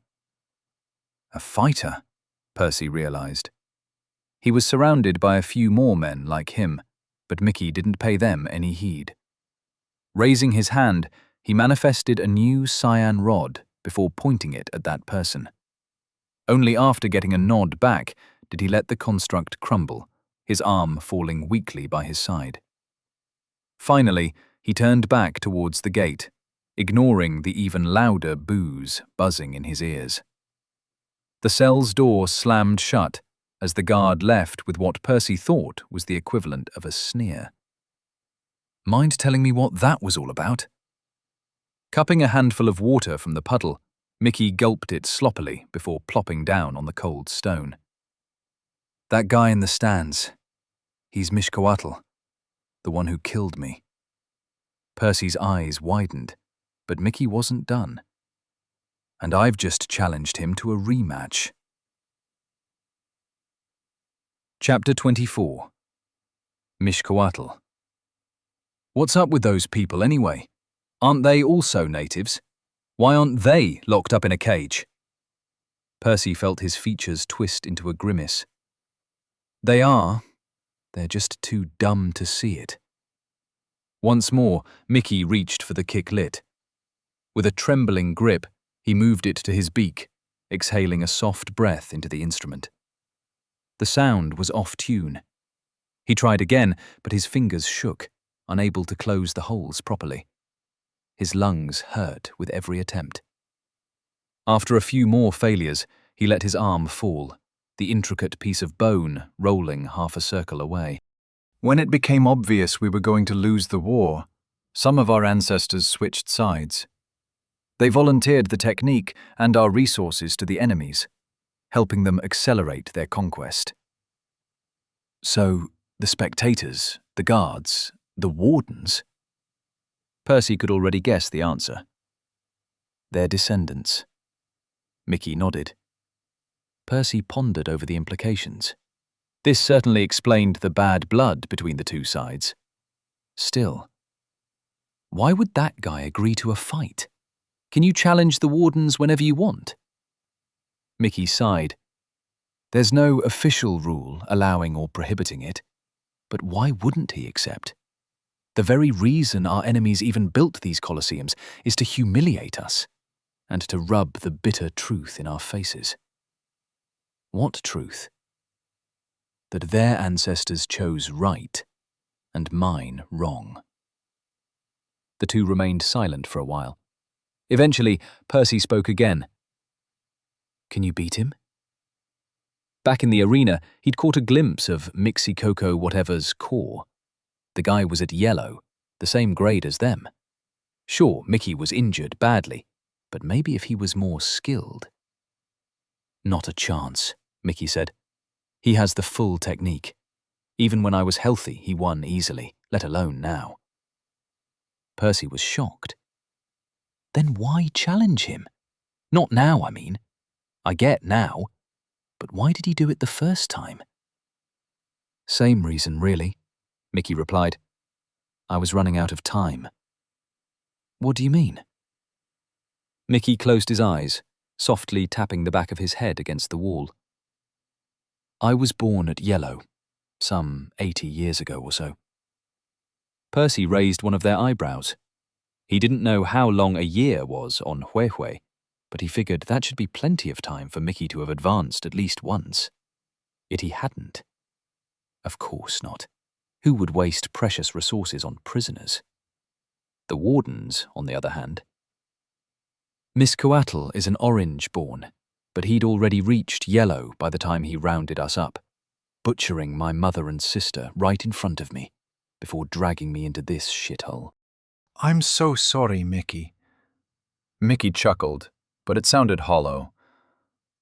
A fighter, Percy realized. He was surrounded by a few more men like him, but Mickey didn't pay them any heed. Raising his hand, he manifested a new cyan rod before pointing it at that person. Only after getting a nod back did he let the construct crumble, his arm falling weakly by his side. Finally, he turned back towards the gate, ignoring the even louder boos buzzing in his ears. The cell's door slammed shut as the guard left with what Percy thought was the equivalent of a sneer. "Mind telling me what that was all about?" Cupping a handful of water from the puddle, Mickey gulped it sloppily before plopping down on the cold stone. That guy in the stands. He's Mishcoatl, the one who killed me. Percy's eyes widened, but Mickey wasn't done. And I've just challenged him to a rematch. Chapter 24. Mishcoatl. What's up with those people anyway? Aren't they also natives? Why aren't they locked up in a cage? Percy felt his features twist into a grimace. They are. They're just too dumb to see it. Once more, Mickey reached for the kick-lit. With a trembling grip, he moved it to his beak, exhaling a soft breath into the instrument. The sound was off-tune. He tried again, but his fingers shook, unable to close the holes properly. His lungs hurt with every attempt. After a few more failures, he let his arm fall, the intricate piece of bone rolling half a circle away. When it became obvious we were going to lose the war, some of our ancestors switched sides. They volunteered the technique and our resources to the enemies, helping them accelerate their conquest. So, the spectators, the guards, the wardens? Percy could already guess the answer. Their descendants. Mickey nodded. Percy pondered over the implications. This certainly explained the bad blood between the two sides. Still, why would that guy agree to a fight? Can you challenge the wardens whenever you want? Mickey sighed. There's no official rule allowing or prohibiting it, but why wouldn't he accept? The very reason our enemies even built these colosseums is to humiliate us and to rub the bitter truth in our faces. What truth? That their ancestors chose right and mine wrong. The two remained silent for a while. Eventually, Percy spoke again. Can you beat him? Back in the arena, he'd caught a glimpse of Mixie Coco whatever's core. The guy was at yellow, the same grade as them. Sure, Mickey was injured badly, but maybe if he was more skilled. Not a chance, Mickey said. He has the full technique. Even when I was healthy, he won easily, let alone now. Percy was shocked. Then why challenge him? Not now, I mean. I get now. But why did he do it the first time? Same reason, really, Mickey replied. I was running out of time. What do you mean? Mickey closed his eyes, softly tapping the back of his head against the wall. I was born at Yellow, some 80 years ago or so. Percy raised one of their eyebrows. He didn't know how long a year was on Huehue, but he figured that should be plenty of time for Mickey to have advanced at least once. Yet he hadn't. Of course not. Who would waste precious resources on prisoners? The wardens, on the other hand. Mishcoatl is an orange-born, but he'd already reached Yellow by the time he rounded us up, butchering my mother and sister right in front of me, before dragging me into this shithole. I'm so sorry, Mickey. Mickey chuckled, but it sounded hollow.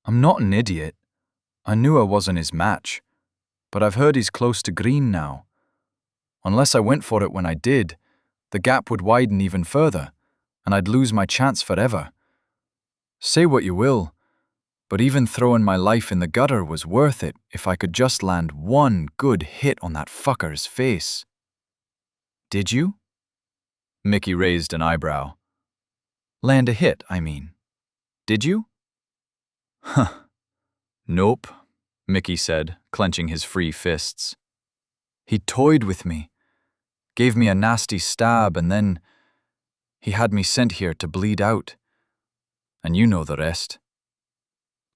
I'm not an idiot. I knew I wasn't his match, but I've heard he's close to green now. Unless I went for it when I did, the gap would widen even further, and I'd lose my chance forever. Say what you will, but even throwing my life in the gutter was worth it if I could just land one good hit on that fucker's face. Did you? Mickey raised an eyebrow. Land a hit, I mean. Did you? Huh. Nope, Mickey said, clenching his free fists. He toyed with me, gave me a nasty stab, and then he had me sent here to bleed out. And you know the rest.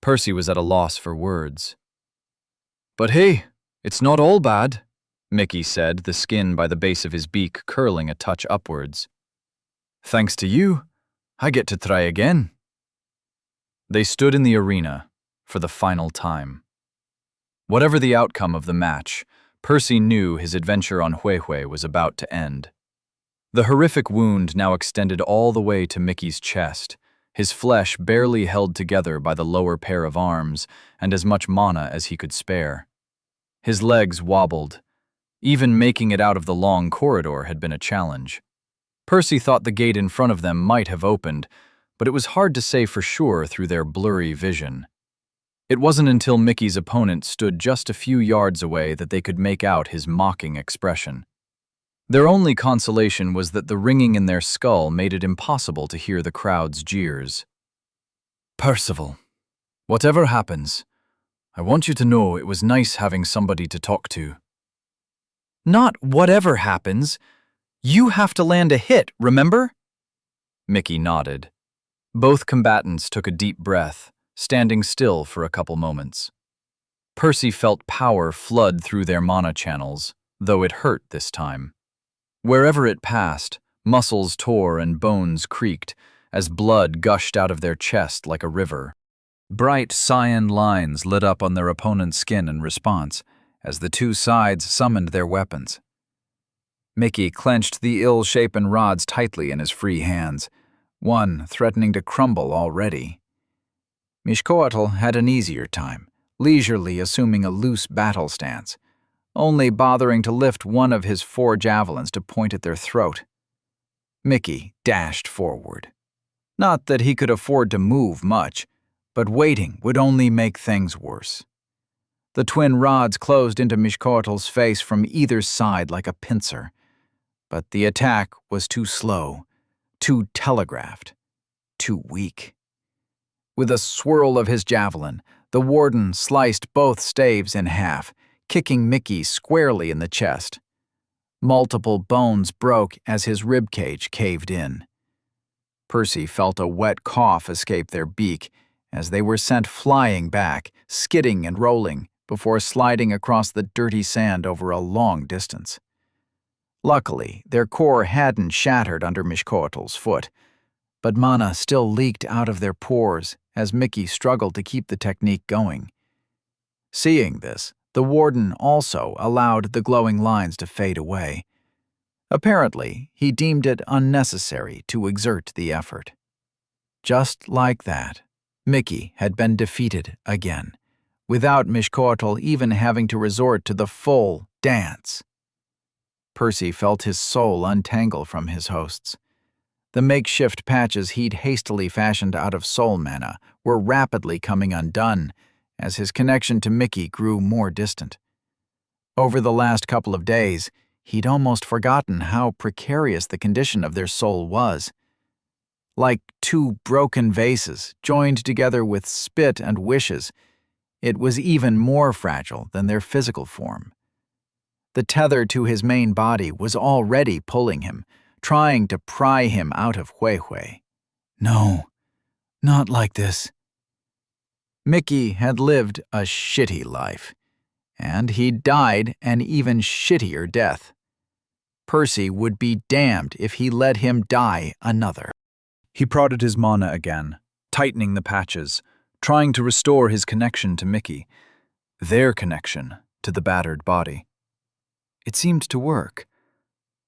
Percy was at a loss for words. But hey, it's not all bad, Mickey said, the skin by the base of his beak curling a touch upwards. Thanks to you, I get to try again. They stood in the arena for the final time. Whatever the outcome of the match, Percy knew his adventure on Huehue was about to end. The horrific wound now extended all the way to Mickey's chest, his flesh barely held together by the lower pair of arms and as much mana as he could spare. His legs wobbled. Even making it out of the long corridor had been a challenge. Percy thought the gate in front of them might have opened, but it was hard to say for sure through their blurry vision. It wasn't until Mickey's opponent stood just a few yards away that they could make out his mocking expression. Their only consolation was that the ringing in their skull made it impossible to hear the crowd's jeers. "Percival, whatever happens, I want you to know it was nice having somebody to talk to." Not whatever happens. You have to land a hit, remember? Mickey nodded. Both combatants took a deep breath, standing still for a couple moments. Percy felt power flood through their mana channels, though it hurt this time. Wherever it passed, muscles tore and bones creaked as blood gushed out of their chest like a river. Bright cyan lines lit up on their opponent's skin in response as the two sides summoned their weapons. Mickey clenched the ill-shapen rods tightly in his free hands, one threatening to crumble already. Mishcoatl had an easier time, leisurely assuming a loose battle stance, only bothering to lift one of his 4 javelins to point at their throat. Mickey dashed forward. Not that he could afford to move much, but waiting would only make things worse. The twin rods closed into Mishcoatl's face from either side like a pincer, but the attack was too slow, too telegraphed, too weak. With a swirl of his javelin, the warden sliced both staves in half, kicking Mickey squarely in the chest. Multiple bones broke as his ribcage caved in. Percy felt a wet cough escape their beak as they were sent flying back, skidding and rolling, before sliding across the dirty sand over a long distance. Luckily, their core hadn't shattered under Mishcoatl's foot, but mana still leaked out of their pores as Mickey struggled to keep the technique going. Seeing this, the warden also allowed the glowing lines to fade away. Apparently, he deemed it unnecessary to exert the effort. Just like that, Mickey had been defeated again, without Mishcoatl even having to resort to the full dance. Percy felt his soul untangle from his hosts. The makeshift patches he'd hastily fashioned out of soul mana were rapidly coming undone as his connection to Mickey grew more distant. Over the last couple of days, he'd almost forgotten how precarious the condition of their soul was. Like 2 broken vases joined together with spit and wishes, it was even more fragile than their physical form. The tether to his main body was already pulling him, trying to pry him out of Huihui. No, not like this. Mickey had lived a shitty life, and he'd died an even shittier death. Percy would be damned if he let him die another. He prodded his mana again, tightening the patches, trying to restore his connection to Mickey, their connection to the battered body. It seemed to work.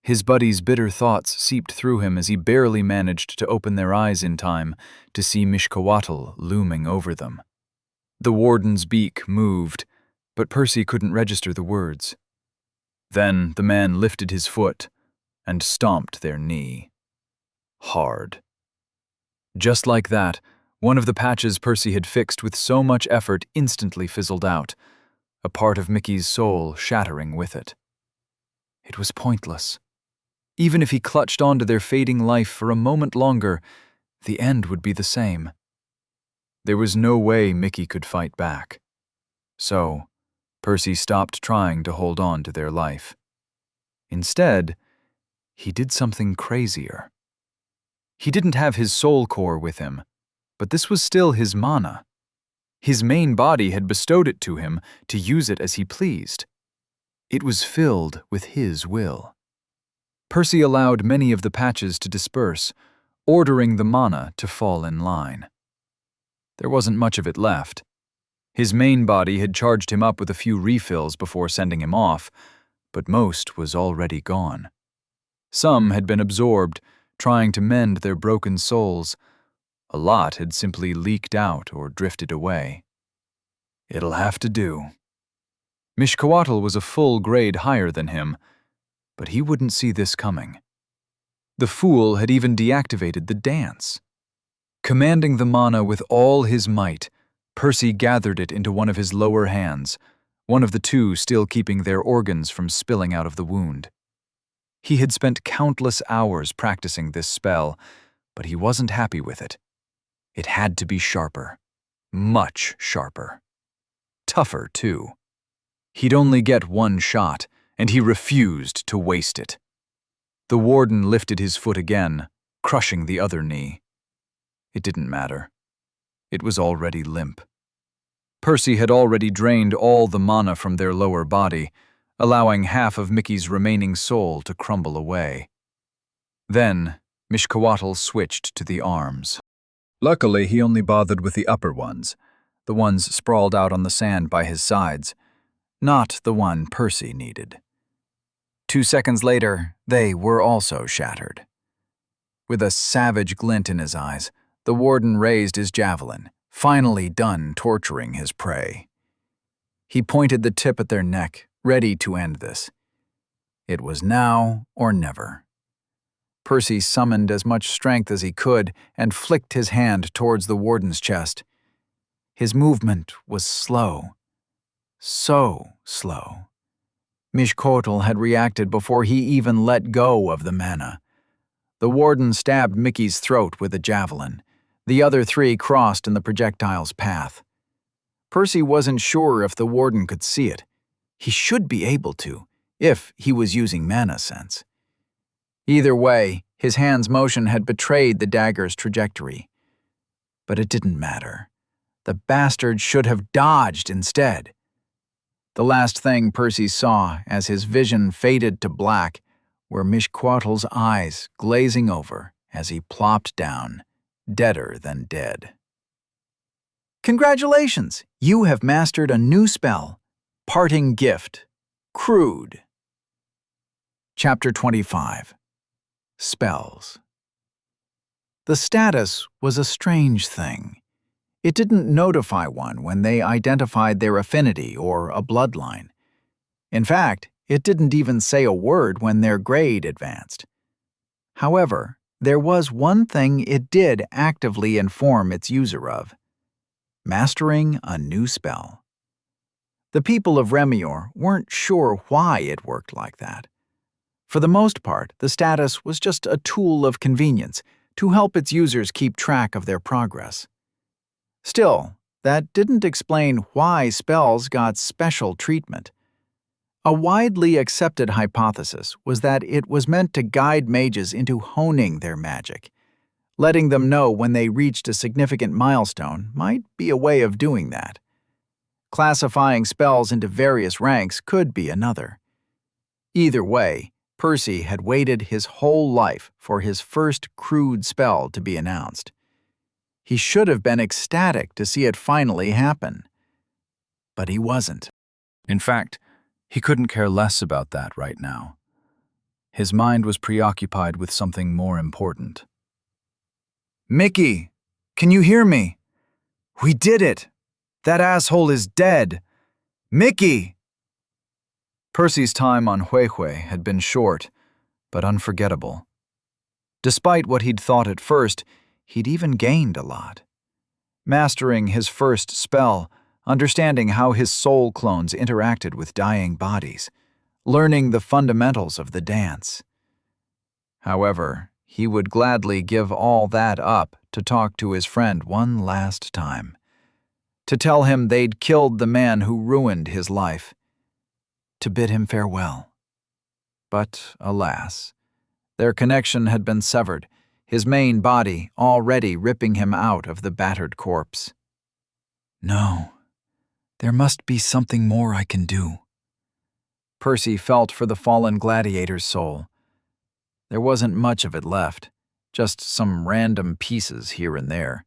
His buddy's bitter thoughts seeped through him as he barely managed to open their eyes in time to see Mishcoatl looming over them. The warden's beak moved, but Percy couldn't register the words. Then the man lifted his foot and stomped their knee. Hard. Just like that, one of the patches Percy had fixed with so much effort instantly fizzled out, a part of Mickey's soul shattering with it. It was pointless. Even if he clutched onto their fading life for a moment longer, the end would be the same. There was no way Mickey could fight back. So, Percy stopped trying to hold on to their life. Instead, he did something crazier. He didn't have his soul core with him, but this was still his mana. His main body had bestowed it to him to use it as he pleased. It was filled with his will. Percy allowed many of the patches to disperse, ordering the mana to fall in line. There wasn't much of it left. His main body had charged him up with a few refills before sending him off, but most was already gone. Some had been absorbed, trying to mend their broken souls. A lot had simply leaked out or drifted away. It'll have to do. Mishcoatl was a full grade higher than him, but he wouldn't see this coming. The fool had even deactivated the dance. Commanding the mana with all his might, Percy gathered it into one of his lower hands, one of the two still keeping their organs from spilling out of the wound. He had spent countless hours practicing this spell, but he wasn't happy with it. It had to be sharper. Much sharper. Tougher, too. He'd only get one shot, and he refused to waste it. The warden lifted his foot again, crushing the other knee. It didn't matter. It was already limp. Percy had already drained all the mana from their lower body, allowing half of Mickey's remaining soul to crumble away. Then, Mishcoatl switched to the arms. Luckily, he only bothered with the upper ones, the ones sprawled out on the sand by his sides, not the one Percy needed. 2 seconds later, they were also shattered. With a savage glint in his eyes, the warden raised his javelin, finally done torturing his prey. He pointed the tip at their neck, ready to end this. It was now or never. Percy summoned as much strength as he could and flicked his hand towards the warden's chest. His movement was slow. So slow. Mishcoatl had reacted before he even let go of the mana. The warden stabbed Mickey's throat with a javelin. The other 3 crossed in the projectile's path. Percy wasn't sure if the warden could see it. He should be able to, if he was using mana sense. Either way, his hand's motion had betrayed the dagger's trajectory. But it didn't matter. The bastard should have dodged instead. The last thing Percy saw as his vision faded to black were Mishcoatl's eyes glazing over as he plopped down, deader than dead. Congratulations! You have mastered a new spell. Parting Gift. Crude. Chapter 25. Spells. The status was a strange thing. It didn't notify one when they identified their affinity or a bloodline. In fact, it didn't even say a word when their grade advanced. However, there was one thing it did actively inform its user of: mastering a new spell. The people of Remior weren't sure why it worked like that. For the most part, the status was just a tool of convenience to help its users keep track of their progress. Still, that didn't explain why spells got special treatment. A widely accepted hypothesis was that it was meant to guide mages into honing their magic. Letting them know when they reached a significant milestone might be a way of doing that. Classifying spells into various ranks could be another. Either way, Percy had waited his whole life for his first crude spell to be announced. He should have been ecstatic to see it finally happen. But he wasn't. In fact, he couldn't care less about that right now. His mind was preoccupied with something more important. Mickey, can you hear me? We did it! That asshole is dead! Mickey! Percy's time on Huehue had been short, but unforgettable. Despite what he'd thought at first, he'd even gained a lot. Mastering his first spell, understanding how his soul clones interacted with dying bodies, learning the fundamentals of the dance. However, he would gladly give all that up to talk to his friend one last time, to tell him they'd killed the man who ruined his life, to bid him farewell. But, alas, their connection had been severed, his main body already ripping him out of the battered corpse. No, there must be something more I can do. Percy felt for the fallen gladiator's soul. There wasn't much of it left, just some random pieces here and there.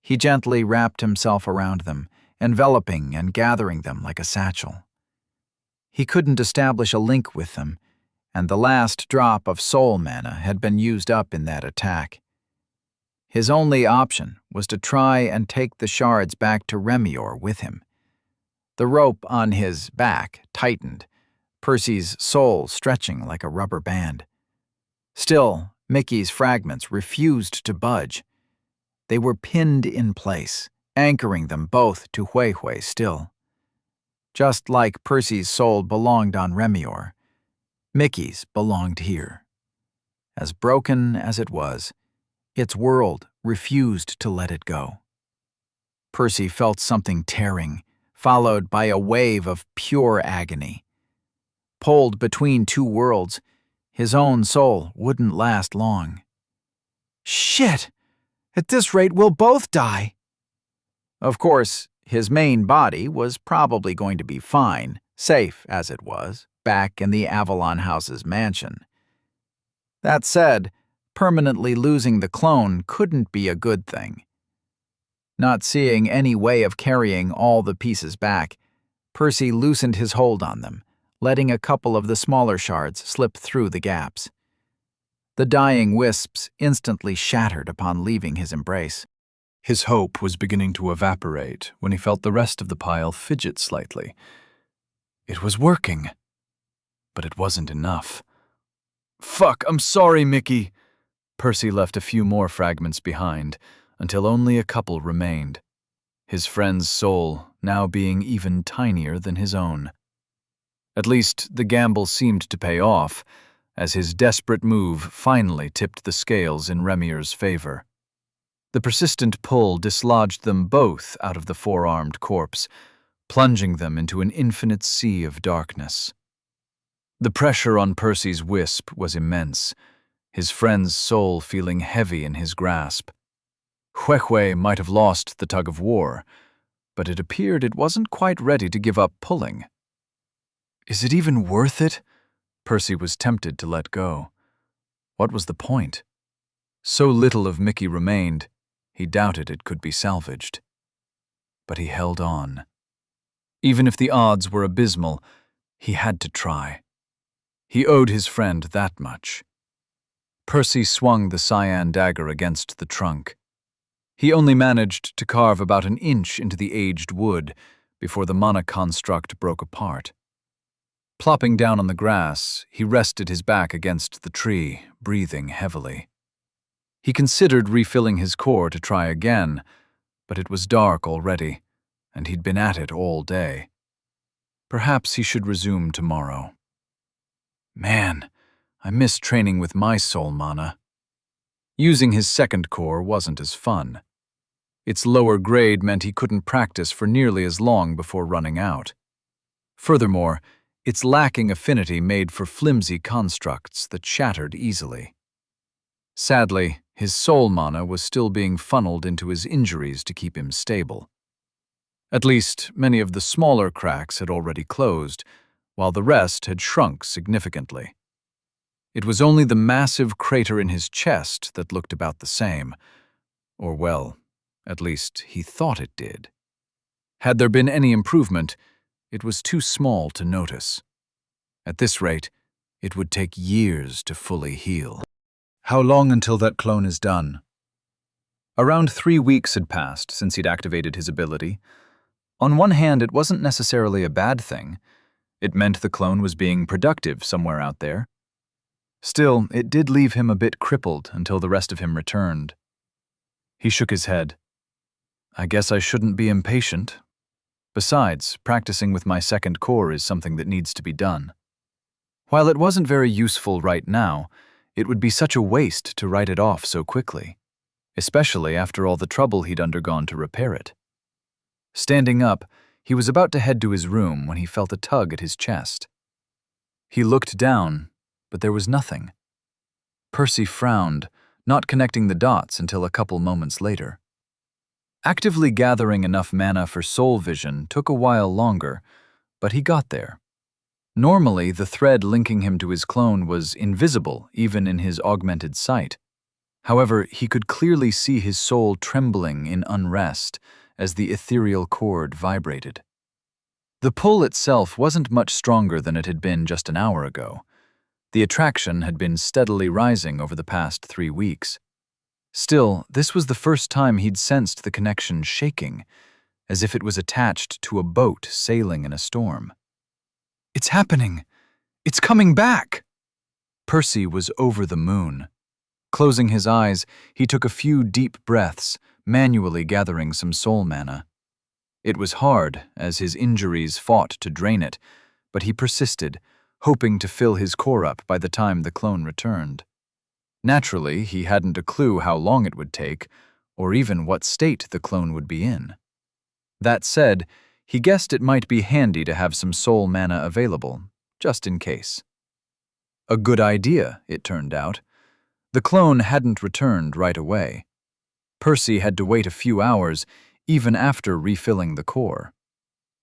He gently wrapped himself around them, enveloping and gathering them like a satchel. He couldn't establish a link with them, and the last drop of soul mana had been used up in that attack. His only option was to try and take the shards back to Remior with him. The rope on his back tightened, Percy's soul stretching like a rubber band. Still, Mickey's fragments refused to budge. They were pinned in place, anchoring them both to Hui still. Just like Percy's soul belonged on Remior, Mickey's belonged here. As broken as it was, its world refused to let it go. Percy felt something tearing, followed by a wave of pure agony. Pulled between two worlds, his own soul wouldn't last long. Shit! At this rate, we'll both die! Of course, his main body was probably going to be fine, safe as it was, back in the Avalon House's mansion. That said, permanently losing the clone couldn't be a good thing. Not seeing any way of carrying all the pieces back, Percy loosened his hold on them, letting a couple of the smaller shards slip through the gaps. The dying wisps instantly shattered upon leaving his embrace. His hope was beginning to evaporate when he felt the rest of the pile fidget slightly. It was working, but it wasn't enough. Fuck, I'm sorry, Mickey. Percy left a few more fragments behind, until only a couple remained, his friend's soul now being even tinier than his own. At least the gamble seemed to pay off, as his desperate move finally tipped the scales in Remior's favor. The persistent pull dislodged them both out of the four-armed corpse, plunging them into an infinite sea of darkness. The pressure on Percy's wisp was immense, his friend's soul feeling heavy in his grasp. Hui might have lost the tug-of-war, but it appeared it wasn't quite ready to give up pulling. Is it even worth it? Percy was tempted to let go. What was the point? So little of Mickey remained, he doubted it could be salvaged. But he held on. Even if the odds were abysmal, he had to try. He owed his friend that much. Percy swung the cyan dagger against the trunk. He only managed to carve about an inch into the aged wood before the mana construct broke apart. Plopping down on the grass, he rested his back against the tree, breathing heavily. He considered refilling his core to try again, but it was dark already, and he'd been at it all day. Perhaps he should resume tomorrow. Man, I miss training with my soul mana. Using his second core wasn't as fun. Its lower grade meant he couldn't practice for nearly as long before running out. Furthermore, its lacking affinity made for flimsy constructs that shattered easily. Sadly, his soul mana was still being funneled into his injuries to keep him stable. At least, many of the smaller cracks had already closed, while the rest had shrunk significantly. It was only the massive crater in his chest that looked about the same. Or, well, at least he thought it did. Had there been any improvement, it was too small to notice. At this rate, it would take years to fully heal. How long until that clone is done? Around 3 weeks had passed since he'd activated his ability. On one hand, it wasn't necessarily a bad thing. It meant the clone was being productive somewhere out there. Still, it did leave him a bit crippled until the rest of him returned. He shook his head. I guess I shouldn't be impatient. Besides, practicing with my second core is something that needs to be done. While it wasn't very useful right now, it would be such a waste to write it off so quickly, especially after all the trouble he'd undergone to repair it. Standing up, he was about to head to his room when he felt a tug at his chest. He looked down, but there was nothing. Percy frowned, not connecting the dots until a couple moments later. Actively gathering enough mana for soul vision took a while longer, but he got there. Normally, the thread linking him to his clone was invisible even in his augmented sight. However, he could clearly see his soul trembling in unrest as the ethereal cord vibrated. The pull itself wasn't much stronger than it had been just an hour ago. The attraction had been steadily rising over the past 3 weeks. Still, this was the first time he'd sensed the connection shaking, as if it was attached to a boat sailing in a storm. "It's happening! It's coming back!" Percy was over the moon. Closing his eyes, he took a few deep breaths, manually gathering some soul mana. It was hard, as his injuries fought to drain it, but he persisted, hoping to fill his core up by the time the clone returned. Naturally, he hadn't a clue how long it would take, or even what state the clone would be in. That said, he guessed it might be handy to have some soul mana available, just in case. A good idea, it turned out. The clone hadn't returned right away. Percy had to wait a few hours, even after refilling the core.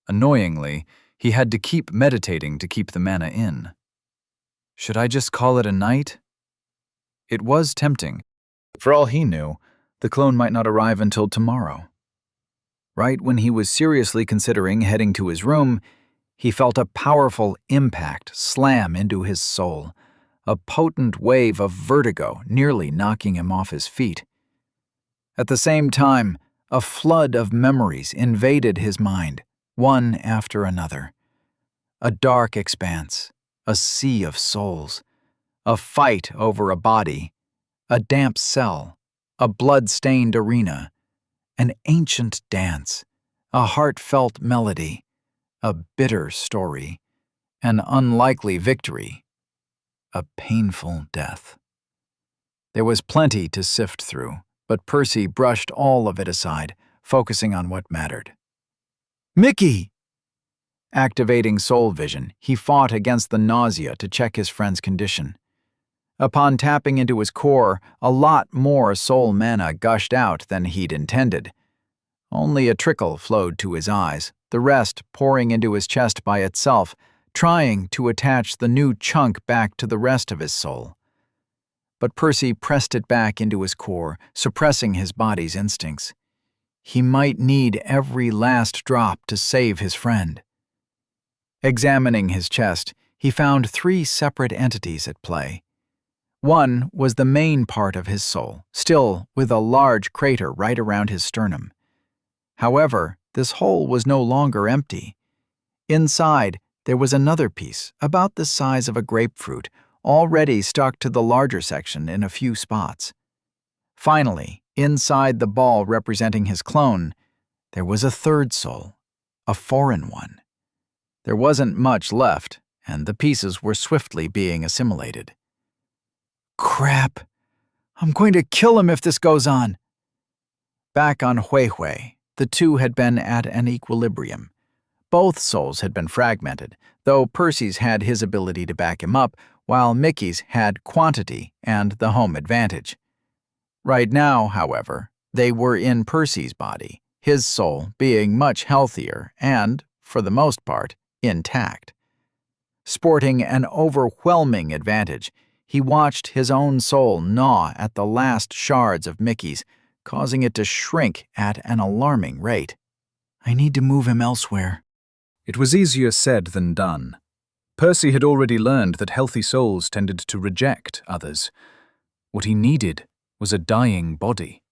Annoyingly, he had to keep meditating to keep the mana in. Should I just call it a night? It was tempting. For all he knew, the clone might not arrive until tomorrow. Right when he was seriously considering heading to his room, he felt a powerful impact slam into his soul, a potent wave of vertigo nearly knocking him off his feet. At the same time, a flood of memories invaded his mind, one after another. A dark expanse, a sea of souls, a fight over a body, a damp cell, a blood-stained arena, an ancient dance, a heartfelt melody, a bitter story, an unlikely victory, a painful death. There was plenty to sift through, but Percy brushed all of it aside, focusing on what mattered. "Mickey!" Activating soul vision, he fought against the nausea to check his friend's condition. Upon tapping into his core, a lot more soul mana gushed out than he'd intended. Only a trickle flowed to his eyes, the rest pouring into his chest by itself, trying to attach the new chunk back to the rest of his soul. But Percy pressed it back into his core, suppressing his body's instincts. He might need every last drop to save his friend. Examining his chest, he found 3 separate entities at play. One was the main part of his soul, still with a large crater right around his sternum. However, this hole was no longer empty. Inside, there was another piece, about the size of a grapefruit, already stuck to the larger section in a few spots. Finally, inside the ball representing his clone, there was a third soul, a foreign one. There wasn't much left, and the pieces were swiftly being assimilated. "Crap! I'm going to kill him if this goes on!" Back on Huihui, the two had been at an equilibrium. Both souls had been fragmented, though Percy's had his ability to back him up, while Mickey's had quantity and the home advantage. Right now, however, they were in Percy's body, his soul being much healthier and, for the most part, intact. Sporting an overwhelming advantage, he watched his own soul gnaw at the last shards of Mickey's, causing it to shrink at an alarming rate. "I need to move him elsewhere." It was easier said than done. Percy had already learned that healthy souls tended to reject others. What he needed was a dying body.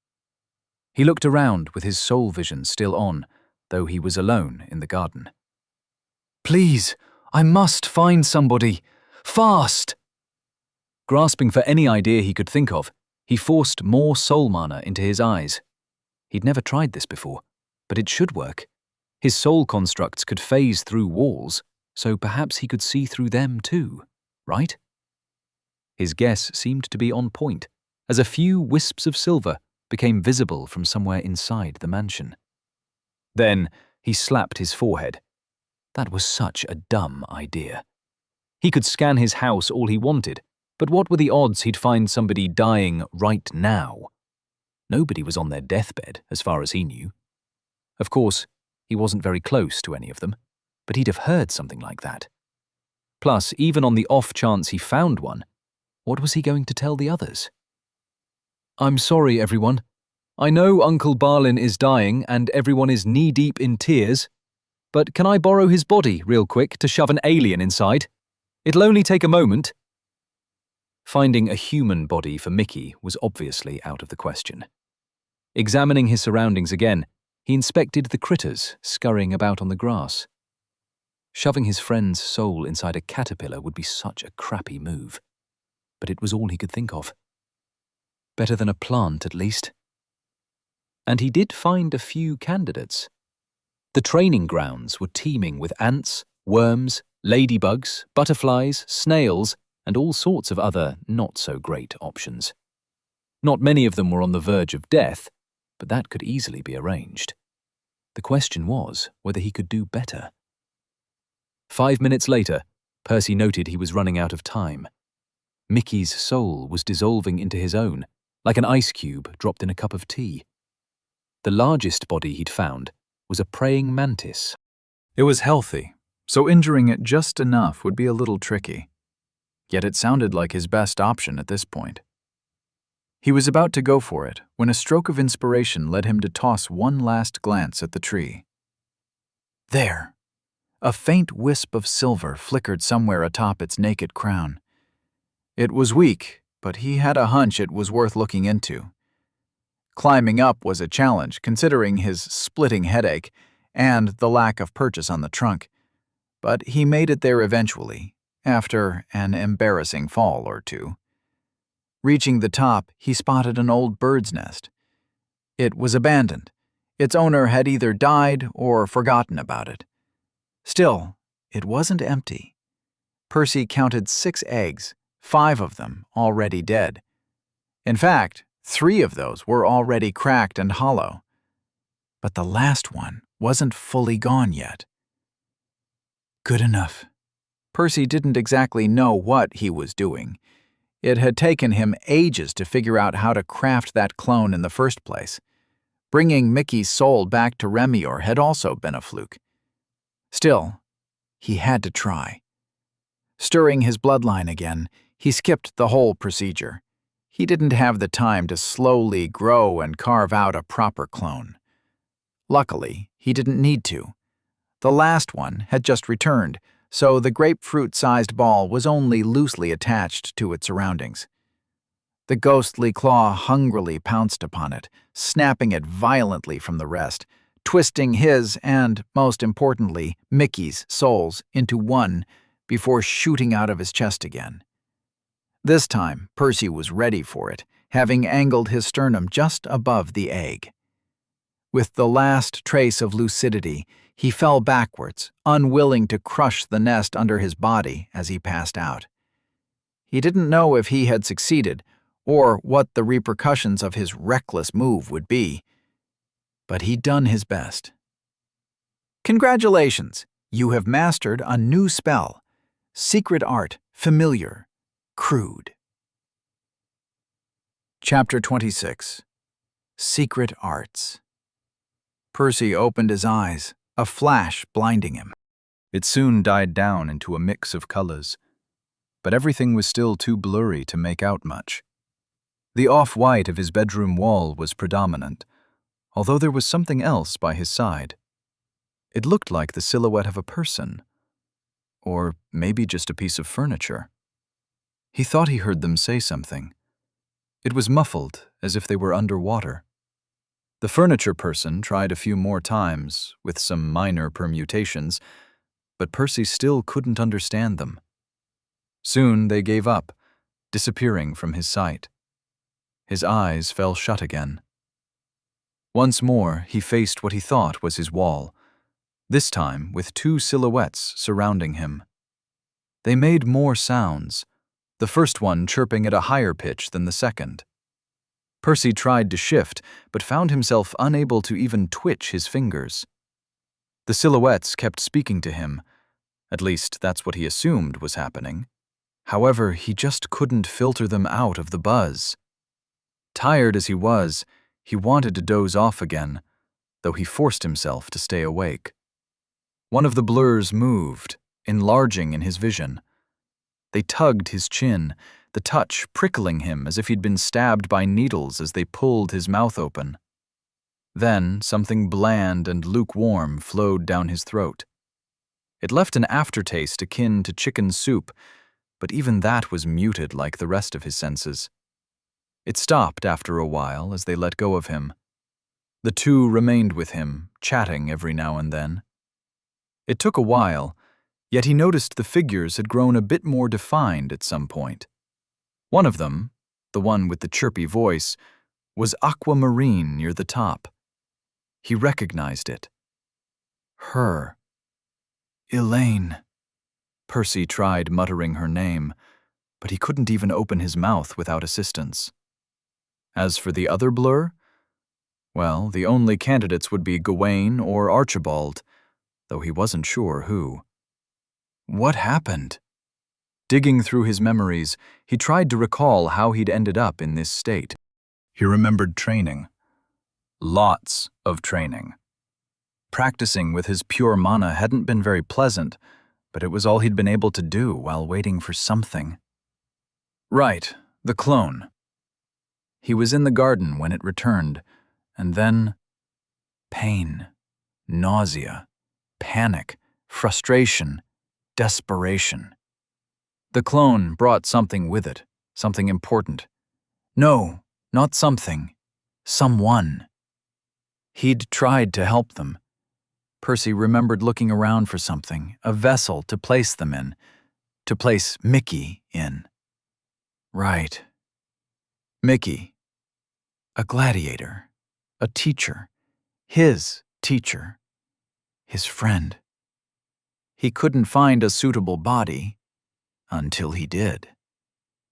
He looked around with his soul vision still on, though he was alone in the garden. "Please, I must find somebody. Fast!" Grasping for any idea he could think of, he forced more soul mana into his eyes. He'd never tried this before, but it should work. His soul constructs could phase through walls, so perhaps he could see through them too, right? His guess seemed to be on point, as a few wisps of silver became visible from somewhere inside the mansion. Then he slapped his forehead. That was such a dumb idea. He could scan his house all he wanted, but what were the odds he'd find somebody dying right now? Nobody was on their deathbed, as far as he knew. Of course, he wasn't very close to any of them, but he'd have heard something like that. Plus, even on the off chance he found one, what was he going to tell the others? "I'm sorry, everyone. I know Uncle Barlin is dying and everyone is knee-deep in tears, but can I borrow his body real quick to shove an alien inside? It'll only take a moment." Finding a human body for Mickey was obviously out of the question. Examining his surroundings again, he inspected the critters scurrying about on the grass. Shoving his friend's soul inside a caterpillar would be such a crappy move, but it was all he could think of. Better than a plant, at least. And he did find a few candidates. The training grounds were teeming with ants, worms, ladybugs, butterflies, snails, and all sorts of other not-so-great options. Not many of them were on the verge of death, but that could easily be arranged. The question was whether he could do better. 5 minutes later, Percy noted he was running out of time. Mickey's soul was dissolving into his own, like an ice cube dropped in a cup of tea. The largest body he'd found was a praying mantis. It was healthy, so injuring it just enough would be a little tricky. Yet it sounded like his best option at this point. He was about to go for it when a stroke of inspiration led him to toss one last glance at the tree. There! A faint wisp of silver flickered somewhere atop its naked crown. It was weak, but he had a hunch it was worth looking into. Climbing up was a challenge, considering his splitting headache and the lack of purchase on the trunk, but he made it there eventually, after an embarrassing fall or two. Reaching the top, he spotted an old bird's nest. It was abandoned. Its owner had either died or forgotten about it. Still, it wasn't empty. Percy counted 6 eggs, 5 of them already dead. In fact, 3 of those were already cracked and hollow. But the last one wasn't fully gone yet. Good enough. Percy didn't exactly know what he was doing. It had taken him ages to figure out how to craft that clone in the first place. Bringing Mickey's soul back to Remior had also been a fluke. Still, he had to try. Stirring his bloodline again, he skipped the whole procedure. He didn't have the time to slowly grow and carve out a proper clone. Luckily, he didn't need to. The last one had just returned, so the grapefruit-sized ball was only loosely attached to its surroundings. The ghostly claw hungrily pounced upon it, snapping it violently from the rest, twisting his and, most importantly, Mickey's souls into one before shooting out of his chest again. This time, Percy was ready for it, having angled his sternum just above the egg. With the last trace of lucidity, he fell backwards, unwilling to crush the nest under his body as he passed out. He didn't know if he had succeeded, or what the repercussions of his reckless move would be, but he'd done his best. Congratulations! You have mastered a new spell. Secret Art, Familiar, Crude. Chapter 26. Secret Arts. Percy opened his eyes, a flash blinding him. It soon died down into a mix of colors, but everything was still too blurry to make out much. The off-white of his bedroom wall was predominant, although there was something else by his side. It looked like the silhouette of a person, or maybe just a piece of furniture. He thought he heard them say something. It was muffled, as if they were underwater. The furniture person tried a few more times, with some minor permutations, but Percy still couldn't understand them. Soon they gave up, disappearing from his sight. His eyes fell shut again. Once more he faced what he thought was his wall, this time with 2 silhouettes surrounding him. They made more sounds, the first one chirping at a higher pitch than the second. Percy tried to shift, but found himself unable to even twitch his fingers. The silhouettes kept speaking to him. At least that's what he assumed was happening. However, he just couldn't filter them out of the buzz. Tired as he was, he wanted to doze off again, though he forced himself to stay awake. One of the blurs moved, enlarging in his vision. They tugged his chin, the touch prickling him as if he'd been stabbed by needles as they pulled his mouth open. Then something bland and lukewarm flowed down his throat. It left an aftertaste akin to chicken soup, but even that was muted like the rest of his senses. It stopped after a while as they let go of him. The two remained with him, chatting every now and then. It took a while, yet he noticed the figures had grown a bit more defined at some point. One of them, the one with the chirpy voice, was aquamarine near the top. He recognized it. Her. Elaine. Percy tried muttering her name, but he couldn't even open his mouth without assistance. As for the other blur, well, the only candidates would be Gawain or Archibald, though he wasn't sure who. What happened? Digging through his memories, he tried to recall how he'd ended up in this state. He remembered training. Lots of training. Practicing with his pure mana hadn't been very pleasant, but it was all he'd been able to do while waiting for something. Right, the clone. He was in the garden when it returned, and then pain, nausea, panic, frustration, desperation. The clone brought something with it, something important. No, not something. Someone. He'd tried to help them. Percy remembered looking around for something, a vessel to place them in, to place Mickey in. Right. Mickey. A gladiator. A teacher. His teacher. His friend. He couldn't find a suitable body until he did.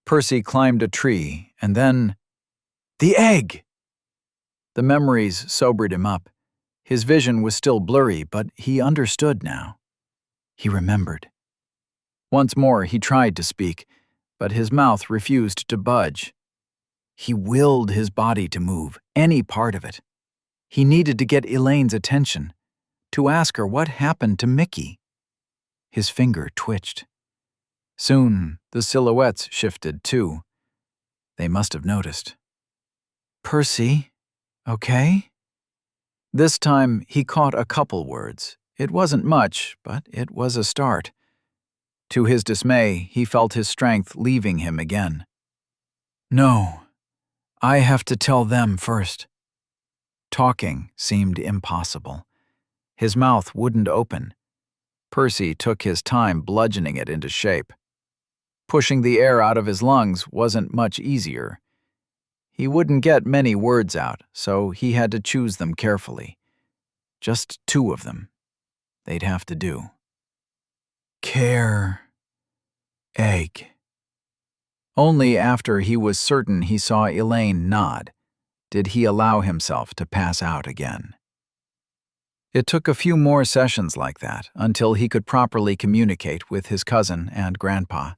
Percy climbed a tree, and then... The egg! The memories sobered him up. His vision was still blurry, but he understood now. He remembered. Once more he tried to speak, but his mouth refused to budge. He willed his body to move, any part of it. He needed to get Elaine's attention, to ask her what happened to Mickey. His finger twitched. Soon the silhouettes shifted too. They must have noticed. Percy, okay? This time he caught a couple words. It wasn't much, but it was a start. To his dismay, he felt his strength leaving him again. No, I have to tell them first. Talking seemed impossible. His mouth wouldn't open. Percy took his time bludgeoning it into shape. Pushing the air out of his lungs wasn't much easier. He wouldn't get many words out, so he had to choose them carefully. Just 2 of them. They'd have to do. Care. Egg. Only after he was certain he saw Elaine nod did he allow himself to pass out again. It took a few more sessions like that until he could properly communicate with his cousin and grandpa.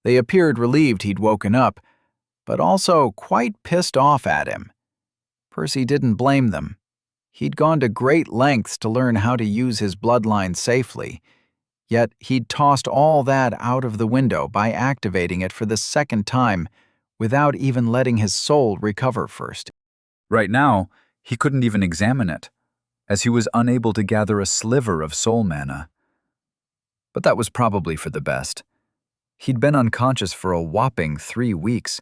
They appeared relieved he'd woken up, but also quite pissed off at him. Percy didn't blame them. He'd gone to great lengths to learn how to use his bloodline safely, yet he'd tossed all that out of the window by activating it for the 2nd time without even letting his soul recover first. Right now, he couldn't even examine it, as he was unable to gather a sliver of soul mana. But that was probably for the best. He'd been unconscious for a whopping 3 weeks,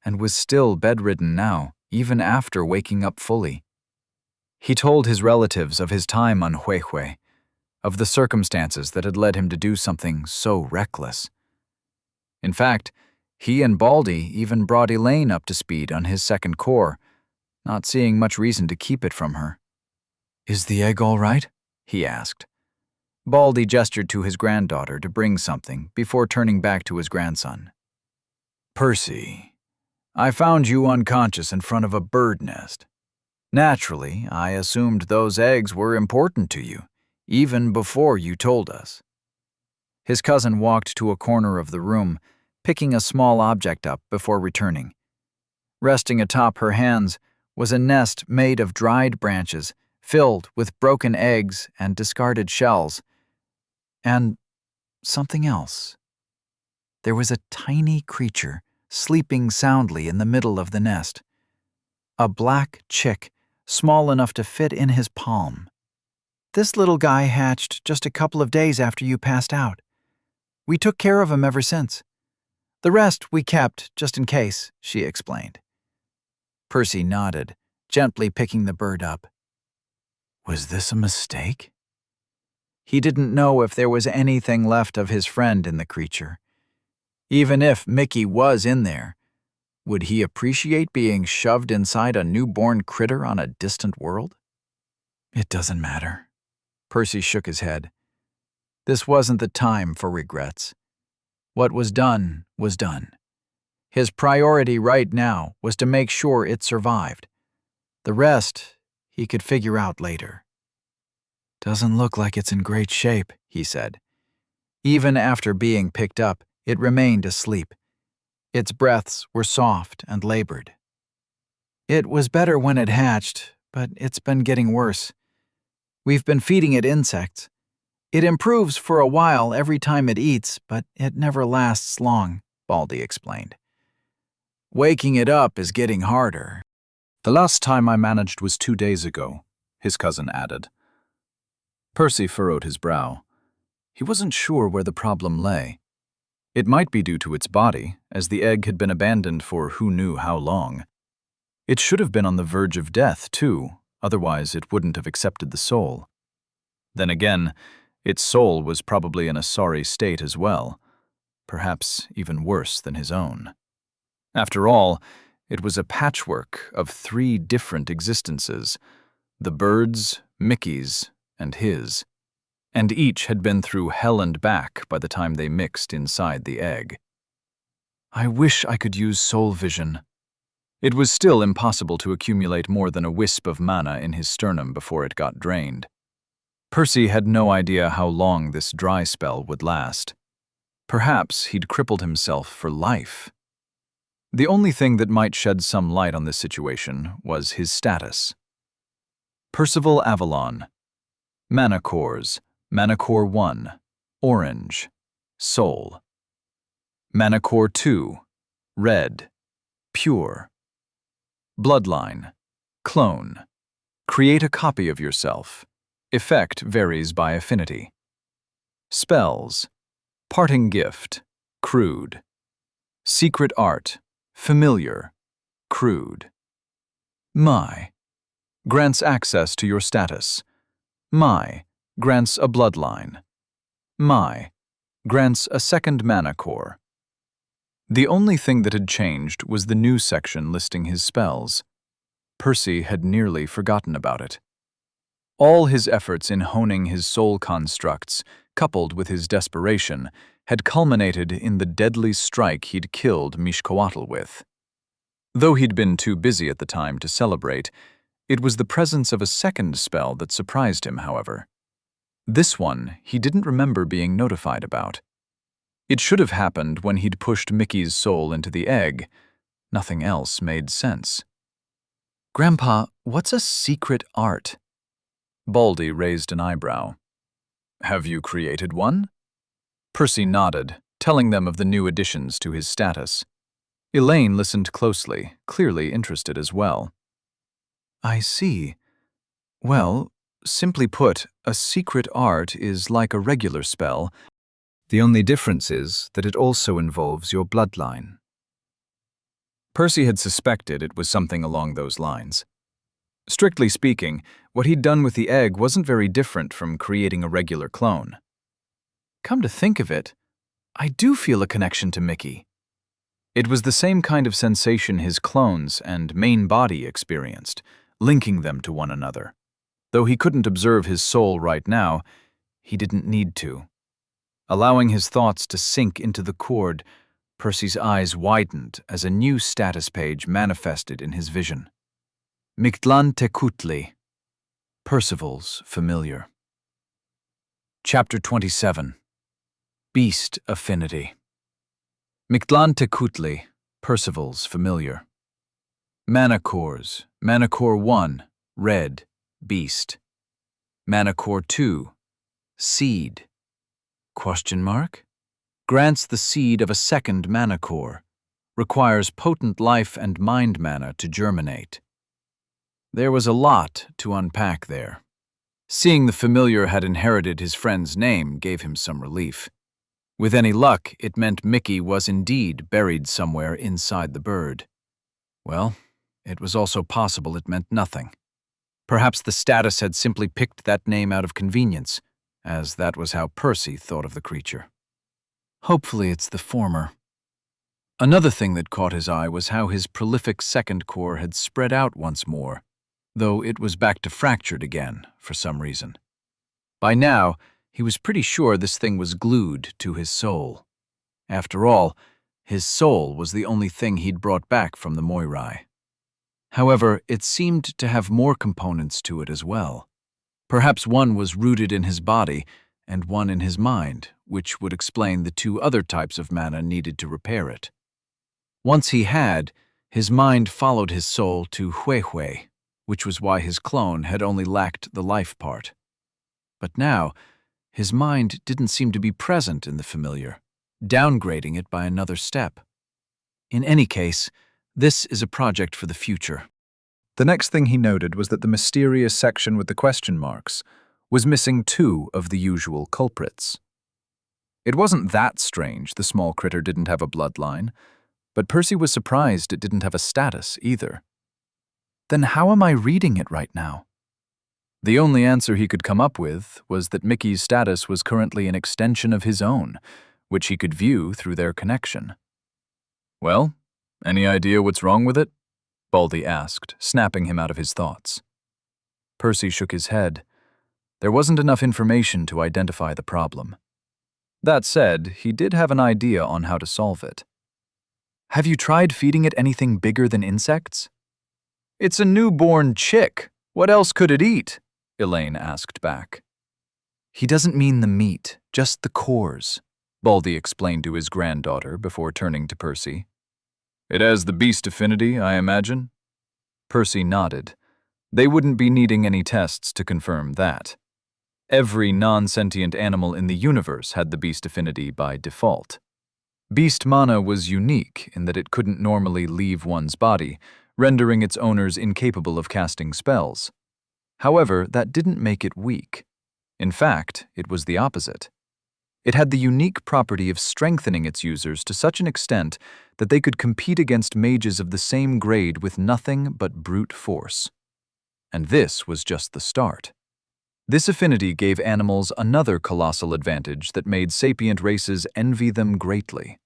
and was still bedridden now, even after waking up fully. He told his relatives of his time on Huehue, of the circumstances that had led him to do something so reckless. In fact, he and Baldy even brought Elaine up to speed on his 2nd core, not seeing much reason to keep it from her. "Is the egg all right?" he asked. Baldy gestured to his granddaughter to bring something before turning back to his grandson. "Percy, I found you unconscious in front of a bird nest. Naturally, I assumed those eggs were important to you, even before you told us." His cousin walked to a corner of the room, picking a small object up before returning. Resting atop her hands was a nest made of dried branches, filled with broken eggs and discarded shells. And something else. There was a tiny creature sleeping soundly in the middle of the nest. A black chick, small enough to fit in his palm. "This little guy hatched just a couple of days after you passed out. We took care of him ever since. The rest we kept just in case, she explained. Percy nodded, gently picking the bird up. Was this a mistake? He didn't know if there was anything left of his friend in the creature. Even if Mickey was in there, would he appreciate being shoved inside a newborn critter on a distant world? It doesn't matter. Percy shook his head. This wasn't the time for regrets. What was done was done. His priority right now was to make sure it survived. The rest he could figure out later. Doesn't look like it's in great shape, he said. Even after being picked up, it remained asleep. Its breaths were soft and labored. It was better when it hatched, but it's been getting worse. We've been feeding it insects. It improves for a while every time it eats, but it never lasts long, Baldy explained. Waking it up is getting harder. The last time I managed was 2 days ago, his cousin added. Percy furrowed his brow. He wasn't sure where the problem lay. It might be due to its body, as the egg had been abandoned for who knew how long. It should have been on the verge of death, too, otherwise it wouldn't have accepted the soul. Then again, its soul was probably in a sorry state as well, perhaps even worse than his own. After all, it was a patchwork of 3 different existences, the bird's, Mickey's, and his. And each had been through hell and back by the time they mixed inside the egg. I wish I could use soul vision. It was still impossible to accumulate more than a wisp of mana in his sternum before it got drained. Percy had no idea how long this dry spell would last. Perhaps he'd crippled himself for life. The only thing that might shed some light on this situation was his status. Percival Avalon. Mana cores. Mana Core 1, Orange, Soul. Mana Core 2, Red, Pure. Bloodline, Clone. Create a copy of yourself. Effect varies by affinity. Spells, Parting Gift, Crude. Secret Art, Familiar, Crude. My, grants access to your status. My, grants a bloodline. My, grants a second mana core. The only thing that had changed was the new section listing his spells. Percy had nearly forgotten about it. All his efforts in honing his soul constructs, coupled with his desperation, had culminated in the deadly strike he'd killed Mishcoatl with. Though he'd been too busy at the time to celebrate, it was the presence of a second spell that surprised him, however. This one he didn't remember being notified about. It should have happened when he'd pushed Mickey's soul into the egg. Nothing else made sense. Grandpa, what's a secret art? Baldy raised an eyebrow. Have you created one? Percy nodded, telling them of the new additions to his status. Elaine listened closely, clearly interested as well. I see. Well, simply put, a secret art is like a regular spell. The only difference is that it also involves your bloodline. Percy had suspected it was something along those lines. Strictly speaking, what he'd done with the egg wasn't very different from creating a regular clone. Come to think of it, I do feel a connection to Mickey. It was the same kind of sensation his clones and main body experienced, linking them to one another. Though he couldn't observe his soul right now, he didn't need to. Allowing his thoughts to sink into the cord, Percy's eyes widened as a new status page manifested in his vision. Mictlan Tekutli, Percival's Familiar. Chapter 27. Beast Affinity. Mictlan Tekutli, Percival's Familiar. Mana cores, Mana Core 1, Red, Beast. Mana Core 2, Seed. Question mark? Grants the seed of a second mana core. Requires potent life and mind mana to germinate. There was a lot to unpack there. Seeing the familiar had inherited his friend's name gave him some relief. With any luck, it meant Mickey was indeed buried somewhere inside the bird. Well, it was also possible it meant nothing. Perhaps the status had simply picked that name out of convenience, as that was how Percy thought of the creature. Hopefully it's the former. Another thing that caught his eye was how his prolific second core had spread out once more, though it was back to fractured again for some reason. By now, he was pretty sure this thing was glued to his soul. After all, his soul was the only thing he'd brought back from the Moirai. However, it seemed to have more components to it as well. Perhaps one was rooted in his body and one in his mind, which would explain the two other types of mana needed to repair it. Once he had, his mind followed his soul to Huihui, which was why his clone had only lacked the life part. But now, his mind didn't seem to be present in the familiar, downgrading it by another step. In any case, this is a project for the future. The next thing he noted was that the mysterious section with the question marks was missing 2 of the usual culprits. It wasn't that strange the small critter didn't have a bloodline, but Percy was surprised it didn't have a status either. Then how am I reading it right now? The only answer he could come up with was that Mickey's status was currently an extension of his own, which he could view through their connection. Well, any idea what's wrong with it? Baldy asked, snapping him out of his thoughts. Percy shook his head. There wasn't enough information to identify the problem. That said, he did have an idea on how to solve it. Have you tried feeding it anything bigger than insects? It's a newborn chick. What else could it eat? Elaine asked back. He doesn't mean the meat, just the cores, Baldy explained to his granddaughter before turning to Percy. It has the beast affinity, I imagine? Percy nodded. They wouldn't be needing any tests to confirm that. Every non-sentient animal in the universe had the beast affinity by default. Beast mana was unique in that it couldn't normally leave one's body, rendering its owners incapable of casting spells. However, that didn't make it weak. In fact, it was the opposite. It had the unique property of strengthening its users to such an extent that they could compete against mages of the same grade with nothing but brute force. And this was just the start. This affinity gave animals another colossal advantage that made sapient races envy them greatly.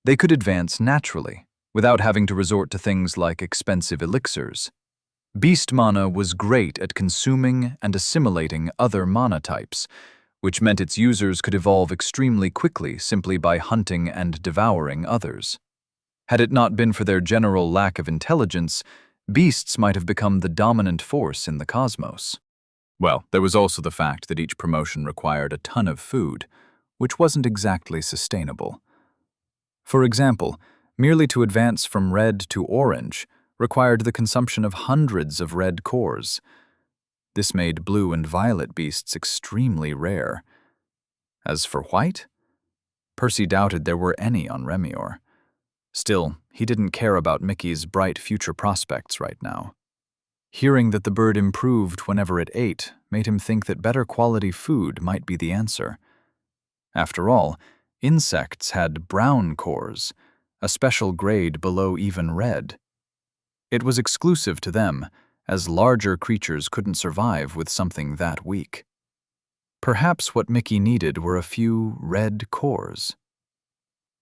They could advance naturally, without having to resort to things like expensive elixirs. Beast mana was great at consuming and assimilating other mana types, which meant its users could evolve extremely quickly simply by hunting and devouring others. Had it not been for their general lack of intelligence, beasts might have become the dominant force in the cosmos. Well, there was also the fact that each promotion required a ton of food, which wasn't exactly sustainable. For example, merely to advance from red to orange required the consumption of hundreds of red cores. This made blue and violet beasts extremely rare. As for white, Percy doubted there were any on Remior. Still, he didn't care about Mickey's bright future prospects right now. Hearing that the bird improved whenever it ate made him think that better quality food might be the answer. After all, insects had brown cores, a special grade below even red. It was exclusive to them, as larger creatures couldn't survive with something that weak. Perhaps what Mickey needed were a few red cores.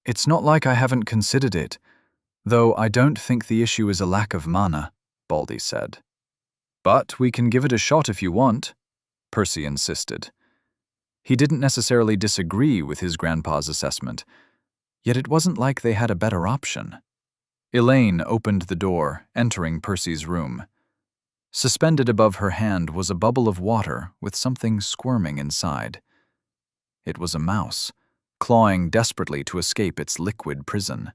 It's not like I haven't considered it, though I don't think the issue is a lack of mana, Baldy said. But we can give it a shot if you want, Percy insisted. He didn't necessarily disagree with his grandpa's assessment, yet it wasn't like they had a better option. Elaine opened the door, entering Percy's room. Suspended above her hand was a bubble of water with something squirming inside. It was a mouse, clawing desperately to escape its liquid prison.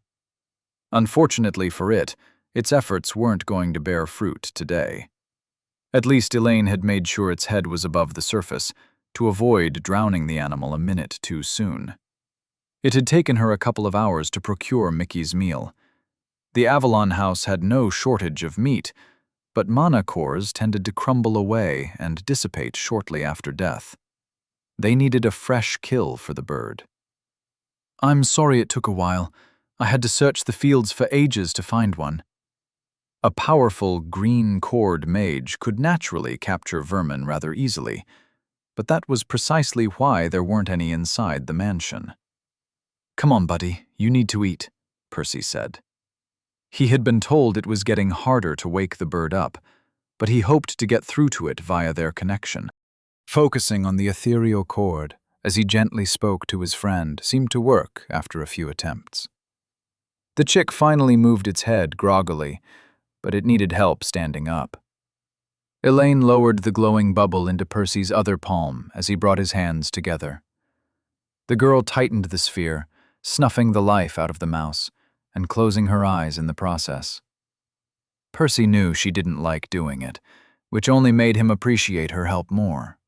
Unfortunately for it, its efforts weren't going to bear fruit today. At least Elaine had made sure its head was above the surface, to avoid drowning the animal a minute too soon. It had taken her a couple of hours to procure Mickey's meal. The Avalon house had no shortage of meat, but mana cores tended to crumble away and dissipate shortly after death. They needed a fresh kill for the bird. I'm sorry it took a while. I had to search the fields for ages to find one. A powerful green cord mage could naturally capture vermin rather easily, but that was precisely why there weren't any inside the mansion. Come on, buddy, you need to eat, Percy said. He had been told it was getting harder to wake the bird up, but he hoped to get through to it via their connection. Focusing on the ethereal cord as he gently spoke to his friend seemed to work after a few attempts. The chick finally moved its head groggily, but it needed help standing up. Elaine lowered the glowing bubble into Percy's other palm as he brought his hands together. The girl tightened the sphere, snuffing the life out of the mouse, and closing her eyes in the process. Percy knew she didn't like doing it, which only made him appreciate her help more.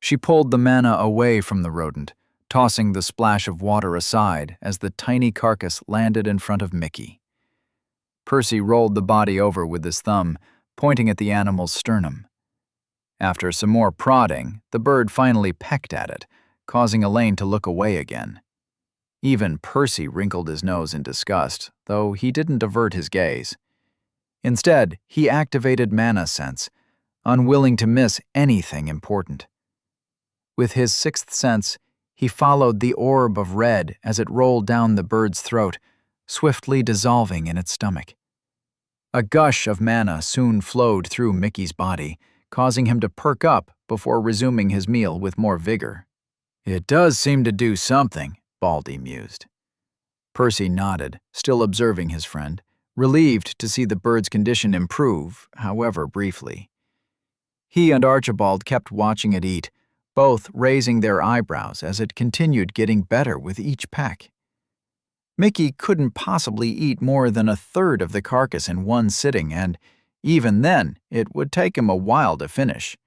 She pulled the mana away from the rodent, tossing the splash of water aside as the tiny carcass landed in front of Mickey. Percy rolled the body over with his thumb, pointing at the animal's sternum. After some more prodding, the bird finally pecked at it, causing Elaine to look away again. Even Percy wrinkled his nose in disgust, though he didn't avert his gaze. Instead, he activated Mana Sense, unwilling to miss anything important. With his sixth sense, he followed the orb of red as it rolled down the bird's throat, swiftly dissolving in its stomach. A gush of mana soon flowed through Mickey's body, causing him to perk up before resuming his meal with more vigor. "It does seem to do something," Baldy mused. Percy nodded, still observing his friend, relieved to see the bird's condition improve, however briefly. He and Archibald kept watching it eat, both raising their eyebrows as it continued getting better with each peck. Mickey couldn't possibly eat more than a third of the carcass in one sitting, and even then, it would take him a while to finish.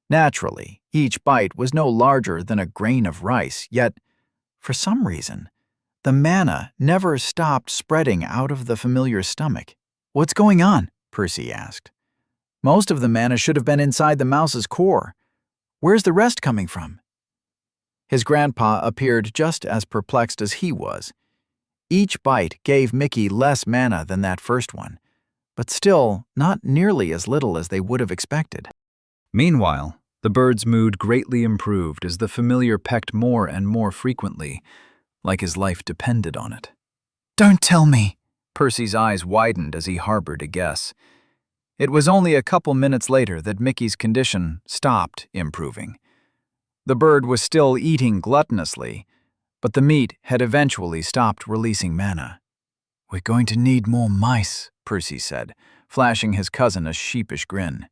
Naturally, each bite was no larger than a grain of rice, yet, for some reason, the mana never stopped spreading out of the familiar stomach. "What's going on?" Percy asked. "Most of the mana should have been inside the mouse's core. Where's the rest coming from?" His grandpa appeared just as perplexed as he was. Each bite gave Mickey less mana than that first one, but still not nearly as little as they would have expected. Meanwhile, the bird's mood greatly improved as the familiar pecked more and more frequently, like his life depended on it. Don't tell me. Percy's eyes widened as he harbored a guess. It was only a couple minutes later that Mickey's condition stopped improving. The bird was still eating gluttonously, but the meat had eventually stopped releasing mana. "We're going to need more mice," Percy said, flashing his cousin a sheepish grin.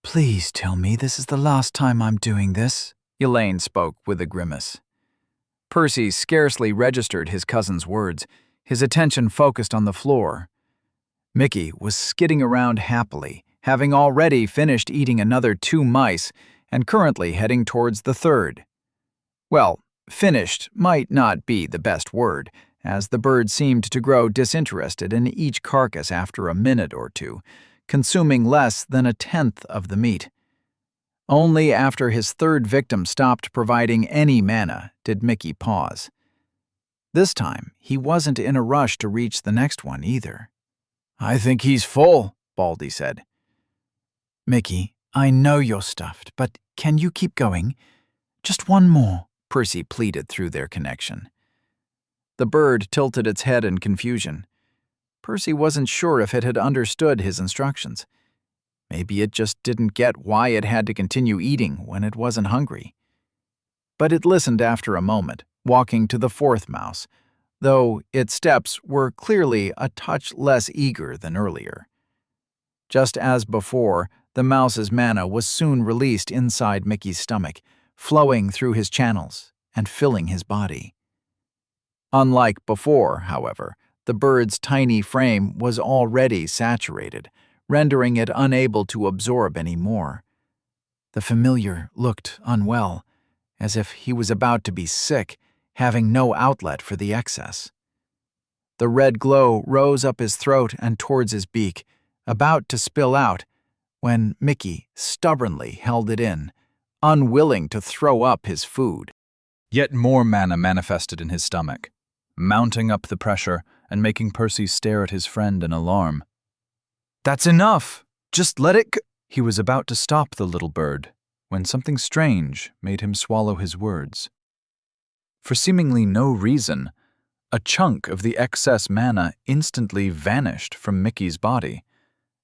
"Please tell me this is the last time I'm doing this," Elaine spoke with a grimace. Percy scarcely registered his cousin's words, his attention focused on the floor. Mickey was skidding around happily, having already finished eating another 2 mice and currently heading towards the third. Well, finished might not be the best word, as the bird seemed to grow disinterested in each carcass after a minute or two, consuming less than a tenth of the meat. Only after his third victim stopped providing any mana did Mickey pause. This time, he wasn't in a rush to reach the next one either. "I think he's full," Baldy said. "Mickey, I know you're stuffed, but can you keep going? Just one more," Percy pleaded through their connection. The bird tilted its head in confusion. Percy wasn't sure if it had understood his instructions. Maybe it just didn't get why it had to continue eating when it wasn't hungry. But it listened after a moment, walking to the fourth mouse, though its steps were clearly a touch less eager than earlier. Just as before, the mouse's mana was soon released inside Mickey's stomach, flowing through his channels and filling his body. Unlike before, however, the bird's tiny frame was already saturated, rendering it unable to absorb any more. The familiar looked unwell, as if he was about to be sick, having no outlet for the excess. The red glow rose up his throat and towards his beak, about to spill out, when Mickey stubbornly held it in, unwilling to throw up his food. Yet more mana manifested in his stomach, mounting up the pressure and making Percy stare at his friend in alarm. "That's enough! Just let it go." He was about to stop the little bird when something strange made him swallow his words. For seemingly no reason, a chunk of the excess mana instantly vanished from Mickey's body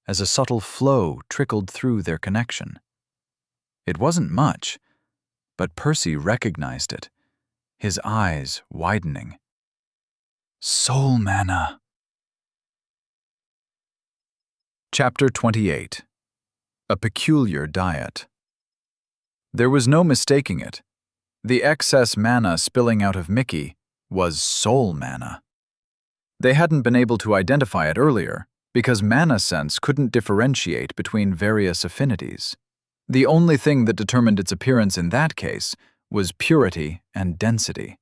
as a subtle flow trickled through their connection. It wasn't much, but Percy recognized it, his eyes widening. Soul mana. Chapter 28. A Peculiar Diet. There was no mistaking it. The excess mana spilling out of Mickey was soul mana. They hadn't been able to identify it earlier because mana sense couldn't differentiate between various affinities. The only thing that determined its appearance in that case was purity and density.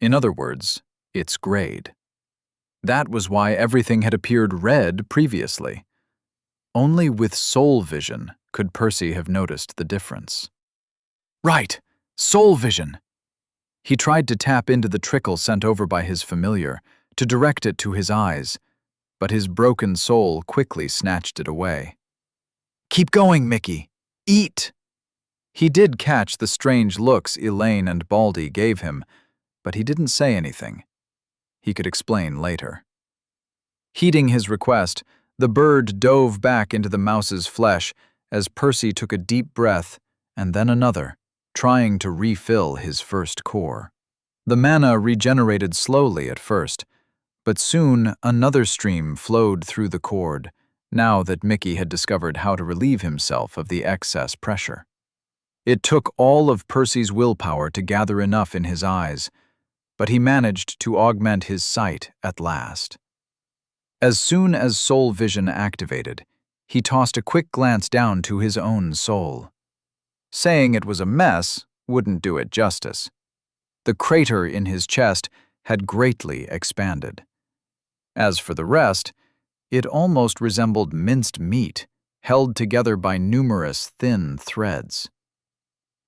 In other words, its grade. That was why everything had appeared red previously. Only with soul vision could Percy have noticed the difference. Right, soul vision! He tried to tap into the trickle sent over by his familiar, to direct it to his eyes, but his broken soul quickly snatched it away. Keep going, Mickey! Eat! He did catch the strange looks Elaine and Baldy gave him, but he didn't say anything. He could explain later. Heeding his request, the bird dove back into the mouse's flesh as Percy took a deep breath and then another, trying to refill his first core. The mana regenerated slowly at first, but soon another stream flowed through the cord, now that Mickey had discovered how to relieve himself of the excess pressure. It took all of Percy's willpower to gather enough in his eyes, but he managed to augment his sight at last. As soon as soul vision activated, he tossed a quick glance down to his own soul. Saying it was a mess wouldn't do it justice. The crater in his chest had greatly expanded. As for the rest, it almost resembled minced meat, held together by numerous thin threads.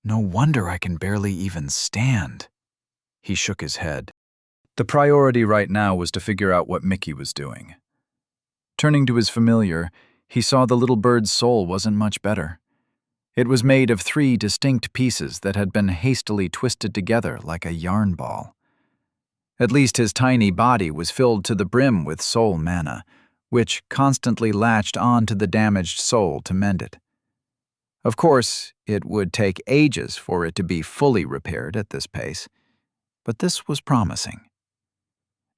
No wonder I can barely even stand. He shook his head. The priority right now was to figure out what Mickey was doing. Turning to his familiar, he saw the little bird's soul wasn't much better. It was made of 3 distinct pieces that had been hastily twisted together like a yarn ball. At least his tiny body was filled to the brim with soul mana, which constantly latched on to the damaged soul to mend it. Of course, it would take ages for it to be fully repaired at this pace, but this was promising.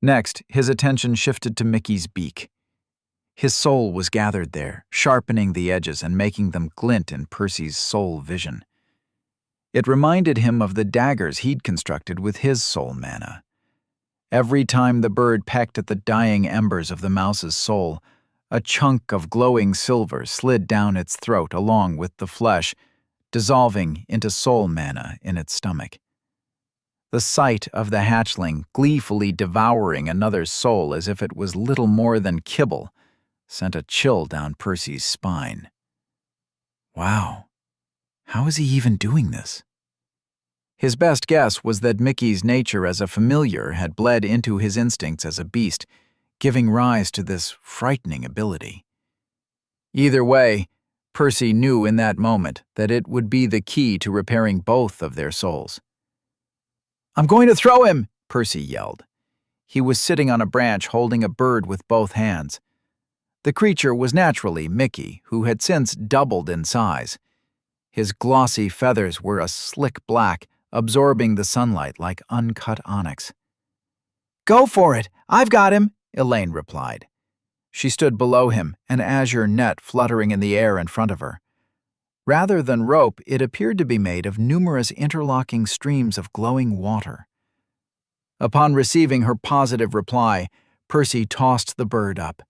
Next, his attention shifted to Mickey's beak. His soul was gathered there, sharpening the edges and making them glint in Percy's soul vision. It reminded him of the daggers he'd constructed with his soul mana. Every time the bird pecked at the dying embers of the mouse's soul, a chunk of glowing silver slid down its throat along with the flesh, dissolving into soul mana in its stomach. The sight of the hatchling gleefully devouring another's soul as if it was little more than kibble sent a chill down Percy's spine. Wow, how is he even doing this? His best guess was that Mickey's nature as a familiar had bled into his instincts as a beast, giving rise to this frightening ability. Either way, Percy knew in that moment that it would be the key to repairing both of their souls. "I'm going to throw him!" Percy yelled. He was sitting on a branch holding a bird with both hands. The creature was naturally Mickey, who had since doubled in size. His glossy feathers were a slick black, absorbing the sunlight like uncut onyx. "Go for it! I've got him!" Elaine replied. She stood below him, an azure net fluttering in the air in front of her. Rather than rope, it appeared to be made of numerous interlocking streams of glowing water. Upon receiving her positive reply, Percy tossed the bird up.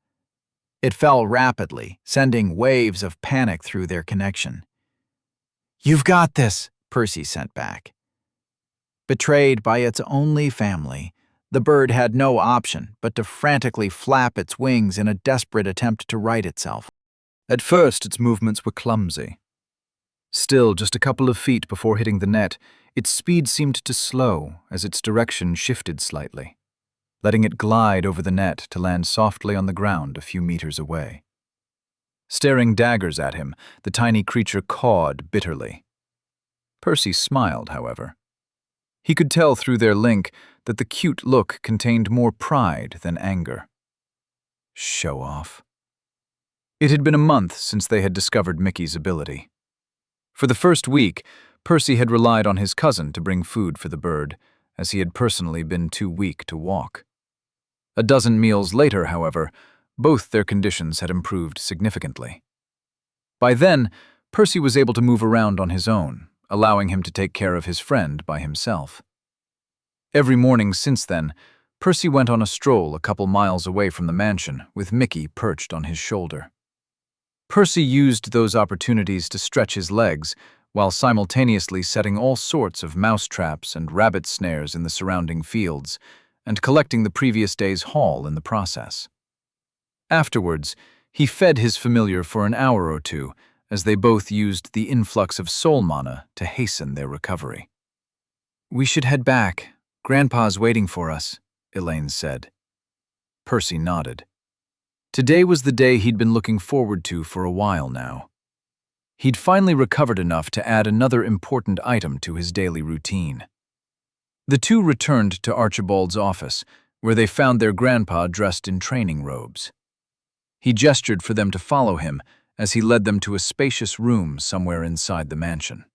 It fell rapidly, sending waves of panic through their connection. "You've got this," Percy sent back. Betrayed by its only family, the bird had no option but to frantically flap its wings in a desperate attempt to right itself. At first, its movements were clumsy. Still, just a couple of feet before hitting the net, its speed seemed to slow as its direction shifted slightly, letting it glide over the net to land softly on the ground a few meters away. Staring daggers at him, the tiny creature cawed bitterly. Percy smiled, however. He could tell through their link that the cute look contained more pride than anger. Show off. It had been a month since they had discovered Mickey's ability. For the first week, Percy had relied on his cousin to bring food for the bird, as he had personally been too weak to walk. A dozen meals later, however, both their conditions had improved significantly. By then, Percy was able to move around on his own, allowing him to take care of his friend by himself. Every morning since then, Percy went on a stroll a couple miles away from the mansion, with Mickey perched on his shoulder. Percy used those opportunities to stretch his legs, while simultaneously setting all sorts of mouse traps and rabbit snares in the surrounding fields, and collecting the previous day's haul in the process. Afterwards, he fed his familiar for an hour or two, as they both used the influx of soul mana to hasten their recovery. "We should head back. Grandpa's waiting for us," Elaine said. Percy nodded. Today was the day he'd been looking forward to for a while now. He'd finally recovered enough to add another important item to his daily routine. The two returned to Archibald's office, where they found their grandpa dressed in training robes. He gestured for them to follow him as he led them to a spacious room somewhere inside the mansion.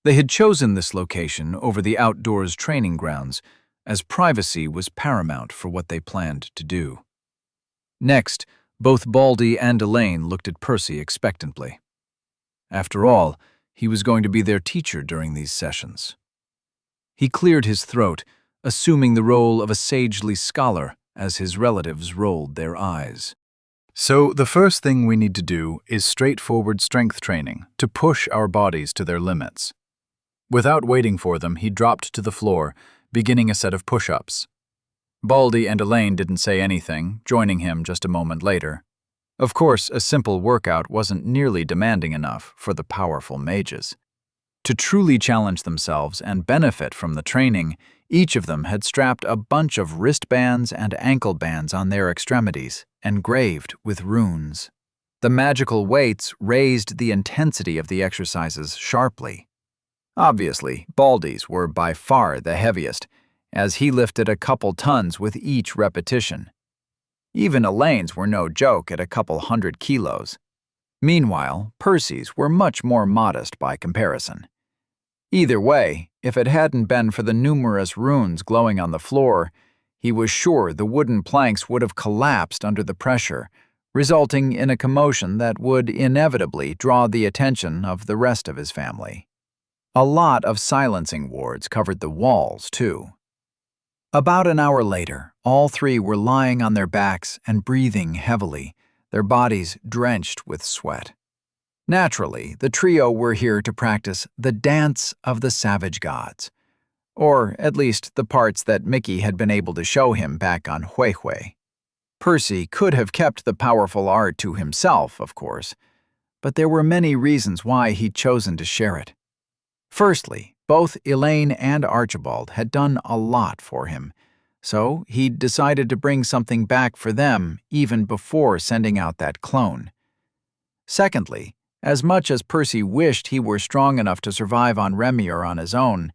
They had chosen this location over the outdoors training grounds, as privacy was paramount for what they planned to do. Next, both Baldy and Elaine looked at Percy expectantly. After all, he was going to be their teacher during these sessions. He cleared his throat, assuming the role of a sagely scholar as his relatives rolled their eyes. "So the first thing we need to do is straightforward strength training to push our bodies to their limits." Without waiting for them, he dropped to the floor, beginning a set of push-ups. Baldy and Elaine didn't say anything, joining him just a moment later. Of course, a simple workout wasn't nearly demanding enough for the powerful mages. To truly challenge themselves and benefit from the training, each of them had strapped a bunch of wristbands and ankle bands on their extremities, engraved with runes. The magical weights raised the intensity of the exercises sharply. Obviously, Baldy's were by far the heaviest, as he lifted a couple tons with each repetition. Even Elaine's were no joke at a couple 100 kilos. Meanwhile, Percy's were much more modest by comparison. Either way, if it hadn't been for the numerous runes glowing on the floor, he was sure the wooden planks would have collapsed under the pressure, resulting in a commotion that would inevitably draw the attention of the rest of his family. A lot of silencing wards covered the walls, too. About an hour later, all three were lying on their backs and breathing heavily, their bodies drenched with sweat. Naturally, the trio were here to practice the Dance of the Savage Gods, or at least the parts that Mickey had been able to show him back on Huehue. Percy could have kept the powerful art to himself, of course, but there were many reasons why he'd chosen to share it. Firstly, both Elaine and Archibald had done a lot for him, so he'd decided to bring something back for them even before sending out that clone. Secondly, as much as Percy wished he were strong enough to survive on Remir on his own,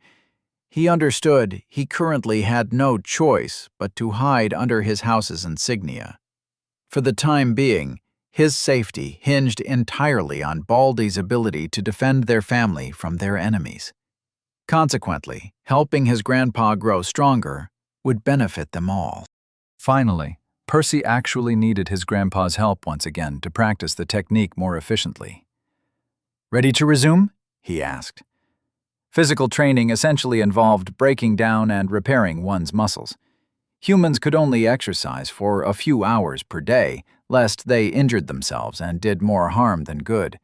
he understood he currently had no choice but to hide under his house's insignia. For the time being, his safety hinged entirely on Baldy's ability to defend their family from their enemies. Consequently, helping his grandpa grow stronger would benefit them all. Finally, Percy actually needed his grandpa's help once again to practice the technique more efficiently. "Ready to resume?" he asked. Physical training essentially involved breaking down and repairing one's muscles. Humans could only exercise for a few hours per day, lest they injured themselves and did more harm than good.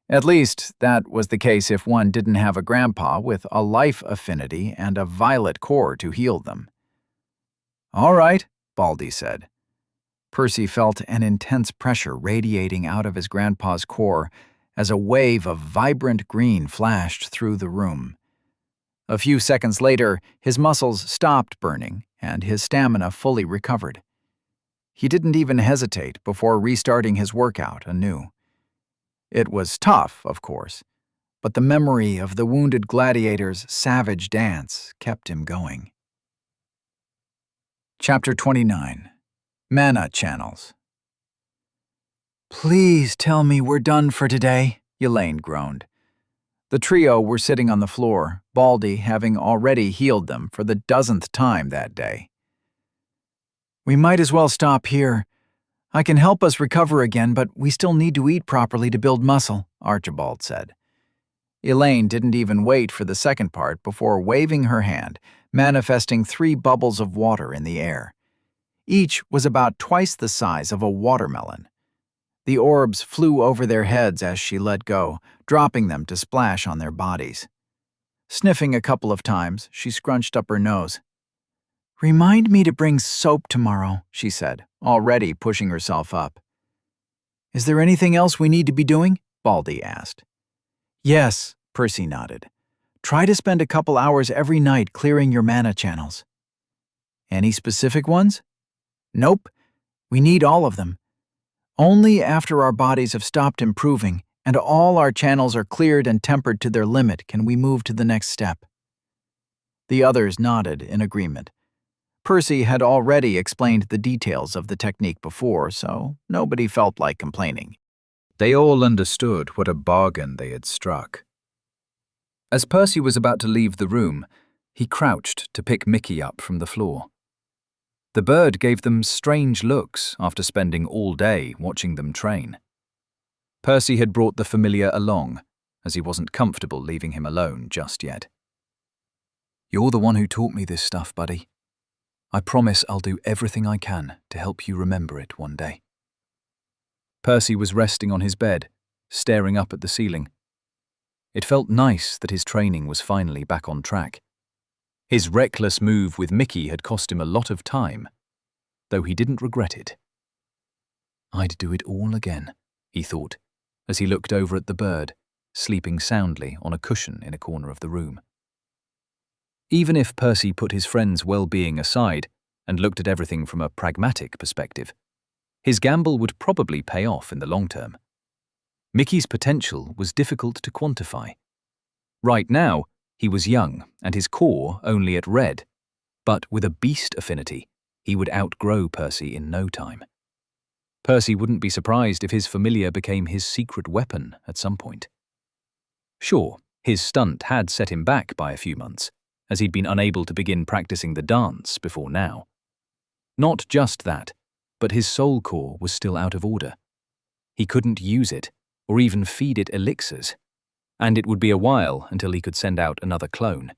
At least, that was the case if one didn't have a grandpa with a life affinity and a violet core to heal them. "All right," Baldy said. Percy felt an intense pressure radiating out of his grandpa's core as a wave of vibrant green flashed through the room. A few seconds later, his muscles stopped burning and his stamina fully recovered. He didn't even hesitate before restarting his workout anew. It was tough, of course, but the memory of the wounded gladiator's savage dance kept him going. Chapter 29. Mana Channels. "Please tell me we're done for today," Elaine groaned. The trio were sitting on the floor, Baldy having already healed them for the 10th time that day. "We might as well stop here. I can help us recover again, but we still need to eat properly to build muscle," Archibald said. Elaine didn't even wait for the second part before waving her hand, manifesting 3 bubbles of water in the air. Each was about twice the size of a watermelon. The orbs flew over their heads as she let go, dropping them to splash on their bodies. Sniffing a couple of times, she scrunched up her nose. "Remind me to bring soap tomorrow," she said, already pushing herself up. "Is there anything else we need to be doing?" Baldy asked. "Yes," Percy nodded. "Try to spend a couple hours every night clearing your mana channels." "Any specific ones?" "Nope. We need all of them. Only after our bodies have stopped improving and all our channels are cleared and tempered to their limit can we move to the next step." The others nodded in agreement. Percy had already explained the details of the technique before, so nobody felt like complaining. They all understood what a bargain they had struck. As Percy was about to leave the room, he crouched to pick Mickey up from the floor. The bird gave them strange looks after spending all day watching them train. Percy had brought the familiar along, as he wasn't comfortable leaving him alone just yet. "You're the one who taught me this stuff, buddy. I promise I'll do everything I can to help you remember it one day." Percy was resting on his bed, staring up at the ceiling. It felt nice that his training was finally back on track. His reckless move with Mickey had cost him a lot of time, though he didn't regret it. "I'd do it all again," he thought, as he looked over at the bird, sleeping soundly on a cushion in a corner of the room. Even if Percy put his friend's well-being aside and looked at everything from a pragmatic perspective, his gamble would probably pay off in the long term. Mickey's potential was difficult to quantify. Right now, he was young and his core only at red, but with a beast affinity, he would outgrow Percy in no time. Percy wouldn't be surprised if his familiar became his secret weapon at some point. Sure, his stunt had set him back by a few months, as he'd been unable to begin practicing the dance before now. Not just that, but his soul core was still out of order. He couldn't use it, or even feed it elixirs, and it would be a while until he could send out another clone.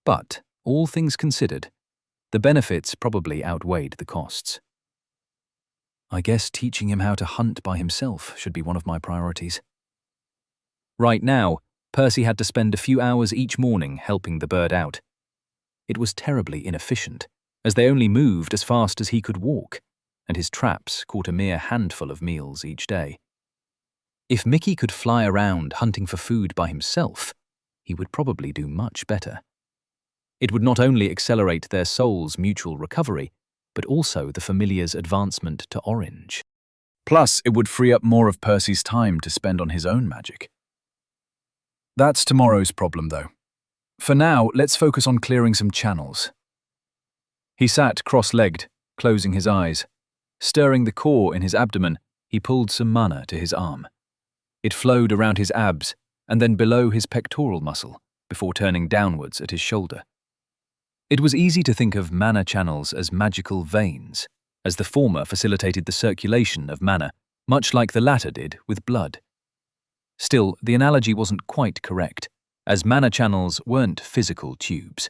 But, all things considered, the benefits probably outweighed the costs. I guess teaching him how to hunt by himself should be one of my priorities. Right now, Percy had to spend a few hours each morning helping the bird out. It was terribly inefficient, as they only moved as fast as he could walk, and his traps caught a mere handful of meals each day. If Mickey could fly around hunting for food by himself, he would probably do much better. It would not only accelerate their souls' mutual recovery, but also the familiar's advancement to orange. Plus, it would free up more of Percy's time to spend on his own magic. That's tomorrow's problem, though. For now, let's focus on clearing some channels. He sat cross-legged, closing his eyes. Stirring the core in his abdomen, he pulled some mana to his arm. It flowed around his abs and then below his pectoral muscle before turning downwards at his shoulder. It was easy to think of mana channels as magical veins, as the former facilitated the circulation of mana, much like the latter did with blood. Still, the analogy wasn't quite correct, as mana channels weren't physical tubes.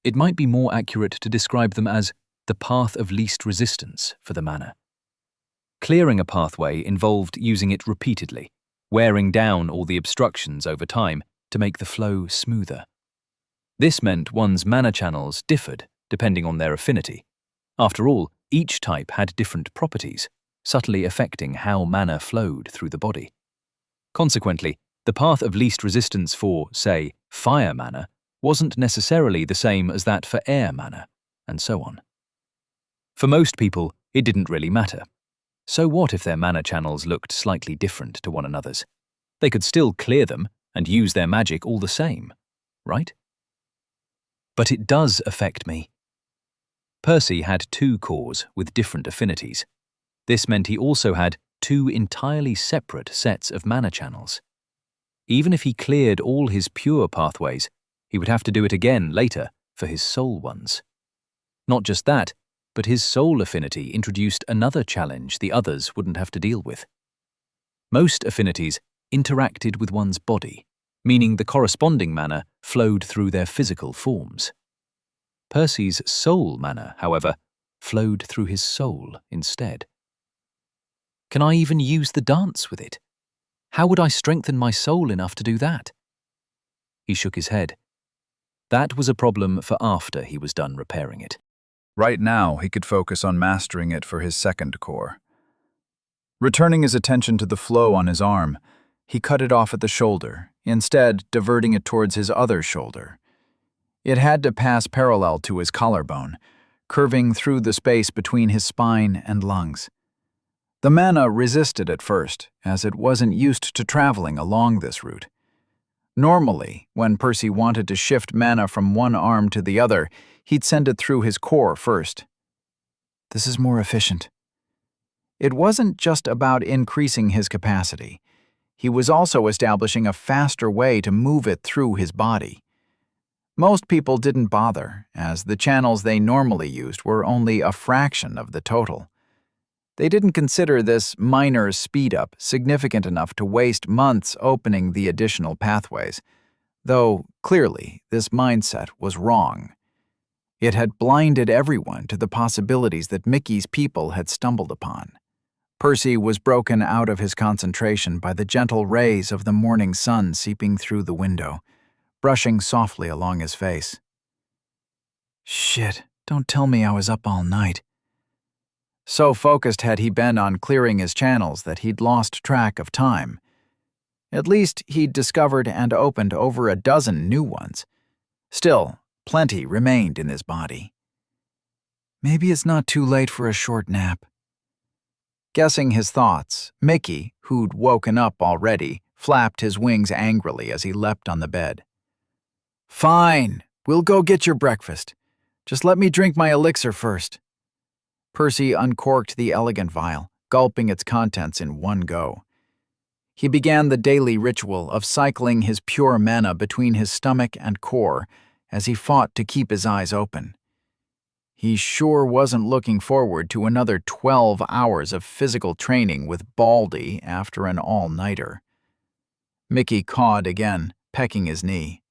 It might be more accurate to describe them as the path of least resistance for the mana. Clearing a pathway involved using it repeatedly, wearing down all the obstructions over time to make the flow smoother. This meant one's mana channels differed depending on their affinity. After all, each type had different properties, subtly affecting how mana flowed through the body. Consequently, the path of least resistance for, say, fire mana wasn't necessarily the same as that for air mana, and so on. For most people, it didn't really matter. So what if their mana channels looked slightly different to one another's? They could still clear them and use their magic all the same, right? But it does affect me. Percy had 2 cores with different affinities. This meant he also had 2 entirely separate sets of mana channels. Even if he cleared all his pure pathways, he would have to do it again later for his soul ones. Not just that, but his soul affinity introduced another challenge the others wouldn't have to deal with. Most affinities interacted with one's body, meaning the corresponding mana flowed through their physical forms. Percy's soul mana, however, flowed through his soul instead. Can I even use the dance with it? How would I strengthen my soul enough to do that? He shook his head. That was a problem for after he was done repairing it. Right now, he could focus on mastering it for his second core. Returning his attention to the flow on his arm, he cut it off at the shoulder, instead diverting it towards his other shoulder. It had to pass parallel to his collarbone, curving through the space between his spine and lungs. The mana resisted at first, as it wasn't used to traveling along this route. Normally, when Percy wanted to shift mana from one arm to the other, he'd send it through his core first. This is more efficient. It wasn't just about increasing his capacity. He was also establishing a faster way to move it through his body. Most people didn't bother, as the channels they normally used were only a fraction of the total. They didn't consider this minor speed-up significant enough to waste months opening the additional pathways, though clearly this mindset was wrong. It had blinded everyone to the possibilities that Mickey's people had stumbled upon. Percy was broken out of his concentration by the gentle rays of the morning sun seeping through the window, brushing softly along his face. Shit, don't tell me I was up all night. So focused had he been on clearing his channels that he'd lost track of time. At least he'd discovered and opened over a dozen new ones. Still, plenty remained in his body. Maybe it's not too late for a short nap. Guessing his thoughts, Mickey, who'd woken up already, flapped his wings angrily as he leapt on the bed. Fine, we'll go get your breakfast. Just let me drink my elixir first. Percy uncorked the elegant vial, gulping its contents in one go. He began the daily ritual of cycling his pure mana between his stomach and core as he fought to keep his eyes open. He sure wasn't looking forward to another 12 hours of physical training with Baldy after an all-nighter. Mickey cawed again, pecking his knee.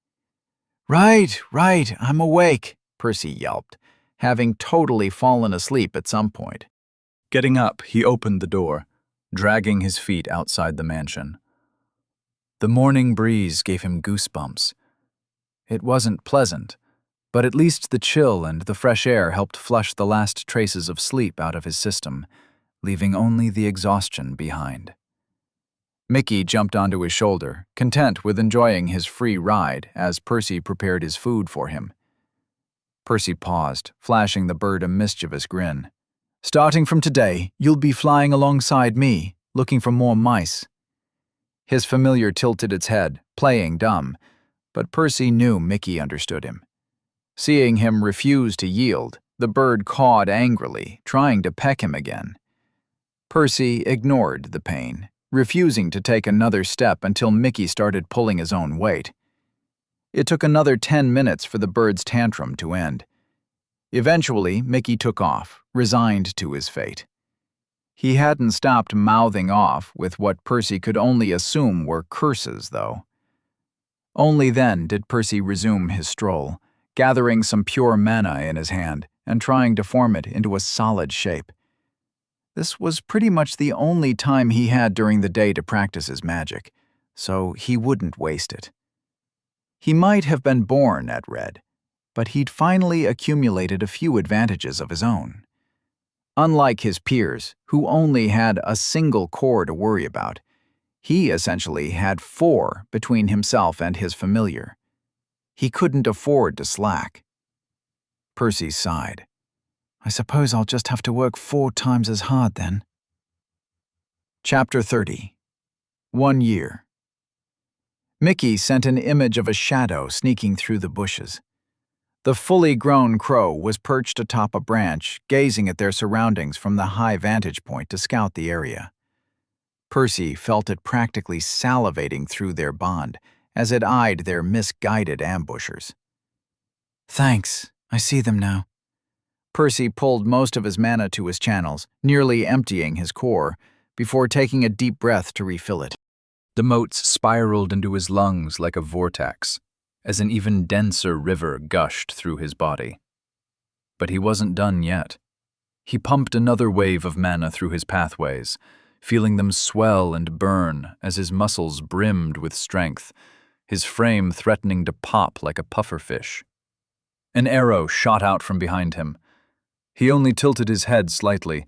Right, I'm awake, Percy yelped, having totally fallen asleep at some point. Getting up, he opened the door, dragging his feet outside the mansion. The morning breeze gave him goosebumps. It wasn't pleasant, but at least the chill and the fresh air helped flush the last traces of sleep out of his system, leaving only the exhaustion behind. Mickey jumped onto his shoulder, content with enjoying his free ride as Percy prepared his food for him. Percy paused, flashing the bird a mischievous grin. Starting from today, you'll be flying alongside me, looking for more mice. His familiar tilted its head, playing dumb, but Percy knew Mickey understood him. Seeing him refuse to yield, the bird cawed angrily, trying to peck him again. Percy ignored the pain, refusing to take another step until Mickey started pulling his own weight. It took another 10 minutes for the bird's tantrum to end. Eventually, Mickey took off, resigned to his fate. He hadn't stopped mouthing off with what Percy could only assume were curses, though. Only then did Percy resume his stroll, gathering some pure mana in his hand and trying to form it into a solid shape. This was pretty much the only time he had during the day to practice his magic, so he wouldn't waste it. He might have been born at Red, but he'd finally accumulated a few advantages of his own. Unlike his peers, who only had a single core to worry about, He essentially had 4 between himself and his familiar. He couldn't afford to slack. Percy sighed. I suppose I'll just have to work 4 times as hard then. Chapter 30. 1 year. Mickey sent an image of a shadow sneaking through the bushes. The fully grown crow was perched atop a branch, gazing at their surroundings from the high vantage point to scout the area. Percy felt it practically salivating through their bond as it eyed their misguided ambushers. Thanks, I see them now. Percy pulled most of his mana to his channels, nearly emptying his core, before taking a deep breath to refill it. The motes spiraled into his lungs like a vortex, as an even denser river gushed through his body. But he wasn't done yet. He pumped another wave of mana through his pathways, feeling them swell and burn as his muscles brimmed with strength, his frame threatening to pop like a pufferfish. An arrow shot out from behind him. He only tilted his head slightly,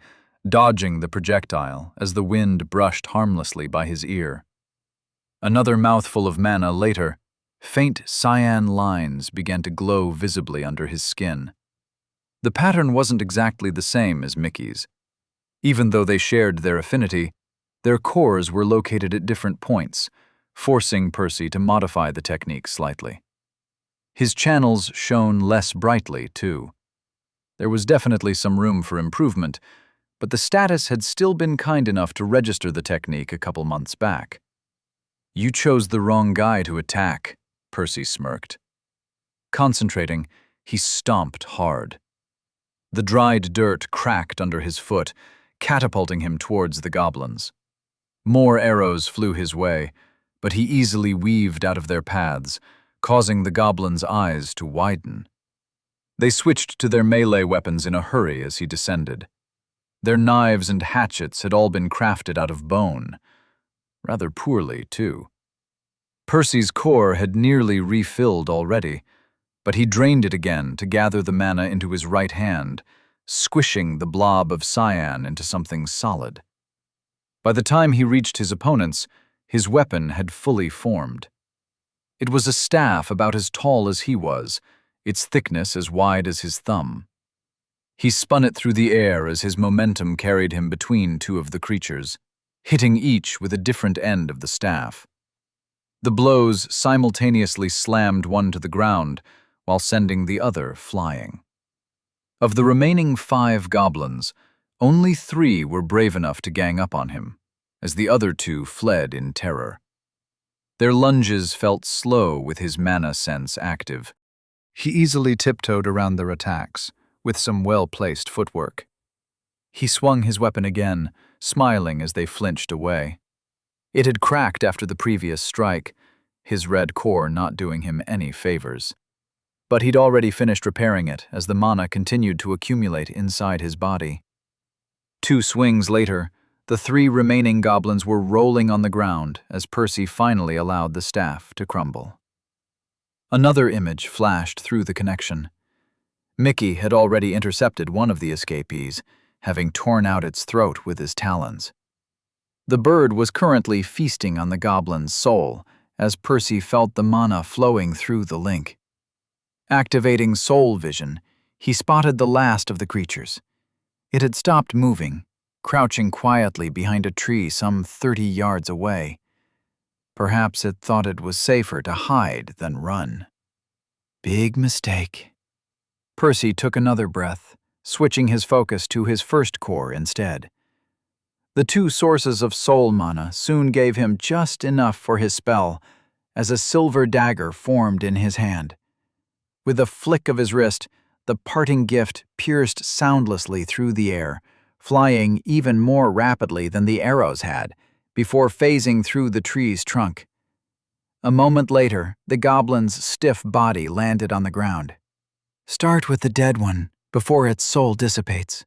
dodging the projectile as the wind brushed harmlessly by his ear. Another mouthful of mana later, faint cyan lines began to glow visibly under his skin. The pattern wasn't exactly the same as Mickey's. Even though they shared their affinity, their cores were located at different points, forcing Percy to modify the technique slightly. His channels shone less brightly, too. There was definitely some room for improvement, but the status had still been kind enough to register the technique a couple months back. You chose the wrong guy to attack, Percy smirked. Concentrating, he stomped hard. The dried dirt cracked under his foot, catapulting him towards the goblins. More arrows flew his way, but he easily weaved out of their paths, causing the goblins' eyes to widen. They switched to their melee weapons in a hurry as he descended. Their knives and hatchets had all been crafted out of bone. Rather poorly, too. Percy's core had nearly refilled already, but he drained it again to gather the mana into his right hand, squishing the blob of cyan into something solid. By the time he reached his opponents, his weapon had fully formed. It was a staff about as tall as he was, its thickness as wide as his thumb. He spun it through the air as his momentum carried him between 2 of the creatures, hitting each with a different end of the staff. The blows simultaneously slammed one to the ground while sending the other flying. Of the remaining 5 goblins, only 3 were brave enough to gang up on him, as the other 2 fled in terror. Their lunges felt slow with his mana sense active. He easily tiptoed around their attacks, with some well-placed footwork. He swung his weapon again, smiling as they flinched away. It had cracked after the previous strike, his red core not doing him any favors. But he'd already finished repairing it as the mana continued to accumulate inside his body. 2 swings later, the 3 remaining goblins were rolling on the ground as Percy finally allowed the staff to crumble. Another image flashed through the connection. Mickey had already intercepted one of the escapees, having torn out its throat with his talons. The bird was currently feasting on the goblin's soul as Percy felt the mana flowing through the link. Activating soul vision, he spotted the last of the creatures. It had stopped moving, crouching quietly behind a tree some 30 yards away. Perhaps it thought it was safer to hide than run. Big mistake. Percy took another breath, switching his focus to his first core instead. The 2 sources of soul mana soon gave him just enough for his spell as a silver dagger formed in his hand. With a flick of his wrist, the parting gift pierced soundlessly through the air, flying even more rapidly than the arrows had, before phasing through the tree's trunk. A moment later, the goblin's stiff body landed on the ground. Start with the dead one, before its soul dissipates.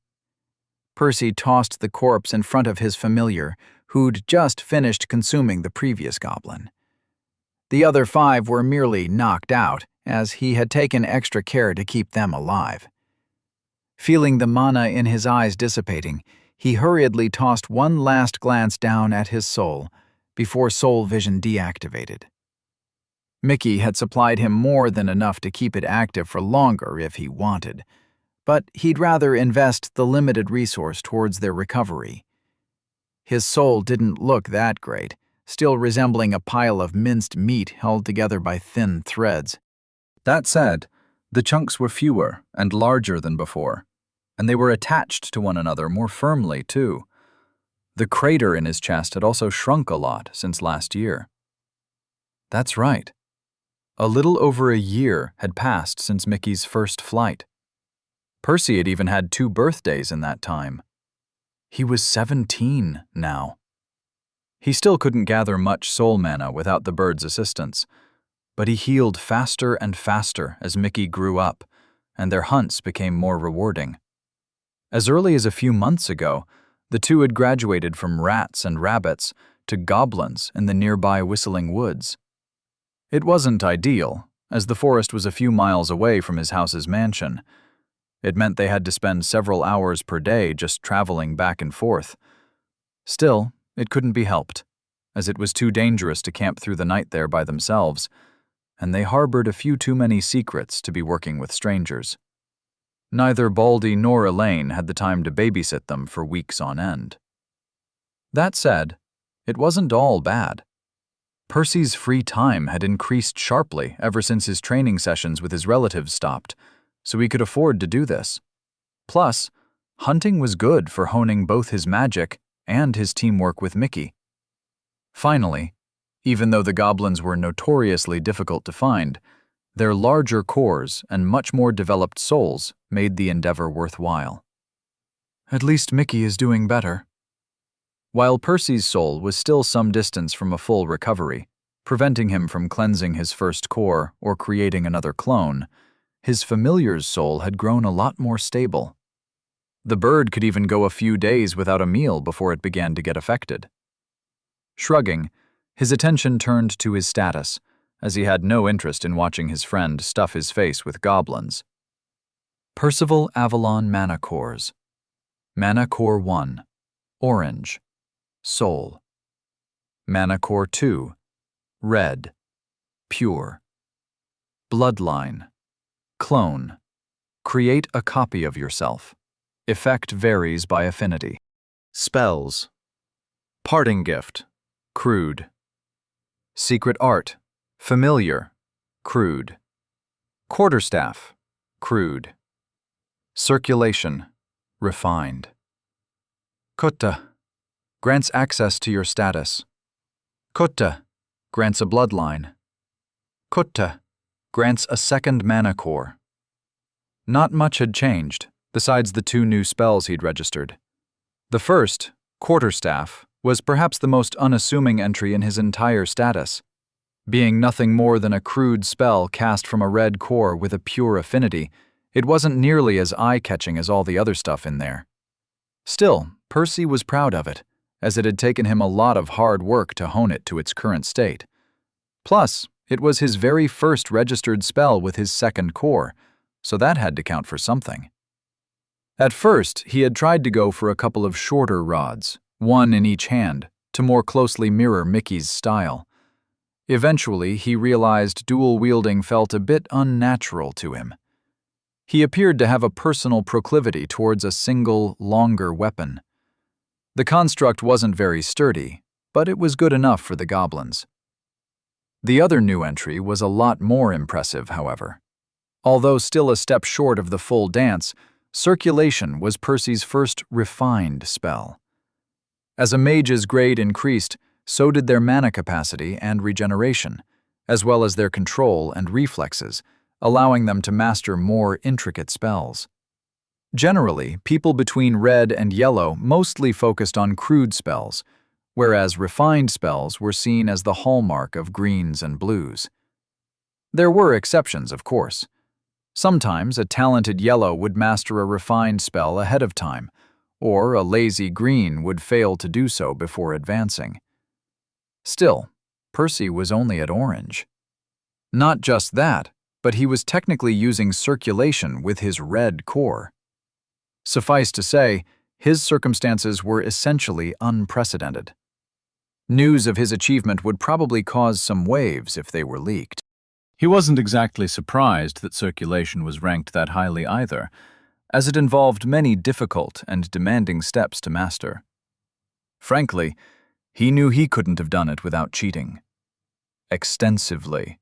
Percy tossed the corpse in front of his familiar, who'd just finished consuming the previous goblin. The other 5 were merely knocked out, as he had taken extra care to keep them alive. Feeling the mana in his eyes dissipating, he hurriedly tossed one last glance down at his soul, before soul vision deactivated. Mickey had supplied him more than enough to keep it active for longer if he wanted, but he'd rather invest the limited resource towards their recovery. His soul didn't look that great, still resembling a pile of minced meat held together by thin threads. That said, the chunks were fewer and larger than before, and they were attached to one another more firmly, too. The crater in his chest had also shrunk a lot since last year. That's right. A little over a year had passed since Mickey's first flight. Percy had even had 2 birthdays in that time. He was 17 now. He still couldn't gather much soul mana without the bird's assistance, but he healed faster and faster as Mickey grew up, and their hunts became more rewarding. As early as a few months ago, the two had graduated from rats and rabbits to goblins in the nearby Whistling Woods. It wasn't ideal, as the forest was a few miles away from his house's mansion. It meant they had to spend several hours per day just traveling back and forth. Still, it couldn't be helped, as it was too dangerous to camp through the night there by themselves, and they harbored a few too many secrets to be working with strangers. Neither Baldy nor Elaine had the time to babysit them for weeks on end. That said, it wasn't all bad. Percy's free time had increased sharply ever since his training sessions with his relatives stopped, so he could afford to do this. Plus, hunting was good for honing both his magic and his teamwork with Mickey. Finally, even though the goblins were notoriously difficult to find, their larger cores and much more developed souls made the endeavor worthwhile. At least Mickey is doing better. While Percy's soul was still some distance from a full recovery, preventing him from cleansing his first core or creating another clone, his familiar's soul had grown a lot more stable. The bird could even go a few days without a meal before it began to get affected. Shrugging, his attention turned to his status, as he had no interest in watching his friend stuff his face with goblins. Percival Avalon Mana Cores. Mana Core 1. Orange. Soul. Mana Core 2. Red. Pure. Bloodline. Clone. Create a copy of yourself. Effect varies by affinity. Spells. Parting Gift. Crude. Secret Art. Familiar. Crude. Quarterstaff. Crude. Circulation. Refined. Kutta. Grants access to your status. Kutta. Grants a bloodline. Kutta. Grants a second mana core. Not much had changed, besides the 2 new spells he'd registered. The first, Quarterstaff, was perhaps the most unassuming entry in his entire status. Being nothing more than a crude spell cast from a red core with a pure affinity, it wasn't nearly as eye-catching as all the other stuff in there. Still, Percy was proud of it, as it had taken him a lot of hard work to hone it to its current state. Plus, it was his very first registered spell with his second core, so that had to count for something. At first, he had tried to go for a couple of shorter rods, one in each hand, to more closely mirror Mickey's style. Eventually, he realized dual wielding felt a bit unnatural to him. He appeared to have a personal proclivity towards a single, longer weapon. The construct wasn't very sturdy, but it was good enough for the goblins. The other new entry was a lot more impressive, however. Although still a step short of the full dance, Circulation was Percy's first refined spell. As a mage's grade increased, so did their mana capacity and regeneration, as well as their control and reflexes, allowing them to master more intricate spells. Generally, people between red and yellow mostly focused on crude spells, whereas refined spells were seen as the hallmark of greens and blues. There were exceptions, of course. Sometimes a talented yellow would master a refined spell ahead of time, or a lazy green would fail to do so before advancing. Still, Percy was only at orange. Not just that, but he was technically using circulation with his red core. Suffice to say, his circumstances were essentially unprecedented. News of his achievement would probably cause some waves if they were leaked. He wasn't exactly surprised that circulation was ranked that highly either, as it involved many difficult and demanding steps to master. Frankly, he knew he couldn't have done it without cheating. Extensively.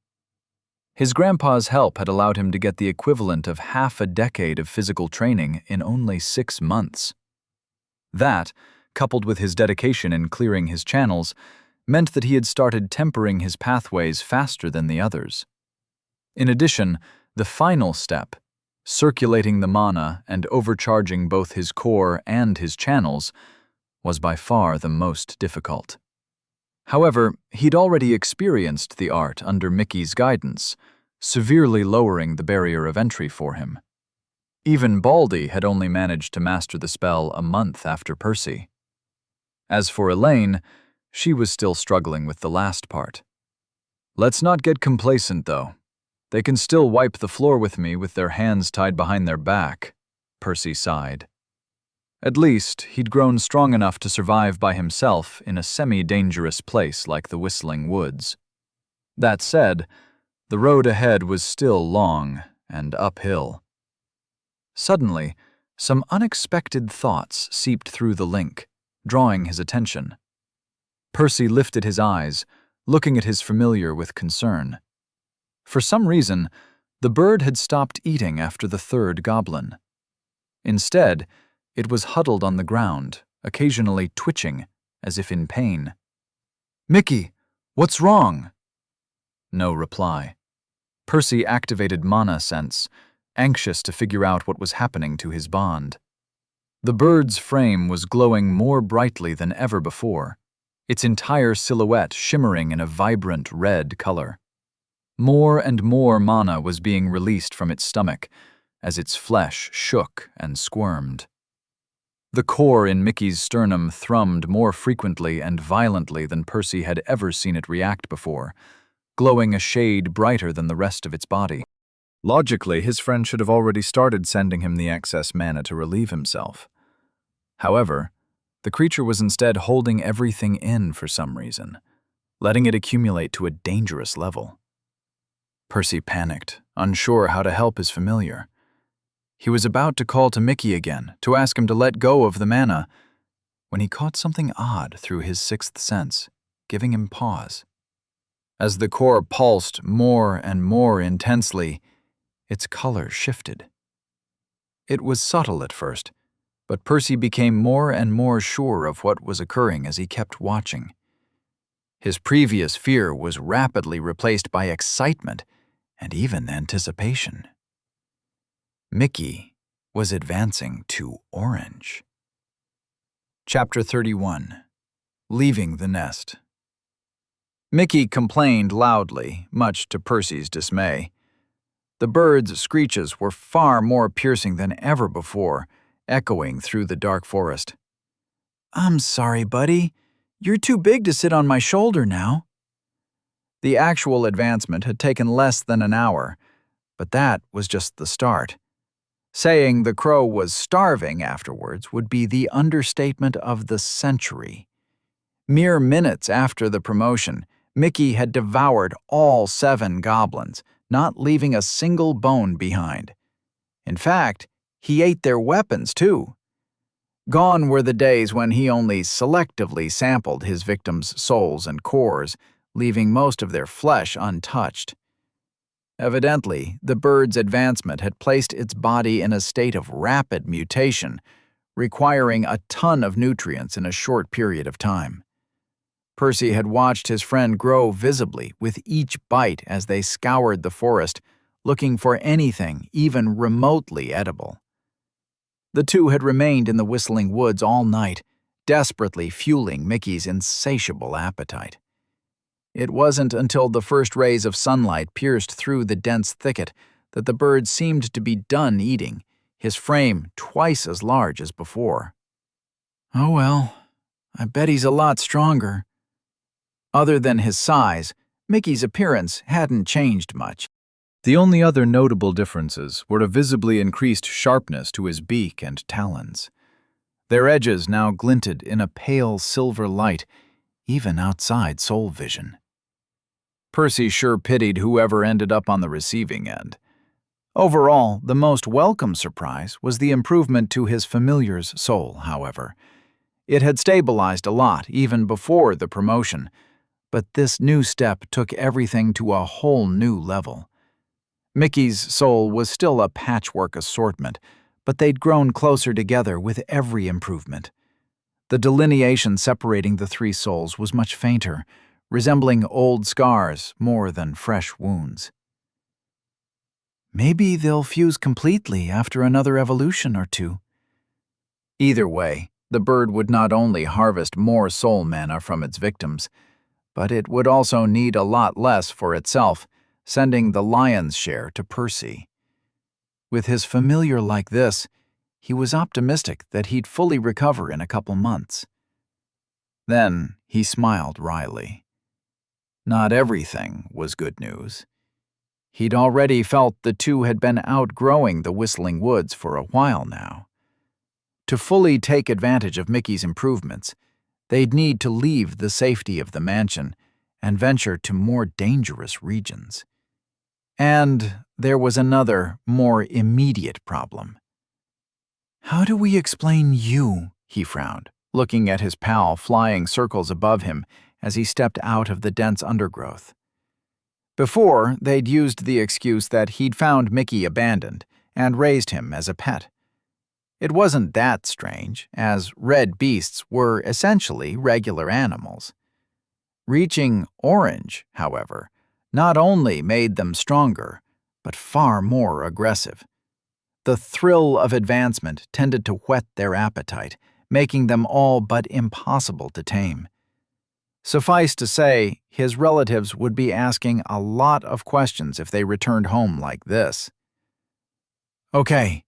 His grandpa's help had allowed him to get the equivalent of half a decade of physical training in only 6 months. That, coupled with his dedication in clearing his channels, meant that he had started tempering his pathways faster than the others. In addition, the final step, circulating the mana and overcharging both his core and his channels, was by far the most difficult. However, he'd already experienced the art under Mickey's guidance, severely lowering the barrier of entry for him. Even Baldy had only managed to master the spell a month after Percy. As for Elaine, she was still struggling with the last part. Let's not get complacent, though. They can still wipe the floor with me with their hands tied behind their back, Percy sighed. At least, he'd grown strong enough to survive by himself in a semi-dangerous place like the Whistling Woods. That said, the road ahead was still long and uphill. Suddenly, some unexpected thoughts seeped through the link, drawing his attention. Percy lifted his eyes, looking at his familiar with concern. For some reason, the bird had stopped eating after the third goblin. Instead, it was huddled on the ground, occasionally twitching, as if in pain. "Mickey, what's wrong?" No reply. Percy activated Mana Sense, anxious to figure out what was happening to his bond. The bird's frame was glowing more brightly than ever before, its entire silhouette shimmering in a vibrant red color. More and more mana was being released from its stomach, as its flesh shook and squirmed. The core in Mickey's sternum thrummed more frequently and violently than Percy had ever seen it react before, glowing a shade brighter than the rest of its body. Logically, his friend should have already started sending him the excess mana to relieve himself. However, the creature was instead holding everything in for some reason, letting it accumulate to a dangerous level. Percy panicked, unsure how to help his familiar. He was about to call to Mickey again, to ask him to let go of the mana, when he caught something odd through his sixth sense, giving him pause. As the core pulsed more and more intensely, its color shifted. It was subtle at first, but Percy became more and more sure of what was occurring as he kept watching. His previous fear was rapidly replaced by excitement and even anticipation. Mickey was advancing to orange. Chapter 31. Leaving the Nest. Mickey complained loudly, much to Percy's dismay. The bird's screeches were far more piercing than ever before, echoing through the dark forest. "I'm sorry, buddy. You're too big to sit on my shoulder now." The actual advancement had taken less than an hour, but that was just the start. Saying the crow was starving afterwards would be the understatement of the century. Mere minutes after the promotion, Mickey had devoured all 7 goblins, not leaving a single bone behind. In fact, he ate their weapons too. Gone were the days when he only selectively sampled his victims' souls and cores, leaving most of their flesh untouched. Evidently, the bird's advancement had placed its body in a state of rapid mutation, requiring a ton of nutrients in a short period of time. Percy had watched his friend grow visibly with each bite as they scoured the forest, looking for anything even remotely edible. The two had remained in the Whistling Woods all night, desperately fueling Mickey's insatiable appetite. It wasn't until the first rays of sunlight pierced through the dense thicket that the bird seemed to be done eating, his frame twice as large as before. "Oh well, I bet he's a lot stronger." Other than his size, Mickey's appearance hadn't changed much. The only other notable differences were a visibly increased sharpness to his beak and talons. Their edges now glinted in a pale silver light, even outside soul vision. Percy sure pitied whoever ended up on the receiving end. Overall, the most welcome surprise was the improvement to his familiar's soul, however. It had stabilized a lot even before the promotion, but this new step took everything to a whole new level. Mickey's soul was still a patchwork assortment, but they'd grown closer together with every improvement. The delineation separating the three souls was much fainter, resembling old scars more than fresh wounds. Maybe they'll fuse completely after another evolution or two. Either way, the bird would not only harvest more soul mana from its victims, but it would also need a lot less for itself, sending the lion's share to Percy. With his familiar like this, he was optimistic that he'd fully recover in a couple months. Then he smiled wryly. Not everything was good news. He'd already felt the two had been outgrowing the Whistling Woods for a while now. To fully take advantage of Mickey's improvements, they'd need to leave the safety of the mansion and venture to more dangerous regions. And there was another, more immediate problem. "How do we explain you?" he frowned, looking at his pal flying circles above him as he stepped out of the dense undergrowth. Before, they'd used the excuse that he'd found Mickey abandoned and raised him as a pet. It wasn't that strange, as red beasts were essentially regular animals. Reaching orange, however, not only made them stronger, but far more aggressive. The thrill of advancement tended to whet their appetite, making them all but impossible to tame. Suffice to say, his relatives would be asking a lot of questions if they returned home like this. "Okay,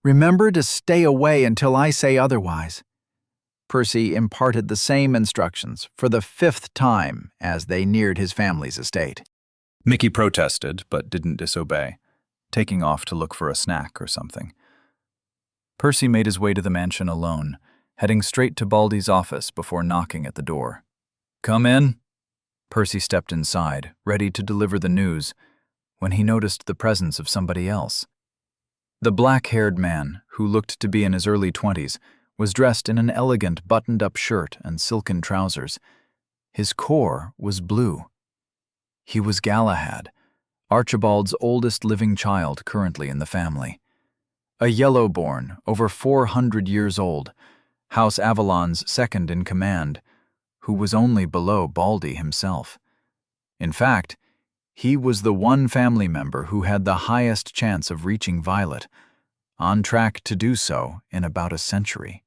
remember to stay away until I say otherwise." Percy imparted the same instructions for the 5th time as they neared his family's estate. Mickey protested, but didn't disobey, taking off to look for a snack or something. Percy made his way to the mansion alone, heading straight to Baldy's office before knocking at the door. "Come in." Percy stepped inside, ready to deliver the news, when he noticed the presence of somebody else. The black-haired man, who looked to be in his early 20s, was dressed in an elegant buttoned-up shirt and silken trousers. His core was blue. He was Galahad, Archibald's oldest living child currently in the family. A yellow-born, over 400 years old, House Avalon's second in command, who was only below Baldy himself. In fact, he was the one family member who had the highest chance of reaching Violet, on track to do so in about a century.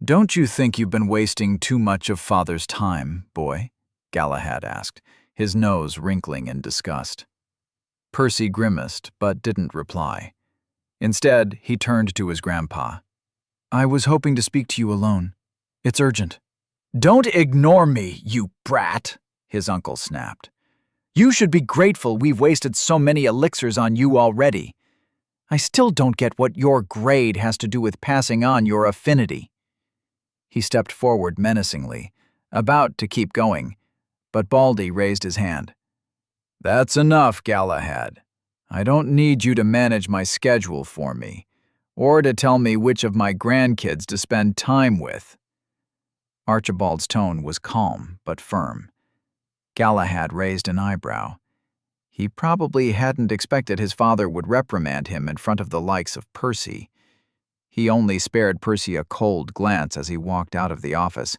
"Don't you think you've been wasting too much of Father's time, boy?" Galahad asked, his nose wrinkling in disgust. Percy grimaced, but didn't reply. Instead, he turned to his grandpa. "I was hoping to speak to you alone. It's urgent." "Don't ignore me, you brat," his uncle snapped. "You should be grateful we've wasted so many elixirs on you already. I still don't get what your grade has to do with passing on your affinity." He stepped forward menacingly, about to keep going, but Baldy raised his hand. "That's enough, Galahad. I don't need you to manage my schedule for me, or to tell me which of my grandkids to spend time with." Archibald's tone was calm but firm. Galahad raised an eyebrow. He probably hadn't expected his father would reprimand him in front of the likes of Percy. He only spared Percy a cold glance as he walked out of the office,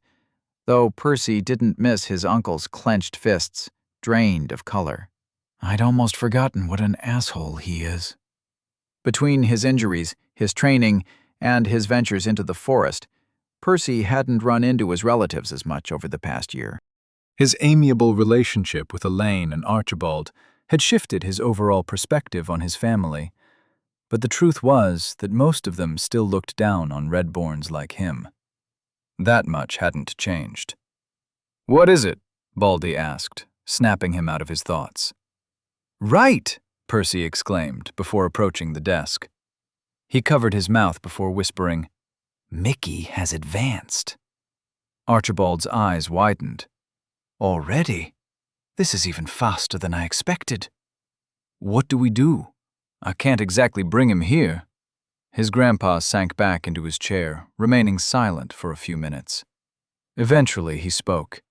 though Percy didn't miss his uncle's clenched fists, drained of color. "I'd almost forgotten what an asshole he is." Between his injuries, his training, and his ventures into the forest, Percy hadn't run into his relatives as much over the past year. His amiable relationship with Elaine and Archibald had shifted his overall perspective on his family, but the truth was that most of them still looked down on Redborns like him. That much hadn't changed. "What is it?" Baldy asked, snapping him out of his thoughts. "Right!" Percy exclaimed before approaching the desk. He covered his mouth before whispering, "Mickey has advanced." Archibald's eyes widened, Already? This is even faster than I expected. What do we do? I can't exactly bring him here. His grandpa sank back into his chair, remaining silent for a few minutes. Eventually, he spoke.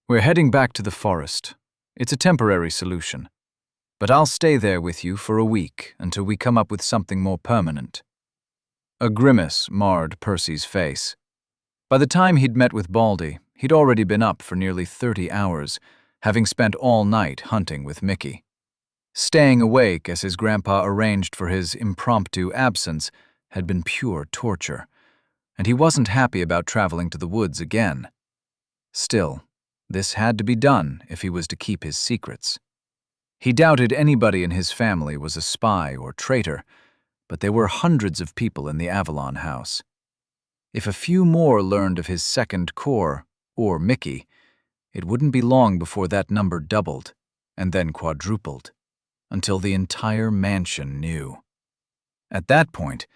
We're heading back to the forest. It's a temporary solution. But I'll stay there with you for a week until we come up with something more permanent. A grimace marred Percy's face. By the time he'd met with Baldy, he'd already been up for nearly 30 hours, having spent all night hunting with Mickey. Staying awake as his grandpa arranged for his impromptu absence had been pure torture, and he wasn't happy about traveling to the woods again. Still, this had to be done if he was to keep his secrets. He doubted anybody in his family was a spy or traitor, but there were hundreds of people in the Avalon house. If a few more learned of his second core, or Mickey, it wouldn't be long before that number doubled, and then quadrupled, until the entire mansion knew. At that point,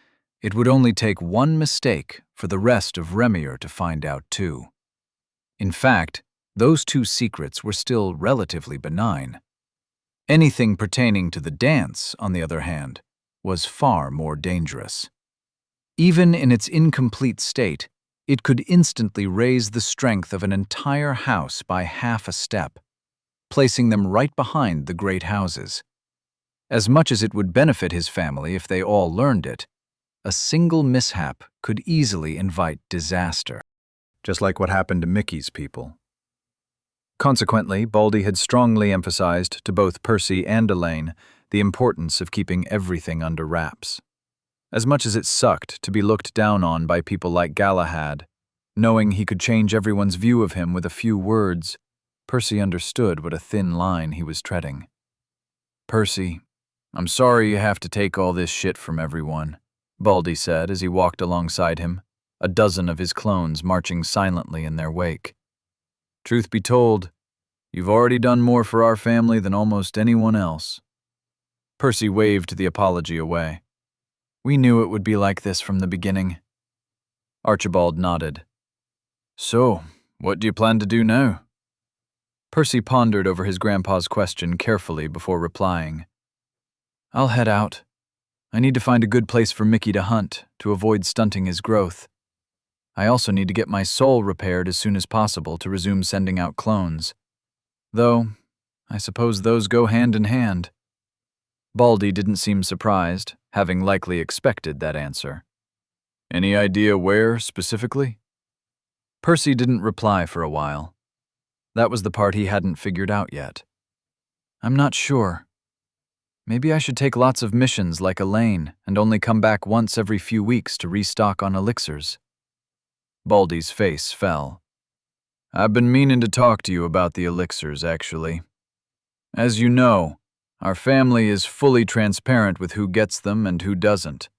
it would only take one mistake for the rest of Remier to find out too. In fact, those two secrets were still relatively benign. Anything pertaining to the dance, on the other hand, was far more dangerous. Even in its incomplete state, it could instantly raise the strength of an entire house by half a step, placing them right behind the great houses. As much as it would benefit his family if they all learned it, a single mishap could easily invite disaster. Just like what happened to Mickey's people. Consequently, Baldy had strongly emphasized to both Percy and Elaine the importance of keeping everything under wraps. As much as it sucked to be looked down on by people like Galahad, knowing he could change everyone's view of him with a few words, Percy understood what a thin line he was treading. Percy, I'm sorry you have to take all this shit from everyone, Baldy said as he walked alongside him, a dozen of his clones marching silently in their wake. Truth be told, you've already done more for our family than almost anyone else. Percy waved the apology away. We knew it would be like this from the beginning. Archibald nodded. So, what do you plan to do now? Percy pondered over his grandpa's question carefully before replying. I'll head out. I need to find a good place for Mickey to hunt, to avoid stunting his growth. I also need to get my soul repaired as soon as possible to resume sending out clones. Though, I suppose those go hand in hand. Baldy didn't seem surprised, having likely expected that answer. Any idea where, specifically? Percy didn't reply for a while. That was the part he hadn't figured out yet. I'm not sure. Maybe I should take lots of missions like Elaine and only come back once every few weeks to restock on elixirs. Baldy's face fell. I've been meaning to talk to you about the elixirs, actually. As you know, our family is fully transparent with who gets them and who doesn't.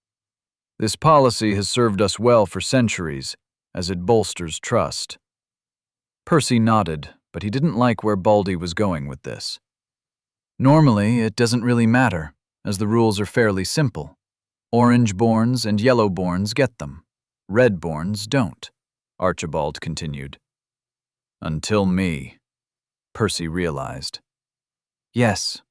This policy has served us well for centuries, as it bolsters trust. Percy nodded, but he didn't like where Baldy was going with this. Normally, it doesn't really matter, as the rules are fairly simple. Orange-borns and yellow-borns get them. Red-borns don't, Archibald continued. Until me, Percy realized. Yes.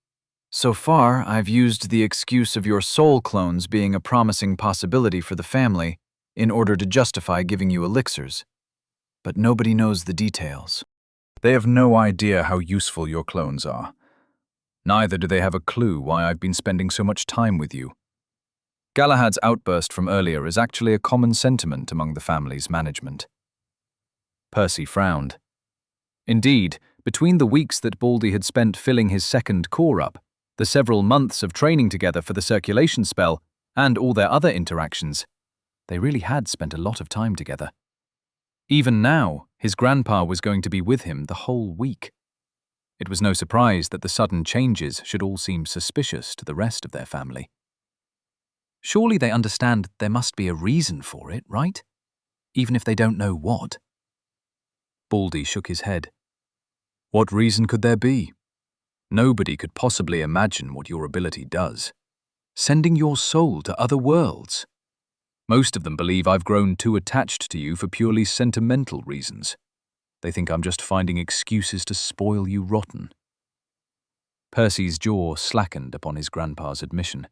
So far, I've used the excuse of your soul clones being a promising possibility for the family in order to justify giving you elixirs. But nobody knows the details. They have no idea how useful your clones are. Neither do they have a clue why I've been spending so much time with you. Galahad's outburst from earlier is actually a common sentiment among the family's management. Percy frowned. Indeed, between the weeks that Baldy had spent filling his second core up, the several months of training together for the circulation spell, and all their other interactions, they really had spent a lot of time together. Even now, his grandpa was going to be with him the whole week. It was no surprise that the sudden changes should all seem suspicious to the rest of their family. Surely they understand there must be a reason for it, right? Even if they don't know what. Baldy shook his head. What reason could there be? Nobody could possibly imagine what your ability does. Sending your soul to other worlds. Most of them believe I've grown too attached to you for purely sentimental reasons. They think I'm just finding excuses to spoil you rotten." Percy's jaw slackened upon his grandpa's admission.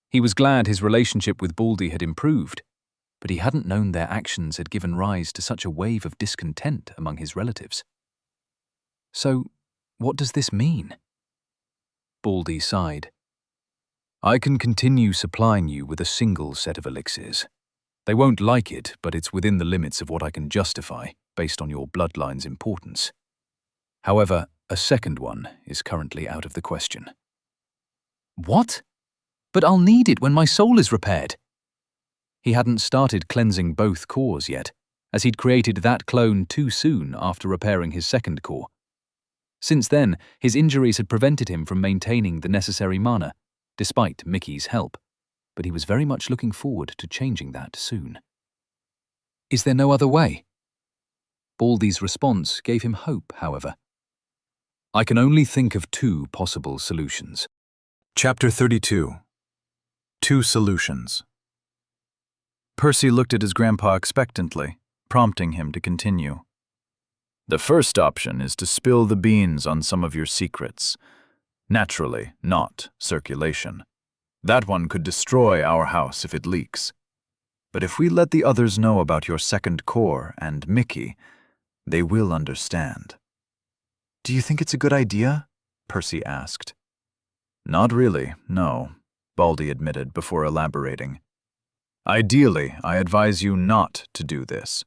He was glad his relationship with Baldy had improved, but he hadn't known their actions had given rise to such a wave of discontent among his relatives. "So, what does this mean?" Baldy sighed. "I can continue supplying you with a single set of elixirs. They won't like it, but it's within the limits of what I can justify, based on your bloodline's importance. However, a second one is currently out of the question." "What? But I'll need it when my soul is repaired." He hadn't started cleansing both cores yet, as he'd created that clone too soon after repairing his second core. Since then, his injuries had prevented him from maintaining the necessary mana, despite Mickey's help, but he was very much looking forward to changing that soon. "Is there no other way?" Baldy's response gave him hope, however. "I can only think of two possible solutions." Chapter 32. Two Solutions. Percy looked at his grandpa expectantly, prompting him to continue. "The first option is to spill the beans on some of your secrets. Naturally, not circulation. That one could destroy our house if it leaks. But if we let the others know about your second core and Mickey, they will understand." "Do you think it's a good idea?" Percy asked. "Not really, no," Baldy admitted before elaborating. "Ideally, I advise you not to do this.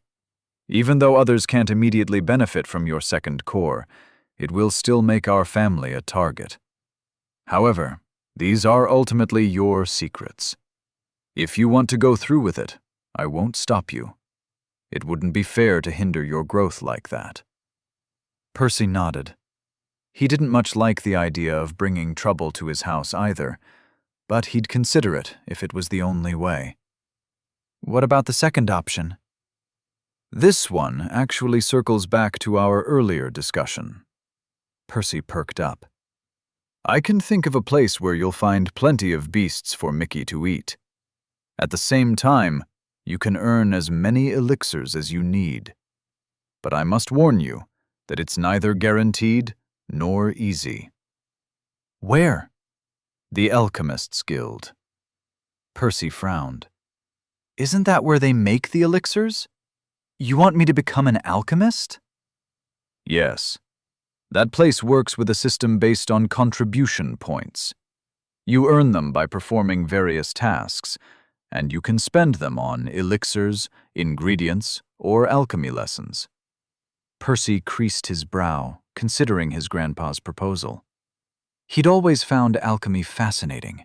Even though others can't immediately benefit from your second core, it will still make our family a target. However, these are ultimately your secrets. If you want to go through with it, I won't stop you. It wouldn't be fair to hinder your growth like that." Percy nodded. He didn't much like the idea of bringing trouble to his house either, but he'd consider it if it was the only way. "What about the second option?" "This one actually circles back to our earlier discussion." Percy perked up. "I can think of a place where you'll find plenty of beasts for Mickey to eat. At the same time, you can earn as many elixirs as you need. But I must warn you that it's neither guaranteed nor easy." "Where?" "The Alchemist's Guild." Percy frowned. "Isn't that where they make the elixirs? You want me to become an alchemist?" "Yes. That place works with a system based on contribution points. You earn them by performing various tasks, and you can spend them on elixirs, ingredients, or alchemy lessons." Percy creased his brow, considering his grandpa's proposal. He'd always found alchemy fascinating,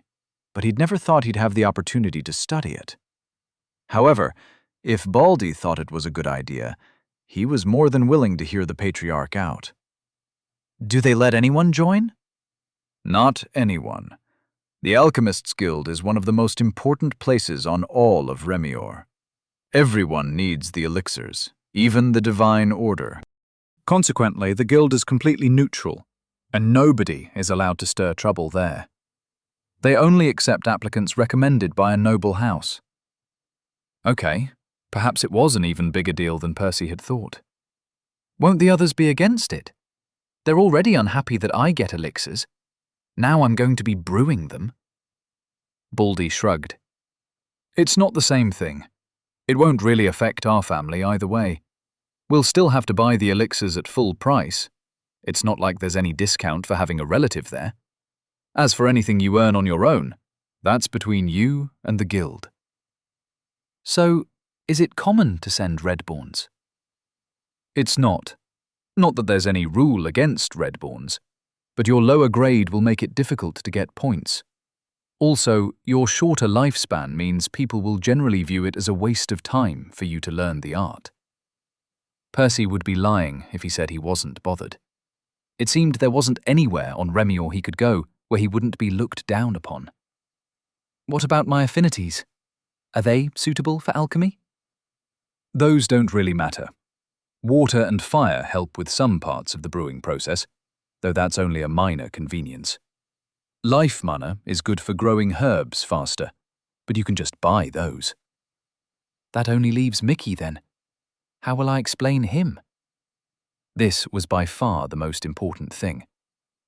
but he'd never thought he'd have the opportunity to study it. However, if Baldy thought it was a good idea, he was more than willing to hear the patriarch out. "Do they let anyone join?" "Not anyone. The Alchemist's Guild is one of the most important places on all of Remior. Everyone needs the elixirs, even the Divine Order. Consequently, the guild is completely neutral, and nobody is allowed to stir trouble there. They only accept applicants recommended by a noble house." Okay, perhaps it was an even bigger deal than Percy had thought. "Won't the others be against it? They're already unhappy that I get elixirs. Now I'm going to be brewing them." Baldy shrugged. "It's not the same thing. It won't really affect our family either way. We'll still have to buy the elixirs at full price. It's not like there's any discount for having a relative there. As for anything you earn on your own, that's between you and the guild." "So, is it common to send Redborns?" "It's not. Not that there's any rule against Redborns, but your lower grade will make it difficult to get points. Also, your shorter lifespan means people will generally view it as a waste of time for you to learn the art." Percy would be lying if he said he wasn't bothered. It seemed there wasn't anywhere on Remior he could go where he wouldn't be looked down upon. "What about my affinities? Are they suitable for alchemy?" "Those don't really matter. Water and fire help with some parts of the brewing process, though that's only a minor convenience. Life mana is good for growing herbs faster, but you can just buy those." "That only leaves Mickey then. How will I explain him?" This was by far the most important thing.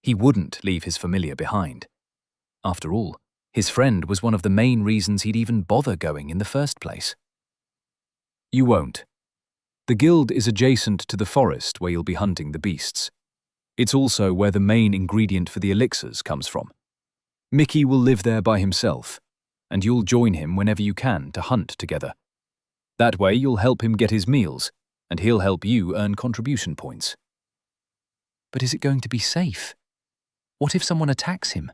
He wouldn't leave his familiar behind. After all, his friend was one of the main reasons he'd even bother going in the first place. You won't. The guild is adjacent to the forest where you'll be hunting the beasts. It's also where the main ingredient for the elixirs comes from. Mickey will live there by himself, and you'll join him whenever you can to hunt together. That way you'll help him get his meals, and he'll help you earn contribution points. But is it going to be safe? What if someone attacks him?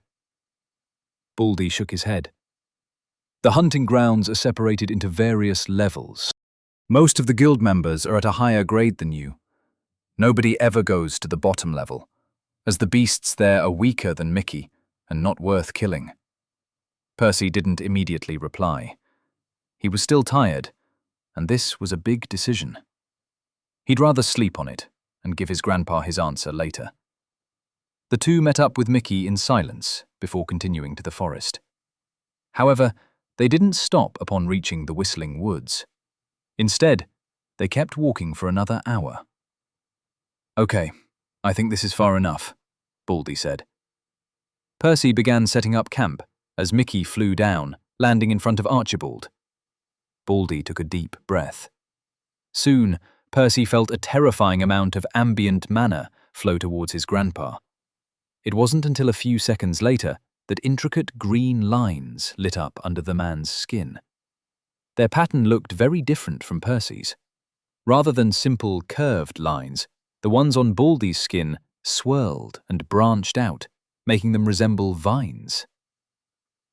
Baldy shook his head. The hunting grounds are separated into various levels. Most of the guild members are at a higher grade than you. Nobody ever goes to the bottom level, as the beasts there are weaker than Mickey and not worth killing. Percy didn't immediately reply. He was still tired, and this was a big decision. He'd rather sleep on it and give his grandpa his answer later. The two met up with Mickey in silence before continuing to the forest. However, they didn't stop upon reaching the Whistling Woods. Instead, they kept walking for another hour. "Okay, I think this is far enough," Baldy said. Percy began setting up camp as Mickey flew down, landing in front of Archibald. Baldy took a deep breath. Soon, Percy felt a terrifying amount of ambient mana flow towards his grandpa. It wasn't until a few seconds later that intricate green lines lit up under the man's skin. Their pattern looked very different from Percy's. Rather than simple curved lines, the ones on Baldy's skin swirled and branched out, making them resemble vines.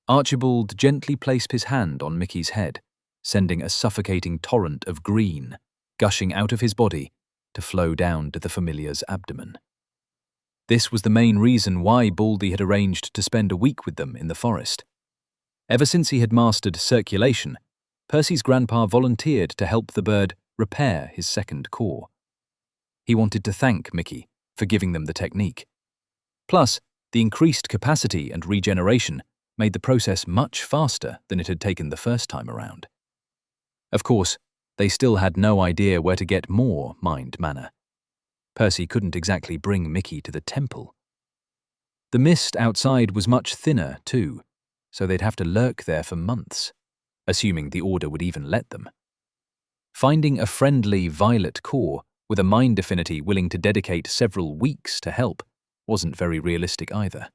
Archibald gently placed his hand on Mickey's head, sending a suffocating torrent of green gushing out of his body to flow down to the familiar's abdomen. This was the main reason why Baldy had arranged to spend a week with them in the forest. Ever since he had mastered circulation, Percy's grandpa volunteered to help the bird repair his second core. He wanted to thank Mickey for giving them the technique. Plus, the increased capacity and regeneration made the process much faster than it had taken the first time around. Of course, they still had no idea where to get more mind mana. Percy couldn't exactly bring Mickey to the temple. The mist outside was much thinner, too, so they'd have to lurk there for months, assuming the Order would even let them. Finding a friendly violet core with a mind affinity willing to dedicate several weeks to help wasn't very realistic either.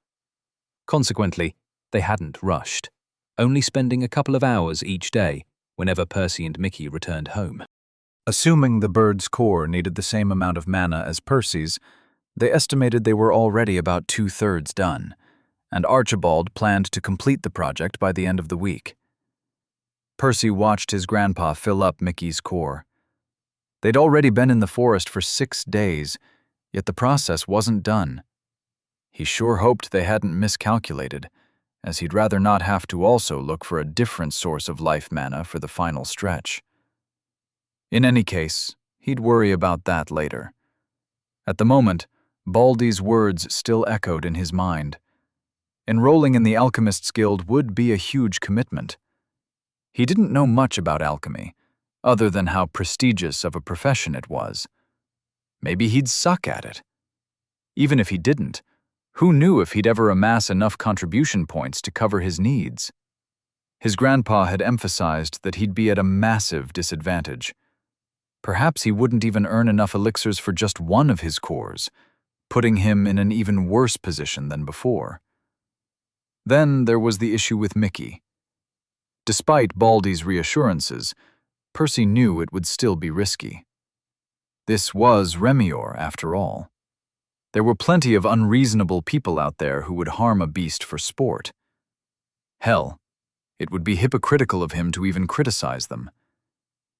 Consequently, they hadn't rushed, only spending a couple of hours each day whenever Percy and Mickey returned home. Assuming the bird's core needed the same amount of mana as Percy's, they estimated they were already about 2/3 done, and Archibald planned to complete the project by the end of the week. Percy watched his grandpa fill up Mickey's core. They'd already been in the forest for 6 days, yet the process wasn't done. He sure hoped they hadn't miscalculated, as he'd rather not have to also look for a different source of life mana for the final stretch. In any case, he'd worry about that later. At the moment, Baldy's words still echoed in his mind. Enrolling in the Alchemist's Guild would be a huge commitment. He didn't know much about alchemy, other than how prestigious of a profession it was. Maybe he'd suck at it. Even if he didn't, who knew if he'd ever amass enough contribution points to cover his needs? His grandpa had emphasized that he'd be at a massive disadvantage. Perhaps he wouldn't even earn enough elixirs for just one of his cores, putting him in an even worse position than before. Then there was the issue with Mickey. Despite Baldy's reassurances, Percy knew it would still be risky. This was Remior, after all. There were plenty of unreasonable people out there who would harm a beast for sport. Hell, it would be hypocritical of him to even criticize them.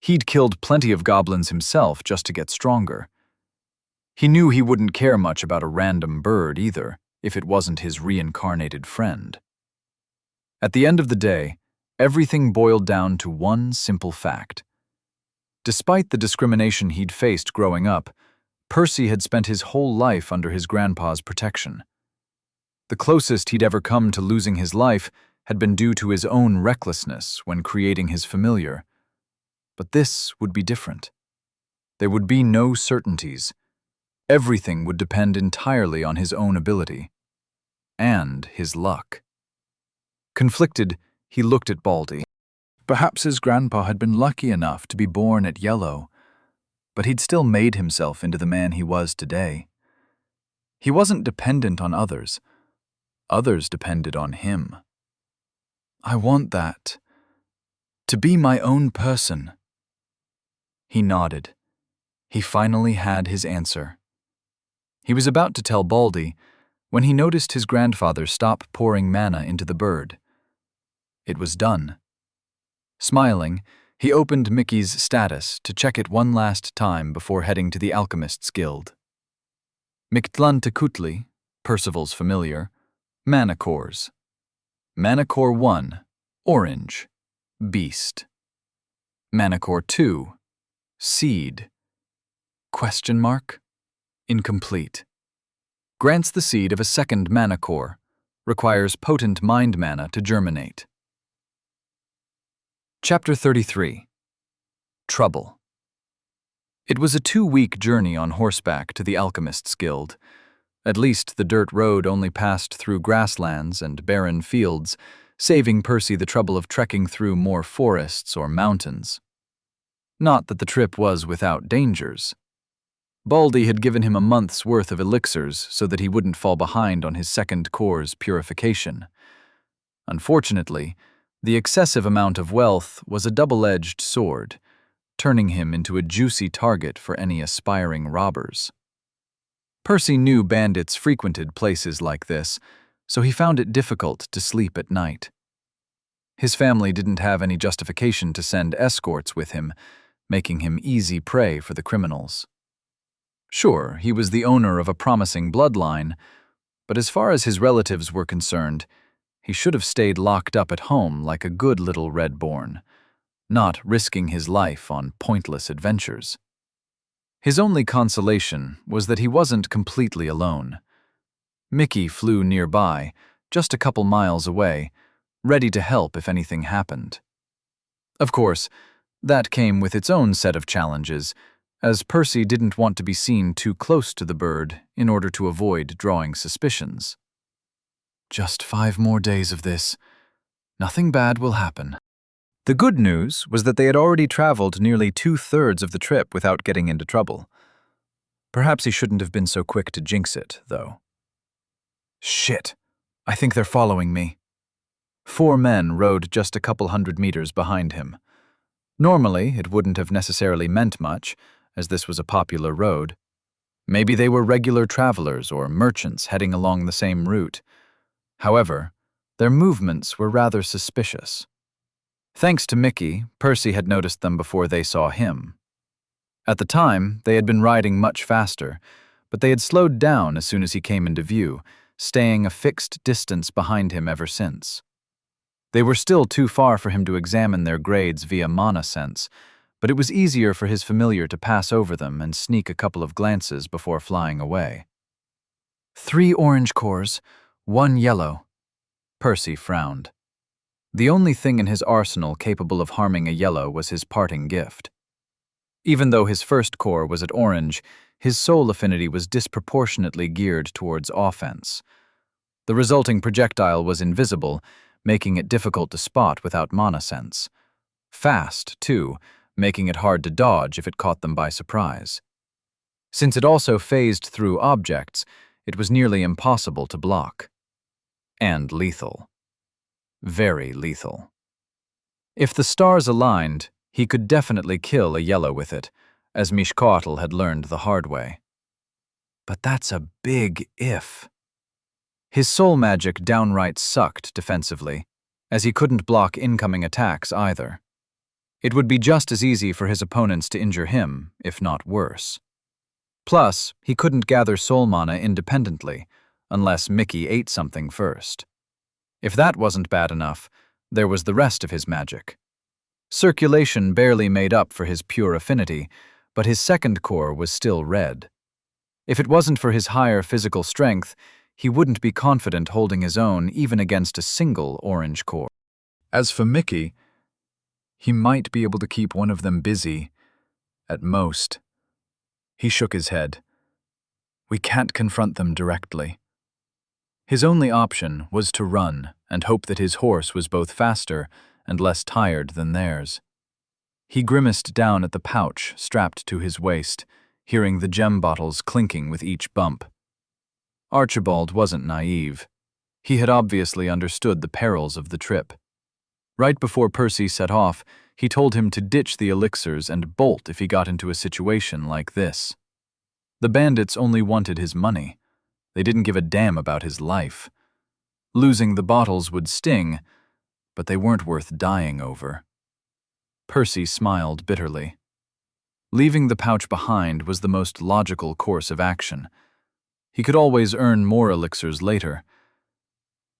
He'd killed plenty of goblins himself just to get stronger. He knew he wouldn't care much about a random bird either, if it wasn't his reincarnated friend. At the end of the day, everything boiled down to one simple fact. Despite the discrimination he'd faced growing up, Percy had spent his whole life under his grandpa's protection. The closest he'd ever come to losing his life had been due to his own recklessness when creating his familiar. But this would be different. There would be no certainties. Everything would depend entirely on his own ability. And his luck. Conflicted, he looked at Baldy. Perhaps his grandpa had been lucky enough to be born at yellow, but he'd still made himself into the man he was today. He wasn't dependent on others. Others depended on him. I want that. To be my own person. He nodded. He finally had his answer. He was about to tell Baldy when he noticed his grandfather stop pouring mana into the bird. It was done. Smiling, he opened Mickey's status to check it one last time before heading to the Alchemist's Guild. Mictlantecuhtli, Percival's familiar, Mana Cores. Mana Core 1, Orange, Beast. Mana Core 2, Seed. Question mark? Incomplete. Grants the seed of a second mana core. Requires potent mind mana to germinate. Chapter 33. Trouble. It was a 2-week journey on horseback to the Alchemist's Guild. At least the dirt road only passed through grasslands and barren fields, saving Percy the trouble of trekking through more forests or mountains. Not that the trip was without dangers. Baldy had given him a month's worth of elixirs so that he wouldn't fall behind on his second core's purification. Unfortunately, the excessive amount of wealth was a double-edged sword, turning him into a juicy target for any aspiring robbers. Percy knew bandits frequented places like this, so he found it difficult to sleep at night. His family didn't have any justification to send escorts with him, making him easy prey for the criminals. Sure, he was the owner of a promising bloodline, but as far as his relatives were concerned, he should have stayed locked up at home like a good little Redborn, not risking his life on pointless adventures. His only consolation was that he wasn't completely alone. Mickey flew nearby, just a couple miles away, ready to help if anything happened. Of course, that came with its own set of challenges, as Percy didn't want to be seen too close to the bird in order to avoid drawing suspicions. Just 5 more days of this. Nothing bad will happen. The good news was that they had already traveled nearly 2/3 of the trip without getting into trouble. Perhaps he shouldn't have been so quick to jinx it, though. Shit, I think they're following me. 4 men rode just a couple 100 meters behind him. Normally, it wouldn't have necessarily meant much, as this was a popular road. Maybe they were regular travelers or merchants heading along the same route. However, their movements were rather suspicious. Thanks to Mickey, Percy had noticed them before they saw him. At the time, they had been riding much faster, but they had slowed down as soon as he came into view, staying a fixed distance behind him ever since. They were still too far for him to examine their grades via mana sense, but it was easier for his familiar to pass over them and sneak a couple of glances before flying away. 3 orange cores, 1 yellow. Percy frowned. The only thing in his arsenal capable of harming a yellow was his parting gift. Even though his first core was at orange, his soul affinity was disproportionately geared towards offense. The resulting projectile was invisible, making it difficult to spot without mana sense. Fast, too, making it hard to dodge if it caught them by surprise. Since it also phased through objects, it was nearly impossible to block. And lethal. Very lethal. If the stars aligned, he could definitely kill a yellow with it, as Mishkotl had learned the hard way. But that's a big if. His soul magic downright sucked defensively, as he couldn't block incoming attacks either. It would be just as easy for his opponents to injure him, if not worse. Plus, he couldn't gather soul mana independently, unless Mickey ate something first. If that wasn't bad enough, there was the rest of his magic. Circulation barely made up for his pure affinity, but his second core was still red. If it wasn't for his higher physical strength, he wouldn't be confident holding his own even against a single orange core. As for Mickey, he might be able to keep one of them busy, at most. He shook his head. We can't confront them directly. His only option was to run and hope that his horse was both faster and less tired than theirs. He grimaced down at the pouch strapped to his waist, hearing the gem bottles clinking with each bump. Archibald wasn't naive. He had obviously understood the perils of the trip. Right before Percy set off, he told him to ditch the elixirs and bolt if he got into a situation like this. The bandits only wanted his money. They didn't give a damn about his life. Losing the bottles would sting, but they weren't worth dying over. Percy smiled bitterly. Leaving the pouch behind was the most logical course of action. He could always earn more elixirs later,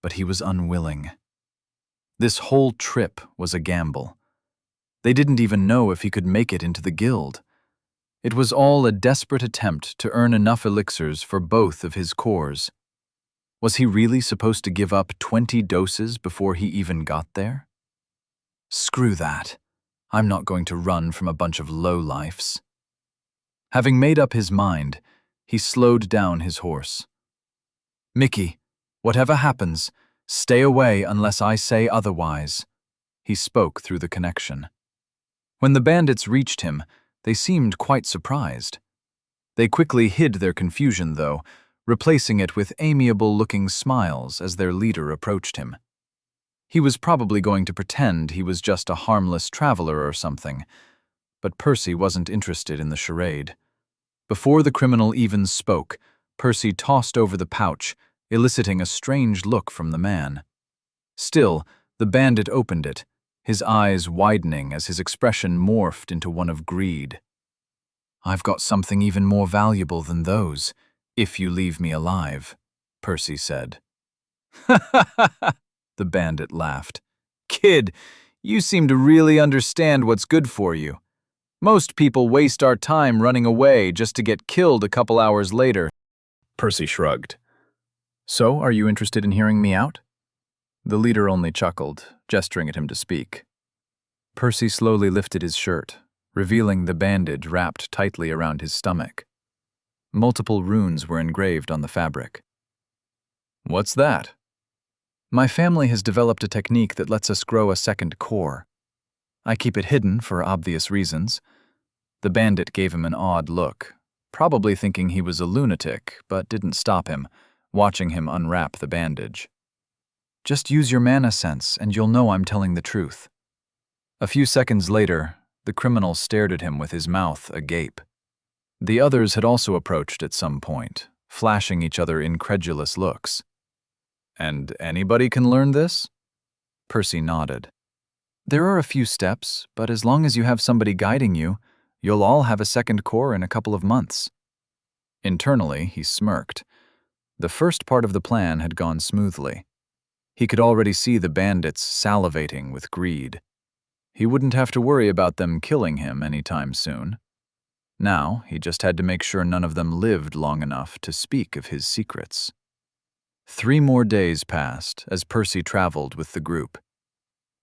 but he was unwilling. This whole trip was a gamble. They didn't even know if he could make it into the guild. It was all a desperate attempt to earn enough elixirs for both of his cores. Was he really supposed to give up 20 doses before he even got there? Screw that. I'm not going to run from a bunch of lowlifes. Having made up his mind, he slowed down his horse. Mickey, whatever happens, stay away unless I say otherwise, he spoke through the connection. When the bandits reached him, they seemed quite surprised. They quickly hid their confusion, though, replacing it with amiable-looking smiles as their leader approached him. He was probably going to pretend he was just a harmless traveler or something, but Percy wasn't interested in the charade. Before the criminal even spoke, Percy tossed over the pouch, eliciting a strange look from the man. Still, the bandit opened it, his eyes widening as his expression morphed into one of greed. I've got something even more valuable than those, if you leave me alive, Percy said. Ha ha ha ha, the bandit laughed. Kid, you seem to really understand what's good for you. Most people waste our time running away just to get killed a couple hours later. Percy shrugged. So, are you interested in hearing me out? The leader only chuckled, gesturing at him to speak. Percy slowly lifted his shirt, revealing the bandage wrapped tightly around his stomach. Multiple runes were engraved on the fabric. What's that? My family has developed a technique that lets us grow a second core. I keep it hidden for obvious reasons. The bandit gave him an odd look, probably thinking he was a lunatic, but didn't stop him, watching him unwrap the bandage. Just use your mana sense and you'll know I'm telling the truth. A few seconds later, the criminal stared at him with his mouth agape. The others had also approached at some point, flashing each other incredulous looks. And anybody can learn this? Percy nodded. There are a few steps, but as long as you have somebody guiding you, you'll all have a second core in a couple of months. Internally, he smirked. The first part of the plan had gone smoothly. He could already see the bandits salivating with greed. He wouldn't have to worry about them killing him anytime soon. Now, he just had to make sure none of them lived long enough to speak of his secrets. 3 more days passed as Percy traveled with the group.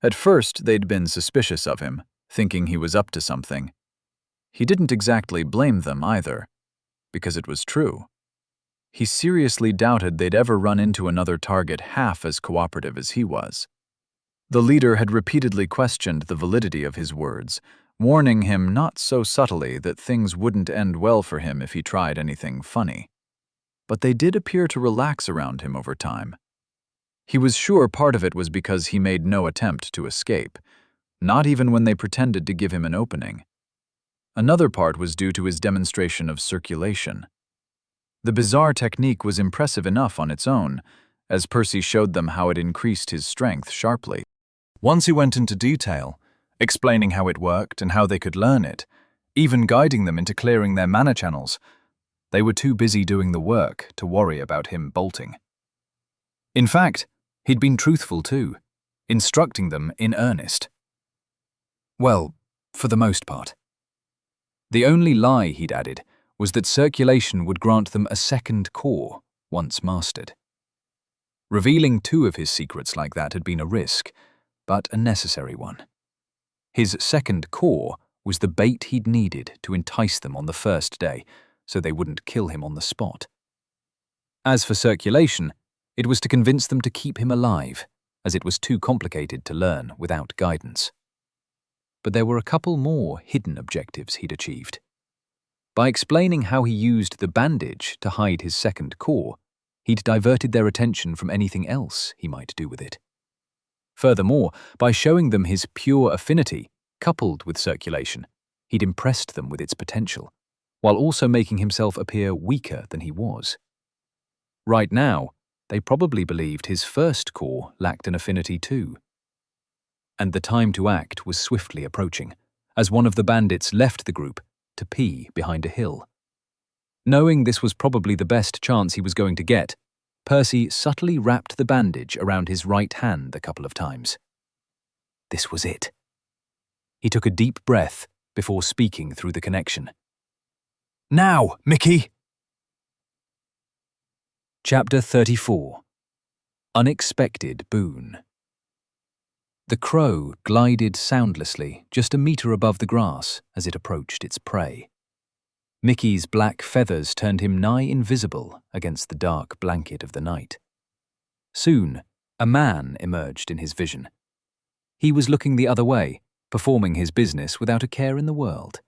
At first, they'd been suspicious of him, thinking he was up to something. He didn't exactly blame them either, because it was true. He seriously doubted they'd ever run into another target half as cooperative as he was. The leader had repeatedly questioned the validity of his words, warning him not so subtly that things wouldn't end well for him if he tried anything funny. But they did appear to relax around him over time. He was sure part of it was because he made no attempt to escape, not even when they pretended to give him an opening. Another part was due to his demonstration of circulation. The bizarre technique was impressive enough on its own, as Percy showed them how it increased his strength sharply. Once he went into detail, explaining how it worked and how they could learn it, even guiding them into clearing their mana channels, they were too busy doing the work to worry about him bolting. In fact, he'd been truthful too, instructing them in earnest. Well, for the most part. The only lie he'd added was that circulation would grant them a second core once mastered. Revealing 2 of his secrets like that had been a risk, but a necessary one. His second core was the bait he'd needed to entice them on the first day, so they wouldn't kill him on the spot. As for circulation, it was to convince them to keep him alive, as it was too complicated to learn without guidance. But there were a couple more hidden objectives he'd achieved. By explaining how he used the bandage to hide his second core, he'd diverted their attention from anything else he might do with it. Furthermore, by showing them his pure affinity, coupled with circulation, he'd impressed them with its potential, while also making himself appear weaker than he was. Right now, they probably believed his first core lacked an affinity too. And the time to act was swiftly approaching, as one of the bandits left the group to pee behind a hill. Knowing this was probably the best chance he was going to get, Percy subtly wrapped the bandage around his right hand a couple of times. This was it. He took a deep breath before speaking through the connection. "Now, Mickey!" Chapter 34. Unexpected Boon. The crow glided soundlessly just a meter above the grass as it approached its prey. Mickey's black feathers turned him nigh invisible against the dark blanket of the night. Soon, a man emerged in his vision. He was looking the other way, performing his business without a care in the world.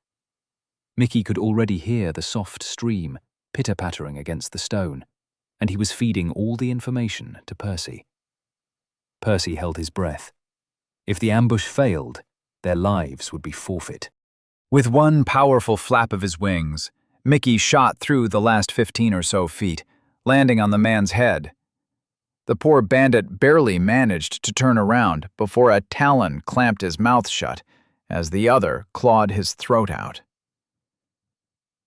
Mickey could already hear the soft stream pitter-pattering against the stone, and he was feeding all the information to Percy. Percy held his breath. If the ambush failed, their lives would be forfeit. With one powerful flap of his wings, Mickey shot through the last 15 or so feet, landing on the man's head. The poor bandit barely managed to turn around before a talon clamped his mouth shut as the other clawed his throat out.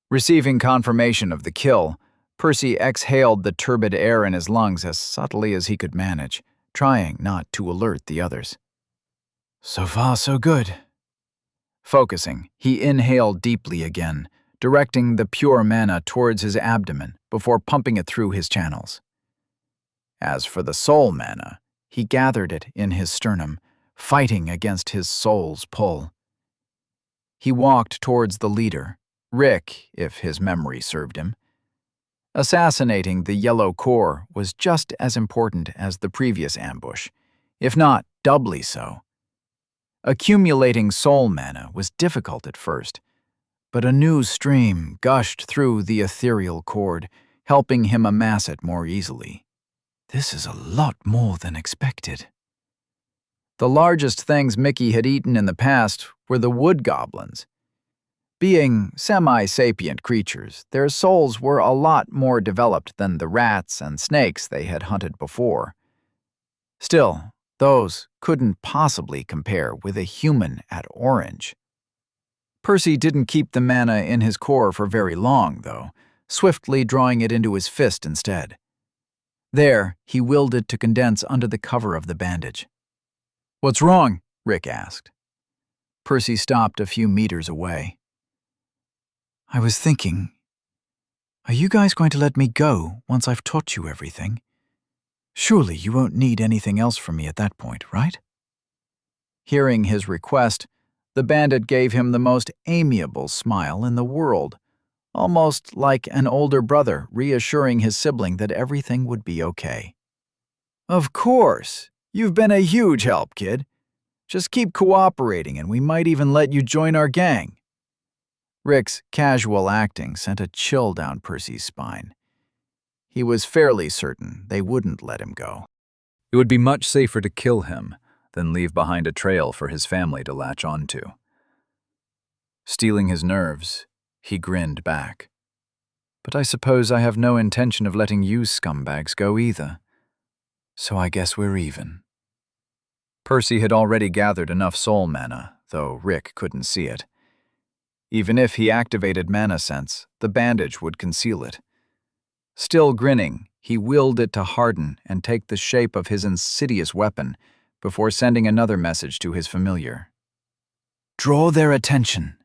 Receiving confirmation of the kill, Percy exhaled the turbid air in his lungs as subtly as he could manage, trying not to alert the others. So far, so good. Focusing, he inhaled deeply again, directing the pure mana towards his abdomen before pumping it through his channels. As for the soul mana, he gathered it in his sternum, fighting against his soul's pull. He walked towards the leader, Rick, if his memory served him. Assassinating the yellow core was just as important as the previous ambush, if not doubly so. Accumulating soul mana was difficult at first, but a new stream gushed through the ethereal cord, helping him amass it more easily. This is a lot more than expected. The largest things Mickey had eaten in the past were the wood goblins. Being semi-sapient creatures, their souls were a lot more developed than the rats and snakes they had hunted before. Still, those couldn't possibly compare with a human at Orange. Percy didn't keep the mana in his core for very long, though, swiftly drawing it into his fist instead. There, he willed it to condense under the cover of the bandage. "What's wrong?" Rick asked. Percy stopped a few meters away. "I was thinking, are you guys going to let me go once I've taught you everything? Surely you won't need anything else from me at that point, right?" Hearing his request, the bandit gave him the most amiable smile in the world, almost like an older brother reassuring his sibling that everything would be okay. "Of course! You've been a huge help, kid. Just keep cooperating and we might even let you join our gang." Rick's casual acting sent a chill down Percy's spine. He was fairly certain they wouldn't let him go. It would be much safer to kill him than leave behind a trail for his family to latch onto. Stealing his nerves, he grinned back. "But I suppose I have no intention of letting you scumbags go either. So I guess we're even." Percy had already gathered enough soul mana, though Rick couldn't see it. Even if he activated Mana Sense, the bandage would conceal it. Still grinning, he willed it to harden and take the shape of his insidious weapon before sending another message to his familiar. "Draw their attention."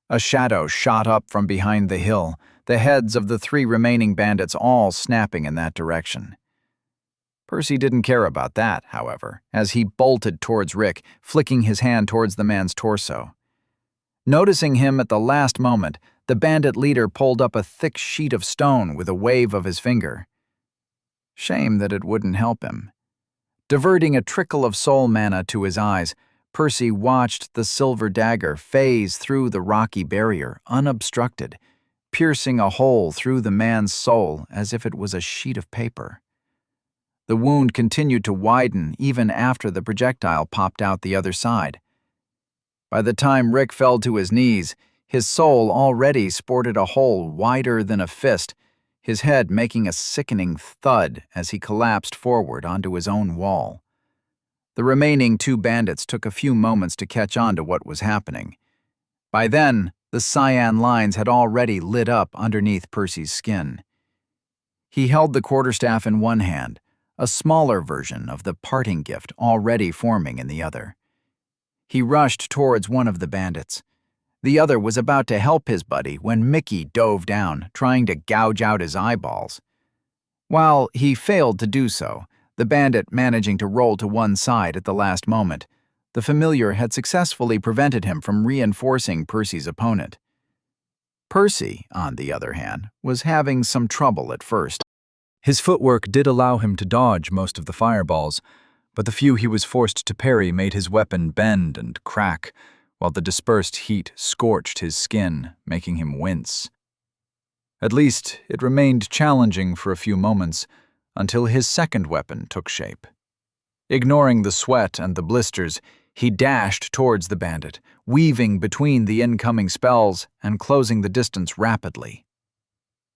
A shadow shot up from behind the hill, the heads of the 3 remaining bandits all snapping in that direction. Percy didn't care about that, however, as he bolted towards Rick, flicking his hand towards the man's torso. Noticing him at the last moment, the bandit leader pulled up a thick sheet of stone with a wave of his finger. Shame that it wouldn't help him. Diverting a trickle of soul mana to his eyes, Percy watched the silver dagger phase through the rocky barrier, unobstructed, piercing a hole through the man's soul as if it was a sheet of paper. The wound continued to widen even after the projectile popped out the other side. By the time Rick fell to his knees, his soul already sported a hole wider than a fist, his head making a sickening thud as he collapsed forward onto his own wall. The remaining 2 bandits took a few moments to catch on to what was happening. By then, the cyan lines had already lit up underneath Percy's skin. He held the quarterstaff in one hand, a smaller version of the parting gift already forming in the other. He rushed towards one of the bandits. The other was about to help his buddy when Mickey dove down, trying to gouge out his eyeballs. While he failed to do so, the bandit managing to roll to one side at the last moment, the familiar had successfully prevented him from reinforcing Percy's opponent. Percy, on the other hand, was having some trouble at first. His footwork did allow him to dodge most of the fireballs, but the few he was forced to parry made his weapon bend and crack, while the dispersed heat scorched his skin, making him wince. At least, it remained challenging for a few moments, until his second weapon took shape. Ignoring the sweat and the blisters, he dashed towards the bandit, weaving between the incoming spells and closing the distance rapidly.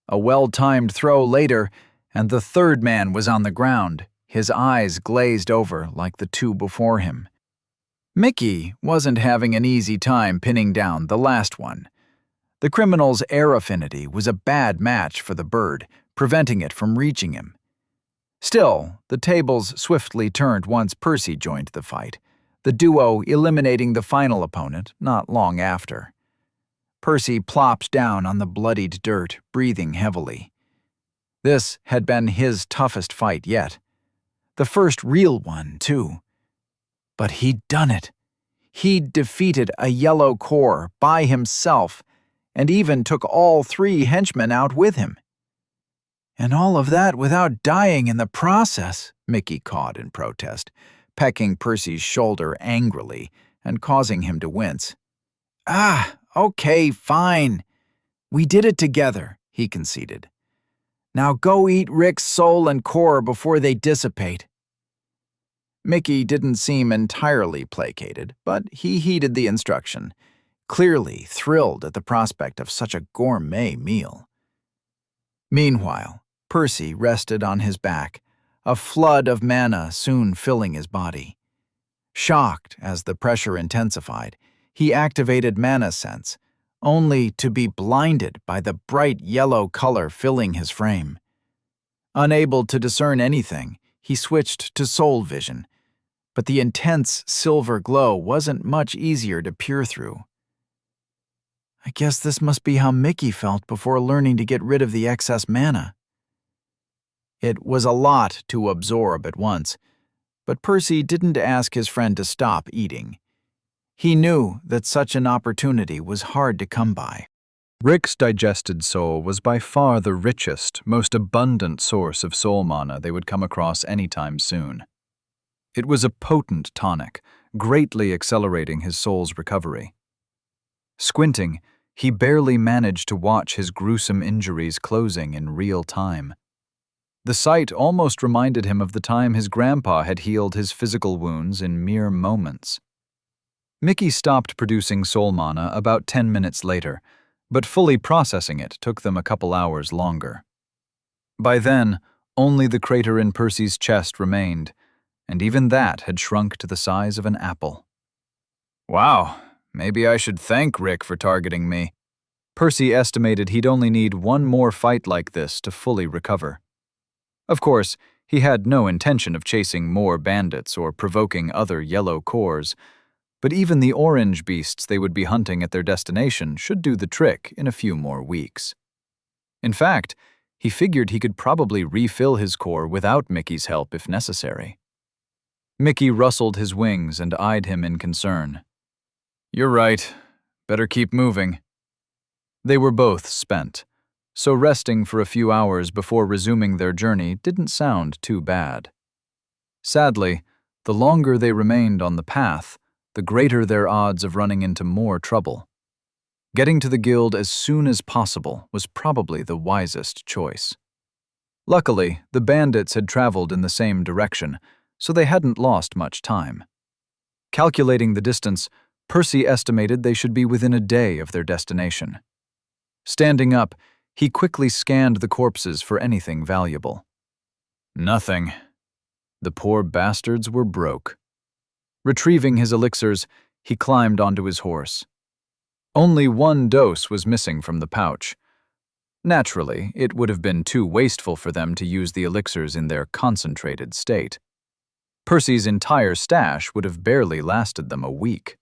A well-timed throw later, and the third man was on the ground, his eyes glazed over like the 2 before him. Mickey wasn't having an easy time pinning down the last one. The criminal's air affinity was a bad match for the bird, preventing it from reaching him. Still, the tables swiftly turned once Percy joined the fight, the duo eliminating the final opponent not long after. Percy plopped down on the bloodied dirt, breathing heavily. This had been his toughest fight yet. The first real one, too. But he'd done it. He'd defeated a yellow core by himself, and even took all 3 henchmen out with him. And all of that without dying in the process, Mickey cawed in protest, pecking Percy's shoulder angrily and causing him to wince. Okay, fine. We did it together, he conceded. Now go eat Rick's soul and core before they dissipate. Mickey didn't seem entirely placated, but he heeded the instruction, clearly thrilled at the prospect of such a gourmet meal. Meanwhile, Percy rested on his back, a flood of mana soon filling his body. Shocked as the pressure intensified, he activated Mana Sense, only to be blinded by the bright yellow color filling his frame. Unable to discern anything, he switched to Soul Vision, but the intense silver glow wasn't much easier to peer through. I guess this must be how Mickey felt before learning to get rid of the excess mana. It was a lot to absorb at once, but Percy didn't ask his friend to stop eating. He knew that such an opportunity was hard to come by. Rick's digested soul was by far the richest, most abundant source of soul mana they would come across anytime soon. It was a potent tonic, greatly accelerating his soul's recovery. Squinting, he barely managed to watch his gruesome injuries closing in real time. The sight almost reminded him of the time his grandpa had healed his physical wounds in mere moments. Mickey stopped producing soul mana about 10 minutes later, but fully processing it took them a couple hours longer. By then, only the crater in Percy's chest remained, and even that had shrunk to the size of an apple. Wow, maybe I should thank Rick for targeting me. Percy estimated he'd only need one more fight like this to fully recover. Of course, he had no intention of chasing more bandits or provoking other yellow cores, but even the orange beasts they would be hunting at their destination should do the trick in a few more weeks. In fact, he figured he could probably refill his core without Mickey's help if necessary. Mickey rustled his wings and eyed him in concern. You're right. Better keep moving. They were both spent. so resting for a few hours before resuming their journey didn't sound too bad. Sadly, the longer they remained on the path, the greater their odds of running into more trouble. Getting to the guild as soon as possible was probably the wisest choice. Luckily, the bandits had traveled in the same direction, so they hadn't lost much time. Calculating the distance, Percy estimated they should be within a day of their destination. Standing up, he quickly scanned the corpses for anything valuable. Nothing. The poor bastards were broke. Retrieving his elixirs, he climbed onto his horse. Only one dose was missing from the pouch. Naturally, it would have been too wasteful for them to use the elixirs in their concentrated state. Percy's entire stash would have barely lasted them a week.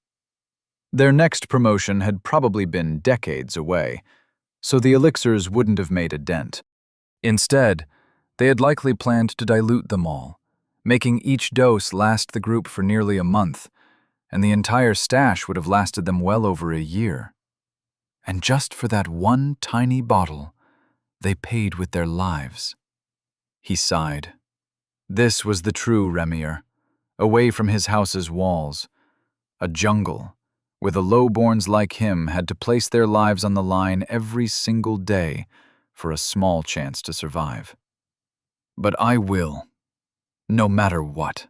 Their next promotion had probably been decades away, so the elixirs wouldn't have made a dent. Instead, they had likely planned to dilute them all, making each dose last the group for nearly a month, and the entire stash would have lasted them well over a year. And just for that one tiny bottle, they paid with their lives. He sighed. This was the true Remier, away from his house's walls, a jungle, where the lowborns like him had to place their lives on the line every single day for a small chance to survive. But I will, no matter what.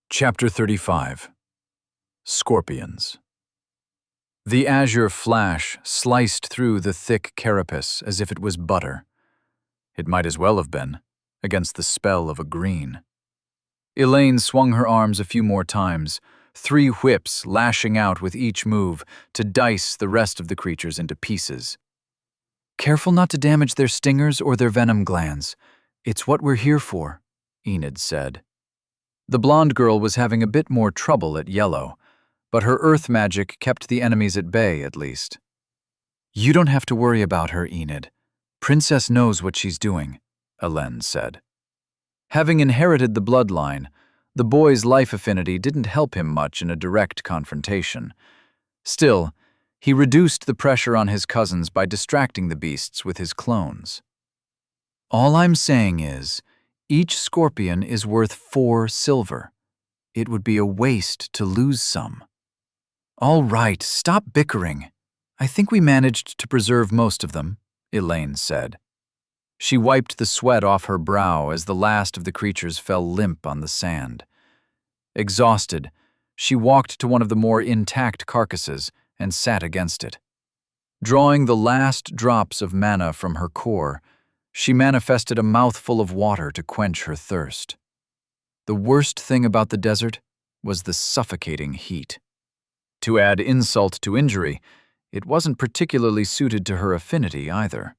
Chapter 35. Scorpions. The azure flash sliced through the thick carapace as if it was butter. It might as well have been, against the spell of a green. Elaine swung her arms a few more times, 3 whips lashing out with each move to dice the rest of the creatures into pieces. "Careful not to damage their stingers or their venom glands. It's what we're here for," Enid said. The blonde girl was having a bit more trouble at yellow, but her earth magic kept the enemies at bay at least. "You don't have to worry about her, Enid. Princess knows what she's doing," Elaine said. Having inherited the bloodline, the boy's life affinity didn't help him much in a direct confrontation. Still, he reduced the pressure on his cousins by distracting the beasts with his clones. "All I'm saying is, each scorpion is worth 4 silver. It would be a waste to lose some." "All right, stop bickering. I think we managed to preserve most of them," Elaine said. She wiped the sweat off her brow as the last of the creatures fell limp on the sand. Exhausted, she walked to one of the more intact carcasses and sat against it. Drawing the last drops of mana from her core, she manifested a mouthful of water to quench her thirst. The worst thing about the desert was the suffocating heat. To add insult to injury, it wasn't particularly suited to her affinity either.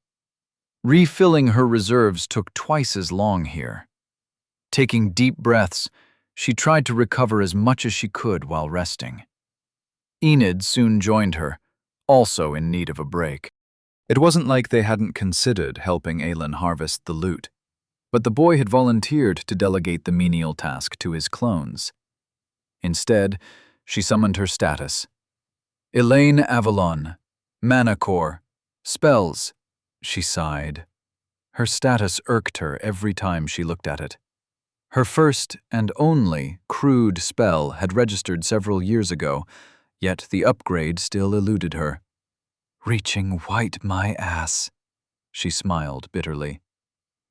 Refilling her reserves took twice as long here. Taking deep breaths, she tried to recover as much as she could while resting. Enid soon joined her, also in need of a break. It wasn't like they hadn't considered helping Aelin harvest the loot, but the boy had volunteered to delegate the menial task to his clones. Instead, she summoned her status. "Elaine Avalon, Mana Core, Spells," she sighed. Her status irked her every time she looked at it. Her first and only crude spell had registered several years ago, yet the upgrade still eluded her. "Reaching white my ass," she smiled bitterly.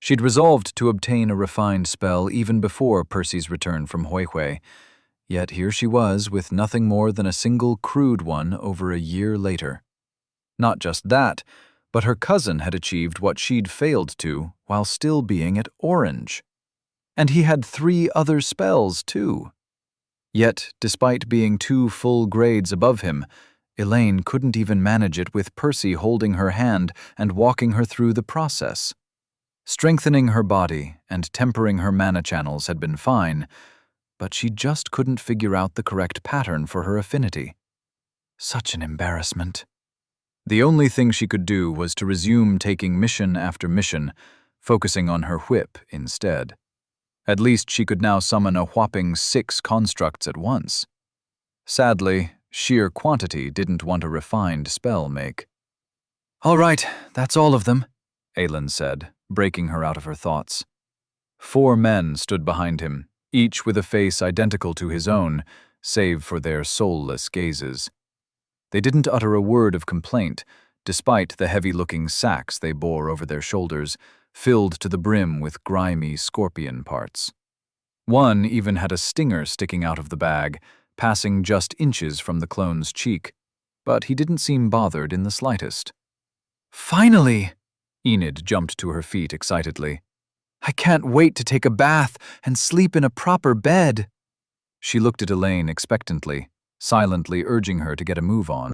She'd resolved to obtain a refined spell even before Percy's return from Huihui, yet here she was with nothing more than a single crude one over a year later. Not just that, but her cousin had achieved what she'd failed to while still being at Orange. And he had 3 other spells, too. Yet, despite being 2 full grades above him, Elaine couldn't even manage it with Percy holding her hand and walking her through the process. Strengthening her body and tempering her mana channels had been fine, but she just couldn't figure out the correct pattern for her affinity. Such an embarrassment. The only thing she could do was to resume taking mission after mission, focusing on her whip instead. At least she could now summon a whopping 6 constructs at once. Sadly, sheer quantity didn't want a refined spell make. All right, that's all of them, Aelin said, breaking her out of her thoughts. 4 men stood behind him, each with a face identical to his own, save for their soulless gazes. They didn't utter a word of complaint, despite the heavy-looking sacks they bore over their shoulders, filled to the brim with grimy scorpion parts. One even had a stinger sticking out of the bag, passing just inches from the clone's cheek, but he didn't seem bothered in the slightest. Finally! Enid jumped to her feet excitedly. I can't wait to take a bath and sleep in a proper bed. She looked at Elaine expectantly, silently urging her to get a move on.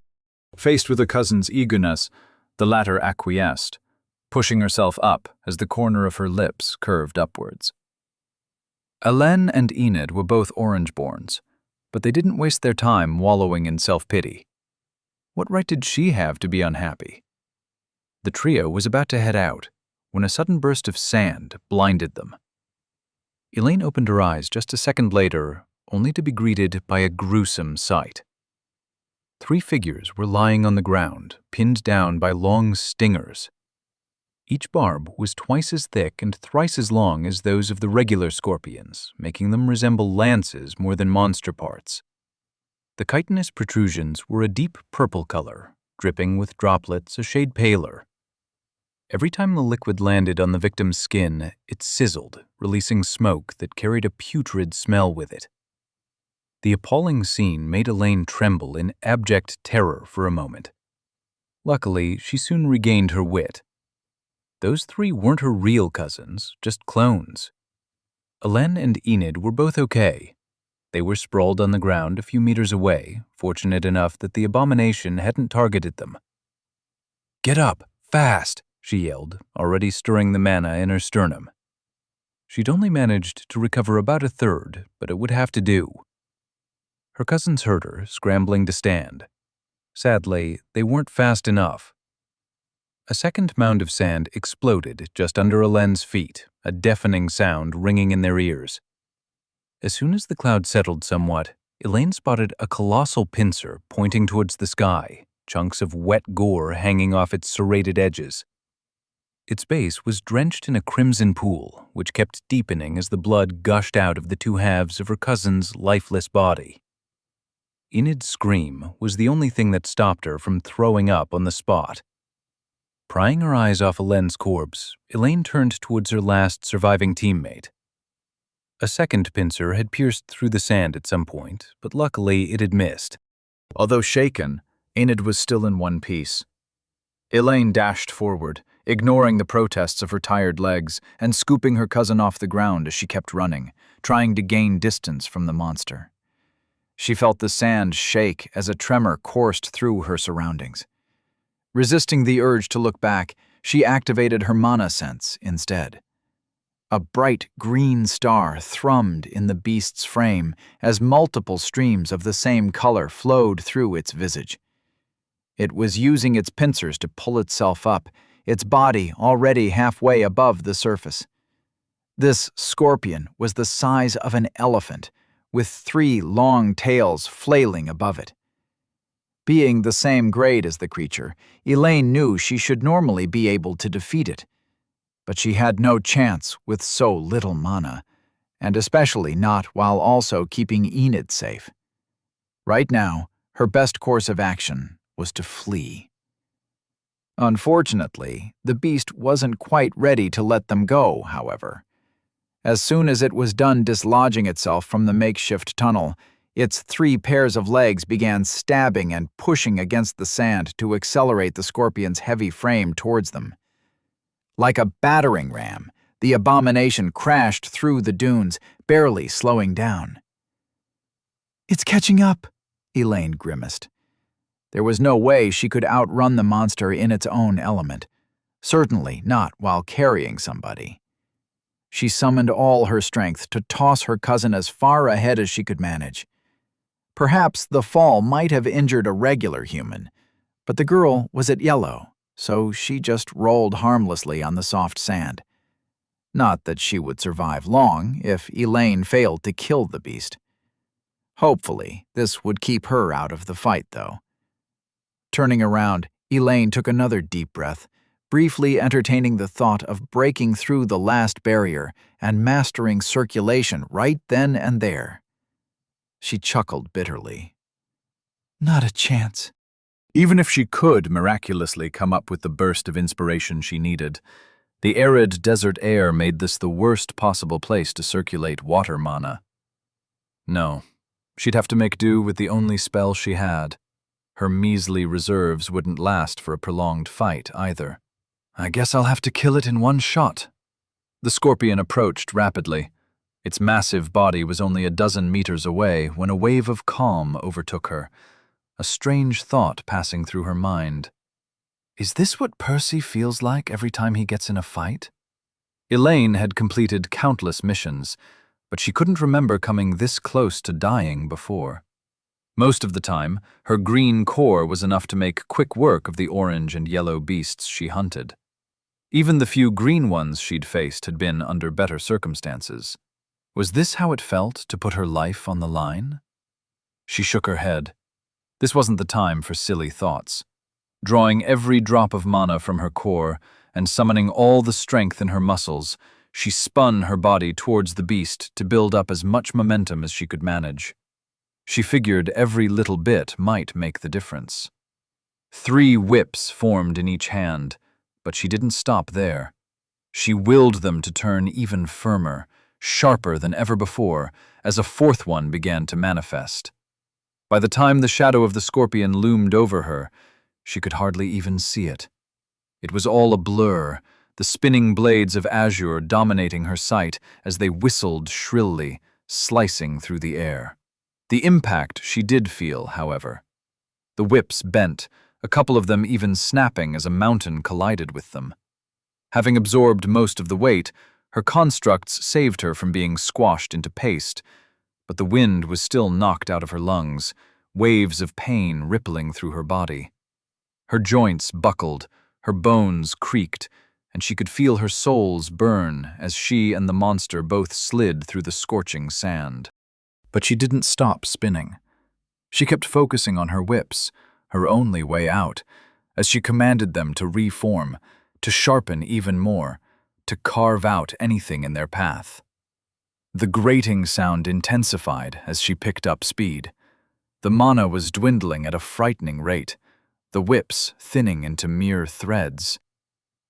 Faced with a cousin's eagerness, the latter acquiesced, pushing herself up as the corner of her lips curved upwards. Elaine and Enid were both Orangeborns, but they didn't waste their time wallowing in self-pity. What right did she have to be unhappy? The trio was about to head out when a sudden burst of sand blinded them. Elaine opened her eyes just a second later, only to be greeted by a gruesome sight. 3 figures were lying on the ground, pinned down by long stingers. Each barb was twice as thick and thrice as long as those of the regular scorpions, making them resemble lances more than monster parts. The chitinous protrusions were a deep purple color, dripping with droplets a shade paler. Every time the liquid landed on the victim's skin, it sizzled, releasing smoke that carried a putrid smell with it. The appalling scene made Elaine tremble in abject terror for a moment. Luckily, she soon regained her wit. Those 3 weren't her real cousins, just clones. Elaine and Enid were both okay. They were sprawled on the ground a few meters away, fortunate enough that the abomination hadn't targeted them. Get up, fast! She yelled, already stirring the mana in her sternum. She'd only managed to recover about a third, but it would have to do. Her cousins heard her, scrambling to stand. Sadly, they weren't fast enough. A second mound of sand exploded just under Elaine's feet, a deafening sound ringing in their ears. As soon as the cloud settled somewhat, Elaine spotted a colossal pincer pointing towards the sky, chunks of wet gore hanging off its serrated edges. Its base was drenched in a crimson pool, which kept deepening as the blood gushed out of the 2 halves of her cousin's lifeless body. Enid's scream was the only thing that stopped her from throwing up on the spot. Prying her eyes off Elaine's corpse, Elaine turned towards her last surviving teammate. A second pincer had pierced through the sand at some point, but luckily it had missed. Although shaken, Enid was still in one piece. Elaine dashed forward, ignoring the protests of her tired legs and scooping her cousin off the ground as she kept running, trying to gain distance from the monster. She felt the sand shake as a tremor coursed through her surroundings. Resisting the urge to look back, she activated her mana sense instead. A bright green star thrummed in the beast's frame as multiple streams of the same color flowed through its visage. It was using its pincers to pull itself up, its body already halfway above the surface. This scorpion was the size of an elephant, with 3 long tails flailing above it. Being the same grade as the creature, Elaine knew she should normally be able to defeat it. But she had no chance with so little mana, and especially not while also keeping Enid safe. Right now, her best course of action was to flee. Unfortunately, the beast wasn't quite ready to let them go, however. As soon as it was done dislodging itself from the makeshift tunnel, its 3 pairs of legs began stabbing and pushing against the sand to accelerate the scorpion's heavy frame towards them. Like a battering ram, the abomination crashed through the dunes, barely slowing down. "It's catching up," Elaine grimaced. There was no way she could outrun the monster in its own element, certainly not while carrying somebody. She summoned all her strength to toss her cousin as far ahead as she could manage. Perhaps the fall might have injured a regular human, but the girl was at yellow, so she just rolled harmlessly on the soft sand. Not that she would survive long if Elaine failed to kill the beast. Hopefully, this would keep her out of the fight, though. Turning around, Elaine took another deep breath, briefly entertaining the thought of breaking through the last barrier and mastering circulation right then and there. She chuckled bitterly. Not a chance. Even if she could miraculously come up with the burst of inspiration she needed, the arid desert air made this the worst possible place to circulate water mana. No, she'd have to make do with the only spell she had. Her measly reserves wouldn't last for a prolonged fight, either. I guess I'll have to kill it in one shot. The scorpion approached rapidly. Its massive body was only a dozen meters away when a wave of calm overtook her, a strange thought passing through her mind. Is this what Percy feels like every time he gets in a fight? Elaine had completed countless missions, but she couldn't remember coming this close to dying before. Most of the time, her green core was enough to make quick work of the orange and yellow beasts she hunted. Even the few green ones she'd faced had been under better circumstances. Was this how it felt to put her life on the line? She shook her head. This wasn't the time for silly thoughts. Drawing every drop of mana from her core and summoning all the strength in her muscles, she spun her body towards the beast to build up as much momentum as she could manage. She figured every little bit might make the difference. 3 whips formed in each hand, but she didn't stop there. She willed them to turn even firmer, sharper than ever before, as a 4th one began to manifest. By the time the shadow of the scorpion loomed over her, she could hardly even see it. It was all a blur, the spinning blades of azure dominating her sight as they whistled shrilly, slicing through the air. The impact she did feel, however. The whips bent, a couple of them even snapping as a mountain collided with them. Having absorbed most of the weight, her constructs saved her from being squashed into paste, but the wind was still knocked out of her lungs, waves of pain rippling through her body. Her joints buckled, her bones creaked, and she could feel her soles burn as she and the monster both slid through the scorching sand. But she didn't stop spinning. She kept focusing on her whips, her only way out, as she commanded them to reform, to sharpen even more, to carve out anything in their path. The grating sound intensified as she picked up speed. The mana was dwindling at a frightening rate, the whips thinning into mere threads.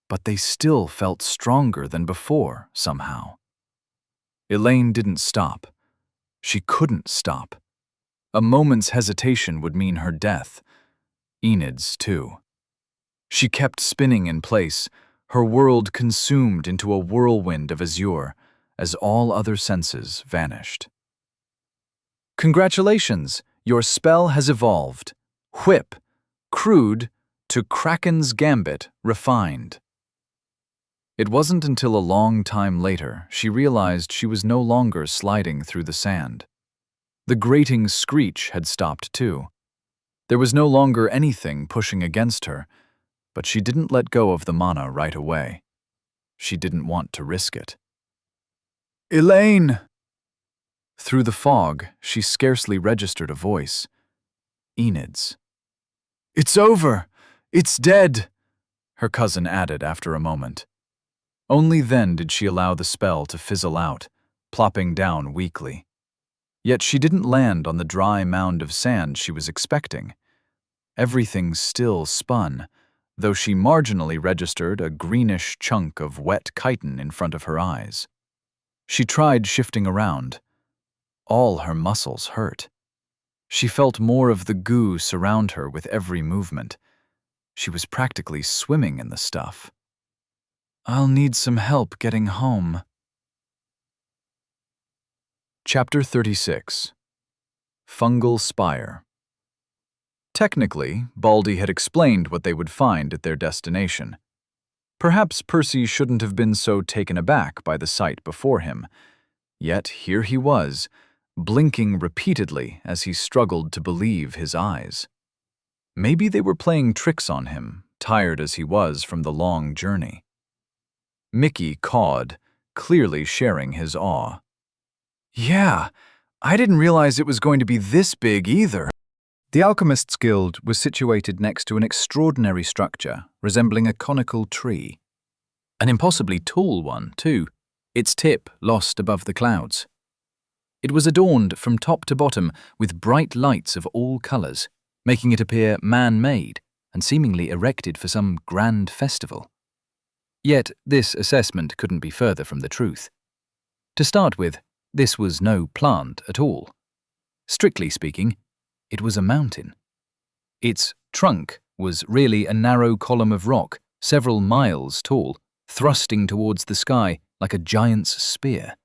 But they still felt stronger than before, somehow. Elaine didn't stop. She couldn't stop. A moment's hesitation would mean her death. Enid's, too. She kept spinning in place, her world consumed into a whirlwind of azure, as all other senses vanished. Congratulations, your spell has evolved. Whip, crude, to Kraken's Gambit, refined. It wasn't until a long time later she realized she was no longer sliding through the sand. The grating screech had stopped too. There was no longer anything pushing against her, but she didn't let go of the mana right away. She didn't want to risk it. Elaine! Through the fog, she scarcely registered a voice. Enid's. It's over! It's dead! Her cousin added after a moment. Only then did she allow the spell to fizzle out, plopping down weakly. Yet she didn't land on the dry mound of sand she was expecting. Everything still spun, though she marginally registered a greenish chunk of wet chitin in front of her eyes. She tried shifting around. All her muscles hurt. She felt more of the goo surround her with every movement. She was practically swimming in the stuff. I'll need some help getting home. Chapter 36. Fungal Spire. Technically, Baldy had explained what they would find at their destination. Perhaps Percy shouldn't have been so taken aback by the sight before him. Yet here he was, blinking repeatedly as he struggled to believe his eyes. Maybe they were playing tricks on him, tired as he was from the long journey. Mickey cawed, clearly sharing his awe. Yeah, I didn't realize it was going to be this big either. The Alchemists' Guild was situated next to an extraordinary structure resembling a conical tree. An impossibly tall one, too, its tip lost above the clouds. It was adorned from top to bottom with bright lights of all colours, making it appear man-made and seemingly erected for some grand festival. Yet this assessment couldn't be further from the truth. To start with, this was no plant at all. Strictly speaking, it was a mountain. Its trunk was really a narrow column of rock, several miles tall, thrusting towards the sky like a giant's spear.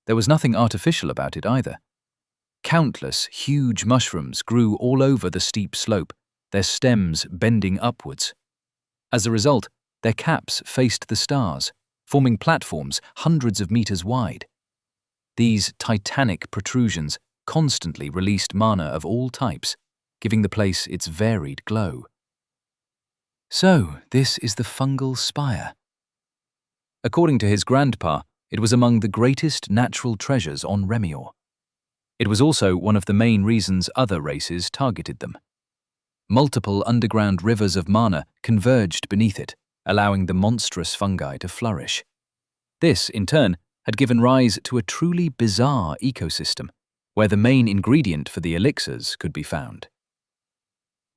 There was nothing artificial about it either. Countless huge mushrooms grew all over the steep slope, their stems bending upwards. As a result, their caps faced the stars, forming platforms hundreds of meters wide. These titanic protrusions constantly released mana of all types, giving the place its varied glow. So, this is the fungal spire. According to his grandpa, it was among the greatest natural treasures on Remior. It was also one of the main reasons other races targeted them. Multiple underground rivers of mana converged beneath it, allowing the monstrous fungi to flourish. This, in turn, had given rise to a truly bizarre ecosystem, where the main ingredient for the elixirs could be found.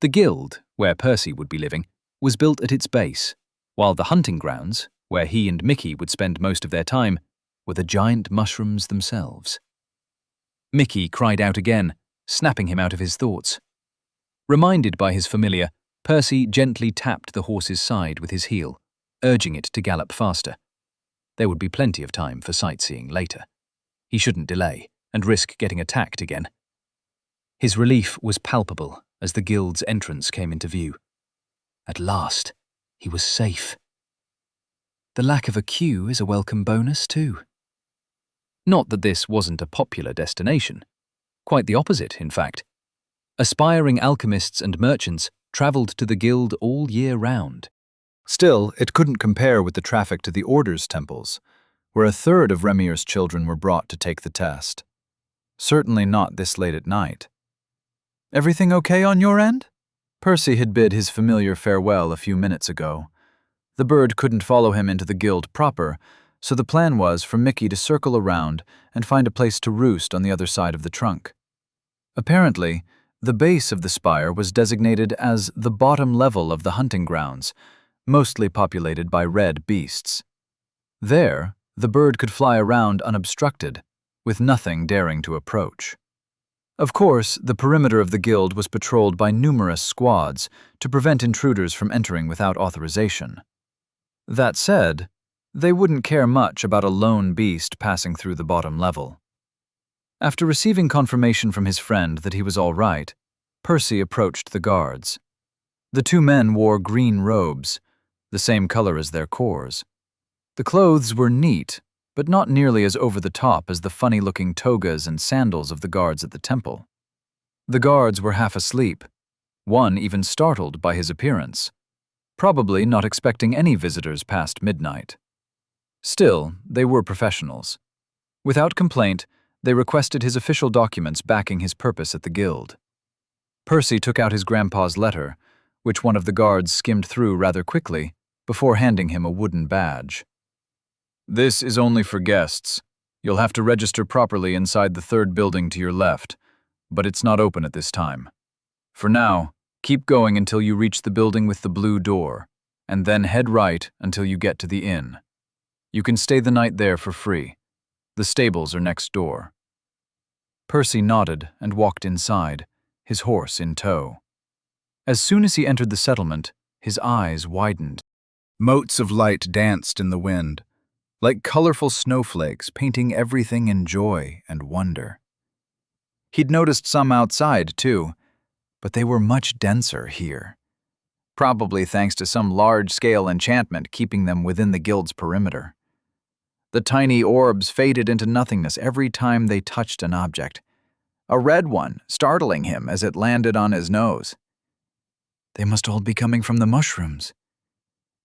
The guild, where Percy would be living, was built at its base, while the hunting grounds, where he and Mickey would spend most of their time, were the giant mushrooms themselves. Mickey cried out again, snapping him out of his thoughts. Reminded by his familiar, Percy gently tapped the horse's side with his heel, urging it to gallop faster. There would be plenty of time for sightseeing later. He shouldn't delay and risk getting attacked again. His relief was palpable as the guild's entrance came into view. At last, he was safe. The lack of a queue is a welcome bonus too. Not that this wasn't a popular destination. Quite the opposite, in fact. Aspiring alchemists and merchants travelled to the guild all year round. Still, it couldn't compare with the traffic to the Order's temples, where a third of Remior's children were brought to take the test. Certainly not this late at night. Everything okay on your end? Percy had bid his familiar farewell a few minutes ago. The bird couldn't follow him into the guild proper, so the plan was for Mickey to circle around and find a place to roost on the other side of the trunk. Apparently, the base of the spire was designated as the bottom level of the hunting grounds, mostly populated by red beasts. There, the bird could fly around unobstructed, with nothing daring to approach. Of course, the perimeter of the guild was patrolled by numerous squads to prevent intruders from entering without authorization. That said, they wouldn't care much about a lone beast passing through the bottom level. After receiving confirmation from his friend that he was all right, Percy approached the guards. The two men wore green robes, the same color as their cores. The clothes were neat, but not nearly as over-the-top as the funny-looking togas and sandals of the guards at the temple. The guards were half asleep, one even startled by his appearance, probably not expecting any visitors past midnight. Still, they were professionals. Without complaint, they requested his official documents backing his purpose at the guild. Percy took out his grandpa's letter, which one of the guards skimmed through rather quickly, before handing him a wooden badge. "This is only for guests. You'll have to register properly inside the third building to your left, but it's not open at this time. For now, keep going until you reach the building with the blue door, and then head right until you get to the inn. You can stay the night there for free. The stables are next door." Percy nodded and walked inside, his horse in tow. As soon as he entered the settlement, his eyes widened. Motes of light danced in the wind, like colorful snowflakes painting everything in joy and wonder. He'd noticed some outside, too, but they were much denser here, probably thanks to some large-scale enchantment keeping them within the guild's perimeter. The tiny orbs faded into nothingness every time they touched an object, a red one startling him as it landed on his nose. They must all be coming from the mushrooms.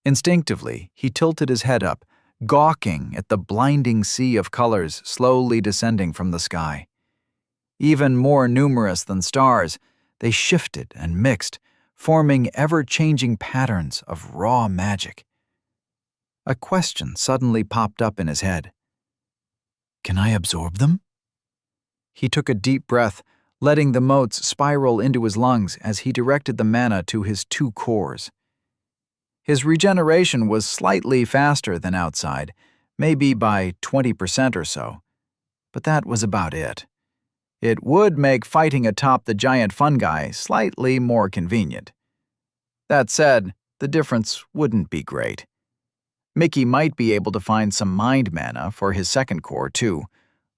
Instinctively, he tilted his head up, gawking at the blinding sea of colors slowly descending from the sky. Even more numerous than stars, They shifted and mixed, forming ever-changing patterns of raw magic. A question suddenly popped up in his head. Can I absorb them? He took a deep breath, letting the motes spiral into his lungs as he directed the mana to his 2 cores. His regeneration was slightly faster than outside, maybe by 20% or so, but that was about it. It would make fighting atop the giant fungi slightly more convenient. That said, the difference wouldn't be great. Mickey might be able to find some mind mana for his 2nd core too,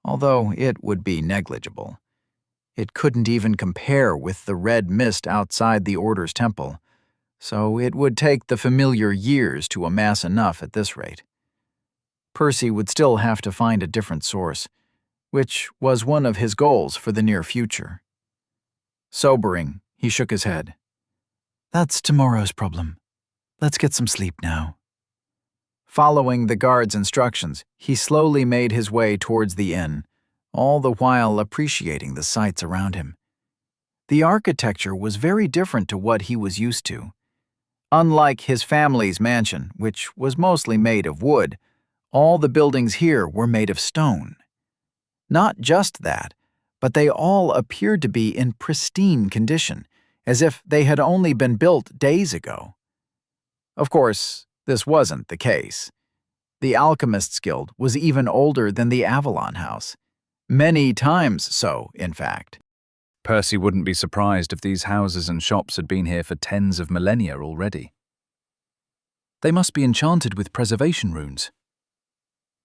although it would be negligible. It couldn't even compare with the red mist outside the Order's temple, so it would take the familiar years to amass enough at this rate. Percy would still have to find a different source, which was one of his goals for the near future. Sobering, he shook his head. That's tomorrow's problem. Let's get some sleep now. Following the guard's instructions, he slowly made his way towards the inn, all the while appreciating the sights around him. The architecture was very different to what he was used to. Unlike his family's mansion, which was mostly made of wood, all the buildings here were made of stone. Not just that, but they all appeared to be in pristine condition, as if they had only been built days ago. Of course, this wasn't the case. The Alchemists' Guild was even older than the Avalon House. Many times so, in fact. Percy wouldn't be surprised if these houses and shops had been here for tens of millennia already. They must be enchanted with preservation runes.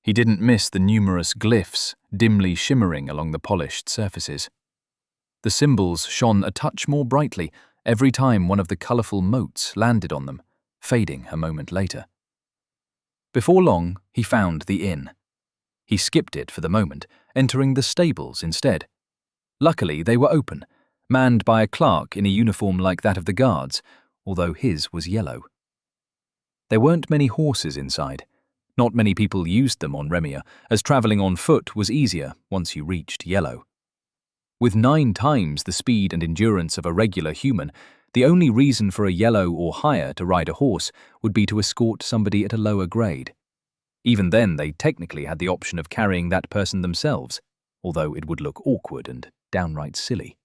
He didn't miss the numerous glyphs dimly shimmering along the polished surfaces. The symbols shone a touch more brightly every time one of the colourful motes landed on them, fading a moment later. Before long, he found the inn. He skipped it for the moment, entering the stables instead. Luckily, they were open, manned by a clerk in a uniform like that of the guards, although his was yellow. There weren't many horses inside. Not many people used them on Remia, as travelling on foot was easier once you reached yellow. With 9 times the speed and endurance of a regular human, the only reason for a yellow or higher to ride a horse would be to escort somebody at a lower grade. Even then, they technically had the option of carrying that person themselves, although it would look awkward and downright silly.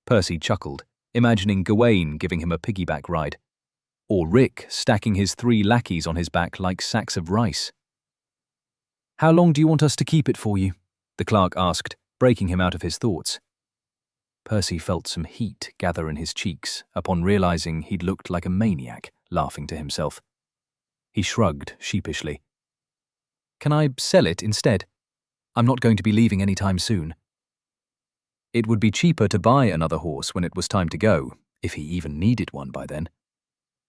Percy chuckled, imagining Gawain giving him a piggyback ride, or Rick stacking his 3 lackeys on his back like sacks of rice. "How long do you want us to keep it for you?" the clerk asked, breaking him out of his thoughts. Percy felt some heat gather in his cheeks upon realizing he'd looked like a maniac, laughing to himself. He shrugged sheepishly. "Can I sell it instead? I'm not going to be leaving any time soon." It would be cheaper to buy another horse when it was time to go, if he even needed one by then.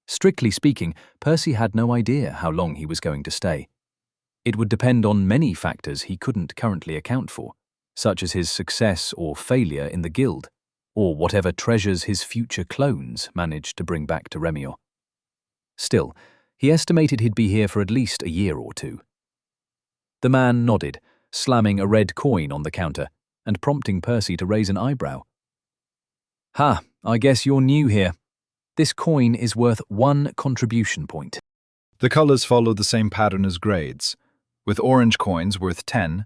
Strictly speaking, Percy had no idea how long he was going to stay. It would depend on many factors he couldn't currently account for, such as his success or failure in the guild, or whatever treasures his future clones managed to bring back to Remio. Still, he estimated he'd be here for at least a year or 2. The man nodded, slamming a red coin on the counter and prompting Percy to raise an eyebrow. "Ha, I guess you're new here. This coin is worth 1 contribution point." The colors follow the same pattern as grades, with orange coins worth 10,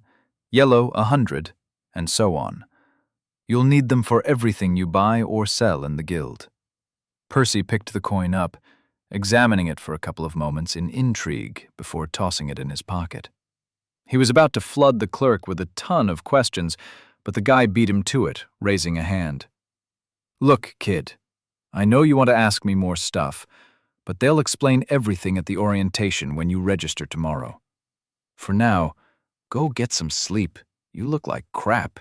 yellow 100, and so on. You'll need them for everything you buy or sell in the guild. Percy picked the coin up, examining it for a couple of moments in intrigue before tossing it in his pocket. He was about to flood the clerk with a ton of questions, but the guy beat him to it, raising a hand. "Look, kid, I know you want to ask me more stuff, but they'll explain everything at the orientation when you register tomorrow. For now, go get some sleep. You look like crap.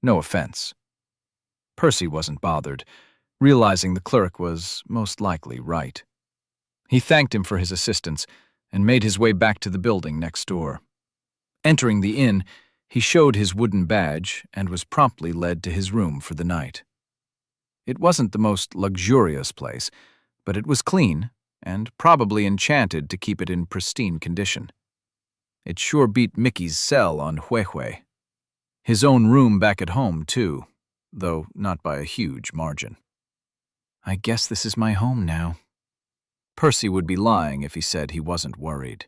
No offense." Percy wasn't bothered, realizing the clerk was most likely right. He thanked him for his assistance and made his way back to the building next door. Entering the inn, he showed his wooden badge and was promptly led to his room for the night. It wasn't the most luxurious place, but it was clean and probably enchanted to keep it in pristine condition. It sure beat Mickey's cell on Huehue. His own room back at home, too. though not by a huge margin. I guess this is my home now. Percy would be lying if he said he wasn't worried.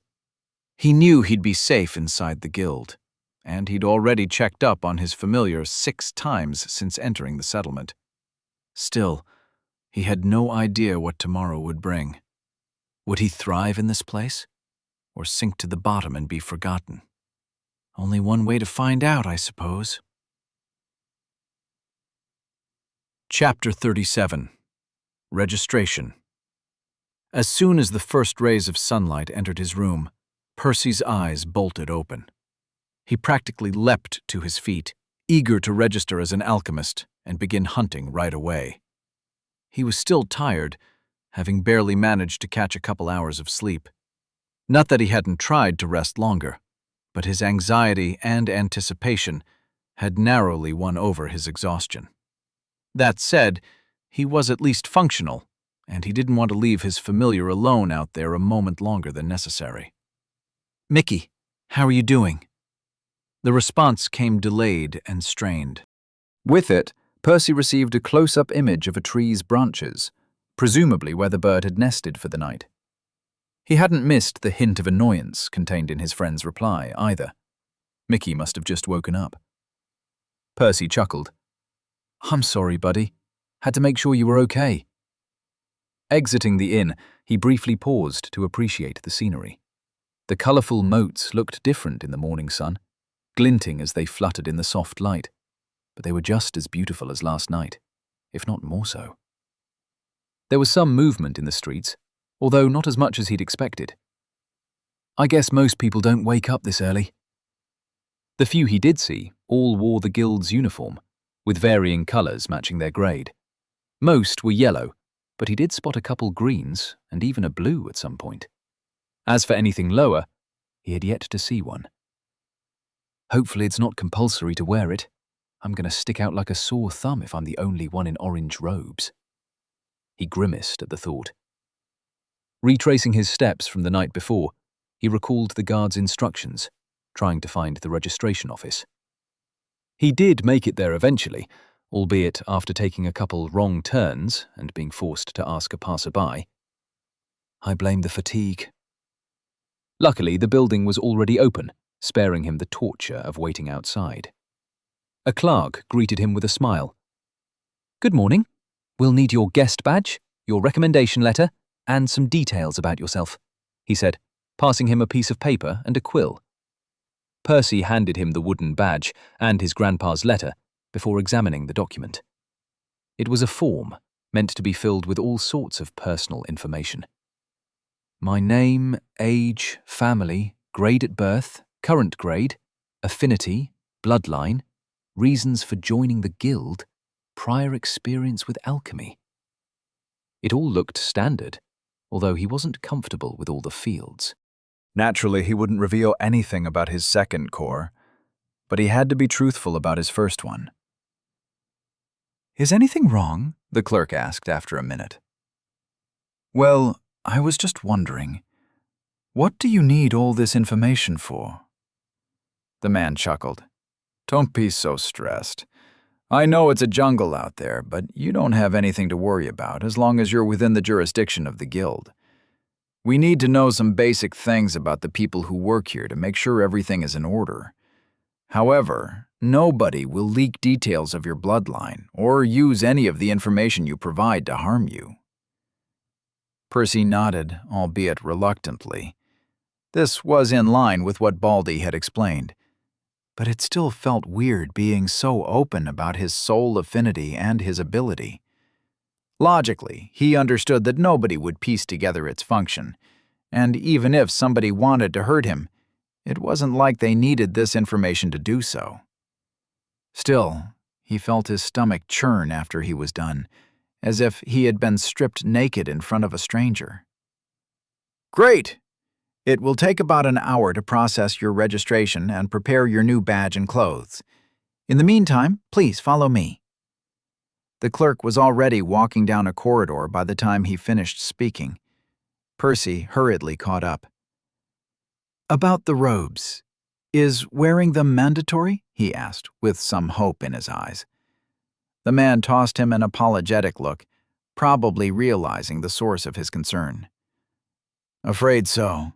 He knew he'd be safe inside the guild, and he'd already checked up on his familiar 6 times since entering the settlement. Still, he had no idea what tomorrow would bring. Would he thrive in this place, or sink to the bottom and be forgotten? Only one way to find out, I suppose. Chapter 37. Registration. As soon as the first rays of sunlight entered his room, Percy's eyes bolted open. He practically leapt to his feet, eager to register as an alchemist and begin hunting right away. He was still tired, having barely managed to catch a couple hours of sleep. Not that he hadn't tried to rest longer, but his anxiety and anticipation had narrowly won over his exhaustion. That said, he was at least functional, and he didn't want to leave his familiar alone out there a moment longer than necessary. "Mickey, how are you doing?" The response came delayed and strained. With it, Percy received a close-up image of a tree's branches, presumably where the bird had nested for the night. He hadn't missed the hint of annoyance contained in his friend's reply, either. Mickey must have just woken up. Percy chuckled. "I'm sorry, buddy. Had to make sure you were okay." Exiting the inn, he briefly paused to appreciate the scenery. The colourful motes looked different in the morning sun, glinting as they fluttered in the soft light, but they were just as beautiful as last night, if not more so. There was some movement in the streets, although not as much as he'd expected. I guess most people don't wake up this early. The few he did see all wore the guild's uniform, with varying colours matching their grade. Most were yellow, but he did spot a couple greens and even a blue at some point. As for anything lower, he had yet to see one. Hopefully it's not compulsory to wear it. I'm going to stick out like a sore thumb if I'm the only one in orange robes. He grimaced at the thought. Retracing his steps from the night before, he recalled the guard's instructions, trying to find the registration office. He did make it there eventually, albeit after taking a couple wrong turns and being forced to ask a passerby. I blame the fatigue. Luckily, the building was already open, sparing him the torture of waiting outside. A clerk greeted him with a smile. "Good morning. We'll need your guest badge, your recommendation letter, and some details about yourself," he said, passing him a piece of paper and a quill. Percy handed him the wooden badge and his grandpa's letter before examining the document. It was a form meant to be filled with all sorts of personal information. My name, age, family, grade at birth, current grade, affinity, bloodline, reasons for joining the guild, prior experience with alchemy. It all looked standard, although he wasn't comfortable with all the fields. Naturally, he wouldn't reveal anything about his second core, but he had to be truthful about his first one. "Is anything wrong?" the clerk asked after a minute. "Well, I was just wondering, what do you need all this information for?" The man chuckled. "Don't be so stressed. I know it's a jungle out there, but you don't have anything to worry about as long as you're within the jurisdiction of the guild. We need to know some basic things about the people who work here to make sure everything is in order. However, nobody will leak details of your bloodline or use any of the information you provide to harm you." Percy nodded, albeit reluctantly. This was in line with what Baldy had explained, but it still felt weird being so open about his soul affinity and his ability. Logically, he understood that nobody would piece together its function, and even if somebody wanted to hurt him, it wasn't like they needed this information to do so. Still, he felt his stomach churn after he was done, as if he had been stripped naked in front of a stranger. "Great! It will take about an hour to process your registration and prepare your new badge and clothes. In the meantime, please follow me." The clerk was already walking down a corridor by the time he finished speaking. Percy hurriedly caught up. "About the robes. Is wearing them mandatory?" he asked, with some hope in his eyes. The man tossed him an apologetic look, probably realizing the source of his concern. Afraid so.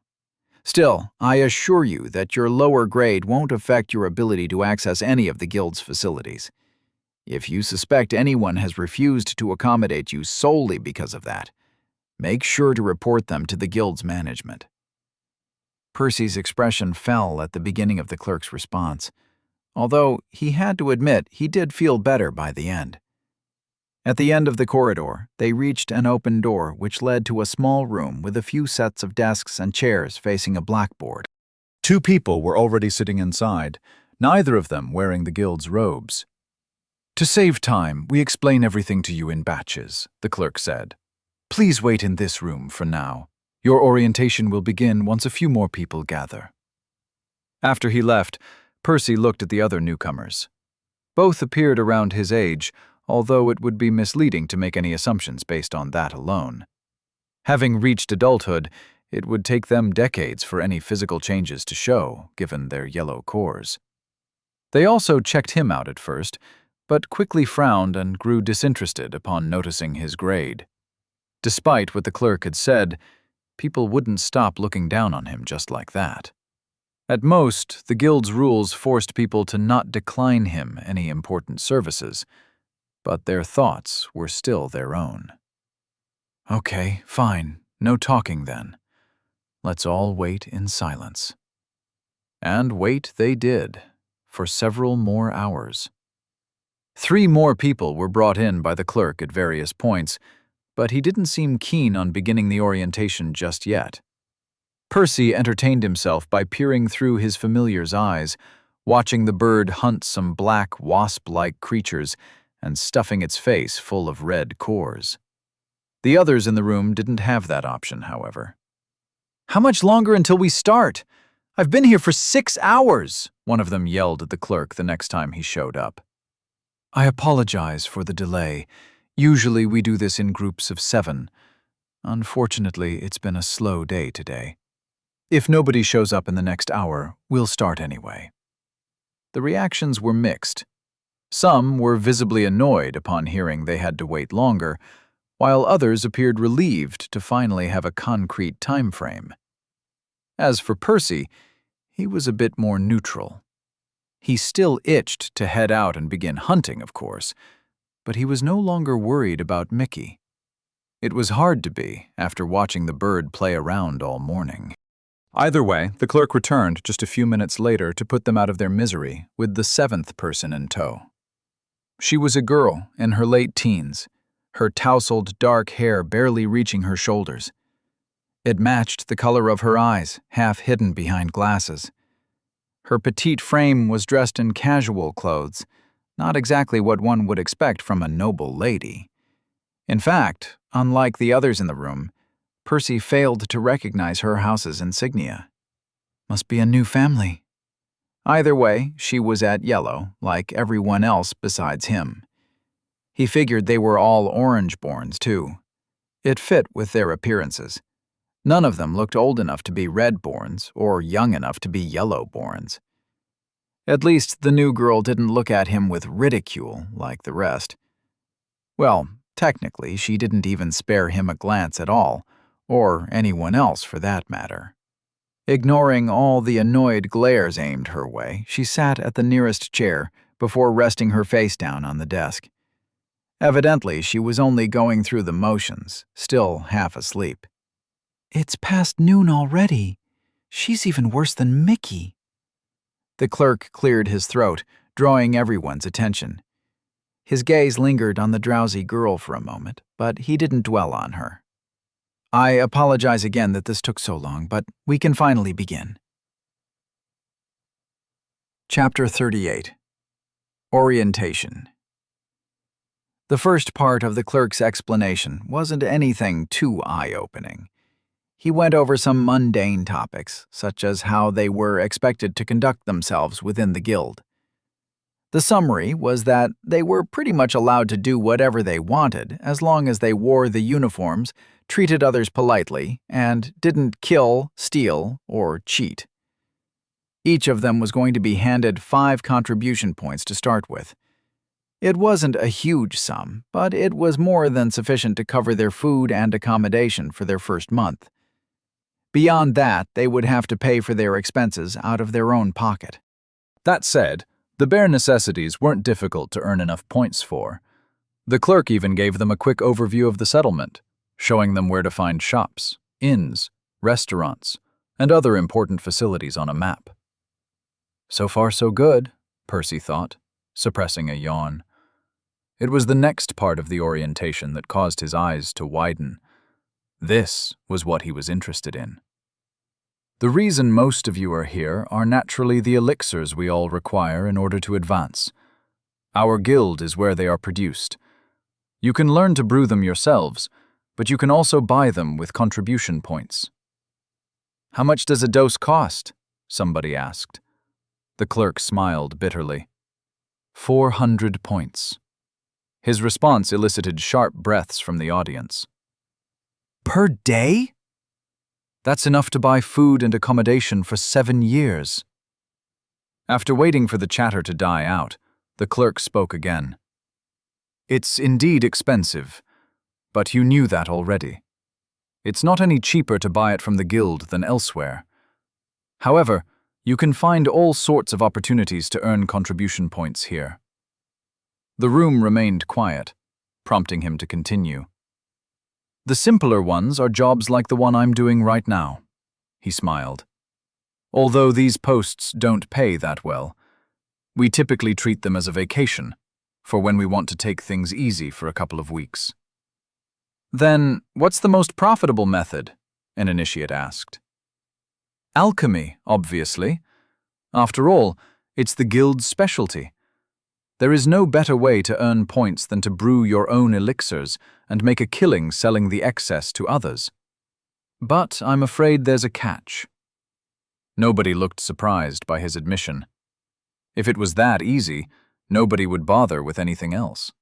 Still, I assure you that your lower grade won't affect your ability to access any of the Guild's facilities. If you suspect anyone has refused to accommodate you solely because of that, make sure to report them to the Guild's management. Percy's expression fell at the beginning of the clerk's response, although he had to admit he did feel better by the end. At the end of the corridor, they reached an open door which led to a small room with a few sets of desks and chairs facing a blackboard. 2 people were already sitting inside, neither of them wearing the Guild's robes. To save time, we explain everything to you in batches, the clerk said. Please wait in this room for now. Your orientation will begin once a few more people gather. After he left, Percy looked at the other newcomers. Both appeared around his age, although it would be misleading to make any assumptions based on that alone. Having reached adulthood, it would take them decades for any physical changes to show, given their yellow cores. They also checked him out at first, but quickly frowned and grew disinterested upon noticing his grade. Despite what the clerk had said, people wouldn't stop looking down on him just like that. At most, the Guild's rules forced people to not decline him any important services, but their thoughts were still their own. Okay, fine. No talking then. Let's all wait in silence. And wait they did, for several more hours. 3 more people were brought in by the clerk at various points, but he didn't seem keen on beginning the orientation just yet. Percy entertained himself by peering through his familiar's eyes, watching the bird hunt some black wasp-like creatures and stuffing its face full of red cores. The others in the room didn't have that option, however. "How much longer until we start? I've been here for 6 hours!" one of them yelled at the clerk the next time he showed up. "I apologize for the delay. Usually we do this in groups of 7. Unfortunately, it's been a slow day today. If nobody shows up in the next hour, we'll start anyway." The reactions were mixed. Some were visibly annoyed upon hearing they had to wait longer, while others appeared relieved to finally have a concrete time frame. As for Percy, he was a bit more neutral. He still itched to head out and begin hunting, of course, but he was no longer worried about Mickey. It was hard to be after watching the bird play around all morning. Either way, the clerk returned just a few minutes later to put them out of their misery with the 7th person in tow. She was a girl in her late teens, her tousled dark hair barely reaching her shoulders. It matched the color of her eyes, half hidden behind glasses. Her petite frame was dressed in casual clothes, not exactly what one would expect from a noble lady. In fact, unlike the others in the room, Percy failed to recognize her house's insignia. Must be a new family. Either way, she was at yellow, like everyone else besides him. He figured they were all orange-borns, too. It fit with their appearances. None of them looked old enough to be red-borns or young enough to be yellow-borns. At least the new girl didn't look at him with ridicule like the rest. Well, technically, she didn't even spare him a glance at all, or anyone else for that matter. Ignoring all the annoyed glares aimed her way, she sat at the nearest chair before resting her face down on the desk. Evidently, she was only going through the motions, still half asleep. "It's past noon already. She's even worse than Mickey." The clerk cleared his throat, drawing everyone's attention. His gaze lingered on the drowsy girl for a moment, but he didn't dwell on her. "I apologize again that this took so long, but we can finally begin." Chapter 38. Orientation. The first part of the clerk's explanation wasn't anything too eye-opening. He went over some mundane topics, such as how they were expected to conduct themselves within the guild. The summary was that they were pretty much allowed to do whatever they wanted as long as they wore the uniforms, treated others politely, and didn't kill, steal, or cheat. Each of them was going to be handed 5 contribution points to start with. It wasn't a huge sum, but it was more than sufficient to cover their food and accommodation for their first month. Beyond that, they would have to pay for their expenses out of their own pocket. That said, the bare necessities weren't difficult to earn enough points for. The clerk even gave them a quick overview of the settlement, showing them where to find shops, inns, restaurants, and other important facilities on a map. So far so good, Percy thought, suppressing a yawn. It was the next part of the orientation that caused his eyes to widen. This was what he was interested in. The reason most of you are here are naturally the elixirs we all require in order to advance. Our guild is where they are produced. You can learn to brew them yourselves, but you can also buy them with contribution points. How much does a dose cost? Somebody asked. The clerk smiled bitterly. 400 points. His response elicited sharp breaths from the audience. Per day? That's enough to buy food and accommodation for 7 years. After waiting for the chatter to die out, the clerk spoke again. It's indeed expensive, but you knew that already. It's not any cheaper to buy it from the guild than elsewhere. However, you can find all sorts of opportunities to earn contribution points here. The room remained quiet, prompting him to continue. The simpler ones are jobs like the one I'm doing right now, he smiled. Although these posts don't pay that well, we typically treat them as a vacation, for when we want to take things easy for a couple of weeks. Then, what's the most profitable method? An initiate asked. Alchemy, obviously. After all, it's the guild's specialty. There is no better way to earn points than to brew your own elixirs and make a killing selling the excess to others. But I'm afraid there's a catch. Nobody looked surprised by his admission. If it was that easy, nobody would bother with anything else.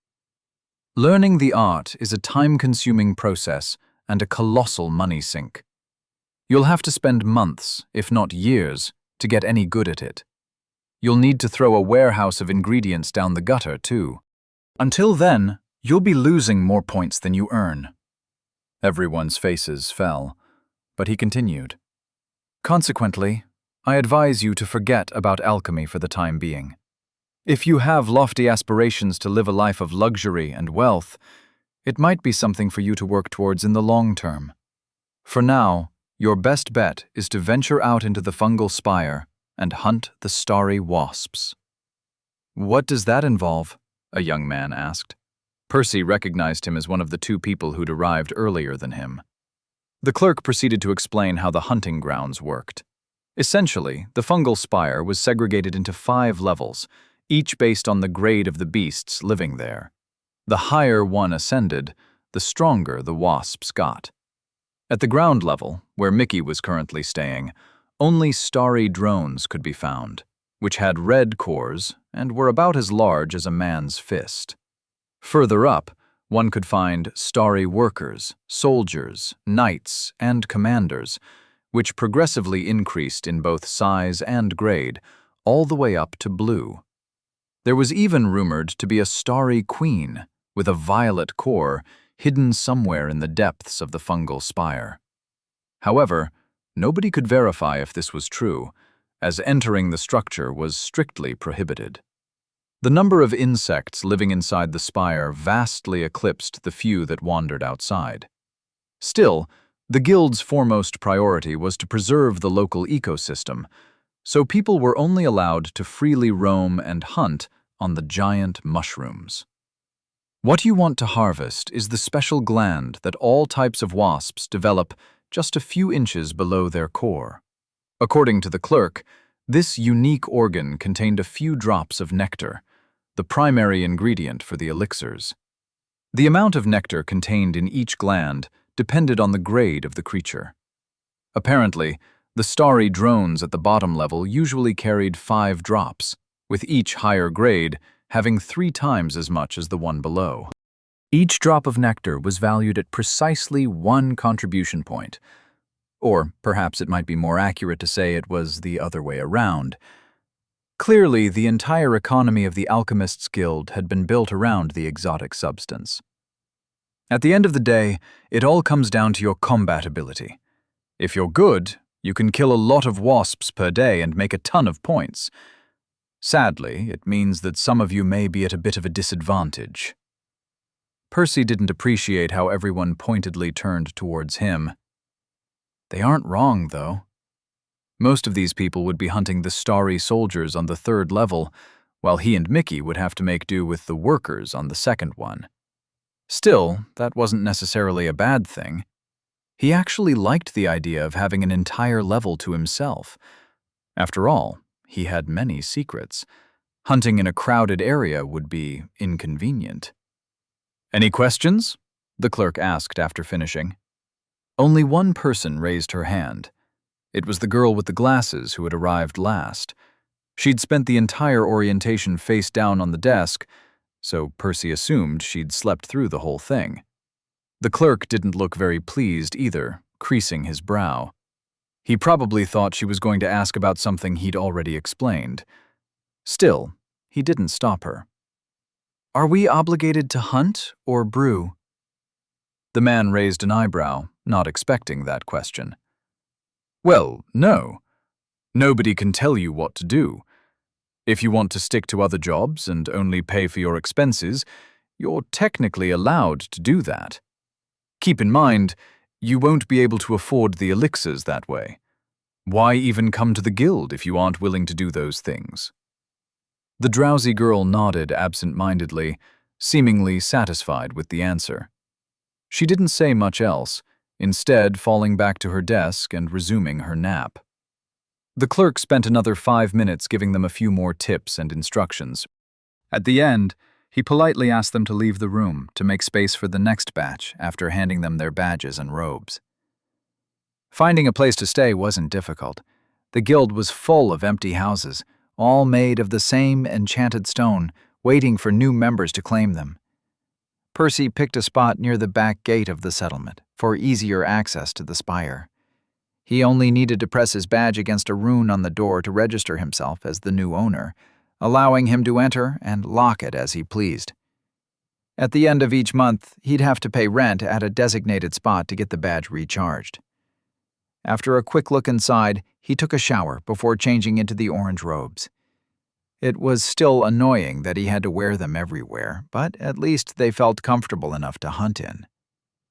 Learning the art is a time-consuming process and a colossal money sink. You'll have to spend months, if not years, to get any good at it. You'll need to throw a warehouse of ingredients down the gutter, too. Until then, you'll be losing more points than you earn. Everyone's faces fell, but he continued. Consequently, I advise you to forget about alchemy for the time being. If you have lofty aspirations to live a life of luxury and wealth, it might be something for you to work towards in the long term. For now, your best bet is to venture out into the fungal spire and hunt the starry wasps. What does that involve? A young man asked. Percy recognized him as one of the 2 people who'd arrived earlier than him. The clerk proceeded to explain how the hunting grounds worked. Essentially, the fungal spire was segregated into 5 levels, each based on the grade of the beasts living there. The higher one ascended, the stronger the wasps got. At the ground level, where Mickey was currently staying, only starry drones could be found, which had red cores and were about as large as a man's fist. Further up, one could find starry workers, soldiers, knights, and commanders, which progressively increased in both size and grade, all the way up to blue. There was even rumored to be a starry queen with a violet core hidden somewhere in the depths of the fungal spire. However, nobody could verify if this was true, as entering the structure was strictly prohibited. The number of insects living inside the spire vastly eclipsed the few that wandered outside. Still, the guild's foremost priority was to preserve the local ecosystem, so people were only allowed to freely roam and hunt on the giant mushrooms. What you want to harvest is the special gland that all types of wasps develop just a few inches below their core. According to the clerk, this unique organ contained a few drops of nectar, the primary ingredient for the elixirs. The amount of nectar contained in each gland depended on the grade of the creature. Apparently, the starry drones at the bottom level usually carried 5 drops, with each higher grade having 3 times as much as the one below. Each drop of nectar was valued at precisely 1 contribution point. Or perhaps it might be more accurate to say it was the other way around. Clearly, the entire economy of the Alchemists Guild had been built around the exotic substance. At the end of the day, it all comes down to your combat ability. If you're good, you can kill a lot of wasps per day and make a ton of points. Sadly, it means that some of you may be at a bit of a disadvantage. Percy didn't appreciate how everyone pointedly turned towards him. They aren't wrong, though. Most of these people would be hunting the starry soldiers on the 3rd level, while he and Mickey would have to make do with the workers on the 2nd one. Still, that wasn't necessarily a bad thing. He actually liked the idea of having an entire level to himself. After all, he had many secrets. Hunting in a crowded area would be inconvenient. "Any questions?" the clerk asked after finishing. Only one person raised her hand. It was the girl with the glasses who had arrived last. She'd spent the entire orientation face down on the desk, so Percy assumed she'd slept through the whole thing. The clerk didn't look very pleased either, creasing his brow. He probably thought she was going to ask about something he'd already explained. Still, he didn't stop her. "Are we obligated to hunt or brew?" The man raised an eyebrow, not expecting that question. "Well, no. Nobody can tell you what to do. If you want to stick to other jobs and only pay for your expenses, you're technically allowed to do that. Keep in mind, you won't be able to afford the elixirs that way. Why even come to the guild if you aren't willing to do those things?" The drowsy girl nodded absent-mindedly, seemingly satisfied with the answer. She didn't say much else, instead falling back to her desk and resuming her nap. The clerk spent another 5 minutes giving them a few more tips and instructions. At the end, he politely asked them to leave the room to make space for the next batch after handing them their badges and robes. Finding a place to stay wasn't difficult. The guild was full of empty houses, all made of the same enchanted stone, waiting for new members to claim them. Percy picked a spot near the back gate of the settlement for easier access to the spire. He only needed to press his badge against a rune on the door to register himself as the new owner, allowing him to enter and lock it as he pleased. At the end of each month, he'd have to pay rent at a designated spot to get the badge recharged. After a quick look inside, he took a shower before changing into the orange robes. It was still annoying that he had to wear them everywhere, but at least they felt comfortable enough to hunt in.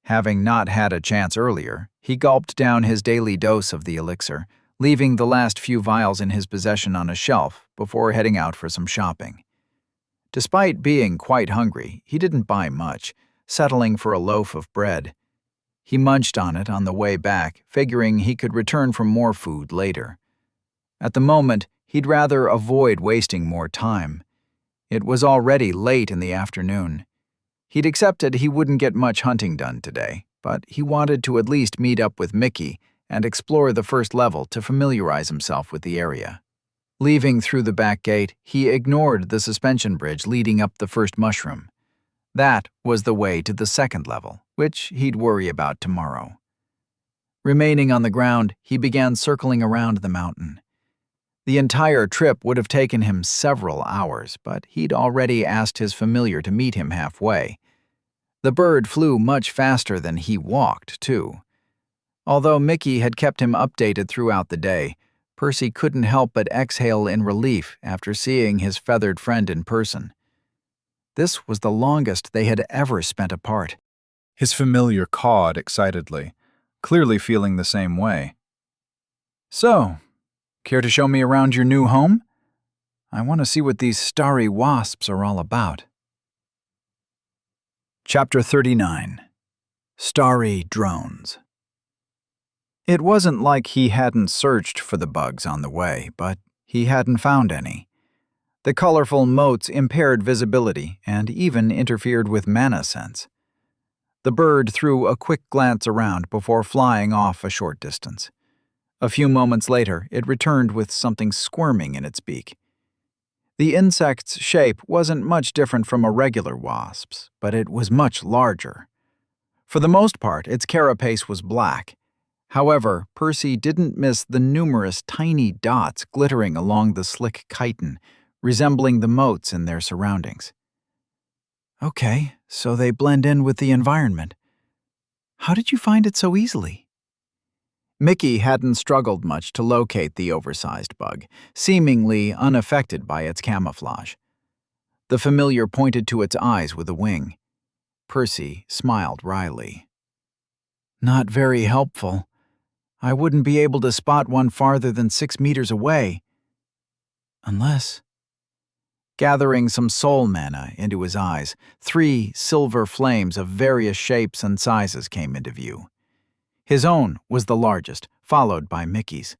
Having not had a chance earlier, he gulped down his daily dose of the elixir, leaving the last few vials in his possession on a shelf before heading out for some shopping. Despite being quite hungry, he didn't buy much, settling for a loaf of bread. He munched on it on the way back, figuring he could return for more food later. At the moment, he'd rather avoid wasting more time. It was already late in the afternoon. He'd accepted he wouldn't get much hunting done today, but he wanted to at least meet up with Mickey and explore the 1st level to familiarize himself with the area. Leaving through the back gate, he ignored the suspension bridge leading up the 1st mushroom. That was the way to the 2nd level, which he'd worry about tomorrow. Remaining on the ground, he began circling around the mountain. The entire trip would have taken him several hours, but he'd already asked his familiar to meet him halfway. The bird flew much faster than he walked, too. Although Mickey had kept him updated throughout the day, Percy couldn't help but exhale in relief after seeing his feathered friend in person. This was the longest they had ever spent apart. His familiar cawed excitedly, clearly feeling the same way. "So, care to show me around your new home? I want to see what these starry wasps are all about." Chapter 39. Starry Drones. It wasn't like he hadn't searched for the bugs on the way, but he hadn't found any. The colorful motes impaired visibility and even interfered with mana sense. The bird threw a quick glance around before flying off a short distance. A few moments later, it returned with something squirming in its beak. The insect's shape wasn't much different from a regular wasp's, but it was much larger. For the most part, its carapace was black. However, Percy didn't miss the numerous tiny dots glittering along the slick chitin, resembling the motes in their surroundings. Okay, so they blend in with the environment. How did you find it so easily? Mickey hadn't struggled much to locate the oversized bug, seemingly unaffected by its camouflage. The familiar pointed to its eyes with a wing. Percy smiled wryly. Not very helpful. I wouldn't be able to spot one farther than 6 meters away. Unless... Gathering some soul mana into his eyes, 3 silver flames of various shapes and sizes came into view. His own was the largest, followed by Mickey's.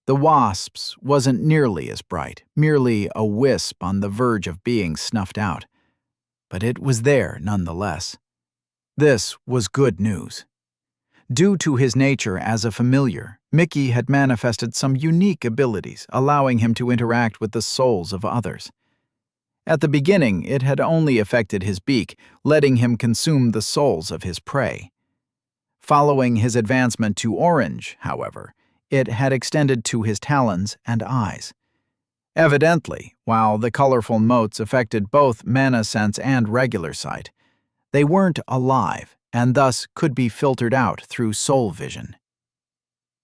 The wasp's wasn't nearly as bright, merely a wisp on the verge of being snuffed out. But it was there nonetheless. This was good news. Due to his nature as a familiar, Mickey had manifested some unique abilities, allowing him to interact with the souls of others. At the beginning, it had only affected his beak, letting him consume the souls of his prey. Following his advancement to orange, however, it had extended to his talons and eyes. Evidently, while the colorful motes affected both mana sense and regular sight, they weren't alive and thus could be filtered out through soul vision.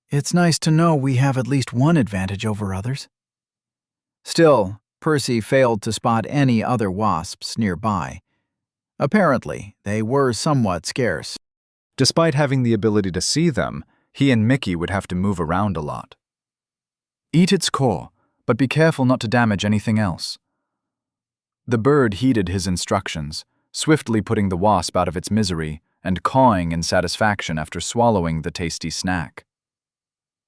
It's nice to know we have at least one advantage over others. Still, Percy failed to spot any other wasps nearby. Apparently, they were somewhat scarce. Despite having the ability to see them, he and Mickey would have to move around a lot. Eat its core, but be careful not to damage anything else. The bird heeded his instructions, swiftly putting the wasp out of its misery and cawing in satisfaction after swallowing the tasty snack.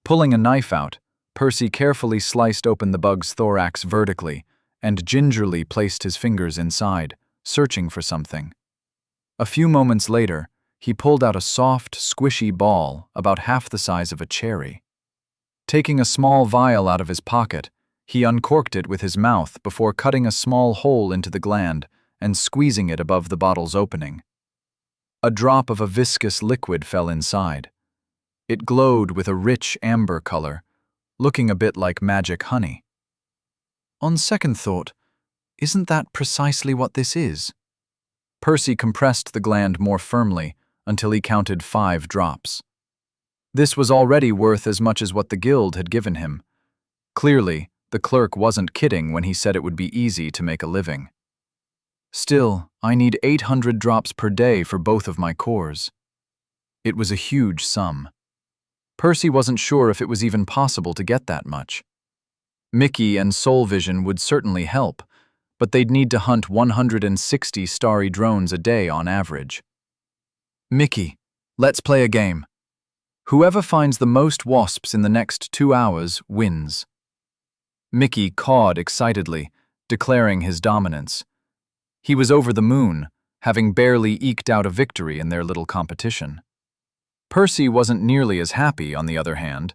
Pulling a knife out, Percy carefully sliced open the bug's thorax vertically and gingerly placed his fingers inside, searching for something. A few moments later, he pulled out a soft, squishy ball about half the size of a cherry. Taking a small vial out of his pocket, he uncorked it with his mouth before cutting a small hole into the gland and squeezing it above the bottle's opening. A drop of a viscous liquid fell inside. It glowed with a rich amber color, looking a bit like magic honey. On second thought, isn't that precisely what this is? Percy compressed the gland more firmly until he counted 5 drops. This was already worth as much as what the guild had given him. Clearly, the clerk wasn't kidding when he said it would be easy to make a living. Still, I need 800 drops per day for both of my cores. It was a huge sum. Percy wasn't sure if it was even possible to get that much. Mickey and Soul Vision would certainly help, but they'd need to hunt 160 starry drones a day on average. Mickey, let's play a game. Whoever finds the most wasps in the next 2 hours wins. Mickey cawed excitedly, declaring his dominance. He was over the moon, having barely eked out a victory in their little competition. Percy wasn't nearly as happy, on the other hand,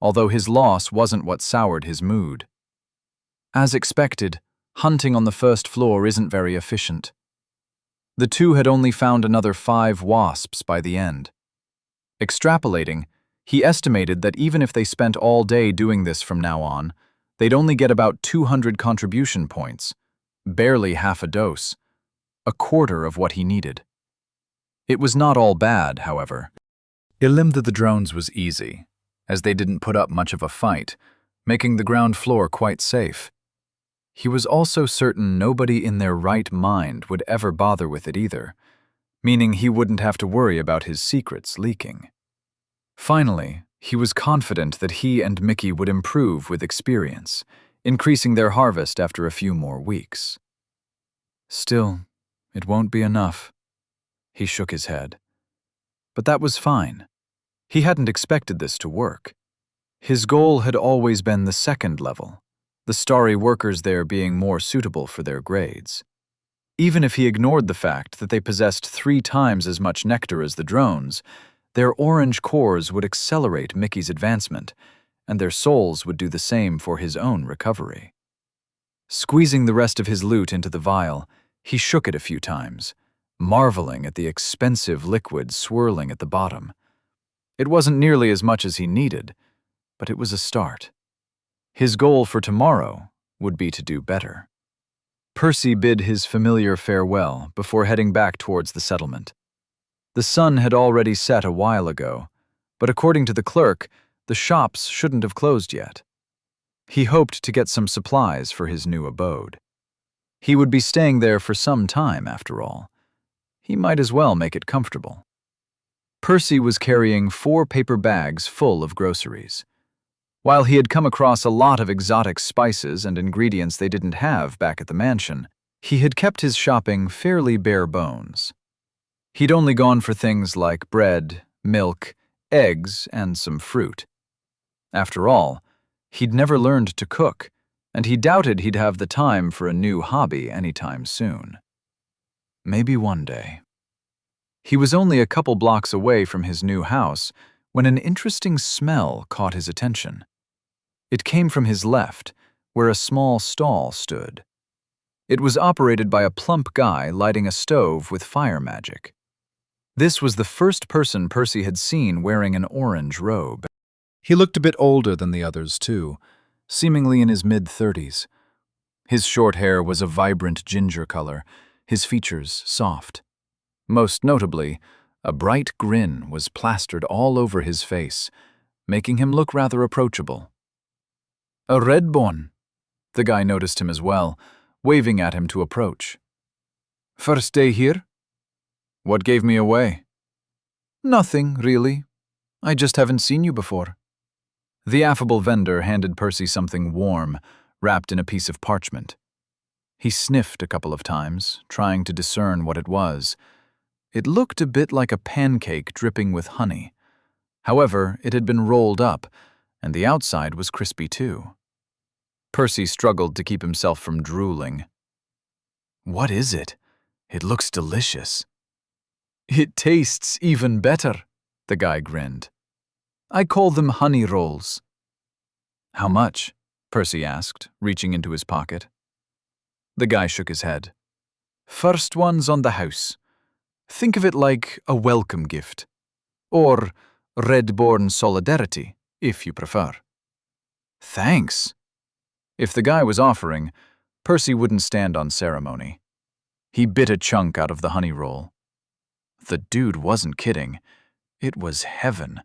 although his loss wasn't what soured his mood. As expected, hunting on the first floor isn't very efficient. The two had only found another 5 wasps by the end. Extrapolating, he estimated that even if they spent all day doing this from now on, they'd only get about 200 contribution points, barely half a dose, a quarter of what he needed. It was not all bad, however. Eliminating the drones was easy, as they didn't put up much of a fight, making the ground floor quite safe. He was also certain nobody in their right mind would ever bother with it either, meaning he wouldn't have to worry about his secrets leaking. Finally, he was confident that he and Mickey would improve with experience, increasing their harvest after a few more weeks. Still, it won't be enough. He shook his head. But that was fine. He hadn't expected this to work. His goal had always been the second level, the starry workers there being more suitable for their grades. Even if he ignored the fact that they possessed 3 times as much nectar as the drones, their orange cores would accelerate Mickey's advancement, and their souls would do the same for his own recovery. Squeezing the rest of his loot into the vial, he shook it a few times, marveling at the expensive liquid swirling at the bottom. It wasn't nearly as much as he needed, but it was a start. His goal for tomorrow would be to do better. Percy bid his familiar farewell before heading back towards the settlement. The sun had already set a while ago, but according to the clerk, the shops shouldn't have closed yet. He hoped to get some supplies for his new abode. He would be staying there for some time, after all. He might as well make it comfortable. Percy was carrying 4 paper bags full of groceries. While he had come across a lot of exotic spices and ingredients they didn't have back at the mansion, he had kept his shopping fairly bare bones. He'd only gone for things like bread, milk, eggs, and some fruit. After all, he'd never learned to cook, and he doubted he'd have the time for a new hobby anytime soon. Maybe one day. He was only a couple blocks away from his new house when an interesting smell caught his attention. It came from his left, where a small stall stood. It was operated by a plump guy lighting a stove with fire magic. This was the first person Percy had seen wearing an orange robe. He looked a bit older than the others, too, seemingly in his mid-30s. His short hair was a vibrant ginger color, his features soft. Most notably, a bright grin was plastered all over his face, making him look rather approachable. "A Redbone," the guy noticed him as well, waving at him to approach. "First day here?" "What gave me away?" "Nothing, really. I just haven't seen you before." The affable vendor handed Percy something warm, wrapped in a piece of parchment. He sniffed a couple of times, trying to discern what it was. It looked a bit like a pancake dripping with honey. However, it had been rolled up, and the outside was crispy too. Percy struggled to keep himself from drooling. "What is it? It looks delicious." "It tastes even better," the guy grinned. "I call them honey rolls." "How much?" Percy asked, reaching into his pocket. The guy shook his head. "First one's on the house. Think of it like a welcome gift. Or Redborn solidarity, if you prefer." "Thanks." If the guy was offering, Percy wouldn't stand on ceremony. He bit a chunk out of the honey roll. The dude wasn't kidding. It was heaven.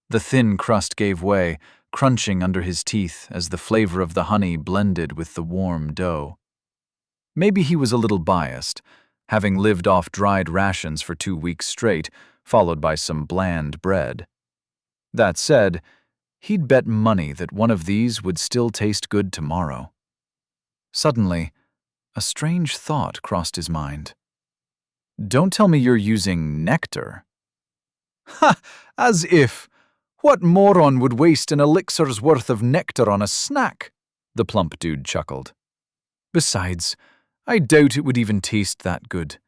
The thin crust gave way, crunching under his teeth as the flavor of the honey blended with the warm dough. Maybe he was a little biased, having lived off dried rations for 2 weeks straight, followed by some bland bread. That said, he'd bet money that one of these would still taste good tomorrow. Suddenly, a strange thought crossed his mind. "Don't tell me you're using nectar." "Ha! As if! What moron would waste an elixir's worth of nectar on a snack?" the plump dude chuckled. "Besides, I doubt it would even taste that good.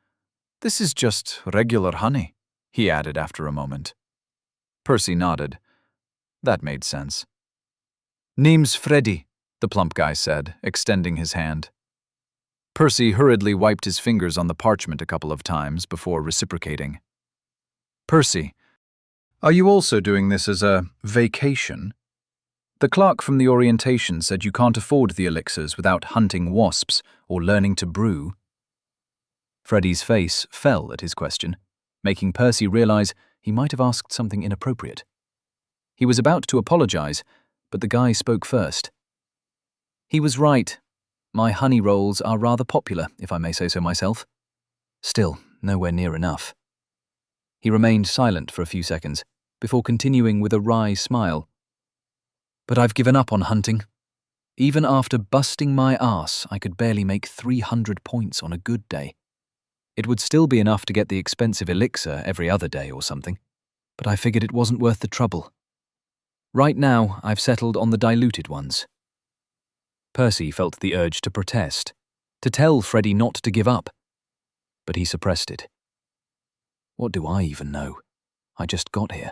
This is just regular honey," he added after a moment. Percy nodded. That made sense. "Name's Freddy," the plump guy said, extending his hand. Percy hurriedly wiped his fingers on the parchment a couple of times before reciprocating. "Percy, are you also doing this as a vacation? The clerk from the orientation said you can't afford the elixirs without hunting wasps or learning to brew." Freddy's face fell at his question, making Percy realize he might have asked something inappropriate. He was about to apologize, but the guy spoke first. He was right. My honey rolls are rather popular, if I may say so myself. Still, nowhere near enough. He remained silent for a few seconds, before continuing with a wry smile. "But I've given up on hunting. Even after busting my arse, I could barely make 300 points on a good day. It would still be enough to get the expensive elixir every other day or something, but I figured it wasn't worth the trouble. Right now, I've settled on the diluted ones." Percy felt the urge to protest, to tell Freddy not to give up, but he suppressed it. What do I even know? I just got here.